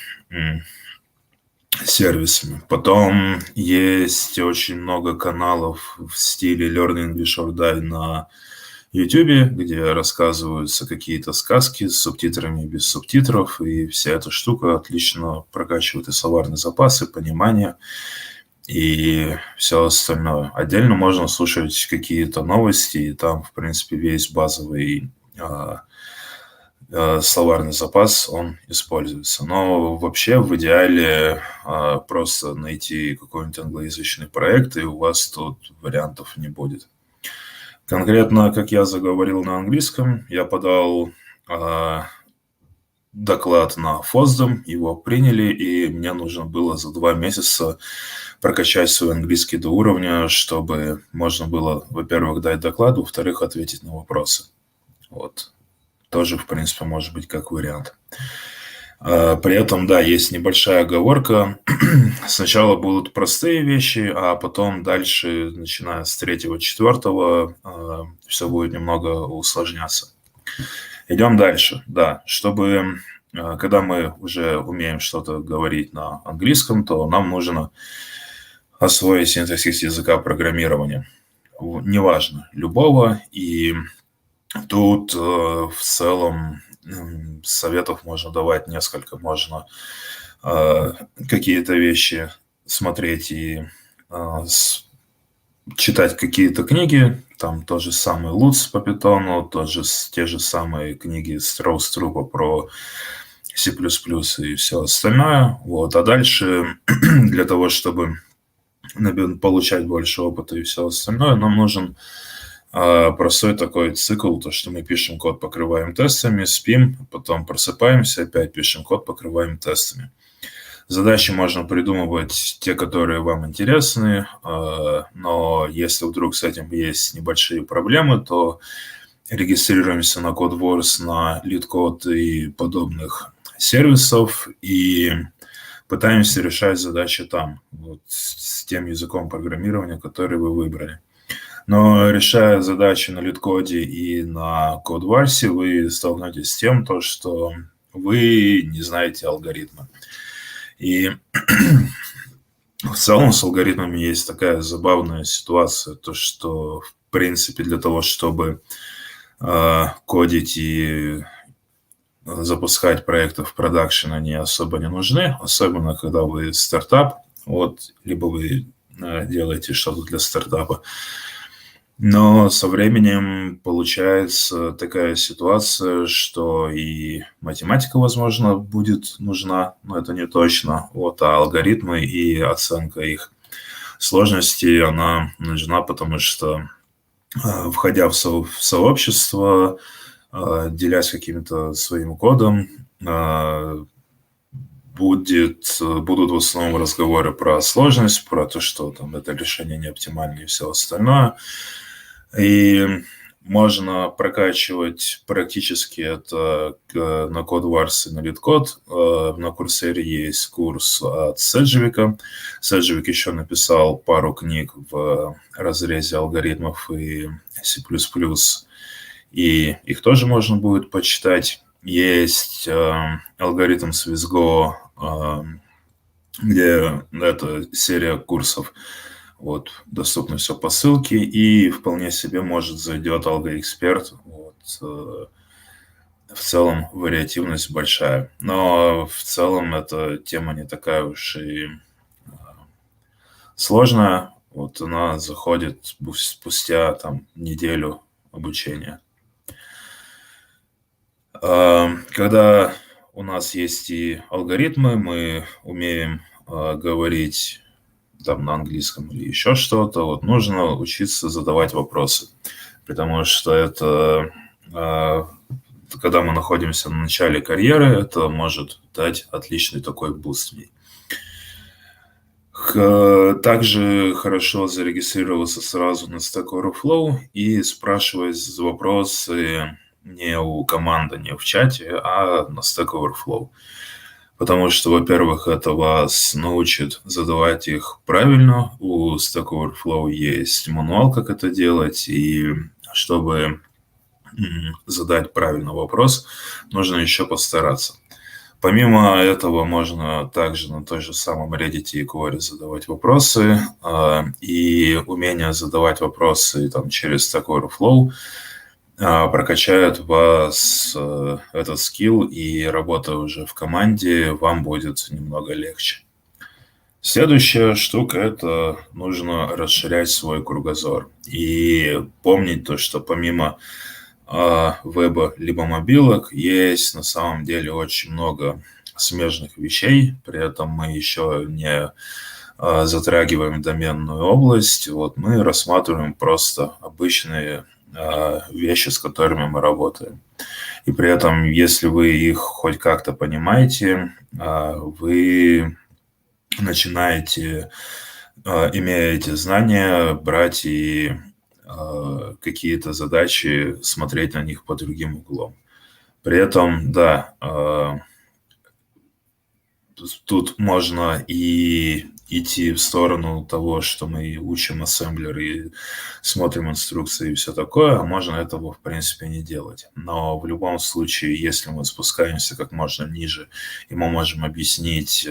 сервисами. Потом есть очень много каналов в стиле Learn English or Die на YouTube, где рассказываются какие-то сказки с субтитрами и без субтитров, и вся эта штука отлично прокачивает и словарный запас, и понимание, и все остальное. Отдельно можно слушать какие-то новости, и там, в принципе, весь базовый словарный запас, он используется. Но вообще в идеале просто найти какой-нибудь англоязычный проект, и у вас тут вариантов не будет. Конкретно, как я заговорил на английском, я подал доклад на FOSDEM, его приняли, и мне нужно было за 2 месяца прокачать свой английский до уровня, чтобы можно было, во-первых, дать доклад, во-вторых, ответить на вопросы. Вот. Тоже, в принципе, может быть как вариант. При этом, да, есть небольшая оговорка. Сначала будут простые вещи, а потом дальше, начиная с 3-4, все будет немного усложняться. Идем дальше. Да, чтобы, когда мы уже умеем что-то говорить на английском, то нам нужно освоить синтаксис языка программирования. Неважно, любого. И тут в целом советов можно давать несколько. Можно какие-то вещи смотреть и читать какие-то книги. Там тот же самый Луц по питону, те же самые книги Строус-Трупа про C++ и все остальное. Вот. А дальше для того, чтобы получать больше опыта и все остальное, нам нужен простой такой цикл, то, что мы пишем код, покрываем тестами, спим, потом просыпаемся, опять пишем код, покрываем тестами. Задачи можно придумывать те, которые вам интересны, но если вдруг с этим есть небольшие проблемы, то регистрируемся на CodeWars, на LeetCode и подобных сервисов и пытаемся решать задачи там, вот, с тем языком программирования, который вы выбрали. Но решая задачи на LeetCode и на CodeWars, вы столкнетесь с тем, что вы не знаете алгоритмы. И в целом с алгоритмами есть такая забавная ситуация, то что, в принципе, для того, чтобы кодить и запускать проекты в продакшн, они особо не нужны, особенно когда вы стартап, вот, либо вы делаете что-то для стартапа. Но со временем получается такая ситуация, что и математика, возможно, будет нужна, но это не точно. Вот, а алгоритмы и оценка их сложности, она нужна, потому что, входя в сообщество, делясь каким-то своим кодом, будут в основном разговоры про сложность, про то, что там это решение не оптимальное и все остальное. И можно прокачивать практически это на CodeWars и на LeetCode. На Курсере есть курс от Седжвика. Седжвик еще написал пару книг в разрезе алгоритмов и C++, и их тоже можно будет почитать. Есть алгоритм SwissGo, где это серия курсов. Вот, доступно все по ссылке, и вполне себе, может, зайдет алгоэксперт. Вот, в целом вариативность большая. Но в целом эта тема не такая уж и сложная. Вот она заходит спустя там неделю обучения. Когда у нас есть и алгоритмы, мы умеем говорить там на английском или еще что-то, вот нужно учиться задавать вопросы, потому что это, когда мы находимся на начале карьеры, это может дать отличный такой буст в ней. Также хорошо зарегистрироваться сразу на Stack Overflow и спрашивать вопросы не у команды, не в чате, а на Stack Overflow. Потому что, во-первых, это вас научит задавать их правильно. У Stack Overflow есть мануал, как это делать. И чтобы задать правильный вопрос, нужно еще постараться. Помимо этого, можно также на той же самом Reddit и Quora задавать вопросы. И умение задавать вопросы там, через Stack Overflow прокачает вас этот скилл, и работа уже в команде вам будет немного легче. Следующая штука – это нужно расширять свой кругозор. И помнить то, что помимо веба либо мобилок есть на самом деле очень много смежных вещей. При этом мы еще не затрагиваем доменную область. Вот мы рассматриваем просто обычные вещи, с которыми мы работаем. И при этом, если вы их хоть как-то понимаете, вы начинаете, имея эти знания, брать и какие-то задачи, смотреть на них под другим углом. При этом, да, тут можно и идти в сторону того, что мы учим ассемблер и смотрим инструкции и все такое, а можно этого, в принципе, не делать. Но в любом случае, если мы спускаемся как можно ниже, и мы можем объяснить,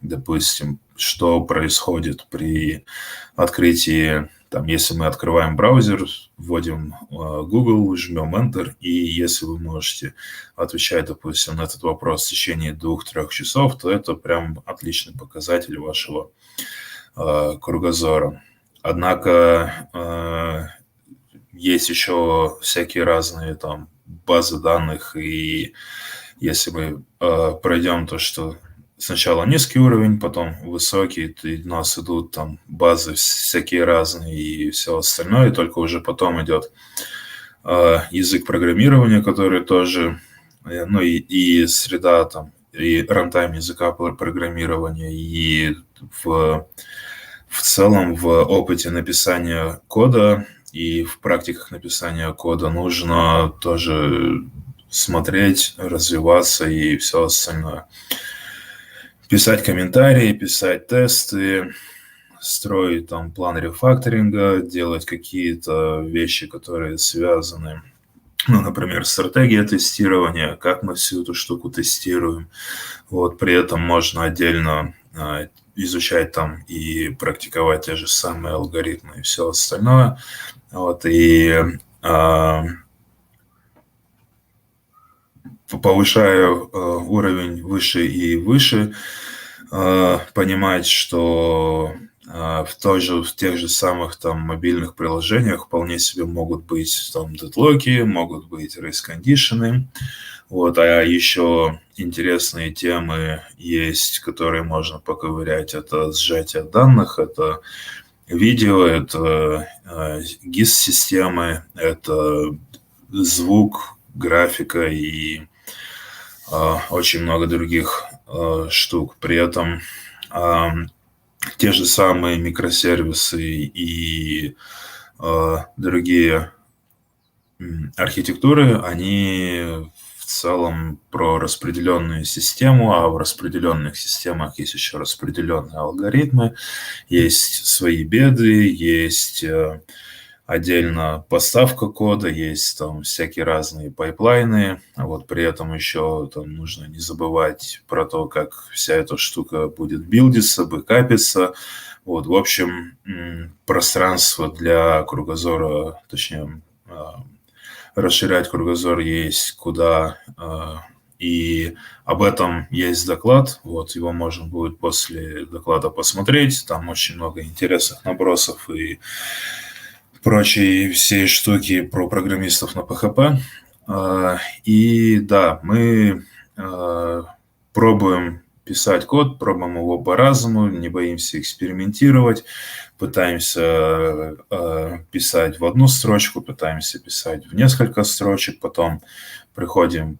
допустим, что происходит при открытии, там, если мы открываем браузер, вводим Google, жмем Enter, и если вы можете отвечать, допустим, на этот вопрос в течение 2-3 часов, то это прям отличный показатель вашего кругозора. Однако есть еще всякие разные там базы данных, и если мы пройдем то, что сначала низкий уровень, потом высокий, и у нас идут там базы всякие разные и все остальное, и только уже потом идет язык программирования, который тоже, ну и среда там, и рантайм языка программирования, и в целом в опыте написания кода и в практиках написания кода нужно тоже смотреть, развиваться и все остальное. Писать комментарии, писать тесты, строить там план рефакторинга, делать какие-то вещи, которые связаны, ну, например, стратегия тестирования, как мы всю эту штуку тестируем. Вот, при этом можно отдельно изучать там и практиковать те же самые алгоритмы и все остальное. Вот, и повышая уровень выше и выше, понимать, что в тех же самых там мобильных приложениях вполне себе могут быть там дедлоки, могут быть рейс-кондишены. Вот, а еще интересные темы есть, которые можно поковырять. Это сжатие данных, это видео, это GIS-системы, это звук, графика и очень много других штук. При этом те же самые микросервисы и другие архитектуры, они в целом про распределенную систему, а в распределенных системах есть еще распределенные алгоритмы, есть свои беды, есть отдельно поставка кода, есть там всякие разные пайплайны, а вот при этом еще там нужно не забывать про то, как вся эта штука будет билдиться, бэкапиться. Вот, в общем, пространство для кругозора, точнее, расширять кругозор есть куда, и об этом есть доклад, вот его можно будет после доклада посмотреть, там очень много интересных набросов и прочие все штуки про программистов на PHP. И да, мы пробуем писать код, пробуем его по-разному, не боимся экспериментировать, пытаемся писать в одну строчку, пытаемся писать в несколько строчек, потом приходим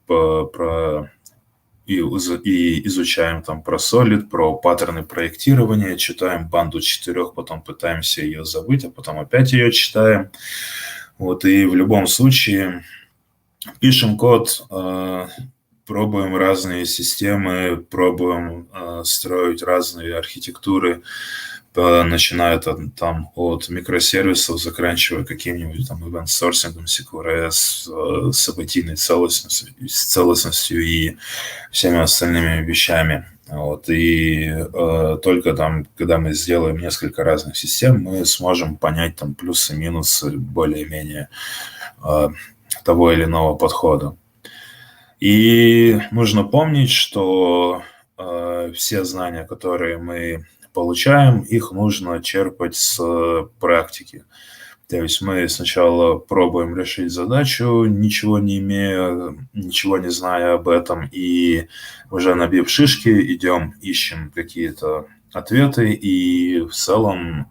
и изучаем там про Solid, про паттерны проектирования, читаем банду 4, потом пытаемся ее забыть, а потом опять ее читаем. Вот, и в любом случае пишем код, пробуем разные системы, пробуем строить разные архитектуры, начиная там от микросервисов, заканчивая каким-нибудь там event-сорсингом, CQRS, событийной целостностью и всеми остальными вещами. Вот. И только там, когда мы сделаем несколько разных систем, мы сможем понять там плюсы-минусы более-менее того или иного подхода. И нужно помнить, что все знания, которые мы получаем, их нужно черпать с практики. То есть мы сначала пробуем решить задачу, ничего не имея, ничего не зная об этом, и уже набив шишки, идем, ищем какие-то ответы, и в целом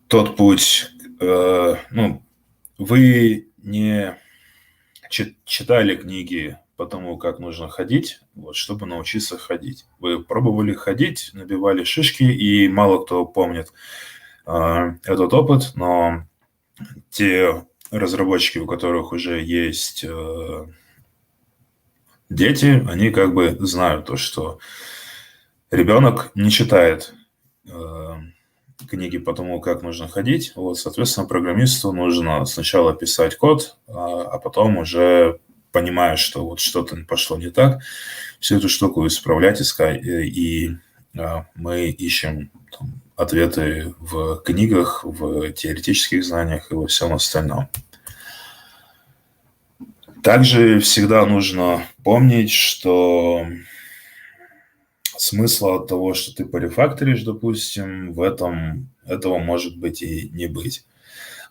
тот путь, вы не читали книги по тому, как нужно ходить, вот, чтобы научиться ходить. Вы пробовали ходить, набивали шишки, и мало кто помнит этот опыт, но те разработчики, у которых уже есть дети, они как бы знают то, что ребенок не читает книги по тому, как нужно ходить. Вот, соответственно, программисту нужно сначала писать код, а потом уже, понимая, что вот что-то пошло не так, всю эту штуку исправлять, искать, и мы ищем там ответы в книгах, в теоретических знаниях и во всем остальном. Также всегда нужно помнить, что смысла от того, что ты порефакторишь, допустим, этого может быть и не быть.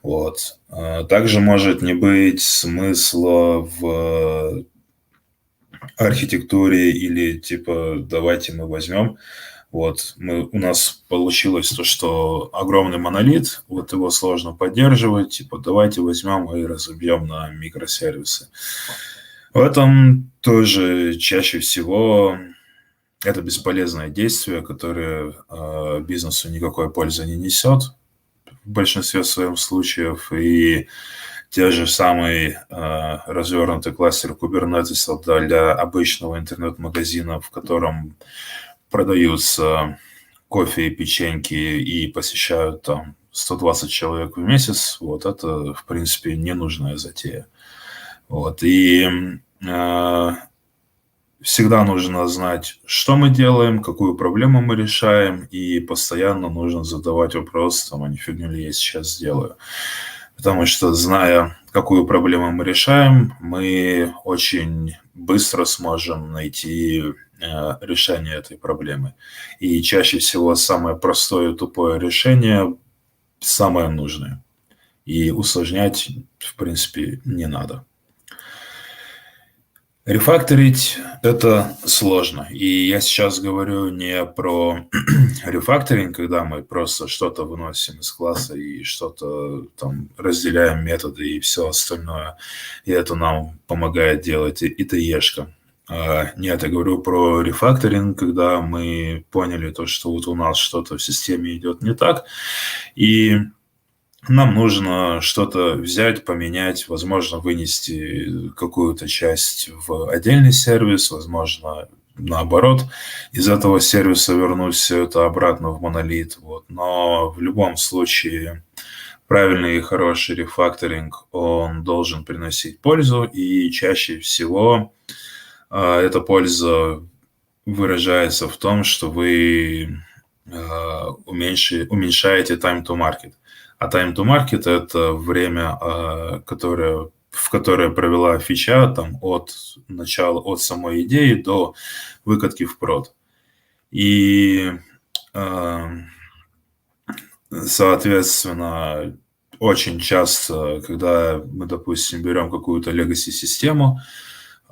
Вот. Также может не быть смысла в архитектуре или типа давайте мы возьмем. Вот, у нас получилось то, что огромный монолит, вот его сложно поддерживать, типа давайте возьмем и разобьем на микросервисы. В этом тоже чаще всего это бесполезное действие, которое бизнесу никакой пользы не несет в большинстве своих случаев, и те же самые развернутый кластер Kubernetes для обычного интернет-магазина, в котором продаются кофе и печеньки и посещают там 120 человек в месяц, вот это, в принципе, ненужная затея. Вот, и всегда нужно знать, что мы делаем, какую проблему мы решаем, и постоянно нужно задавать вопрос, там, а не фигню ли я сейчас сделаю. Потому что, зная, какую проблему мы решаем, мы очень быстро сможем найти решение этой проблемы. И чаще всего самое простое и тупое решение самое нужное. И усложнять, в принципе, не надо. Рефакторить – это сложно. И я сейчас говорю не про рефакторинг, когда мы просто что-то выносим из класса и что-то там разделяем методы и все остальное. И это нам помогает делать ИТЕшка. Нет, я говорю про рефакторинг, когда мы поняли то, что вот у нас что-то в системе идет не так, и нам нужно что-то взять, поменять, возможно, вынести какую-то часть в отдельный сервис, возможно, наоборот, из этого сервиса вернуть все это обратно в монолит. Вот. Но в любом случае правильный и хороший рефакторинг, он должен приносить пользу, и чаще всего эта польза выражается в том, что вы уменьшаете time to market. А time to market – это время, в которое провела фича там, от начала, от самой идеи до выкатки в прод. И, соответственно, очень часто, когда мы, допустим, берем какую-то legacy-систему,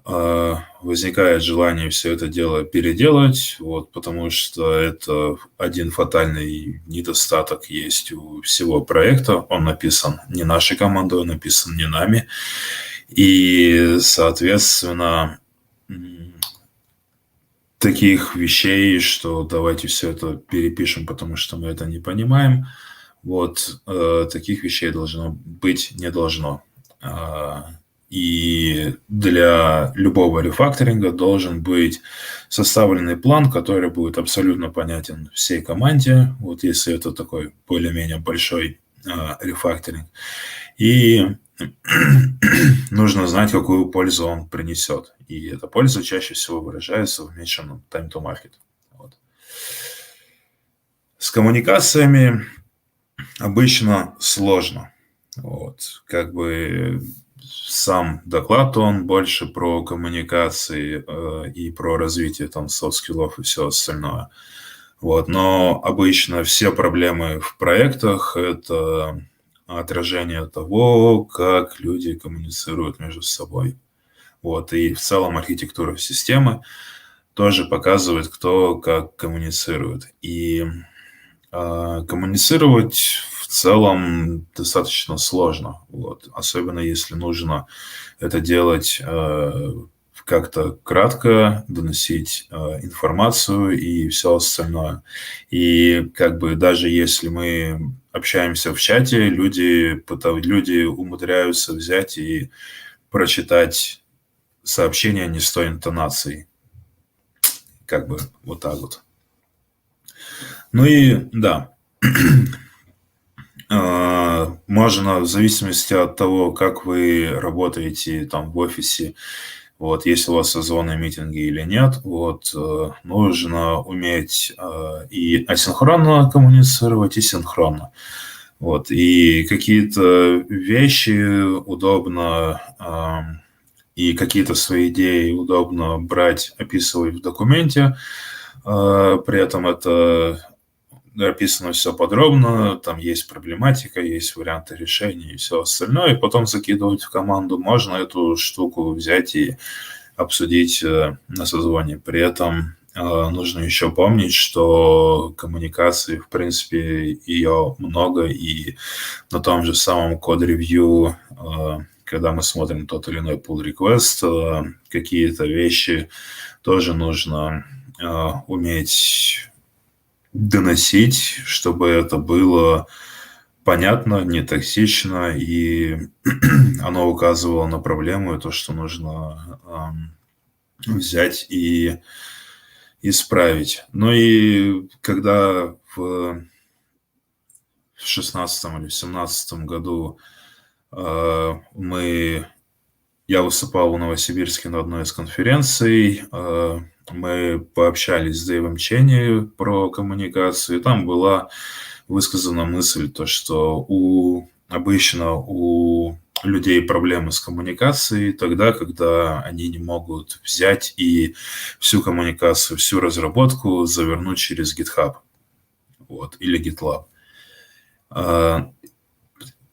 возникает желание все это дело переделать, вот, потому что это один фатальный недостаток есть у всего проекта. Он написан не нашей командой, он написан не нами. И, соответственно, таких вещей, что давайте все это перепишем, потому что мы это не понимаем, вот, таких вещей должно быть не должно. И для любого рефакторинга должен быть составленный план, который будет абсолютно понятен всей команде, вот если это такой более-менее большой рефакторинг. И нужно знать, какую пользу он принесет. И эта польза чаще всего выражается в меньшем time to market. Вот. С коммуникациями обычно сложно. Вот. Как бы сам доклад, он больше про коммуникации и про развитие там софт-скиллов и все остальное. Вот. Но обычно все проблемы в проектах – это отражение того, как люди коммуницируют между собой. Вот. И в целом архитектура системы тоже показывает, кто как коммуницирует. И коммуницировать в целом достаточно сложно. Вот. Особенно если нужно это делать как-то кратко, доносить информацию и все остальное. И как бы даже если мы общаемся в чате, люди умудряются взять и прочитать сообщение не с той интонацией. Как бы вот так вот. Ну и да, можно в зависимости от того, как вы работаете там в офисе, вот, если у вас созвоны, митинги или нет, вот, нужно уметь и асинхронно коммуницировать, и синхронно. Вот, и какие-то вещи удобно и какие-то свои идеи удобно брать, описывать в документе, при этом это описано все подробно, там есть проблематика, есть варианты решения и все остальное, и потом закидывать в команду. Можно эту штуку взять и обсудить на созвоне. При этом нужно еще помнить, что коммуникации, в принципе, ее много, и на том же самом код-ревью, когда мы смотрим тот или иной pull request, какие-то вещи тоже нужно уметь доносить, чтобы это было понятно, не токсично, и оно указывало на проблему, и то, что нужно взять и исправить. Ну и когда в 2016 или 2017 году я выступал в Новосибирске на одной из конференций, мы пообщались с Дэйвом Ченни про коммуникацию, и там была высказана мысль, то, что обычно у людей проблемы с коммуникацией тогда, когда они не могут взять и всю коммуникацию, всю разработку завернуть через GitHub, вот, или GitLab.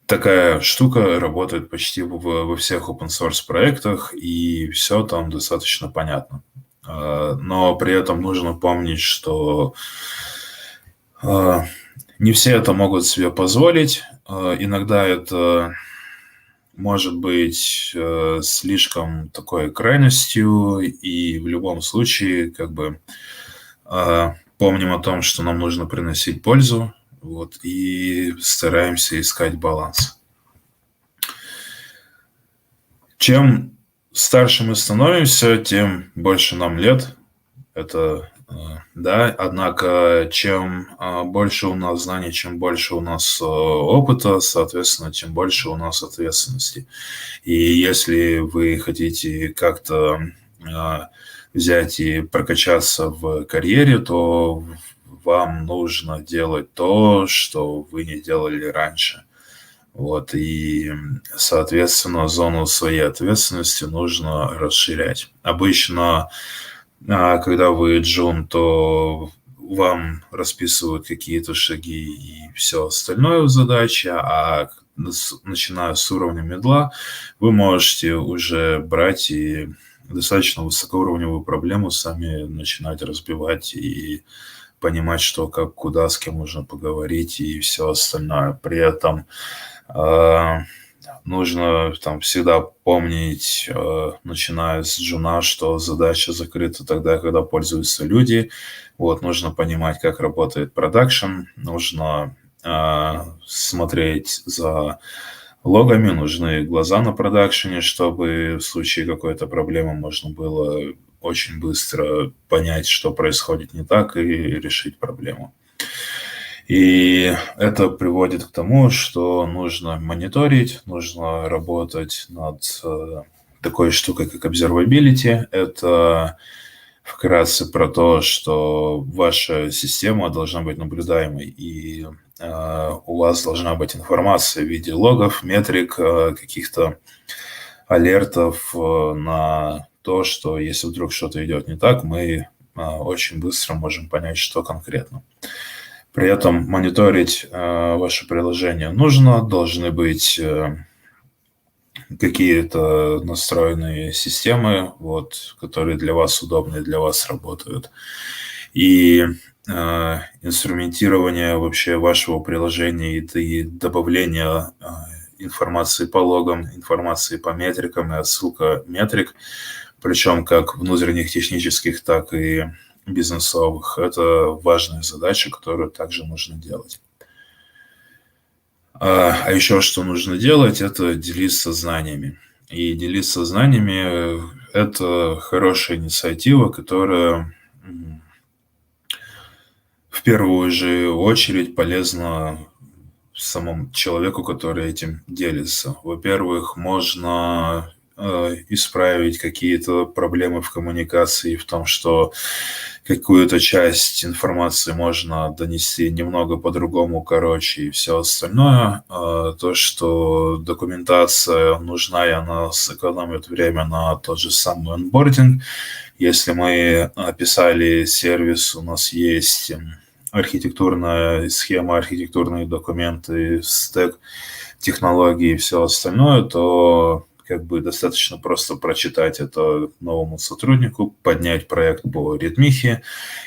Такая штука работает почти во всех open-source проектах, и все там достаточно понятно. Но при этом нужно помнить, что не все это могут себе позволить. Иногда это может быть слишком такой крайностью, и в любом случае как бы помним о том, что нам нужно приносить пользу, вот, и стараемся искать баланс. Чем старше мы становимся, тем больше нам лет. Это да. Однако, чем больше у нас знаний, чем больше у нас опыта, соответственно, тем больше у нас ответственности. И если вы хотите как-то взять и прокачаться в карьере, то вам нужно делать то, что вы не делали раньше. Вот, и, соответственно, зону своей ответственности нужно расширять. Обычно, когда вы джун, то вам расписывают какие-то шаги и все остальное в задаче, а начиная с уровня медла, вы можете уже брать и достаточно высокоуровневую проблему сами начинать разбивать и понимать, что, как, куда, с кем нужно поговорить и все остальное. При этом нужно там всегда помнить, начиная с джуна, что задача закрыта тогда, когда пользуются люди. Вот, нужно понимать, как работает продакшн, нужно смотреть за логами, нужны глаза на продакшене, чтобы в случае какой-то проблемы можно было очень быстро понять, что происходит не так, и решить проблему. И это приводит к тому, что нужно мониторить, нужно работать над такой штукой, как observability. Это вкратце про то, что ваша система должна быть наблюдаемой, и у вас должна быть информация в виде логов, метрик, каких-то алертов на то, что если вдруг что-то идет не так, мы очень быстро можем понять, что конкретно. При этом мониторить ваше приложение нужно, должны быть какие-то настроенные системы, которые для вас удобны, для вас работают. И инструментирование вообще вашего приложения и добавление информации по логам, информации по метрикам и отсылка метрик, причем как внутренних технических, так и бизнесовых. Это важная задача, которую также нужно делать. А еще что нужно делать, это делиться знаниями. И делиться знаниями – это хорошая инициатива, которая в первую же очередь полезна самому человеку, который этим делится. Во-первых, можно исправить какие-то проблемы в коммуникации, в том, что какую-то часть информации можно донести немного по-другому, короче, и все остальное. То, что документация нужна, и она сэкономит время на тот же самый онбординг. Если мы описали сервис, у нас есть архитектурная схема, архитектурные документы, стек, технологии и все остальное, то достаточно просто прочитать это новому сотруднику, поднять проект по ритмихе,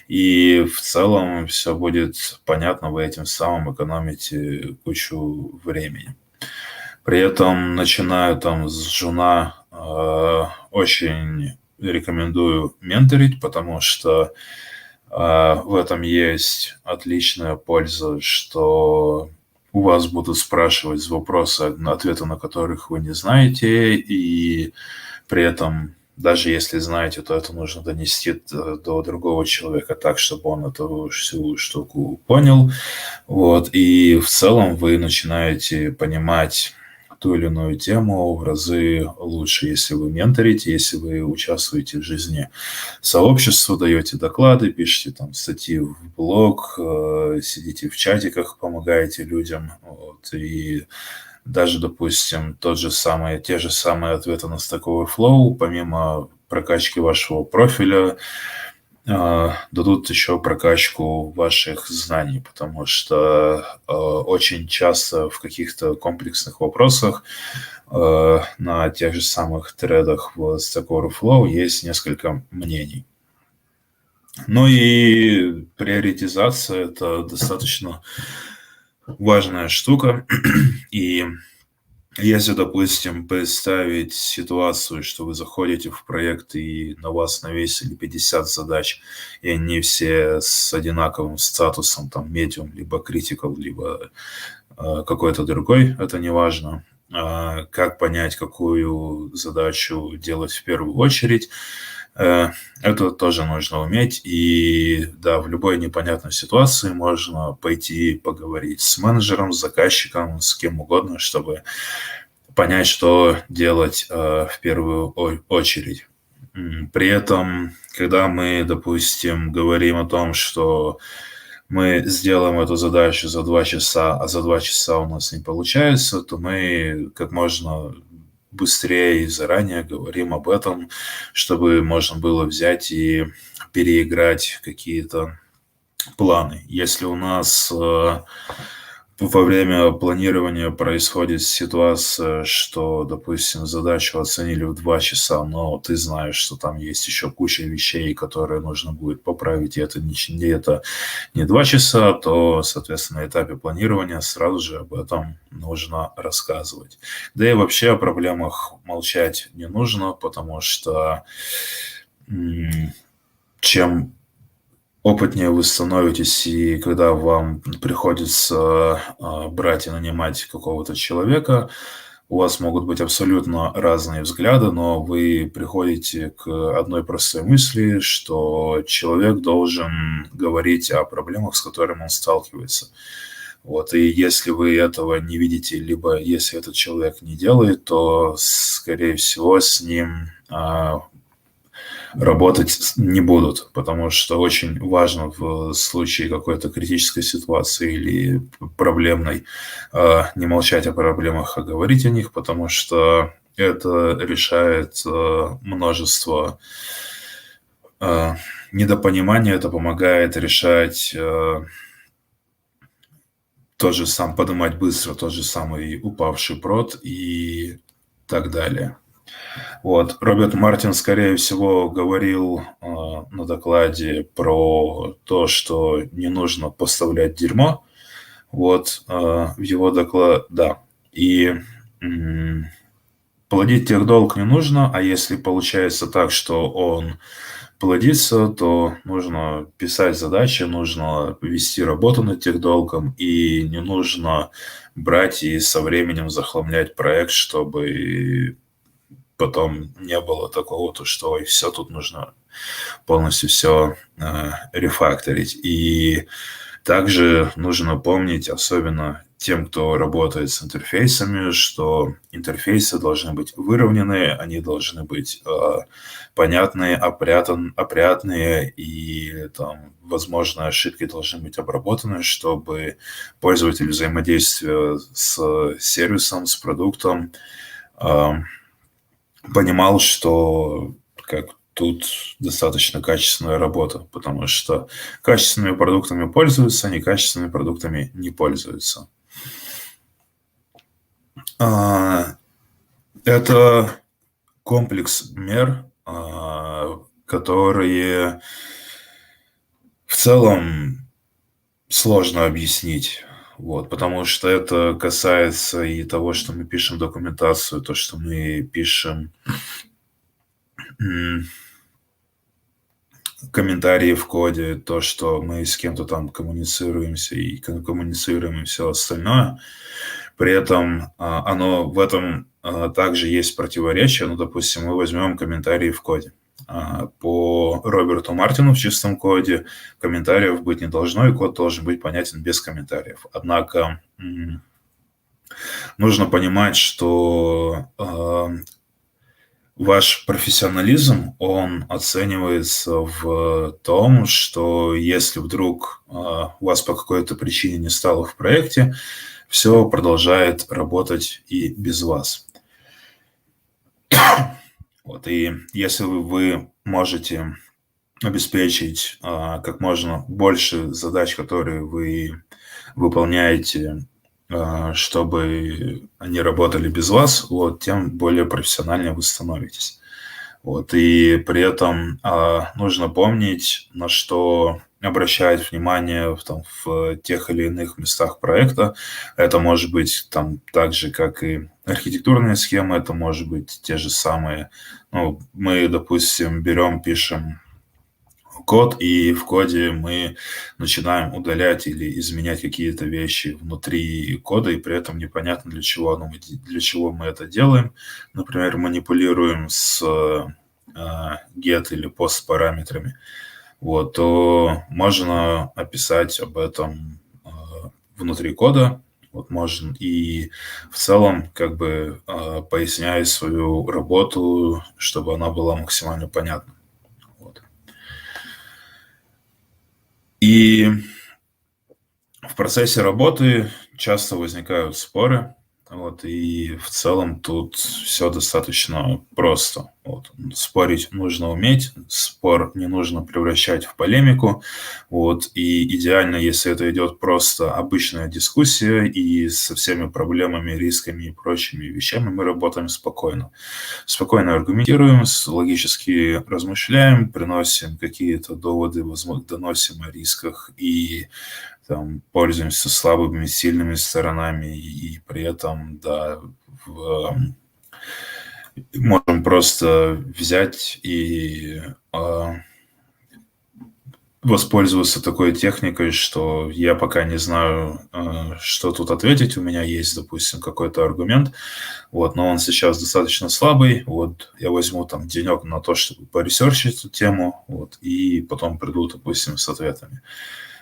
и в целом все будет понятно, вы этим самым экономите кучу времени. При этом, начиная с джуна, очень рекомендую менторить, потому что в этом есть отличная польза, что у вас будут спрашивать вопросы, ответы на которых вы не знаете, и при этом, даже если знаете, то это нужно донести до другого человека так, чтобы он эту всю штуку понял. И в целом вы начинаете понимать ту или иную тему в разы лучше, если вы менторите, если вы участвуете в жизни сообщества, даете доклады, пишете статьи в блог, сидите в чатиках, помогаете людям. И даже, допустим, те же самые ответы на Stack Overflow, помимо прокачки вашего профиля, дадут еще прокачку ваших знаний, потому что очень часто в каких-то комплексных вопросах на тех же самых тредах в Stack Overflow есть несколько мнений. Ну и приоритизация – это достаточно важная штука. И если, допустим, представить ситуацию, что вы заходите в проект и на вас навесили 50 задач, и они все с одинаковым статусом, medium, либо critical, либо какой-то другой, это не важно. Как понять, какую задачу делать в первую очередь, это тоже нужно уметь. И да, в любой непонятной ситуации можно пойти поговорить с менеджером, с заказчиком, с кем угодно, чтобы понять, что делать в первую очередь. При этом, когда мы, допустим, говорим о том, что мы сделаем эту задачу за 2 часа, а за 2 часа у нас не получается, то мы как можно быстрее и заранее говорим об этом, чтобы можно было взять и переиграть какие-то планы. Если у нас во время планирования происходит ситуация, что, допустим, задачу оценили в 2 часа, но ты знаешь, что там есть еще куча вещей, которые нужно будет поправить, и это не 2 часа, то, соответственно, на этапе планирования сразу же об этом нужно рассказывать. Да и вообще о проблемах молчать не нужно, потому что чем опытнее вы становитесь, и когда вам приходится брать и нанимать какого-то человека, у вас могут быть абсолютно разные взгляды, но вы приходите к одной простой мысли, что человек должен говорить о проблемах, с которыми он сталкивается. Вот, и если вы этого не видите, либо если этот человек не делает, то, скорее всего, с ним работать не будут, потому что очень важно в случае какой-то критической ситуации или проблемной не молчать о проблемах, а говорить о них, потому что это решает множество недопонимания, это помогает решать тот же сам, поднимать быстро тот же самый упавший прод и так далее. Вот. Роберт Мартин, скорее всего, говорил на докладе про то, что не нужно поставлять дерьмо. Вот в его докладе, да. И плодить техдолг не нужно, а если получается так, что он плодится, то нужно писать задачи, нужно вести работу над техдолгом, и не нужно брать и со временем захламлять проект, чтобы потом не было такого, то что ой, все тут нужно полностью все рефакторить. И также нужно помнить, особенно тем, кто работает с интерфейсами, что интерфейсы должны быть выровненные, они должны быть понятные, опрятные, и там, возможно, ошибки должны быть обработаны, чтобы пользователь взаимодействия с сервисом, с продуктом понимал, что как тут достаточно качественная работа, потому что качественными продуктами пользуются, некачественными продуктами не пользуются. Это комплекс мер, которые в целом сложно объяснить. Вот, потому что это касается и того, что мы пишем документацию, то, что мы пишем комментарии в коде, то, что мы с кем-то там коммуницируемся и коммуницируем и все остальное. При этом оно в этом также есть противоречие. Ну, допустим, мы возьмем комментарии в коде. По Роберту Мартину в чистом коде комментариев быть не должно, и код должен быть понятен без комментариев. Однако нужно понимать, что ваш профессионализм, он оценивается в том, что если вдруг у вас по какой-то причине не стало в проекте, все продолжает работать и без вас. Вот, и если вы можете обеспечить как можно больше задач, которые вы выполняете, чтобы они работали без вас, вот, тем более профессиональнее вы становитесь. Вот, и при этом нужно помнить, на что обращать внимание в тех или иных местах проекта. Это может быть там так же, как и архитектурные схемы, это может быть те же самые. Ну, мы, допустим, пишем код, и в коде мы начинаем удалять или изменять какие-то вещи внутри кода, и при этом непонятно, для чего мы это делаем. Например, манипулируем с get или post параметрами. Вот, то можно описать об этом внутри кода. Вот можно и в целом как бы пояснять свою работу, чтобы она была максимально понятна. Вот. И в процессе работы часто возникают споры. Вот, и в целом тут все достаточно просто. Вот. Спорить нужно уметь, спор не нужно превращать в полемику. Вот, и идеально, если это идет просто обычная дискуссия, и со всеми проблемами, рисками и прочими вещами мы работаем спокойно. Спокойно аргументируем, логически размышляем, приносим какие-то доводы, доносим о рисках и там, пользуемся слабыми, сильными сторонами, и при этом, да, можем просто взять и воспользоваться такой техникой, что я пока не знаю, что тут ответить. У меня есть, допустим, какой-то аргумент, вот, но он сейчас достаточно слабый. Вот я возьму там денек на то, чтобы поресерчить эту тему, вот, и потом приду, допустим, с ответами.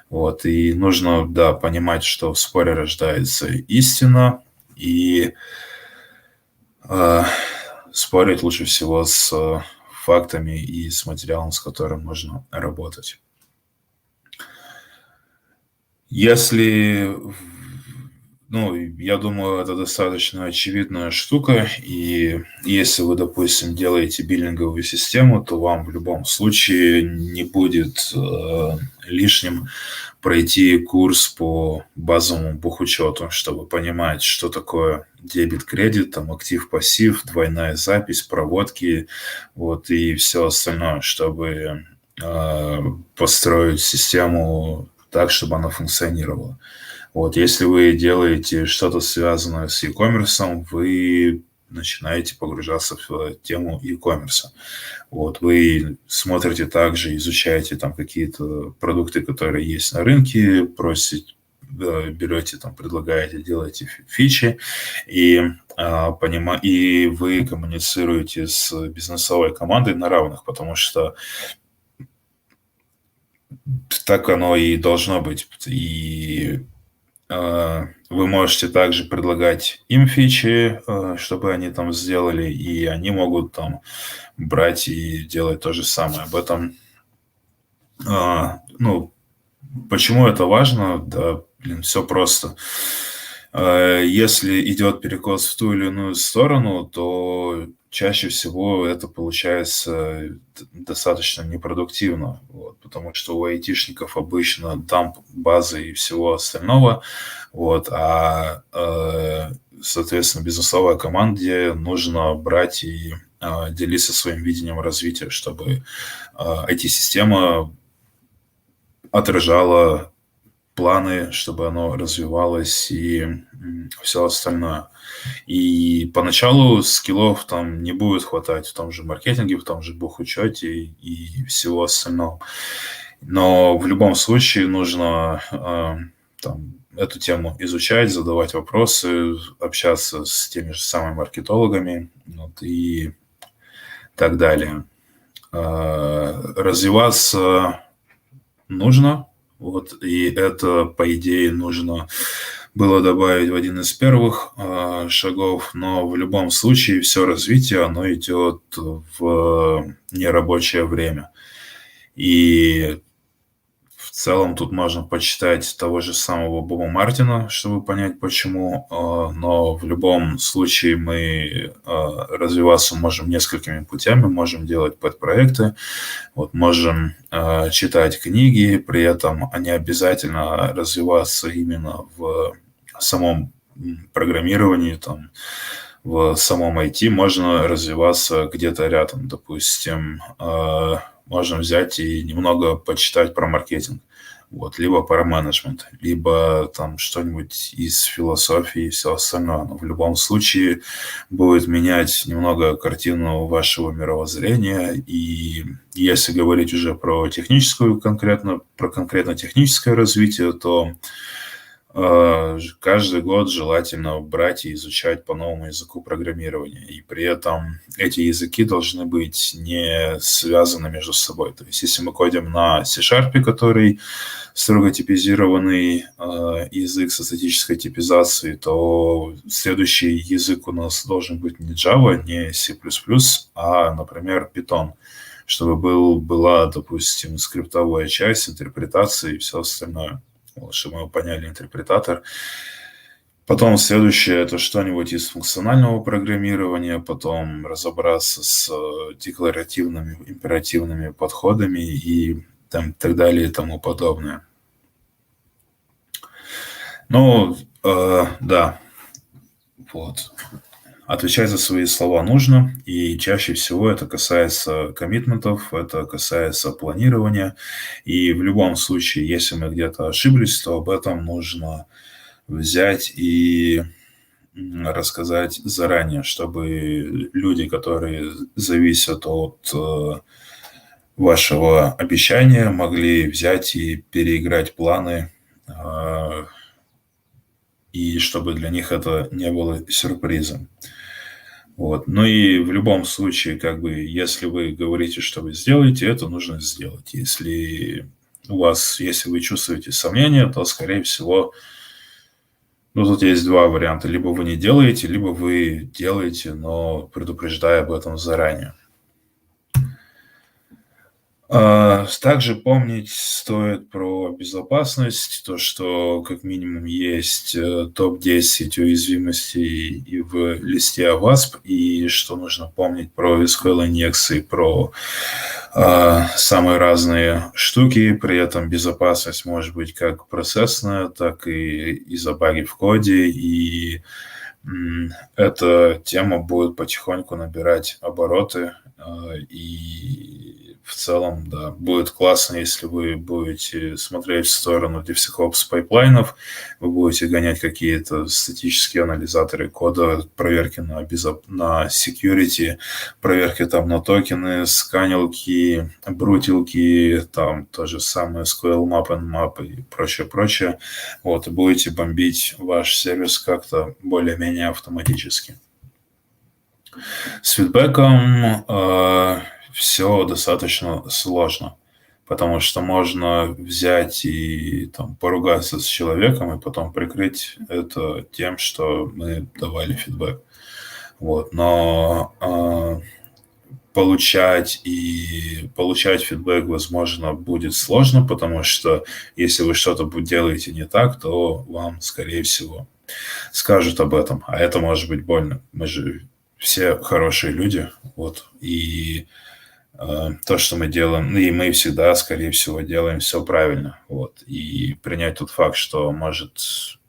Вот, и нужно, да, понимать, что в споре рождается истина, и спорить лучше всего с фактами и с материалом, с которым можно работать. Если, ну, я думаю, это достаточно очевидная штука, и если вы, допустим, делаете биллинговую систему, то вам в любом случае не будет лишним пройти курс по базовому бухучету, чтобы понимать, что такое дебет-кредит, там актив-пассив, двойная запись, проводки, вот, и все остальное, чтобы построить систему так, чтобы она функционировала. Вот, если вы делаете что-то связанное с e-commerce, вы начинаете погружаться в тему e-commerce. Вот, вы смотрите также, изучаете там какие-то продукты, которые есть на рынке, берете, там, предлагаете, делаете фичи, и вы коммуницируете с бизнесовой командой на равных, потому что так оно и должно быть. И вы можете также предлагать им фичи, чтобы они там сделали, и они могут там брать и делать то же самое. Об этом, ну, почему это важно? Да, все просто. Если идет перекос в ту или иную сторону, то чаще всего это получается достаточно непродуктивно, вот, потому что у айтишников обычно дамп базы и всего остального, вот, соответственно, бизнесовой команде нужно брать и делиться своим видением развития, чтобы IT-система отражала планы, чтобы оно развивалось и все остальное. И поначалу скиллов там не будет хватать в том же маркетинге, в том же бухучете и всего остального. Но в любом случае нужно там эту тему изучать, задавать вопросы, общаться с теми же самыми маркетологами, вот, и так далее. Развиваться нужно. Вот, и это, по идее, нужно было добавить в один из первых шагов, но в любом случае все развитие, оно идет в нерабочее время. И в целом тут можно почитать того же самого Боба Мартина, чтобы понять почему, но в любом случае мы развиваться можем несколькими путями, можем делать подпроекты, вот, можем читать книги, при этом не обязательно развиваться именно в самом программировании, там, в самом IT, можно развиваться где-то рядом, допустим, можно взять и немного почитать про маркетинг, вот, либо про менеджмент, либо там что-нибудь из философии и все остальное. Но в любом случае будет менять немного картину вашего мировоззрения. И если говорить уже про конкретно техническое развитие, то каждый год желательно брать и изучать по новому языку программирования. И при этом эти языки должны быть не связаны между собой. То есть если мы кодим на C#, который строго типизированный язык со статической типизацией, то следующий язык у нас должен быть не Java, не C++, а, например, Python, чтобы была, допустим, скриптовая часть, интерпретация и все остальное. Вот, чтобы мы поняли интерпретатор. Потом следующее – это что-нибудь из функционального программирования, потом разобраться с декларативными, императивными подходами и там, так далее и тому подобное. Ну, да, вот. Отвечать за свои слова нужно, и чаще всего это касается коммитментов, это касается планирования, и в любом случае, если мы где-то ошиблись, то об этом нужно взять и рассказать заранее, чтобы люди, которые зависят от вашего обещания могли взять и переиграть планы, и чтобы для них это не было сюрпризом. Вот. Ну и в любом случае, как бы, если вы говорите, что вы сделаете, это нужно сделать. Если вы чувствуете сомнения, то, скорее всего, тут есть два варианта. Либо вы не делаете, либо вы делаете, но предупреждая об этом заранее. Также помнить стоит про безопасность, то, что как минимум есть топ-10 уязвимостей и в листе AWASP, и что нужно помнить про SQL-инъекции, про самые разные штуки, при этом безопасность может быть как процессная, так и из-за баги в коде, и эта тема будет потихоньку набирать обороты, и в целом, да, будет классно, если вы будете смотреть в сторону DevSecOps пайплайнов, вы будете гонять какие-то статические анализаторы кода, проверки на security, проверки там на токены, сканилки, брутилки, там то же самое SQL map and map и прочее. Вот, и будете бомбить ваш сервис как-то более-менее автоматически. С фидбэком все достаточно сложно, потому что можно взять и там поругаться с человеком и потом прикрыть это тем, что мы давали фидбэк. Вот. Но получать фидбэк, возможно, будет сложно, потому что если вы что-то делаете не так, то вам, скорее всего, скажут об этом, а это может быть больно. Мы же все хорошие люди, вот, и то, что мы делаем, и мы всегда, скорее всего, делаем все правильно, вот, и принять тот факт, что может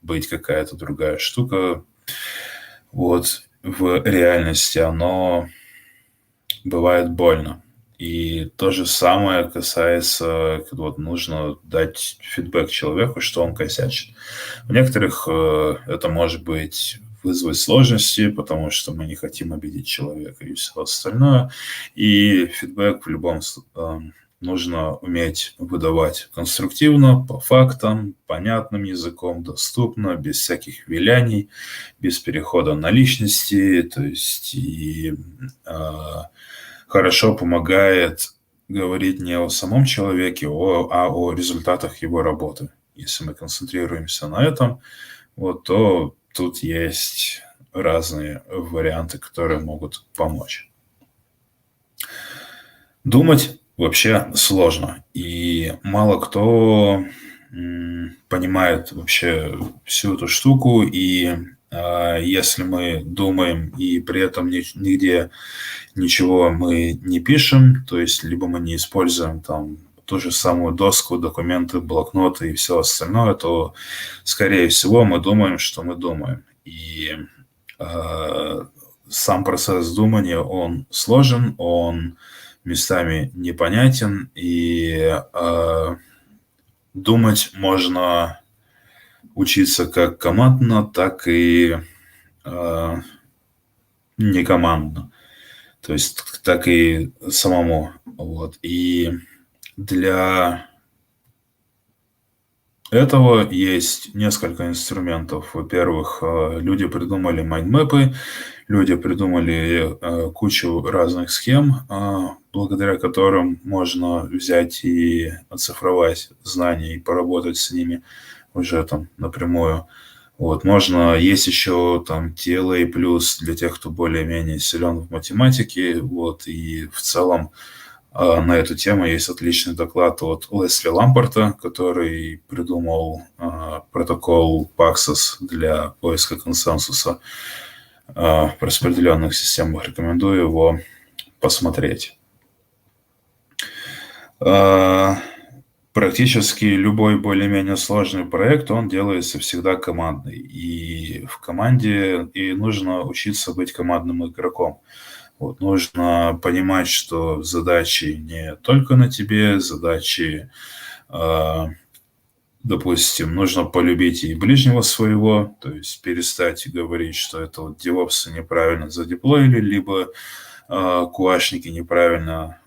быть какая-то другая штука, вот, в реальности, оно бывает больно. И то же самое касается, вот, нужно дать фидбэк человеку, что он косячит. У некоторых это может быть вызвать сложности, потому что мы не хотим обидеть человека и все остальное. И фидбэк в любом случае нужно уметь выдавать конструктивно, по фактам, понятным языком, доступно, без всяких виляний, без перехода на личности. То есть и хорошо помогает говорить не о самом человеке, а о результатах его работы. Если мы концентрируемся на этом, вот, то тут есть разные варианты, которые могут помочь. Думать вообще сложно, и мало кто понимает вообще всю эту штуку, и если мы думаем и при этом нигде ничего мы не пишем, то есть либо мы не используем там ту же самую доску, документы, блокноты и все остальное, то, скорее всего, мы думаем, что мы думаем. И сам процесс думания, он сложен, он местами непонятен, и думать можно учиться как командно, так и не командно. То есть так и самому. Вот. И для этого есть несколько инструментов. Во-первых, люди придумали майндмэпы, люди придумали кучу разных схем, благодаря которым можно взять и оцифровать знания и поработать с ними уже там напрямую. Вот, есть еще там TLA плюс для тех, кто более-менее силен в математике, вот, и в целом на эту тему есть отличный доклад от Лесли Лампорта, который придумал протокол Paxos для поиска консенсуса в распределенных системах. Рекомендую его посмотреть. Практически любой более-менее сложный проект, он делается всегда командный. И в команде и нужно учиться быть командным игроком. Вот, нужно понимать, что задачи не только на тебе, задачи, допустим, нужно полюбить и ближнего своего, то есть перестать говорить, что это вот девопсы неправильно задеплоили, либо QA-шники неправильно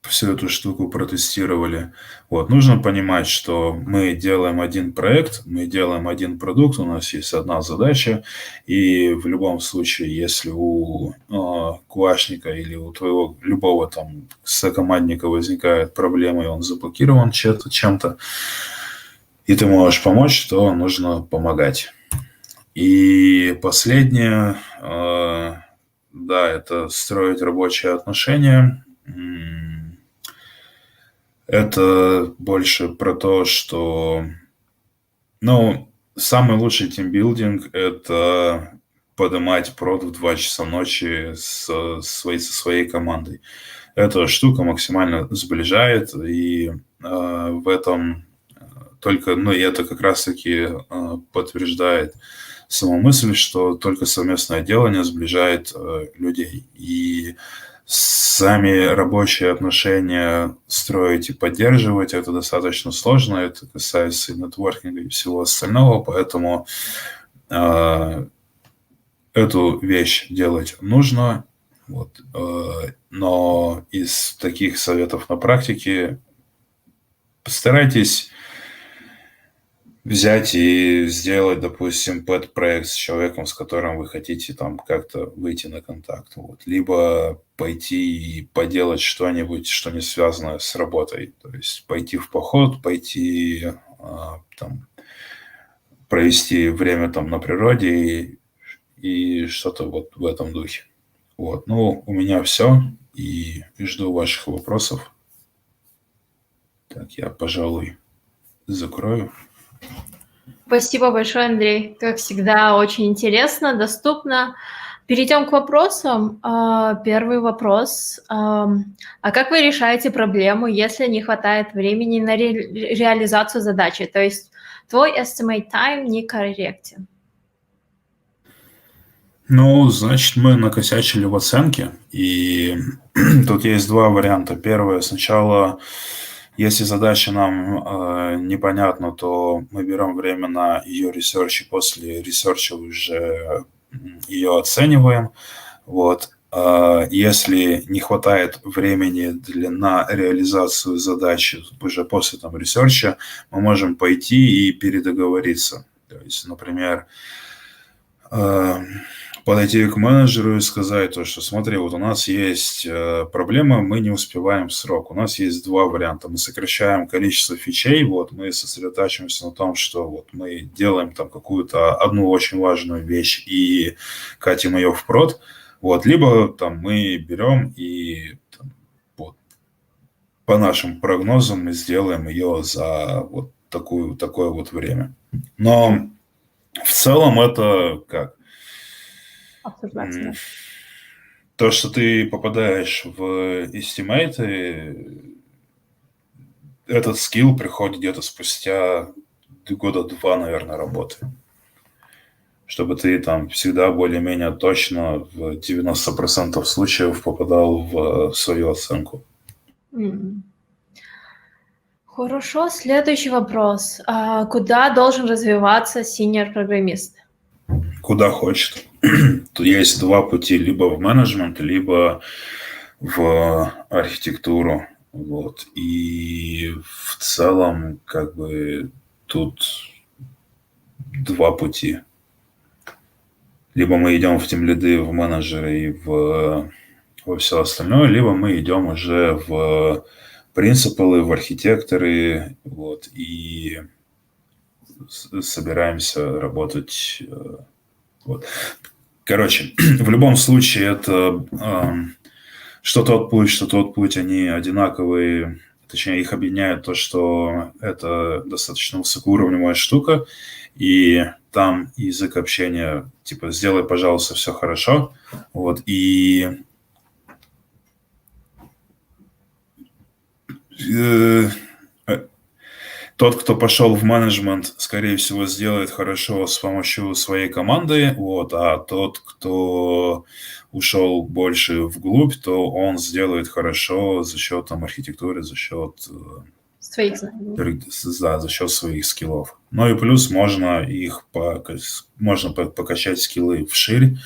всю эту штуку протестировали. Вот. Нужно понимать, что мы делаем один проект, мы делаем один продукт, у нас есть одна задача, и в любом случае, если у куашника или у твоего любого там сокомандника возникает проблема, и он заблокирован чем-то, и ты можешь помочь, то нужно помогать. И последнее, да, это строить рабочие отношения. Это больше про то, что, самый лучший тимбилдинг – это поднимать прод в 2 часа ночи со своей командой. Эта штука максимально сближает, и в этом только, и это как раз-таки подтверждает саму мысль, что только совместное делание сближает людей. И сами рабочие отношения строить и поддерживать – это достаточно сложно, это касается и нетворкинга, и всего остального, поэтому эту вещь делать нужно. Вот. Но из таких советов на практике постарайтесь взять и сделать, допустим, пэт-проект с человеком, с которым вы хотите там как-то выйти на контакт. Вот. Либо пойти и поделать что-нибудь, что не связано с работой. То есть пойти в поход, пойти там, провести время там на природе и что-то вот в этом духе. Вот. У меня все. И жду ваших вопросов. Так, я, пожалуй, закрою. Спасибо большое, Андрей. Как всегда, очень интересно, доступно. Перейдем к вопросам. Первый вопрос. А как вы решаете проблему, если не хватает времени на реализацию задачи? То есть твой estimate time некорректен. Значит, мы накосячили в оценке. И тут есть 2 варианта. Первое, сначала... Если задача нам непонятна, то мы берем время на ее ресерч, и после ресерча уже ее оцениваем. Вот. Если не хватает времени на реализацию задачи уже после там, ресерча, мы можем пойти и передоговориться. То есть, например, подойти к менеджеру и сказать, что смотри, вот у нас есть проблема, мы не успеваем в срок. У нас есть 2 варианта. Мы сокращаем количество фичей, вот, мы сосредотачиваемся на том, что вот, мы делаем там какую-то одну очень важную вещь и катим ее в прод, вот, либо там мы берем и там, вот, по нашим прогнозам мы сделаем ее за вот такое вот время. Но в целом это как? То, что ты попадаешь в эстимейты, этот скилл приходит где-то спустя 2 года, наверное, работы. Чтобы ты там всегда более-менее точно в 90% случаев попадал в свою оценку. Хорошо, следующий вопрос. Куда должен развиваться senior-программист? Куда хочет. Тут есть 2 пути, либо в менеджмент, либо в архитектуру. Вот. И в целом, как бы, тут 2 пути. Либо мы идем в тимлиды, в менеджеры и во все остальное, либо мы идем уже в принципалы, в архитекторы, вот, и собираемся работать. Вот. Короче, в любом случае это что тот путь, они одинаковые, точнее их объединяет то, что это достаточно высокоуровневая штука, и там язык общения, типа, сделай, пожалуйста, все хорошо, вот, и тот, кто пошел в менеджмент, скорее всего, сделает хорошо с помощью своей команды, вот, а тот, кто ушел больше вглубь, то он сделает хорошо за счет там, архитектуры, за счет своих знаний. Да, за счет своих скиллов. Ну и плюс можно покачать скиллы вширь,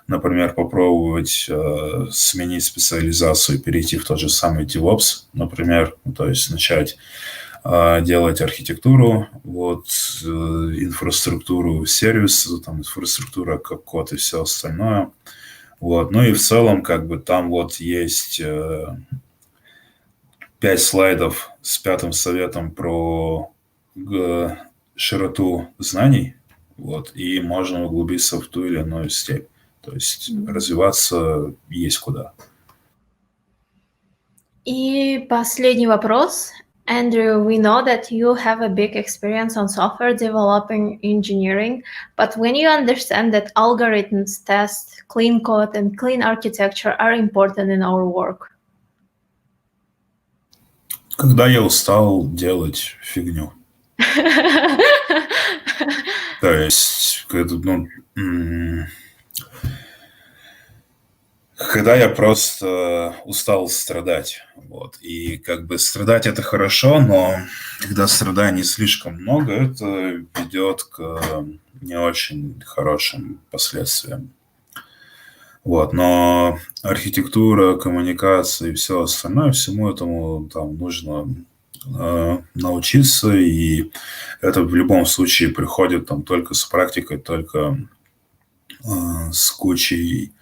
например, попробовать сменить специализацию и перейти в тот же самый DevOps, например, то есть начать делать архитектуру, вот, инфраструктуру сервиса, там, инфраструктура как код и все остальное. Вот. Ну и в целом, как бы там вот есть 5 слайдов с 5-м советом про широту знаний, вот, и можно углубиться в ту или иную степь. То есть развиваться есть куда. И последний вопрос. Andrew, we know that you have a big experience on software developing engineering, but when you understand that algorithms, tests, clean code, and clean architecture are important in our work? Когда я устал делать фигню. То есть, когда я просто устал страдать. Вот. И как бы страдать это хорошо, но когда страданий слишком много, это ведет к не очень хорошим последствиям. Вот. Но архитектура, коммуникация и все остальное, всему этому там нужно научиться, и это в любом случае приходит там только с практикой, только с кучей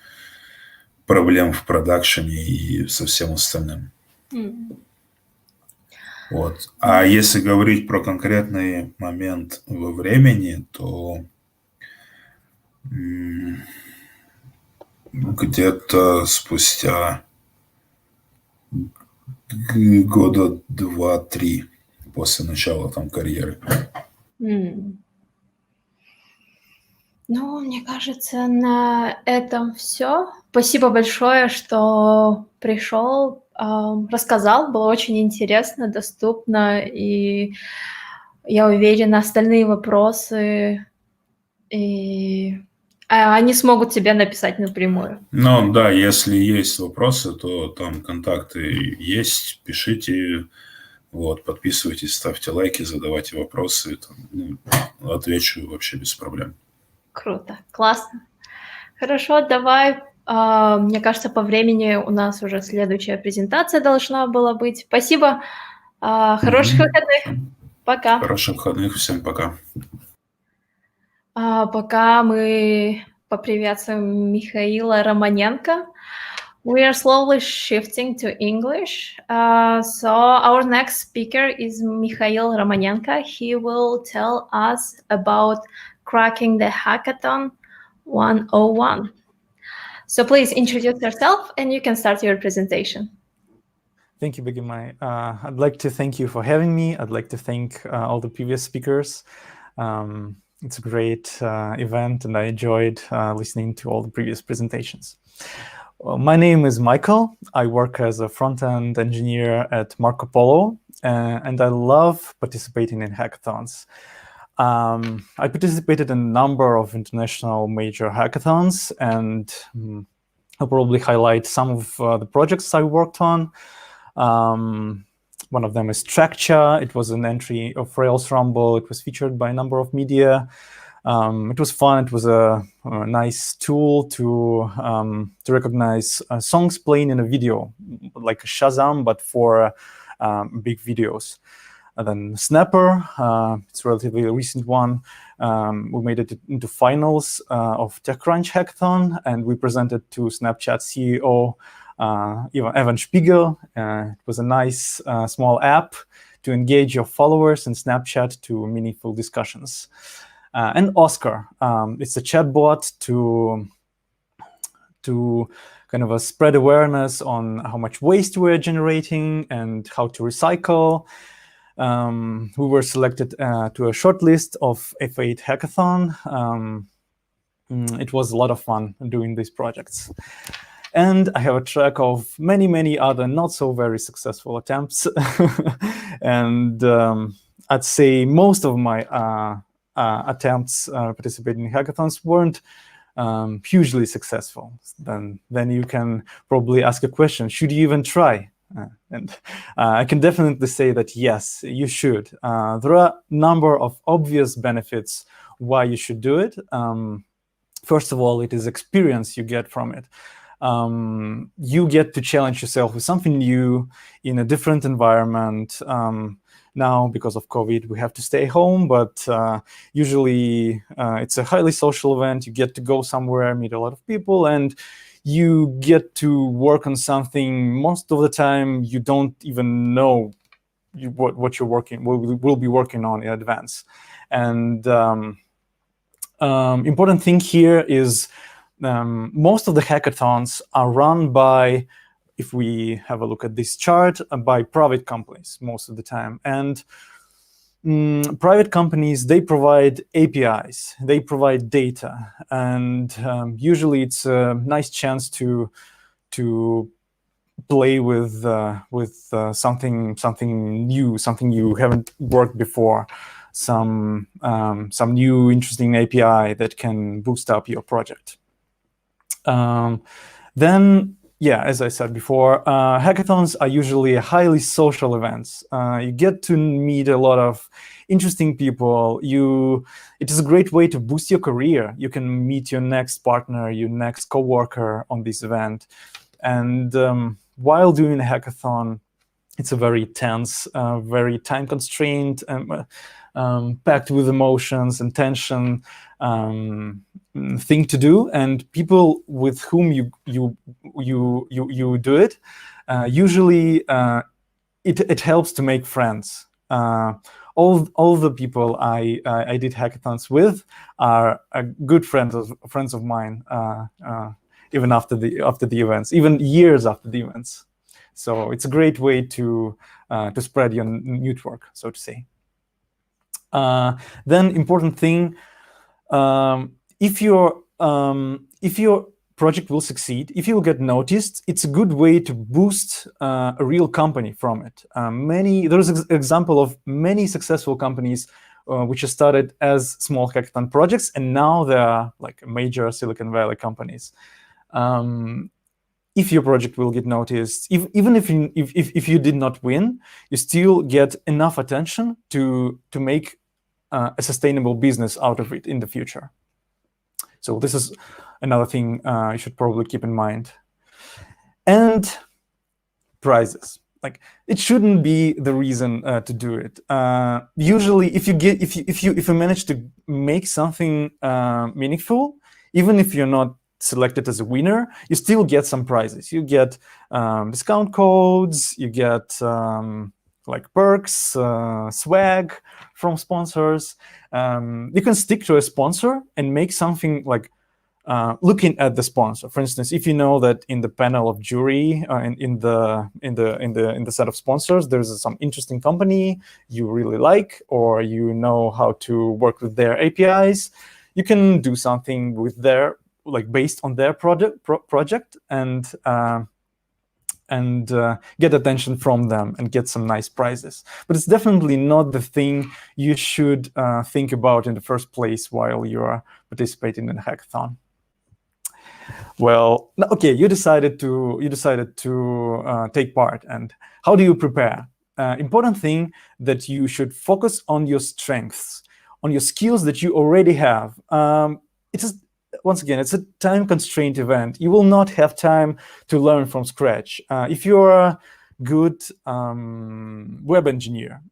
проблем в продакшене и со всем остальным. Вот. А если говорить про конкретный момент во времени, то где-то спустя года 2-3 после начала там карьеры. Ну, мне кажется, на этом все. Спасибо большое, что пришел, рассказал. Было очень интересно, доступно, и я уверена, остальные вопросы, и они смогут тебе написать напрямую. Ну да, если есть вопросы, то там контакты есть, пишите, вот, подписывайтесь, ставьте лайки, задавайте вопросы, там, отвечу вообще без проблем. Круто, классно. Хорошо, давай. Мне кажется, по времени у нас уже следующая презентация должна была быть. Спасибо. Хороших выходных. Пока. Хороших выходных. Всем пока. Пока мы поприветствуем Михаила Романенко. We are slowly shifting to English. So our next speaker is Mikhail Romanenko. He will tell us about cracking the hackathon 101. So please introduce yourself and you can start your presentation. Thank you, Begimai. I'd like to thank you for having me. I'd like to thank all the previous speakers. It's a great event and I enjoyed listening to all the previous presentations. My name is Michael. I work as a front-end engineer at Marco Polo, and I love participating in hackathons. I participated in a number of international major hackathons, and I'll probably highlight some of the projects I worked on. One of them is track1. It was an entry of Rails Rumble. It was featured by a number of media. It was fun. It was a nice tool to recognize songs playing in a video, like a Shazam, but for big videos. And then Snapper, it's a relatively recent one. We made it into finals of TechCrunch hackathon, and we presented to Snapchat CEO Evan Spiegel. It was a nice small app to engage your followers in Snapchat to meaningful discussions. And Oscar, it's a chatbot to kind of spread awareness on how much waste we're generating and how to recycle. We were selected to a short list of F8 hackathon. It was a lot of fun doing these projects. And I have a track of many, many other not so very successful attempts. And I'd say most of my attempts participating in hackathons weren't hugely successful. Then you can probably ask a question, should you even try? And I can definitely say that yes, you should. There are a number of obvious benefits why you should do it. First of all, it is experience you get from it. You get to challenge yourself with something new in a different environment. Now, because of COVID, we have to stay home, but usually it's a highly social event. You get to go somewhere, meet a lot of people, and you get to work on something. Most of the time, you don't even know what you're will be working on in advance. And important thing here is most of the hackathons are run by, if we have a look at this chart, by private companies most of the time. And private companies, they provide APIs, they provide data, and usually it's a nice chance to play with something new, something you haven't worked before, some new interesting API that can boost up your project. Then, yeah, as I said before, hackathons are usually highly social events. You get to meet a lot of interesting people. It is a great way to boost your career. You can meet your next partner, your next coworker on this event. And while doing a hackathon, it's a very tense, very time-constrained, packed with emotions and tension thing to do, and people with whom you do it, usually it helps to make friends. All the people I did hackathons with are good friends of mine, even after the events, even years after the events. So it's a great way to spread your network, so to say. Then important thing, if your project will succeed, if you will get noticed, it's a good way to boost a real company from it. There's an example of many successful companies which are started as small hackathon projects, and now they are like major Silicon Valley companies. If your project will get noticed, even if you did not win, you still get enough attention to make a sustainable business out of it in the future. So this is another thing you should probably keep in mind. And prizes, like it shouldn't be the reason to do it. Usually, if you manage to make something meaningful, even if you're not selected as a winner, you still get some prizes. You get discount codes, you get like perks, swag from sponsors. You can stick to a sponsor and make something like looking at the sponsor. For instance, if you know that in the panel of jury, in the set of sponsors, there's some interesting company you really like, or you know how to work with their APIs, you can do something with their based on their project and get attention from them and get some nice prizes. But it's definitely not the thing you should think about in the first place while you are participating in a hackathon. Well, okay, you decided to take part, and how do you prepare? Important thing that you should focus on your strengths, on your skills that you already have. Once again, it's a time-constrained event. You will not have time to learn from scratch. If you're a good web engineer,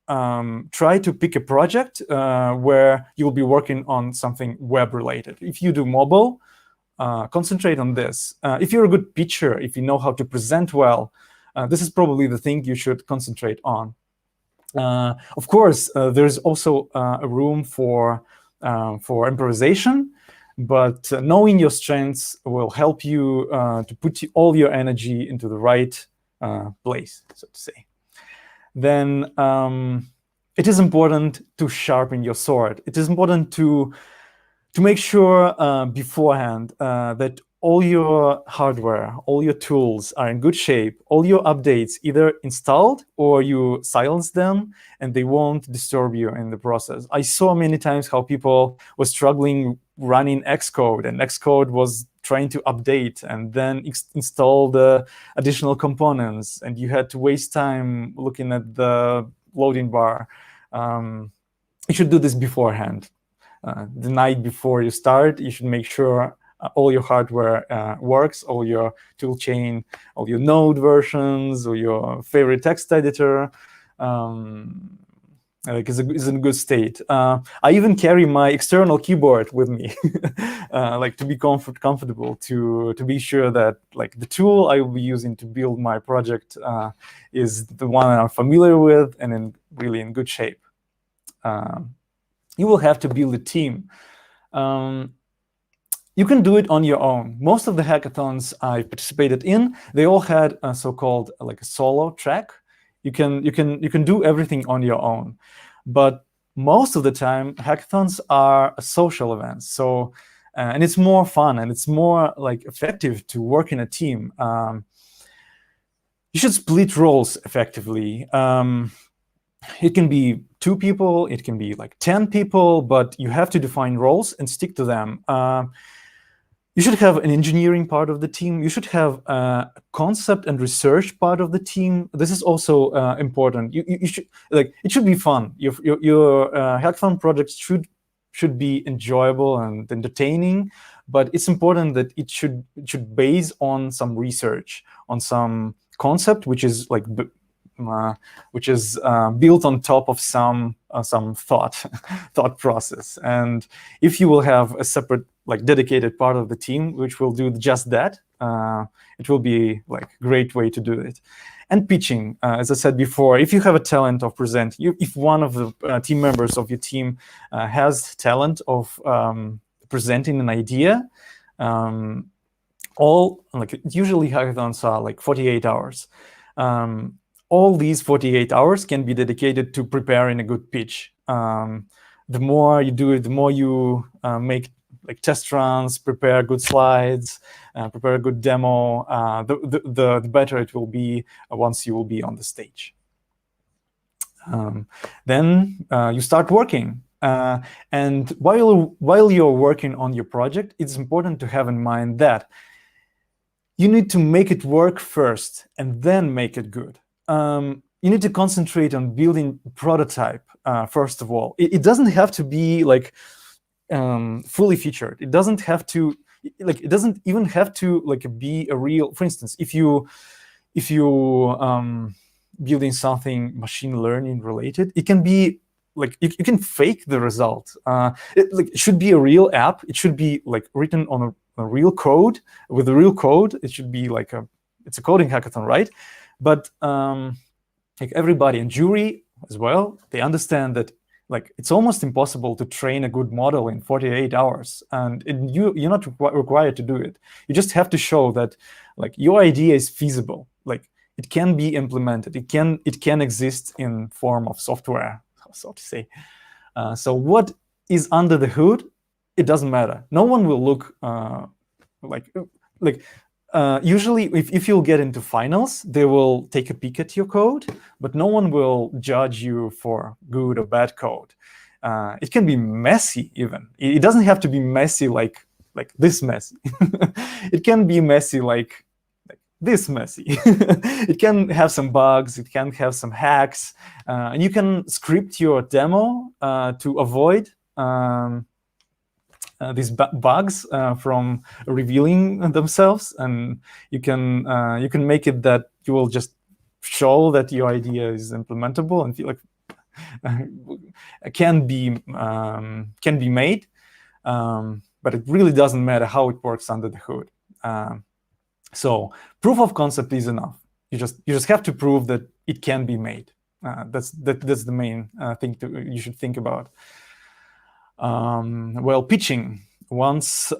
try to pick a project where you will be working on something web-related. If you do mobile, concentrate on this. If you're a good pitcher, if you know how to present well, this is probably the thing you should concentrate on. Of course, there's also a room for improvisation. But knowing your strengths will help you to put all your energy into the right place, so to say. Then it is important to sharpen your sword. It is important to make sure beforehand that all your hardware, all your tools are in good shape, all your updates either installed or you silence them and they won't disturb you in the process. I saw many times how people were struggling running Xcode, and Xcode was trying to update and then install the additional components, and you had to waste time looking at the loading bar. You should do this beforehand. the night before you start, you should make sure all your hardware works, all your tool chain, all your node versions, or your favorite text editor is in a good state. I even carry my external keyboard with me, to be comfortable, to be sure that the tool I will be using to build my project is the one I'm familiar with and really in good shape. You will have to build a team. You can do it on your own. Most of the hackathons I participated in, they all had a so-called a solo track. You can do everything on your own, but most of the time hackathons are a social events. So and it's more fun and it's more effective to work in a team. You should split roles effectively. It can be 2 people, it can be 10 people, but you have to define roles and stick to them. You should have an engineering part of the team. You should have a concept and research part of the team. This is also important. You should it should be fun. Your hackathon projects should be enjoyable and entertaining, but it's important that it should base on some research, on some concept which is built on top of some thought process. And if you will have a separate dedicated part of the team which will do just that, it will be a great way to do it. And pitching, as I said before, if you have a talent of presenting, if one of the team members of your team has talent of presenting an idea, usually hackathons are 48 hours. All these 48 hours can be dedicated to preparing a good pitch. The more you do it, the more you make test runs, prepare good slides, prepare a good demo, the better it will be once you will be on the stage. Then you start working. And while you're working on your project, it's important to have in mind that you need to make it work first and then make it good. You need to concentrate on building a prototype first of all. It doesn't have to be fully featured. It doesn't have to it doesn't even have to be a real. For instance, if you building something machine learning related, it can be you can fake the result. It should be a real app. It should be written on a real code with a real code. It should be it's a coding hackathon, right? But everybody and jury as well, they understand that it's almost impossible to train a good model in 48 hours, and you're not required to do it. You just have to show that your idea is feasible, it can be implemented, it can exist in form of software, so to say. So what is under the hood, it doesn't matter. No one will look usually, if you'll get into finals, they will take a peek at your code, but no one will judge you for good or bad code. It can be messy even. It doesn't have to be messy like this messy. It can be messy like this messy. It can have some bugs, it can have some hacks, and you can script your demo to avoid these bugs from revealing themselves, and you can make it that you will just show that your idea is implementable and feel can be made, but it really doesn't matter how it works under the hood. So proof of concept is enough. You just have to prove that it can be made. That's the main thing you should think about. Well, pitching. Once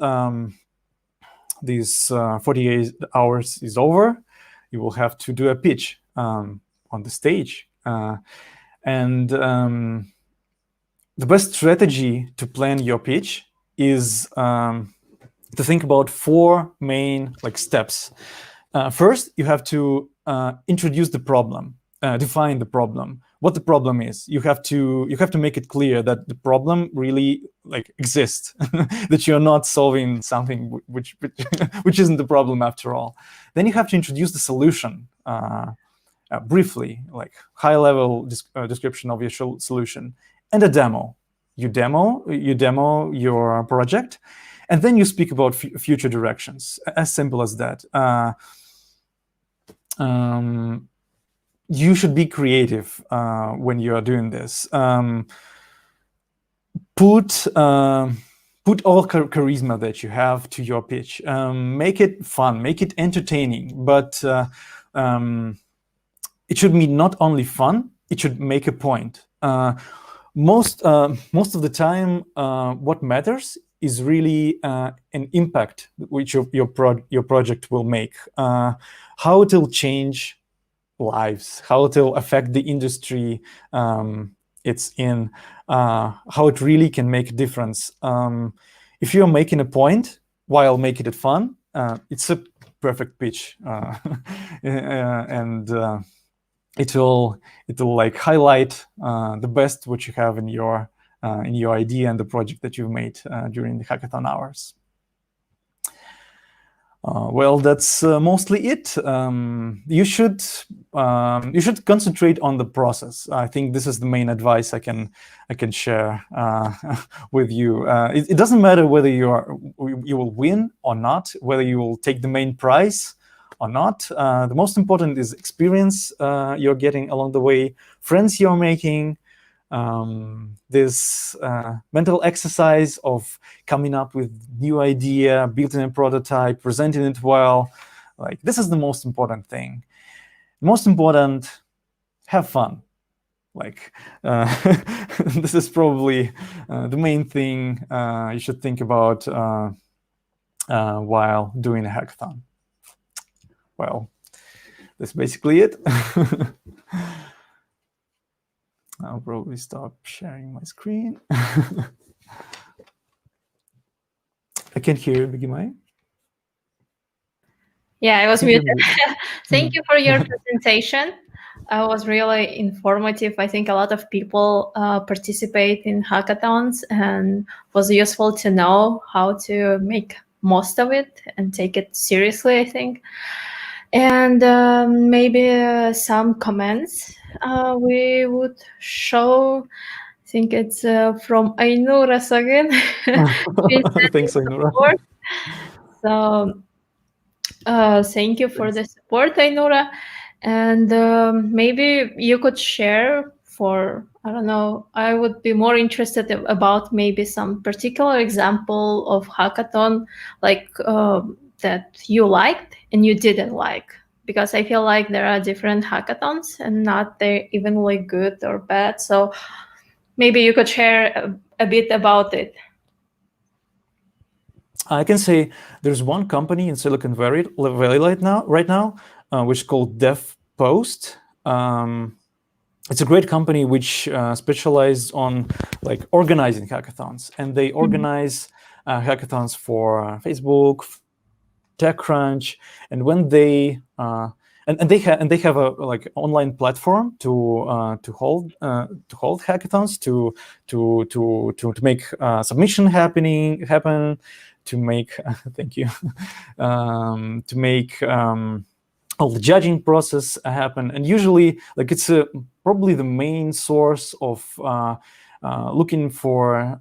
these 48 hours is over, you will have to do a pitch on the stage. And the best strategy to plan your pitch is to think about 4 main steps. First, you have to introduce the problem, define the problem. What the problem is. You have to make it clear that the problem really exists, that you're not solving something which isn't the problem after all. Then you have to introduce the solution briefly, high-level description of your solution, and a demo. you demo your project, and then you speak about future directions. As simple as that. You should be creative when you are doing this. Put all charisma that you have to your pitch. Make it fun, make it entertaining, but it should be not only fun, it should make a point. Most of the time, what matters is really an impact which your project will make. How it will change lives, how it will affect the industry it's in, how it really can make a difference. If you're making a point while making it fun, it's a perfect pitch, and it will like highlight the best what you have in your idea and the project that you've made during the hackathon hours. Well, that's mostly it. You should concentrate on the process. I think this is the main advice I can share with you. It doesn't matter whether you will win or not, whether you will take the main prize or not. The most important is experience you're getting along the way, friends you're making. This mental exercise of coming up with new idea, building a prototype, presenting it well, like this is the most important thing. Most important, have fun. Like this is probably the main thing you should think about while doing a hackathon. Well, that's basically it. I'll probably stop sharing my screen. I can't hear you, Biggie. Yeah, I was muted. Thank you for your presentation. It was really informative. I think a lot of people participate in hackathons, and was useful to know how to make most of it and take it seriously, I think. And maybe some comments we would show. I think it's from Ainura again. Thanks, Ainura. So thank you for the support, Ainura. And maybe you could share for, I don't know, I would be more interested about maybe some particular example of hackathon, like that you liked and you didn't like, because I feel like there are different hackathons and not they're evenly good or bad. So maybe you could share a bit about it. I can say there's one company in Silicon Valley right now, which is called DevFests. It's a great company which specializes on like organizing hackathons, and they organize hackathons for Facebook, TechCrunch, and when they and they have a like online platform to hold hackathons, to make submission happen, to make thank you, to make all the judging process happen. And usually, like it's probably the main source of looking for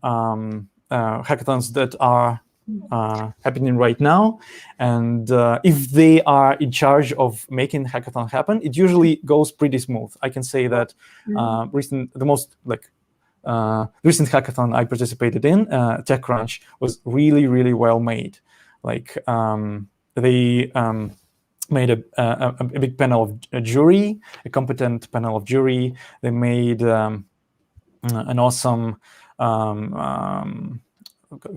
hackathons that are happening right now. And if they are in charge of making hackathon happen, it usually goes pretty smooth. I can say that the most recent hackathon I participated in, TechCrunch, was really, really well made. Like they made a big panel of a jury, a competent panel of jury. They made an awesome,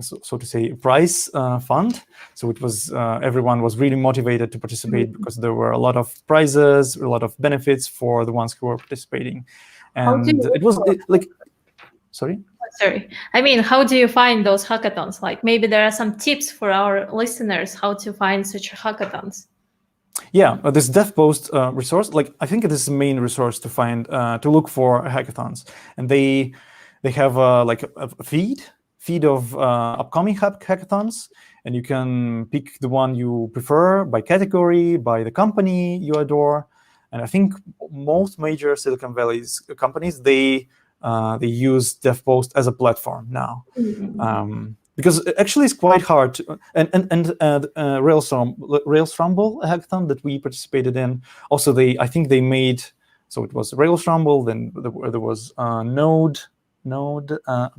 so to say, prize fund. So it was everyone was really motivated to participate because there were a lot of prizes, a lot of benefits for the ones who were participating, and it was like. Sorry? I mean, how do you find those hackathons? Like maybe there are some tips for our listeners how to find such hackathons. Yeah, this DevPost resource, like I think it is the main resource to find, to look for hackathons, and they have like a feed of upcoming hackathons, and you can pick the one you prefer by category, by the company you adore. And I think most major Silicon Valley's companies, they they use DevPost as a platform now. Because actually it's quite hard to, and Rails Rumble hackathon that we participated in, also I think they made, so it was Rails Rumble, then there was Node, I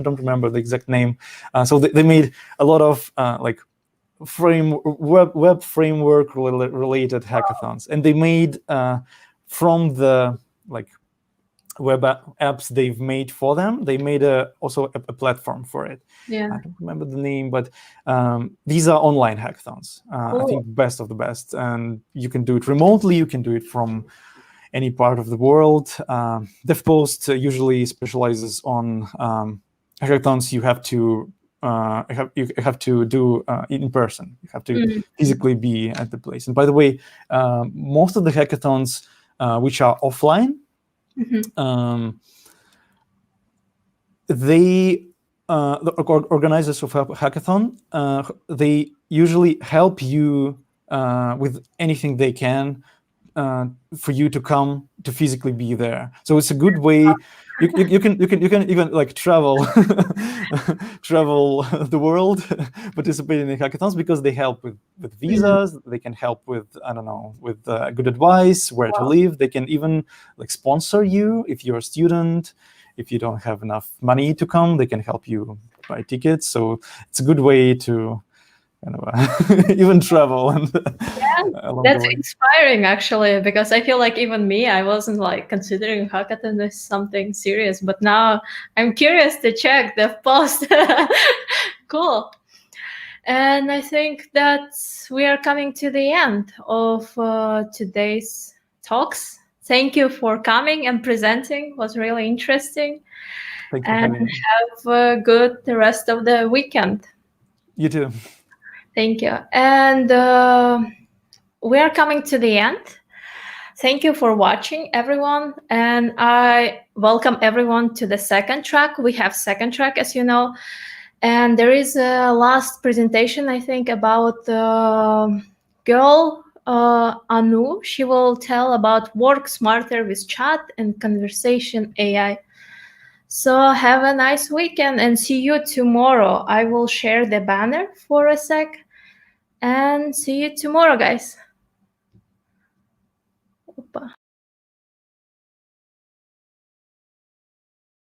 don't remember the exact name. So they made a lot of like web framework related hackathons, and they made from the like web apps they've made for them, they made also a platform for it. Yeah. I don't remember the name, but these are online hackathons. I think best of the best, and you can do it remotely. You can do it from any part of the world. DevPost usually specializes on hackathons. You have to you have to do in person. You have to physically be at the place. And by the way, most of the hackathons which are offline, the organizers of hackathon, they usually help you with anything they can for you to come to physically be there. So it's a good way. You can even like travel the world, participate in the hackathons, because they help with visas. They can help with, I don't know, with good advice, where to live. They can even like sponsor you if you're a student. If you don't have enough money to come, they can help you buy tickets. So it's a good way to even travel. And that's inspiring, actually, because I feel like even me, I wasn't like considering hackathon as something serious, but now I'm curious to check the post. Cool. And I think that we are coming to the end of today's talks. Thank you for coming and presenting. It was really interesting. Thank you for and having me. Have a good rest of the weekend. You too. Thank you. And we are coming to the end. Thank you for watching, everyone. And I welcome everyone to the second track. We have second track, as you know. And there is a last presentation, I think, about the girl, Anu. She will tell about work smarter with chat and conversation AI. So have a nice weekend and see you tomorrow. I will share the banner for a sec. And see you tomorrow, guys.